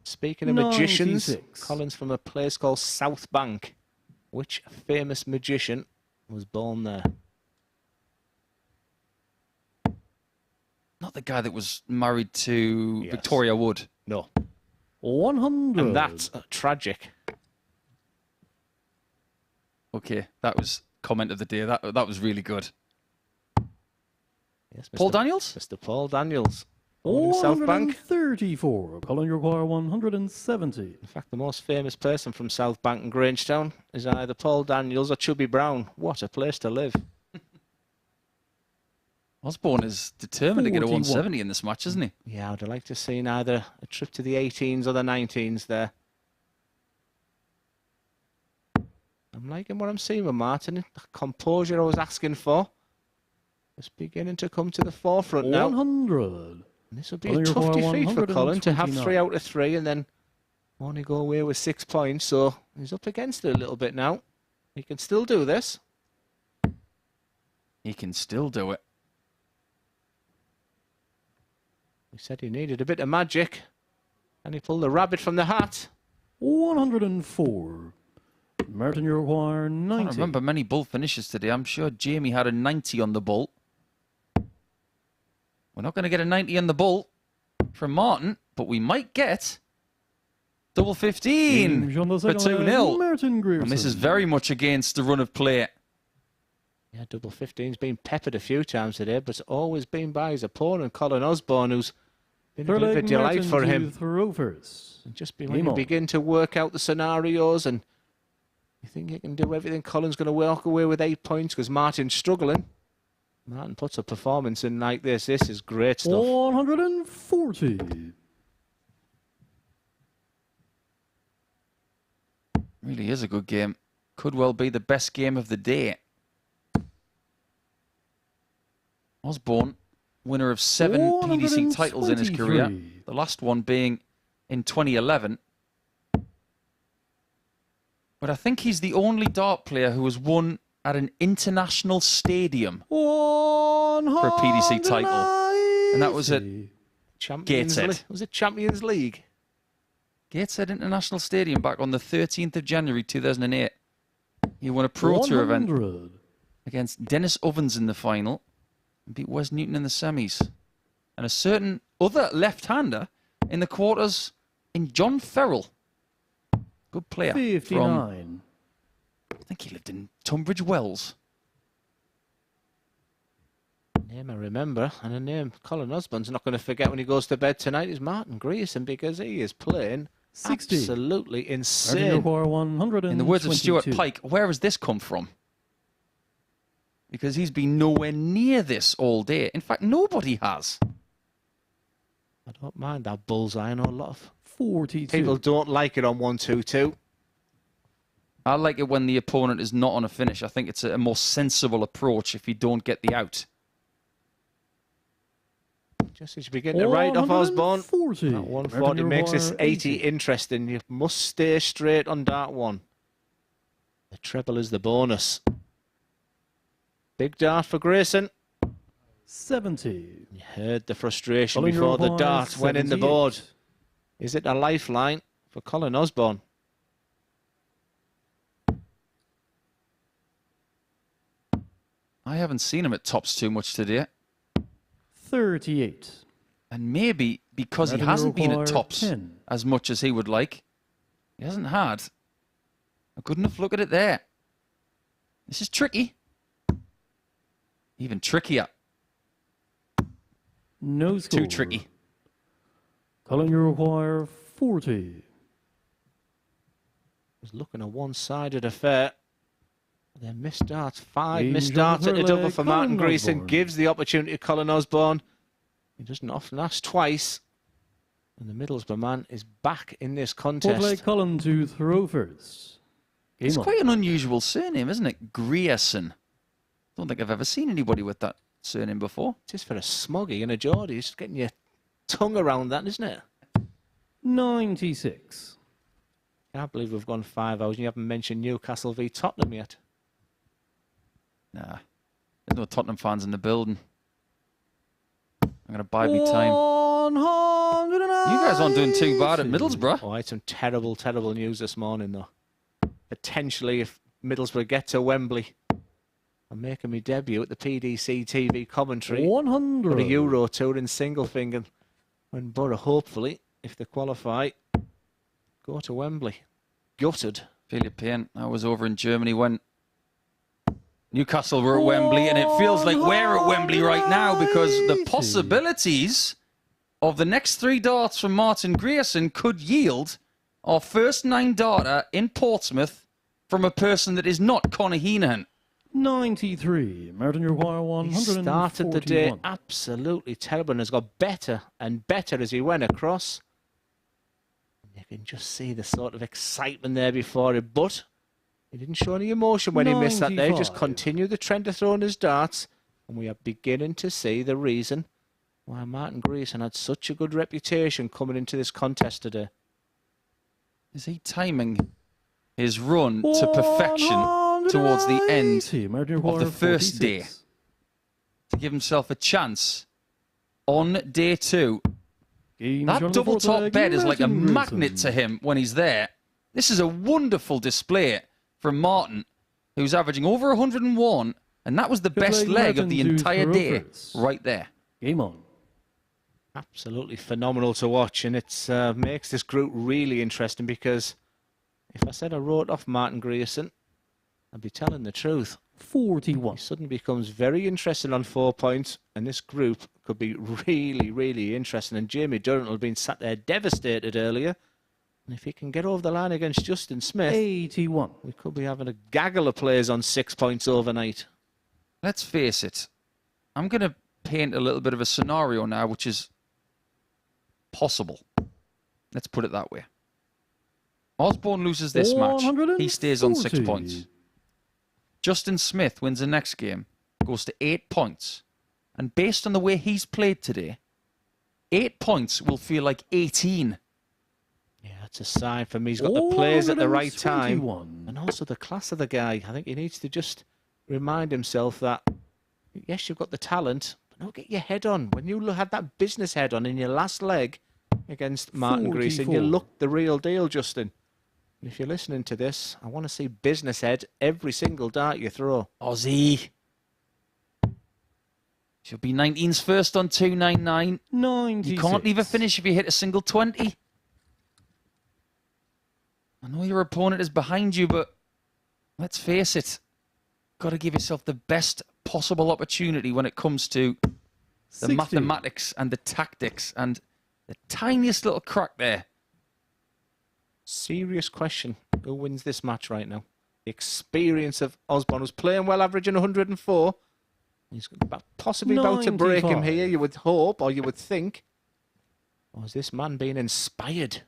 Speaking of magicians, Colin's from a place called South Bank. Which famous magician was born there? Not the guy that was married to Victoria Wood. No. 100. And that's tragic. Okay, that was comment of the day. That was really good. Yes, Paul Daniels? Mr. Paul Daniels. South Bank. 134. Colin Require 170. In fact, the most famous person from South Bank and Grangetown is either Paul Daniels or Chubby Brown. What a place to live. Osborne is determined to get a 41. 170 in this match, isn't he? Yeah, I'd like to see either a trip to the 18s or the 19s there. I'm liking what I'm seeing with Martin. The composure I was asking for is beginning to come to the forefront now. 100. And this will be a tough defeat for Colin to have 3 out of 3 and then only go away with 6 points. So he's up against it a little bit now. He can still do this. He can still do it. He said he needed a bit of magic. And he pulled the rabbit from the hat. 104. Martin, you require 90. I don't remember many bull finishes today. I'm sure Jamie had a 90 on the bull. We're not going to get a 90 on the bull from Martin, but we might get double 15 for 2-0. And this is very much against the run of play. Yeah, double 15's been peppered a few times today, but it's always been by his opponent, Colin Osborne, who's been a bit of a delight for him. And just when you begin to work out the scenarios and you think you can do everything, Colin's going to walk away with 8 points because Martin's struggling. Martin puts a performance in like this. This is great stuff. 140. Really is a good game. Could well be the best game of the day. Osborne, winner of 7 PDC titles in his career. The last one being in 2011. But I think he's the only dart player who has won at an international stadium for a PDC title. And that was at Gateshead. Was it Champions League? Gateshead International Stadium back on the 13th of January 2008. He won a Pro Tour event against Dennis Ovens in the final and beat Wes Newton in the semis. And a certain other left-hander in the quarters in John Ferrell. Good player. 59. I think he lived in Tunbridge Wells. Name I remember, and a name Colin Osborne's not going to forget when he goes to bed tonight is Martin Grierson, because he is playing 60. Absolutely insane. In the words of Stuart Pike, where has this come from? Because he's been nowhere near this all day. In fact, nobody has. I don't mind that bullseye. I know a lot of 42. people don't like it on 1-2-2. I like it when the opponent is not on a finish. I think it's a more sensible approach if you don't get the out. Just as you begin to write off Osborne, 140. that 140 makes this 80 interesting. You must stay straight on dart 1. The treble is the bonus. Big dart for Grayson. 70. You heard the frustration Colin before the Require dart went in the 78. board. Is it a lifeline for Colin Osborne? I haven't seen him at tops too much today. 38. And maybe because he hasn't been at tops 10. as much as he would like, he hasn't had a good enough look at it there. This is tricky. Even trickier. No score. Too tricky. Colin, you require 40. Was looking a one-sided affair. Then missed darts. 5 Angel missed darts at the double for Colin Martin Grierson. Osborne. Gives the opportunity to Colin Osborne. He doesn't often ask twice. And the Middlesbrough man is back in this We'll play contest. Colin to throw first. Game It's on. quite an unusual surname, isn't it? Grierson. Don't think I've ever seen anybody with that surname before. Just for a smoggy and a Geordie. It's getting your tongue around that, isn't it? 96. Can't believe we've gone 5 hours and you haven't mentioned Newcastle v Tottenham yet. Nah, there's no Tottenham fans in the building. I'm going to buy me time. 190. You guys aren't doing too bad at Middlesbrough. Oh, I had some terrible, terrible news this morning, though. Potentially, if Middlesbrough get to Wembley, I'm making my debut at the PDC TV commentary 100. for the Euro Tour in single finger. When Borough, hopefully, if they qualify, Go to Wembley. Gutted. Feel your pain. I was over in Germany when Newcastle were at Wembley, and it feels like we're at Wembley right now because the possibilities of the next 3 darts from Martin Grierson could yield our first 9 darter in Portsmouth from a person that is not Conor Heenan. 93. Martin, your wire He 141. started the day absolutely terrible and has got better and better as he went across. You can just see the sort of excitement there before it, but he didn't show any emotion when he missed that there. He just continued the trend of throwing his darts, and we are beginning to see the reason why Martin Grierson had such a good reputation coming into this contest today. Is he timing his run to perfection towards the end of the first day to give himself a chance on day 2? That double top bed is like a magnet to him when he's there. This is a wonderful display from Martin, who's averaging over 101, and that was the best leg of the entire day right there. Game on. Absolutely phenomenal to watch, and it makes this group really interesting because if I said I wrote off Martin Grierson, I'd be telling the truth. 41. He suddenly becomes very interesting on 4 points, and this group could be really, really interesting. And Jamie Durrant will have been sat there devastated earlier. And if he can get over the line against Justin Smith, 81. We could be having a gaggle of players on 6 points overnight. Let's face it. I'm going to paint a little bit of a scenario now, which is possible. Let's put it that way. Osborne loses this match. He stays on 6 points. Justin Smith wins the next game, goes to 8 points. And based on the way he's played today, 8 points will feel like 18. Yeah, that's a sign for me. He's got the players at the right time. And also the class of the guy. I think he needs to just remind himself that, yes, you've got the talent, but don't get your head on. When you had that business head on in your last leg against Martin Grierson, you looked the real deal, Justin. And if you're listening to this, I want to see business head every single dart you throw. Aussie. Should be 19's first on 299. 96. You can't leave a finish if you hit a single 20. I know your opponent is behind you, but let's face it. Got to give yourself the best possible opportunity when it comes to the 60. mathematics and the tactics and the tiniest little crack there. Serious question. Who wins this match right now? The experience of Osborne, who's playing well, averaging 104. He's possibly about to break him here, you would hope, or you would think. Or is this man being inspired?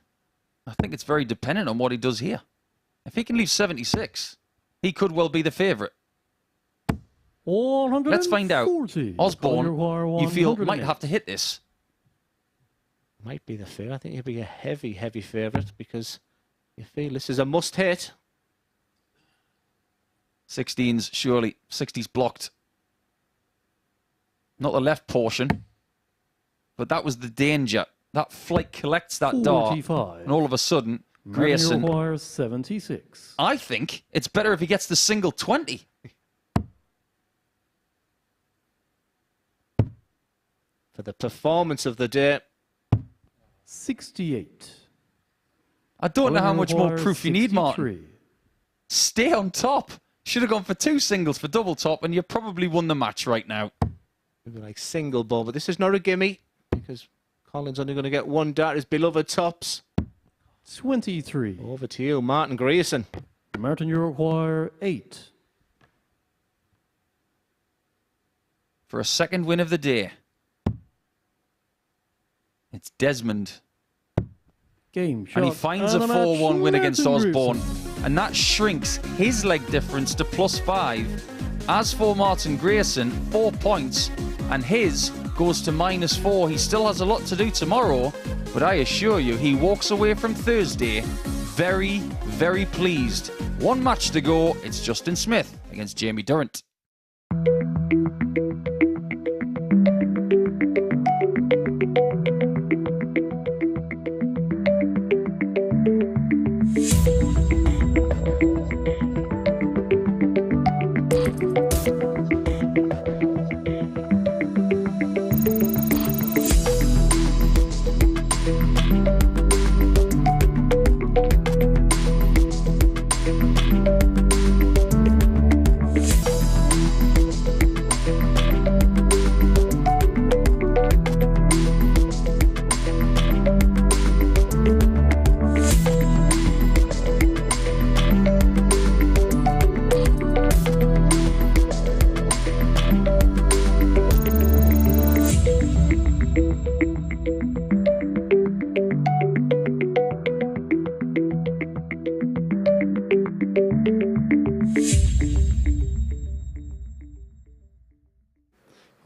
I think it's very dependent on what he does here. If he can leave 76, he could well be the favourite. Let's find out. Osborne, you feel, might have to hit this. Might be the favourite. I think he'll be a heavy, heavy favourite because you feel this is a must-hit. 16's surely. 60's blocked. Not the left portion. But that was the danger. That flight collects that dart. And all of a sudden, Grierson... 76. I think it's better if he gets the single 20. For the performance of the day. 68. I don't know how much more proof you need, Martin. Stay on top. Should have gone for 2 singles for double top, and you probably won the match right now. Maybe like single ball, but this is not a gimme because Colin's only going to get 1 dart. His beloved tops. 23. Over to you, Martin Grierson. Martin, you require 8. For a second win of the day. It's Desmond. Game shot. And he finds a 4-1 win against Osborne. And that shrinks his leg difference to +5. As for Martin Grierson, 4 points. And his goes to -4. He still has a lot to do tomorrow. But I assure you, he walks away from Thursday very, very pleased. 1 match to go. It's Justin Smith against Jamie Durrant.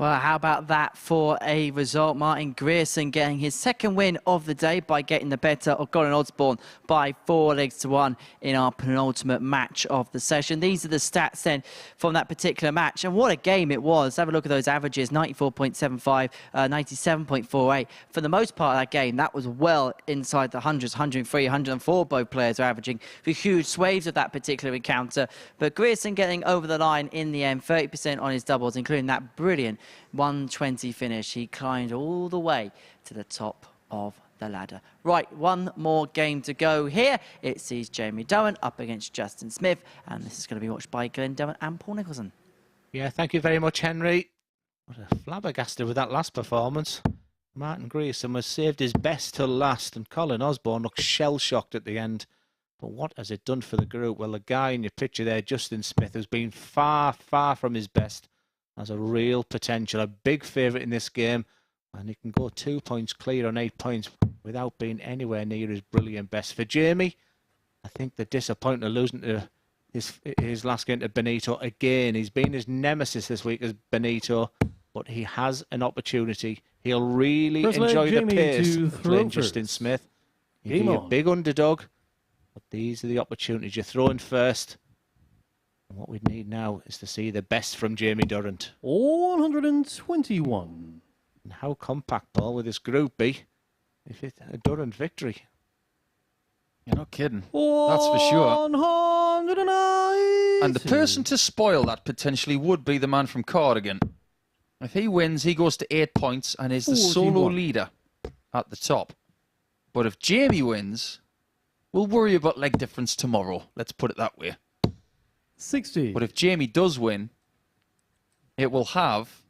Well, how about that for a result? Martin Grierson getting his second win of the day by getting the better of Colin Osborne by 4 legs to 1 in our penultimate match of the session. These are the stats then from that particular match. And what a game it was. Have a look at those averages, 94.75, 97.48. For the most part of that game, that was well inside the hundreds, 103, 104 both players are averaging for huge swathes of that particular encounter. But Grierson getting over the line in the end, 30% on his doubles, including that brilliant 120 finish. He climbed all the way to the top of the ladder. Right, one more game to go here. It sees Jamie Dowen up against Justin Smith, and this is going to be watched by Glenn Dowen and Paul Nicholson. Yeah, thank you very much, Henry. What a flabbergasted with that last performance. Martin Grierson was saved his best till last, and Colin Osborne looked shell-shocked at the end. But what has it done for the group? Well, the guy in your picture there, Justin Smith, who's been far, far from his best, has a real potential, a big favourite in this game, and he can go 2 points clear on 8 points without being anywhere near his brilliant best. For Jamie, I think the disappointment of losing to his last game to Benito again. He's been his nemesis this week as Benito, but he has an opportunity. He'll really enjoy the pace playing Justin Smith. He'll be a big underdog, but these are the opportunities. You're throwing first. And what we need now is to see the best from Jamie Durrant. 121. And how compact, Paul, with this Group B. If it's a Durrant victory. You're not kidding. That's for sure. 190. And the person to spoil that potentially would be the man from Cardigan. If he wins, he goes to 8 points and is the solo leader at the top. But if Jamie wins, we'll worry about leg difference tomorrow. Let's put it that way. 60. But if Jamie does win, it will have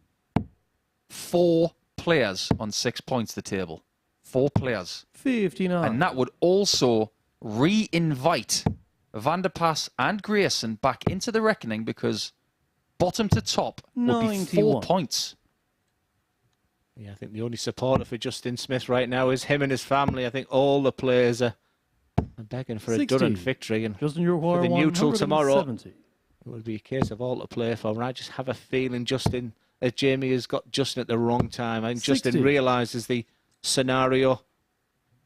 4 players on 6 points the table. 4 players. 59. And that would also re-invite Van der Pas and Grierson back into the reckoning, because bottom to top would be 4 points. Yeah, I think the only supporter for Justin Smith right now is him and his family. I think all the players are begging for 60. a Durrant victory. And Justin, for the neutral tomorrow, it will be a case of all to play for. And I just have a feeling Jamie has got Justin at the wrong time. I think 60. Justin realises the scenario,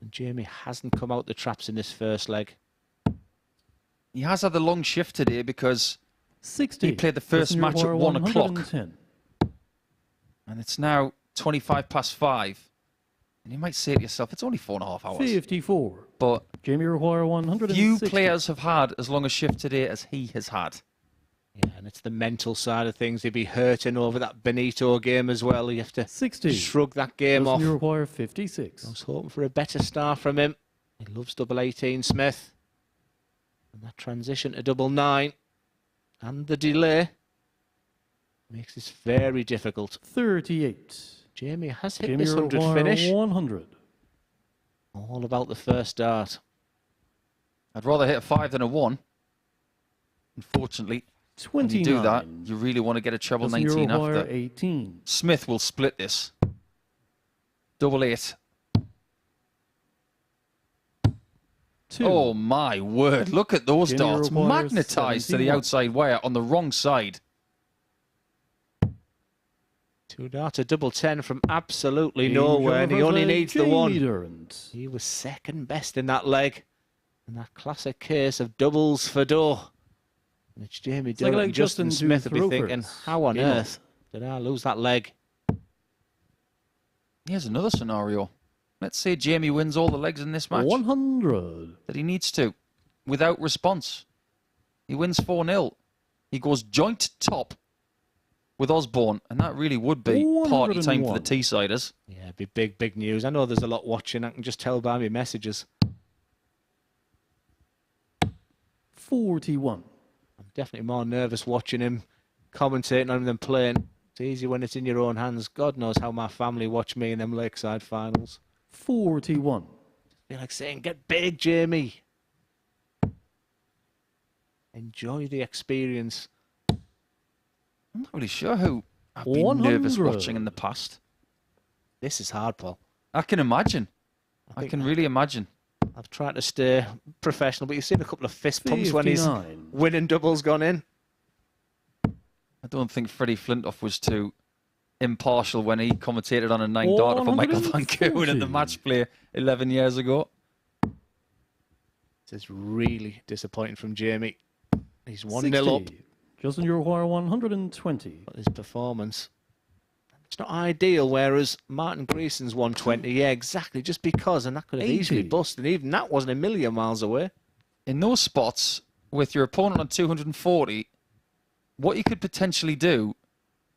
and Jamie hasn't come out the traps in this first leg. He has had a long shift today because 60. he played the first match at 1 o'clock. 110. And it's now 25 past 5. And you might say to yourself, it's only 4.5 hours. 54. But Jamie require 160. few players have had as long a shift today as he has had. Yeah, and it's the mental side of things. He'd be hurting over that Benito game as well. You have to 60. shrug that game off. You require 56. I was hoping for a better start from him. He loves double 18 Smith. And that transition to double 9 and the delay makes this very difficult. 38. Jamie has hit Jamie this 100 require finish. 100. All about the first dart. I'd rather hit a 5 than a 1. Unfortunately, when you do that, you really want to get a treble 19 after. 18. Smith will split this. Double 8. 2. Oh my word, look at those Jamie darts. requires Magnetised to the 71. outside wire on the wrong side. 2 darts, a double 10 from absolutely nowhere, and he only needs the one. Durrant. He was second best in that leg. And that classic case of doubles for dough. And it's Jamie Durrant and Justin Smith will be thinking, how on earth did I lose that leg? Here's another scenario. Let's say Jamie wins all the legs in this match. 100. That he needs to, without response. He wins 4-0. He goes joint top with Osborne, and that really would be party time for the Teessiders. Yeah, it'd be big, big news. I know there's a lot watching. I can just tell by my messages. 41. I'm definitely more nervous watching him commentating on him than playing. It's easy when it's in your own hands. God knows how my family watch me in them Lakeside finals. 41. I feel like saying, get big, Jamie. Enjoy the experience. I'm not really sure who I've been nervous watching in the past. This is hard, Paul. I can imagine. I can really imagine. I've tried to stay professional, but you've seen a couple of fist pumps when his 59. winning double's gone in. I don't think Freddie Flintoff was too impartial when he commentated on a 9-darter for Michael Van Kuren in the match play 11 years ago. This is really disappointing from Jamie. He's 1-0 up. Justin, you require 120. His performance, it's not ideal, whereas Martin Greason's 120. Yeah, exactly, just because, and that could have easily busted. Even that wasn't a million miles away. In those spots, with your opponent on 240, what you could potentially do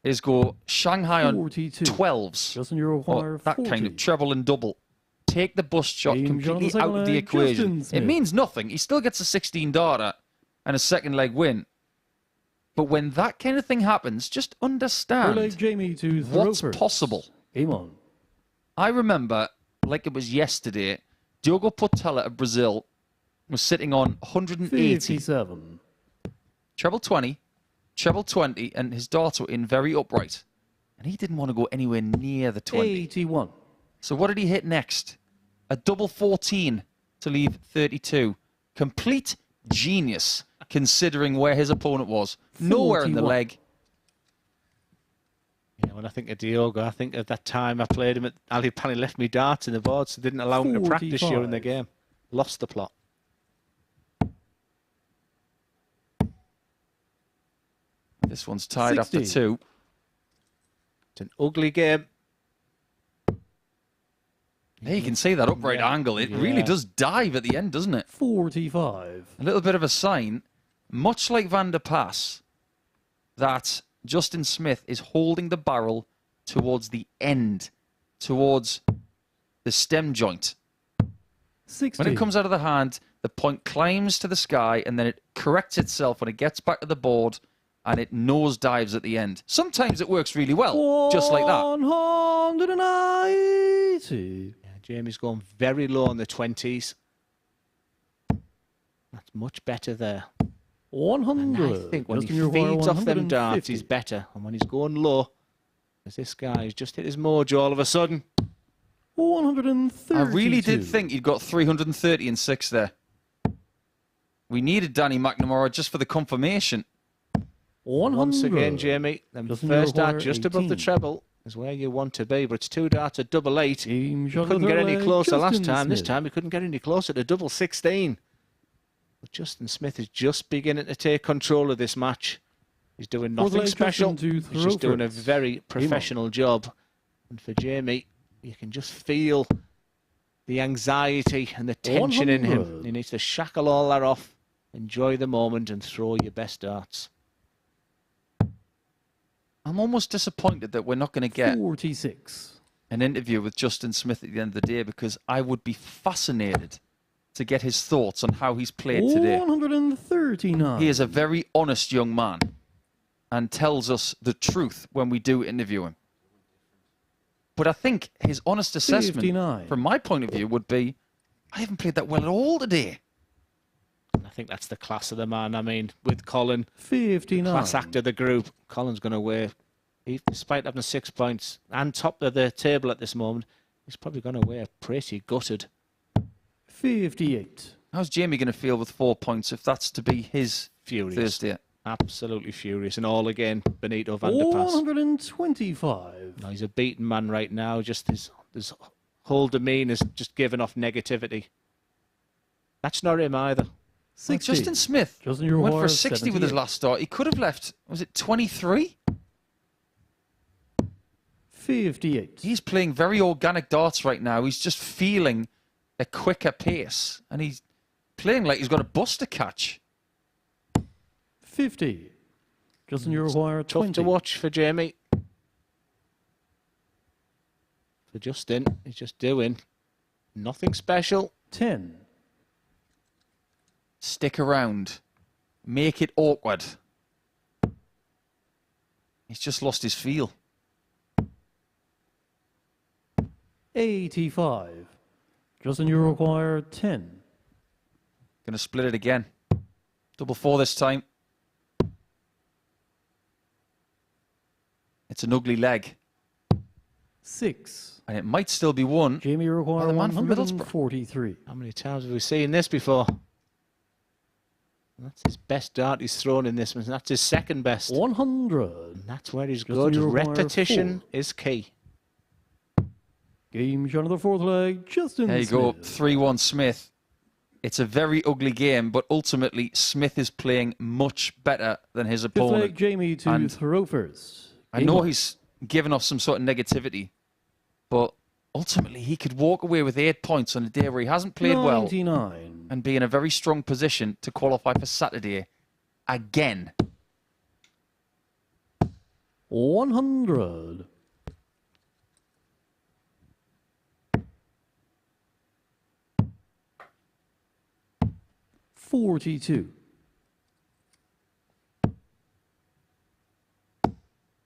is go Shanghai on 12s. Justin, you require that 40. kind of treble and double. Take the bust shot completely out of the equation. It means nothing. He still gets a 16-darter and a second leg win. But when that kind of thing happens, just understand Jamie to what's possible. Game on. I remember, like it was yesterday, Diogo Portela of Brazil was sitting on 180. 57. Treble 20, treble 20, and his darts were in very upright. And he didn't want to go anywhere near the 20. 81. So what did he hit next? A double 14 to leave 32. Complete genius, considering where his opponent was. Nowhere in the leg. Yeah, when I think of Diogo, I think of that time I played him at Ali Pally, left me darts in the board, so didn't allow him to practice during the game. Lost the plot. This one's tied 60. after 2. It's an ugly game. Yeah, you can see that upright angle. It really does dive at the end, doesn't it? 45. A little bit of a sign, much like Van der Pas, that Justin Smith is holding the barrel towards the end, towards the stem joint. 60. When it comes out of the hand, the point climbs to the sky and then it corrects itself when it gets back to the board and it nosedives at the end. Sometimes it works really well, just like that. 190. Jamie's going very low on the 20s. That's much better there. 100. And I think when he feeds off them darts, he's better. And when he's going low, as this guy has just hit his mojo all of a sudden. 130. I really did think he'd got 330 in 6 there. We needed Danny McNamara just for the confirmation. 100. Once again, Jamie, the first dart just above the treble is where you want to be, but it's 2 darts at double 8. He couldn't get any closer last time. This time he couldn't get any closer to double 16. But Justin Smith is just beginning to take control of this match. He's doing nothing special. He's just doing a very professional job. And for Jamie, you can just feel the anxiety and the tension in him. He needs to shackle all that off, enjoy the moment, and throw your best darts. I'm almost disappointed that we're not going to get 46. an interview with Justin Smith at the end of the day, because I would be fascinated to get his thoughts on how he's played today. 139. He is a very honest young man and tells us the truth when we do interview him. But I think his honest assessment, 59. from my point of view, would be, I haven't played that well at all today. I think that's the class of the man. I mean, with Colin, 59. class act of the group, Colin's going to wear, despite having 6 points and top of the table at this moment, he's probably going to wear pretty gutted. 58. How's Jamie going to feel with 4 points if that's to be his Thursday? Absolutely furious. And all again, Benito van der Pas. 125. No, he's a beaten man right now. Just his whole demeanour is just giving off negativity. That's not him either. 60. Justin Smith Justin went for a 60 with his last start. He could have left, was it 23? 58. He's playing very organic darts right now. He's just feeling a quicker pace. And he's playing like he's got a bust to catch. 50. Justin, you require 20. Tough to watch for Jamie. For Justin, he's just doing nothing special. 10. Stick around. Make it awkward. He's just lost his feel. 85. Justin, you require 10. Going to split it again. Double 4 this time. It's an ugly leg. 6. And it might still be won. Jamie require the man from 143. How many times have we seen this before? That's his best dart he's thrown in this one. That's his second best. 100. And that's where he's Justin, good. you require Repetition 4. is key. Game shot of the fourth leg, Justin There you Smith. go, 3-1 Smith. It's a very ugly game, but ultimately Smith is playing much better than his Fifth opponent. leg, Jamie to And throw first. I know he's given off some sort of negativity, but ultimately he could walk away with 8 points on a day where he hasn't played 99. well and be in a very strong position to qualify for Saturday again. 100. $42.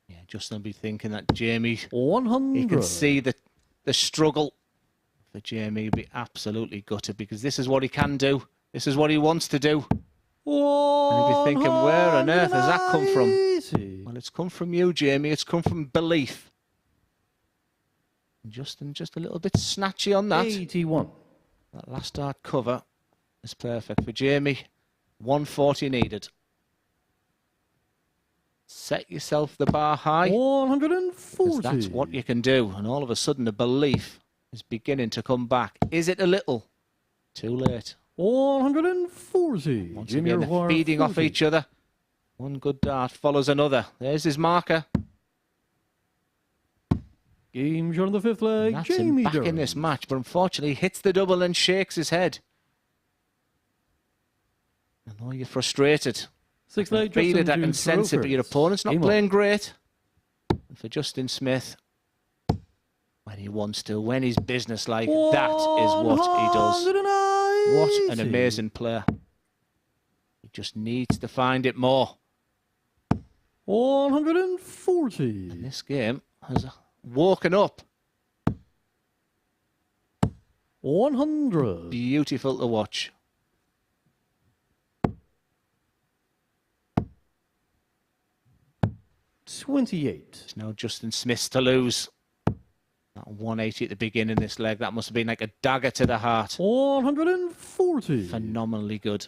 Yeah, Justin will be thinking that Jamie. 100. You can see the struggle for Jamie. He'll be absolutely gutted because this is what he can do. This is what he wants to do. And he'll be thinking, where on earth has that come from? Well, it's come from you, Jamie. It's come from belief. Justin just a little bit snatchy on that. 81. That last dart cover is perfect for Jamie. 140 needed. Set yourself the bar high. 140. That's what you can do. And all of a sudden, the belief is beginning to come back. Is it a little? Too late. 140. Once Jimmy again, they're Require feeding 40. off each other. One good dart follows another. There's his marker. Game shot on the fifth leg, And that's him Jamie back in Durham. this match, but unfortunately he hits the double and shakes his head. I know you're frustrated. Sixth I leg, can feel Justin it, I can to sense throw it, but your first. opponent's not Game playing on. great. And for Justin Smith, when he wants to, when he's businesslike, that is what he does. 190. What an amazing player. He just needs to find it more. 140. And this game has woken up. 100. Beautiful to watch. $28. It's now Justin Smith's to lose. That 180 at the beginning of this leg, that must have been like a dagger to the heart. 140. Phenomenally good.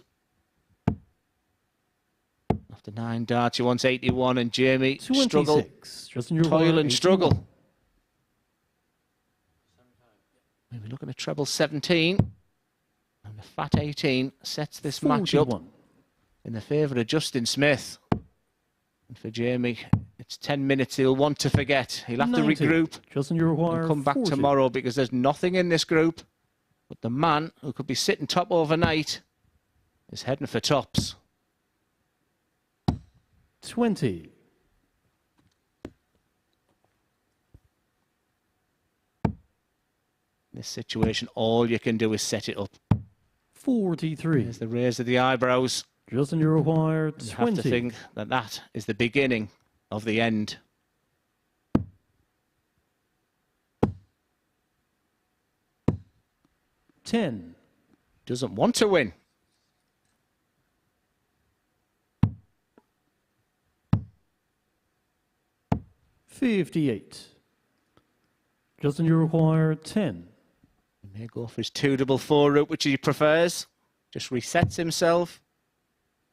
After 9 darts, he wants 81, and Jamie 26. struggle, Justin, you're toil and 81. struggle. We're looking at treble 17. And the fat 18 sets this match up 41. in the favour of Justin Smith. And for Jamie, it's 10 minutes he'll want to forget. He'll have 90. to regroup Justin, you require and come back 40. tomorrow because there's nothing in this group. But the man who could be sitting top overnight is heading for tops. 20. In this situation, all you can do is set it up. 43. There's the raise of the eyebrows. Justin, you require 20. You have to think that that is the beginning of the end. $10. Doesn't want to win. $58. Justin, you require 10. He may go for his 2 double 4 route, which he prefers. Just resets himself.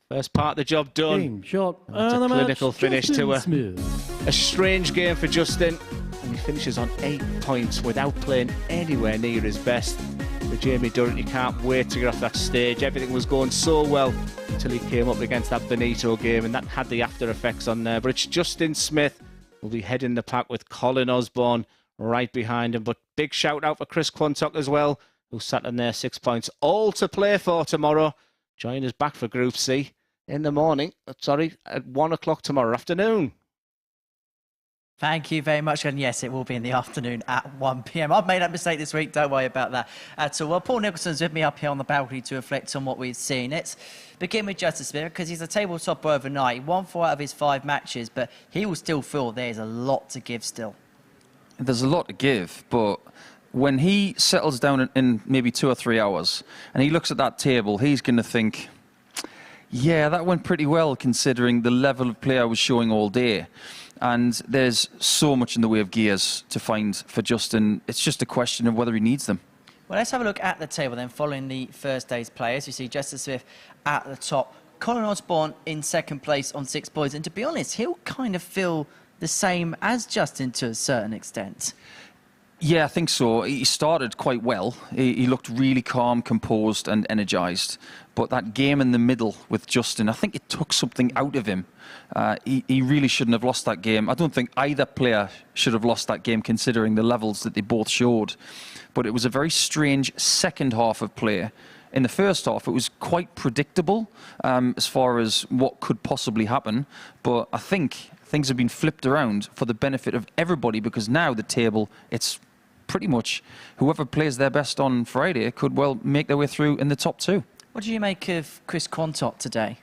First part of the job done. Game shot. And that's And a the match, clinical finish Justin to Smith. a strange game for Justin. And he finishes on 8 points without playing anywhere near his best. For Jamie Durrant, he can't wait to get off that stage. Everything was going so well until he came up against that Benito game, and that had the after effects on there. But it's Justin Smith who'll be heading the pack with Colin Osborne right behind him. But big shout out for Chris Quantock as well, who sat in there 6 points. All to play for tomorrow. Join us back for Group C in the morning. Sorry, at 1 o'clock tomorrow afternoon. Thank you very much. And yes, it will be in the afternoon at 1 p.m. I've made that mistake this week. Don't worry about that at all. Well, Paul Nicholson's with me up here on the balcony to reflect on what we've seen. Let's begin with Justin Smith because he's a table topper overnight. He won 4 out of his 5 matches, but he will still feel there's a lot to give still. There's a lot to give, but when he settles down in maybe 2 or 3 hours and he looks at that table, he's going to think, yeah, that went pretty well considering the level of play I was showing all day. And there's so much in the way of gears to find for Justin. It's just a question of whether he needs them. Well, let's have a look at the table then, following the first day's players. You see Justin Smith at the top Colin Osborne in second place on 6 points, and to be honest, he'll kind of feel the same as Justin to a certain extent. Yeah, I think so. He started quite well. He looked really calm, composed and energised. But that game in the middle with Justin, I think it took something out of him. He really shouldn't have lost that game. I don't think either player should have lost that game considering the levels that they both showed. But it was a very strange second half of play. In the first half, it was quite predictable as far as what could possibly happen. But I think things have been flipped around for the benefit of everybody because now the table, it's pretty much whoever plays their best on Friday could well make their way through in the top 2. What do you make of Chris Quantott today?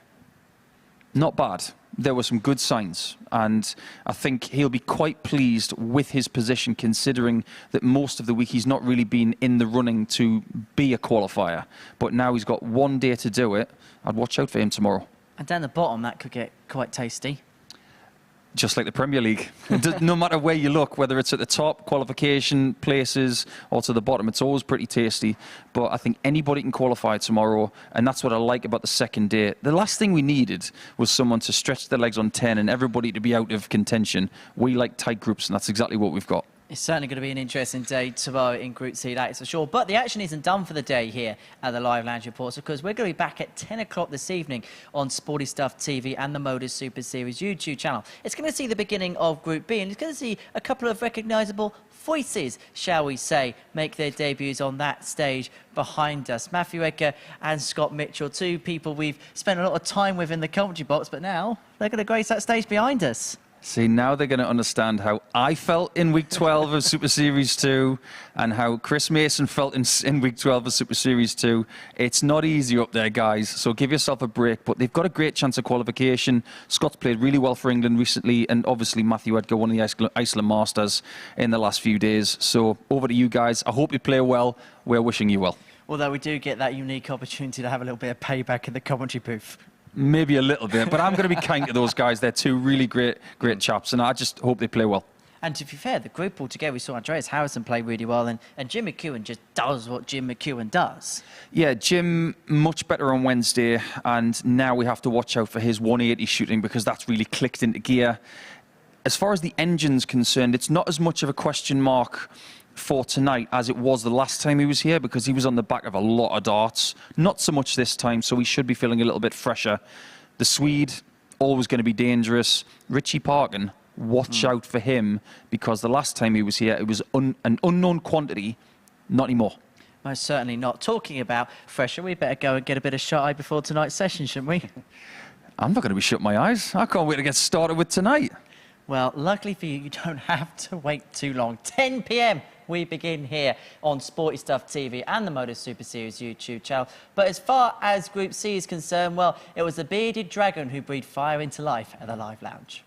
Not bad. There were some good signs, and I think he'll be quite pleased with his position considering that most of the week he's not really been in the running to be a qualifier. But now he's got one day to do it. I'd watch out for him tomorrow. And down the bottom, that could get quite tasty. Just like the Premier League. No matter where you look, whether it's at the top, qualification places, or to the bottom, it's always pretty tasty. But I think anybody can qualify tomorrow, and that's what I like about the second day. The last thing we needed was someone to stretch their legs on 10 and everybody to be out of contention. We like tight groups, and that's exactly what we've got. It's certainly going to be an interesting day tomorrow in Group C, that is for sure. But the action isn't done for the day here at the Live Lounge Reports because we're going to be back at 10 o'clock this evening on Sporty Stuff TV and the MODUS Super Series YouTube channel. It's going to see the beginning of Group B and it's going to see a couple of recognisable voices, shall we say, make their debuts on that stage behind us. Matthew Edgar and Scott Mitchell, two people we've spent a lot of time with in the commentary box, but now they're going to grace that stage behind us. See, now they're going to understand how I felt in Week 12 of Super Series 2 and how Chris Mason felt in Week 12 of Super Series 2. It's not easy up there, guys, so give yourself a break. But they've got a great chance of qualification. Scott's played really well for England recently, and obviously Matthew Edgar won the Iceland Masters in the last few days. So over to you guys. I hope you play well. We're wishing you well. Although we do get that unique opportunity to have a little bit of payback in the commentary booth. Maybe a little bit, but I'm going to be kind to those guys. They're two really great chaps, and I just hope they play well. And to be fair, the group altogether, we saw Andreas Harrison play really well, and Jim McEwen just does what Jim McEwen does. Yeah, Jim, much better on Wednesday, and now we have to watch out for his 180 shooting because that's really clicked into gear. As far as the engine's concerned, it's not as much of a question mark for tonight as it was the last time he was here because he was on the back of a lot of darts. Not so much this time, so he should be feeling a little bit fresher. The Swede, always going to be dangerous. Richie Parkin, watch out for him because the last time he was here, it was an unknown quantity. Not anymore. Most certainly not. Talking about fresher, we better go and get a bit of shut-eye before tonight's session, shouldn't we? I'm not going to be shutting my eyes. I can't wait to get started with tonight. Well, luckily for you, you don't have to wait too long. 10 p.m. we begin here on Sporty Stuff TV and the MODUS Super Series YouTube channel. But as far as Group C is concerned, well, it was the bearded dragon who breathed fire into life at the Live Lounge.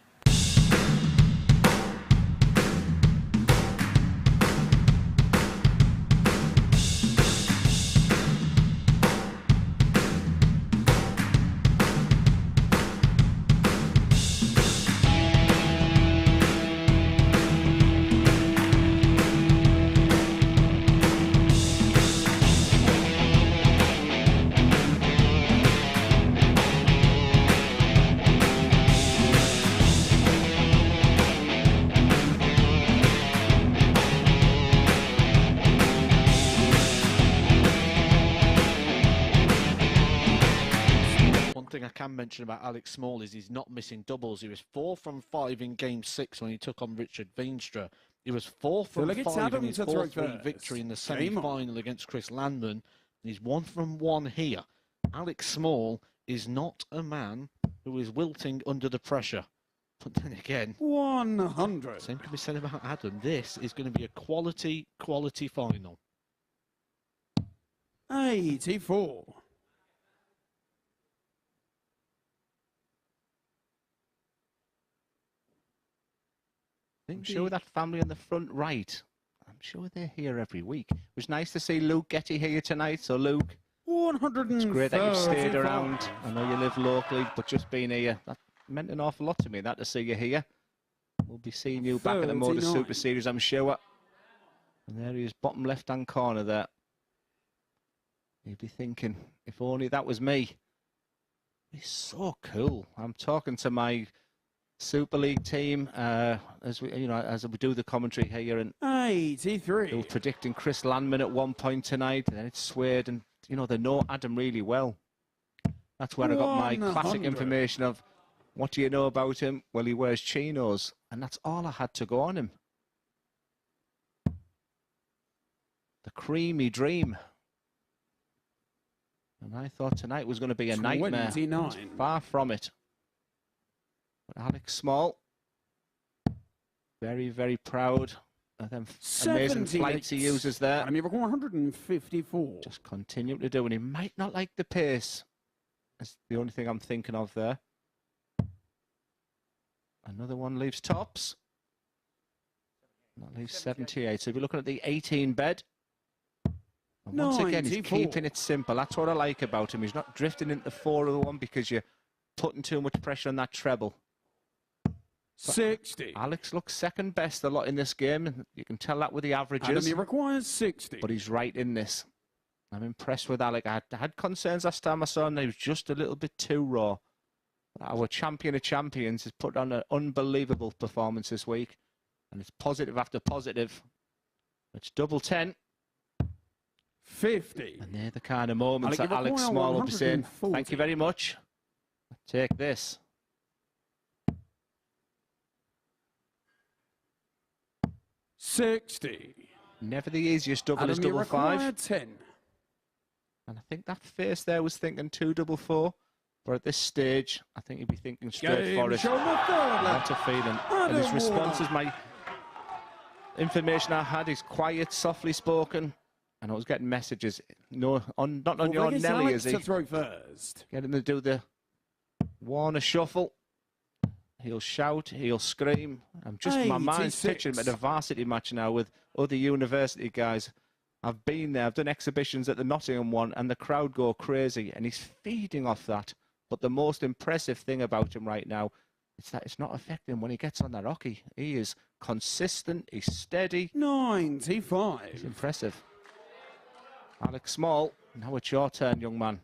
Mention about Alex Small is he's not missing doubles. He was 4 from 5 in Game 6 when he took on Richard Veenstra. He was 4 from 5 in his 4-3 victory in the semi-final against Chris Landman. And he's 1 from 1 here. Alex Small is not a man who is wilting under the pressure. But then again, 100. Same can be said about Adam. This is going to be a quality final. 84. I'm sure that family in the front right, I'm sure they're here every week. It was nice to see Luke Getty here tonight. So, Luke, 135. it's great that you've stayed around. I know you live locally, but just being here, that meant an awful lot to me, that to see you here. We'll be seeing you back at the MODUS Super Series, I'm sure. And there he is, bottom left-hand corner there. You'd be thinking, if only that was me. It's so cool. I'm talking to my Super League team as we do the commentary here, and 83. they were predicting Chris Landman at one point tonight, and then it swayed, and they know Adam really well. That's where I got my classic 100. information of what do you know about him? Well, he wears chinos, and that's all I had to go on him. The creamy dream. And I thought tonight was going to be a nightmare. 29. It's far from it. But Alex Small, very, very proud of them amazing flights he uses there. And 154. Just continue to do, and he might not like the pace. That's the only thing I'm thinking of there. Another one leaves tops. That leaves 78. So we're looking at the 18 bed. And once again, he's keeping it simple. That's what I like about him. He's not drifting into 4-1 because you're putting too much pressure on that treble. 60. Alex looks second best a lot in this game. You can tell that with the averages. And he requires 60. But he's right in this. I'm impressed with Alec. I had concerns last time I saw him. He was just a little bit too raw. Our champion of champions has put on an unbelievable performance this week. And it's positive after positive. It's double 10. 50. And they're the kind of moments that Alex Small will be saying, thank you very much. Take this. $60. Never the easiest double is double 5. 10. And I think that face there was thinking 2-4. But at this stage, I think he'd be thinking straight for it. What a feeling. And his responses, my information I had, is quiet, softly spoken. And I was getting messages. No, not on your Nelly, is he? To throw first. Get him to do the Warner shuffle. He'll shout, he'll scream. I'm just, my mind's picturing him at a varsity match now with other university guys. I've been there, I've done exhibitions at the Nottingham one, and the crowd go crazy, and he's feeding off that. But the most impressive thing about him right now is that it's not affecting him when he gets on that hockey. He is consistent, he's steady. 95. It's impressive. Alex Small, now it's your turn, young man.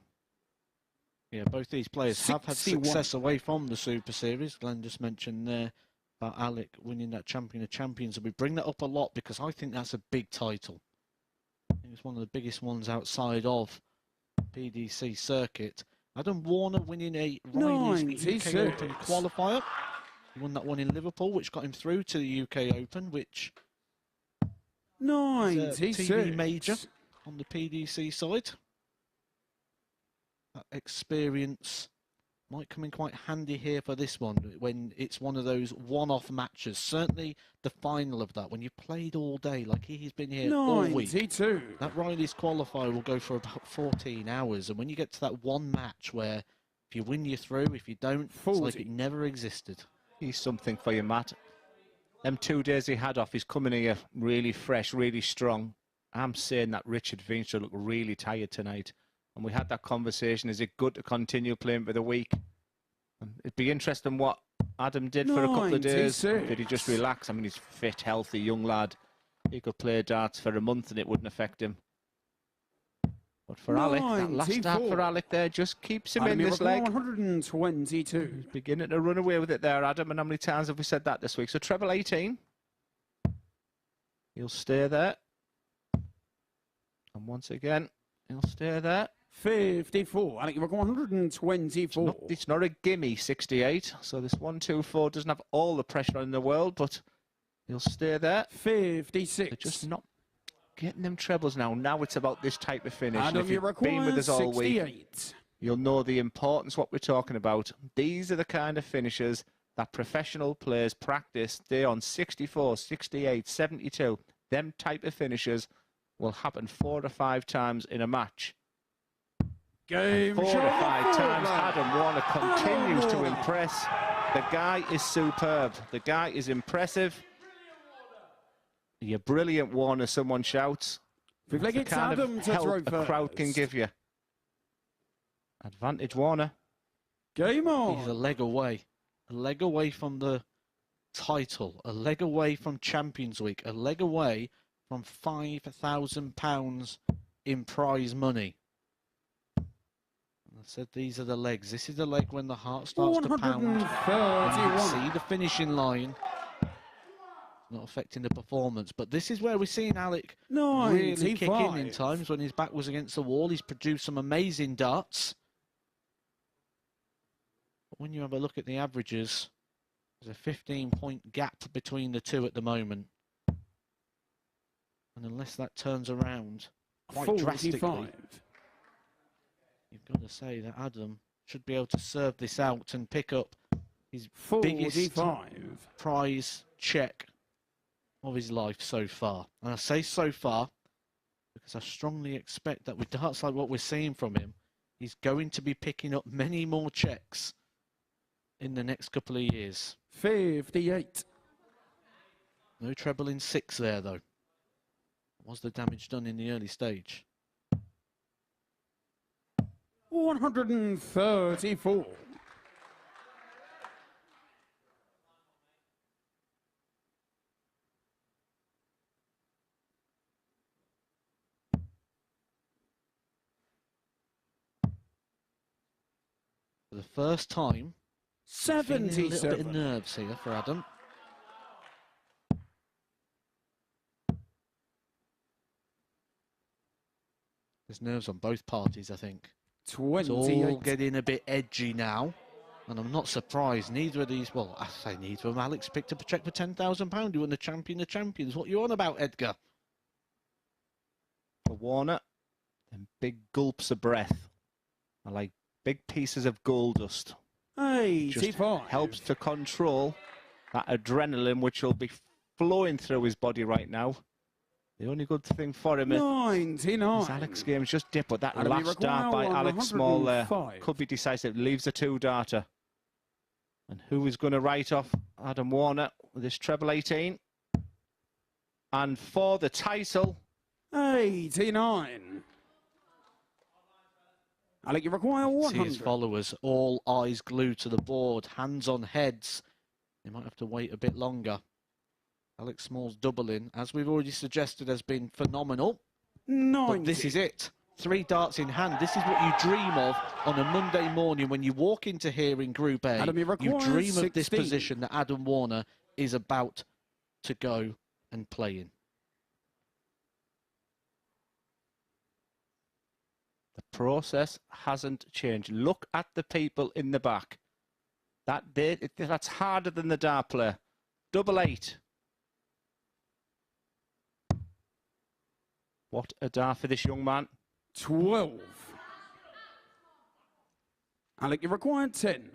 Yeah, both these players have had success away from the Super Series. Glenn just mentioned there about Alec winning that Champion of Champions, and we bring that up a lot because I think that's a big title. I think it's one of the biggest ones outside of PDC circuit. Adam Warner winning a Riley's UK Open qualifier. He won that one in Liverpool, which got him through to the UK Open, which is a TV major on the PDC side. That experience might come in quite handy here for this one when it's one of those one-off matches. Certainly the final of that, when you played all day, like he's been here all week. That Riley's qualifier will go for about 14 hours. And when you get to that one match where if you win, you're through. If you don't, it's like it never existed. He's something for you, Matt. Them 2 days he had off, he's coming here really fresh, really strong. I'm saying that Richard Veenstra looked really tired tonight. And we had that conversation. Is it good to continue playing for the week? And it'd be interesting what Adam did for a couple of days. Did he just relax? I mean, he's fit, healthy, young lad. He could play darts for a month and it wouldn't affect him. But for Alec, that last half for Alec there just keeps him in this leg. 122. He's beginning to run away with it there, Adam. And how many times have we said that this week? So treble 18. He'll stay there. And once again, he'll stay there. 54. I think you're 124. It's not a gimme 68. So this 1-2-4 doesn't have all the pressure in the world, but he'll stay there. 56. They're just not getting them trebles now. Now it's about this type of finish. And if you've been with us all 68. week, you'll know the importance of what we're talking about. These are the kind of finishes that professional players practice. They're on 64, 68, 72. Them type of finishes will happen 4 to 5 times in a match. Game 4 to 5 times. Adam Warner continues to impress. The guy is superb. The guy is impressive. You're brilliant, Warner, someone shouts. We've like it's Adam to throw a crowd can give you. Advantage, Warner. Game on. He's a leg away. A leg away from the title. A leg away from Champions Week. A leg away from £5,000 in prize money. I said these are the legs. This is the leg when the heart starts to pound. And you can see the finishing line. Not affecting the performance, but this is where we're seeing Alec really kick in times when his back was against the wall. He's produced some amazing darts. But when you have a look at the averages, there's a 15-point gap between the two at the moment. And unless that turns around quite drastically, you've got to say that Adam should be able to serve this out and pick up his biggest prize check of his life so far. And I say so far because I strongly expect that with darts like what we're seeing from him, he's going to be picking up many more checks in the next couple of years. 58. No treble in 6 there, though. Was the damage done in the early stage? 134. For the first time, 77. A little bit of nerves here for Adam. There's nerves on both parties, I think. 28. It's all getting a bit edgy now. And I'm not surprised. Neither of these, well, I say neither of them. Alex picked up a check for £10,000. You won the champion of champions. What are you on about, Edgar? For Warner, and big gulps of breath. I like big pieces of gold dust. 85. Just helps to control that adrenaline which will be flowing through his body right now. The only good thing for him is 99. Alex Games just dip, but that That'll be last dart by required Alex Small there 105. could be decisive. Leaves a 2-darter. And who is going to write off Adam Warner with this treble 18? And for the title, 89. Alec, you require 100. See his followers, all eyes glued to the board, hands on heads. They might have to wait a bit longer. Alex Small's doubling, as we've already suggested, has been phenomenal. 90. But this is it. 3 darts in hand. This is what you dream of on a Monday morning when you walk into here in Group A. Adam, you dream of this 16. position that Adam Warner is about to go and play in. the process hasn't changed. Look at the people in the back. That's harder than the dart player. Double 8. What a dart for this young man. 12. Alec, you required 10.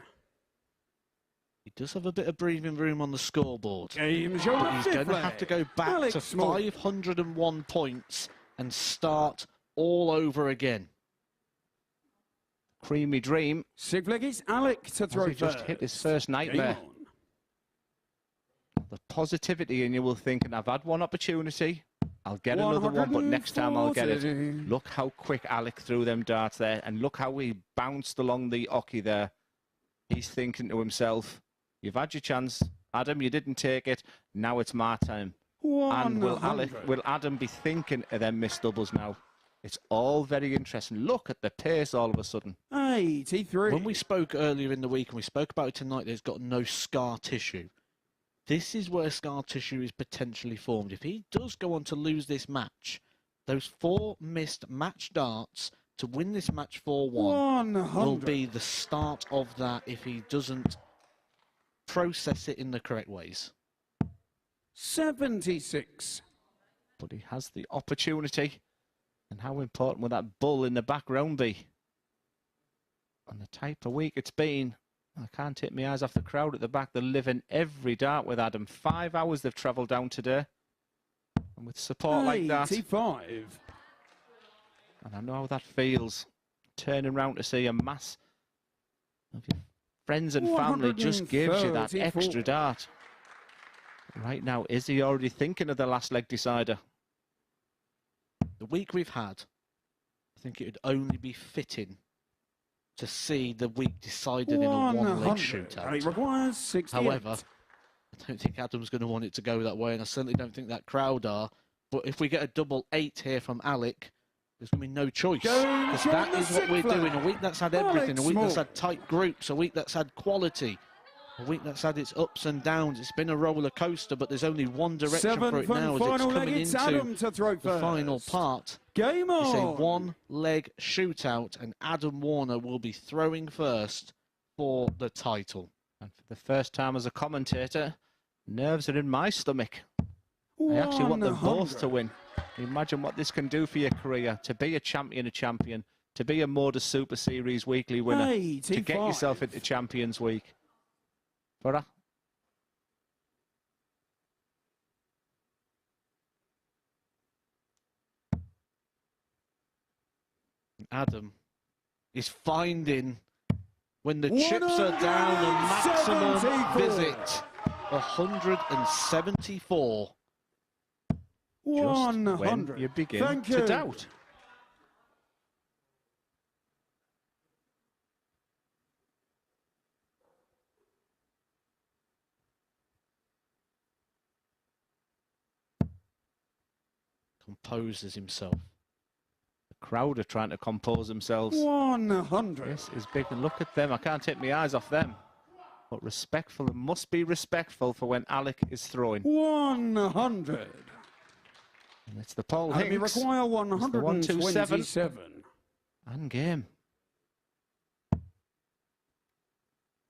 He does have a bit of breathing room on the scoreboard. Game's but he's going to have to go back Alex to Small. 501 points and start all over again. Creamy dream. Sigfleg is Alec to throw He just hit his first nightmare. The positivity in you will think, and I've had one opportunity. I'll get another one, but next time I'll get it. Look how quick Alec threw them darts there, and look how he bounced along the oche there. He's thinking to himself, you've had your chance. Adam, you didn't take it. Now it's my time. 100. And will Adam be thinking of them missed doubles now? It's all very interesting. Look at the pace all of a sudden. 83. When we spoke earlier in the week, and we spoke about it tonight, there's got no scar tissue. This is where scar tissue is potentially formed. If he does go on to lose this match, those 4 missed match darts to win this match 4-1 will be the start of that if he doesn't process it in the correct ways. 76. But he has the opportunity. And how important will that bull in the background be? And the type of week it's been. I can't take my eyes off the crowd at the back. They're living every dart with Adam. 5 hours they've travelled down today. And with support like that. 85. And I know how that feels. Turning round to see a mass of your friends and family just gives you that extra dart. Right now, is he already thinking of the last leg decider? The week we've had, I think it would only be fitting to see the week decided in a one-leg shootout. It requires 68. However, I don't think Adam's going to want it to go that way, and I certainly don't think that crowd are. But if we get a double 8 here from Alec, there's going to be no choice. Because that is what we're doing. A week that's had everything, a week that's had tight groups, a week that's had quality, a week that's had its ups and downs. It's been a roller coaster, but there's only one direction for it now as it's coming into the final part. Game on! It's a one-leg shootout, and Adam Warner will be throwing first for the title. And for the first time as a commentator, nerves are in my stomach. I actually want them both to win. Imagine what this can do for your career, to be a champion, to be a MODUS Super Series weekly winner, to get yourself into Champions Week. But Adam is finding, when the chips are down, the maximum visit, 174. Just when you begin to doubt. Composes himself. The crowd are trying to compose themselves. 100. This is big, and look at them. I can't take my eyes off them. But respectful, and must be respectful for when Alec is throwing. 100. And it's the Paul And we Hinks. require 127. And game.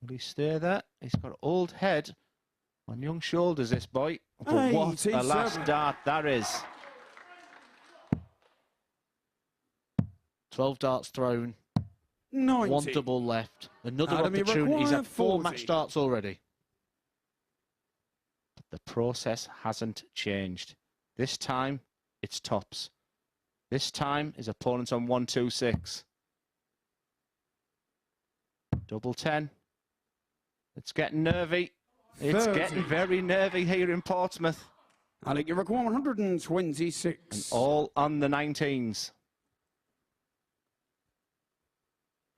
Will he stay there? He's got old head on young shoulders, this boy. But what a last dart that is. 12 darts thrown. 90. One double left. Another opportunity. He's had 4 match darts already. But the process hasn't changed. This time, it's tops. This time, his opponent's on 126. Double 10. It's getting nervy. It's 30. getting very nervy here in Portsmouth. Alec, you require 126. And all on the 19s.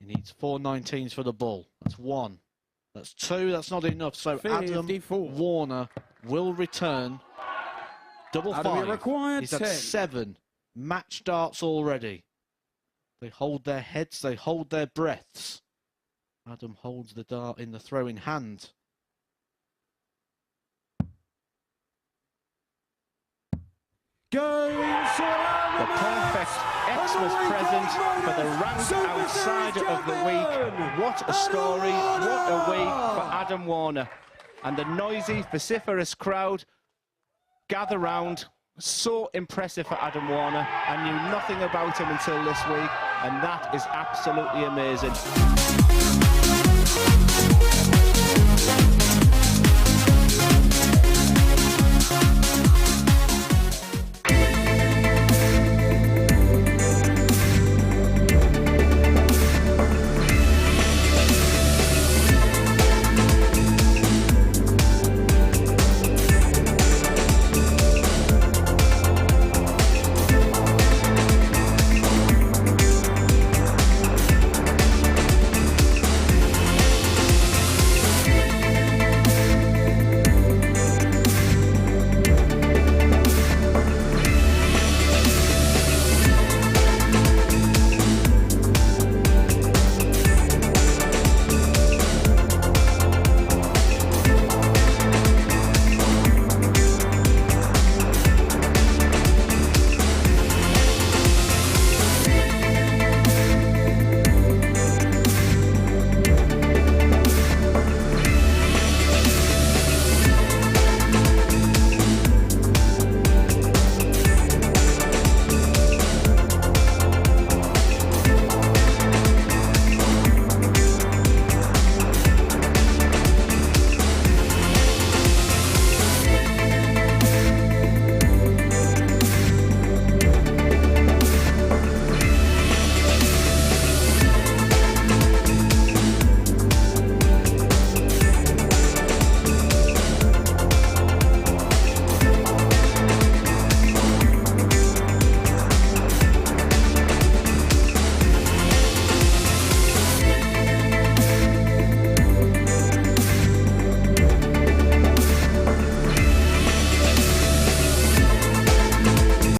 He needs 4 19s for the bull. That's 1. That's 2. That's not enough. So 54. Adam Warner will return. Double 5. He's had 7 match darts already. They hold their heads. They hold their breaths. Adam holds the dart in the throwing hand. The perfect Xmas present for the ranked outsider of the week. What a story, what a week for Adam Warner. And the noisy, vociferous crowd gather round. So impressive for Adam Warner. I knew nothing about him until this week, and that is absolutely amazing.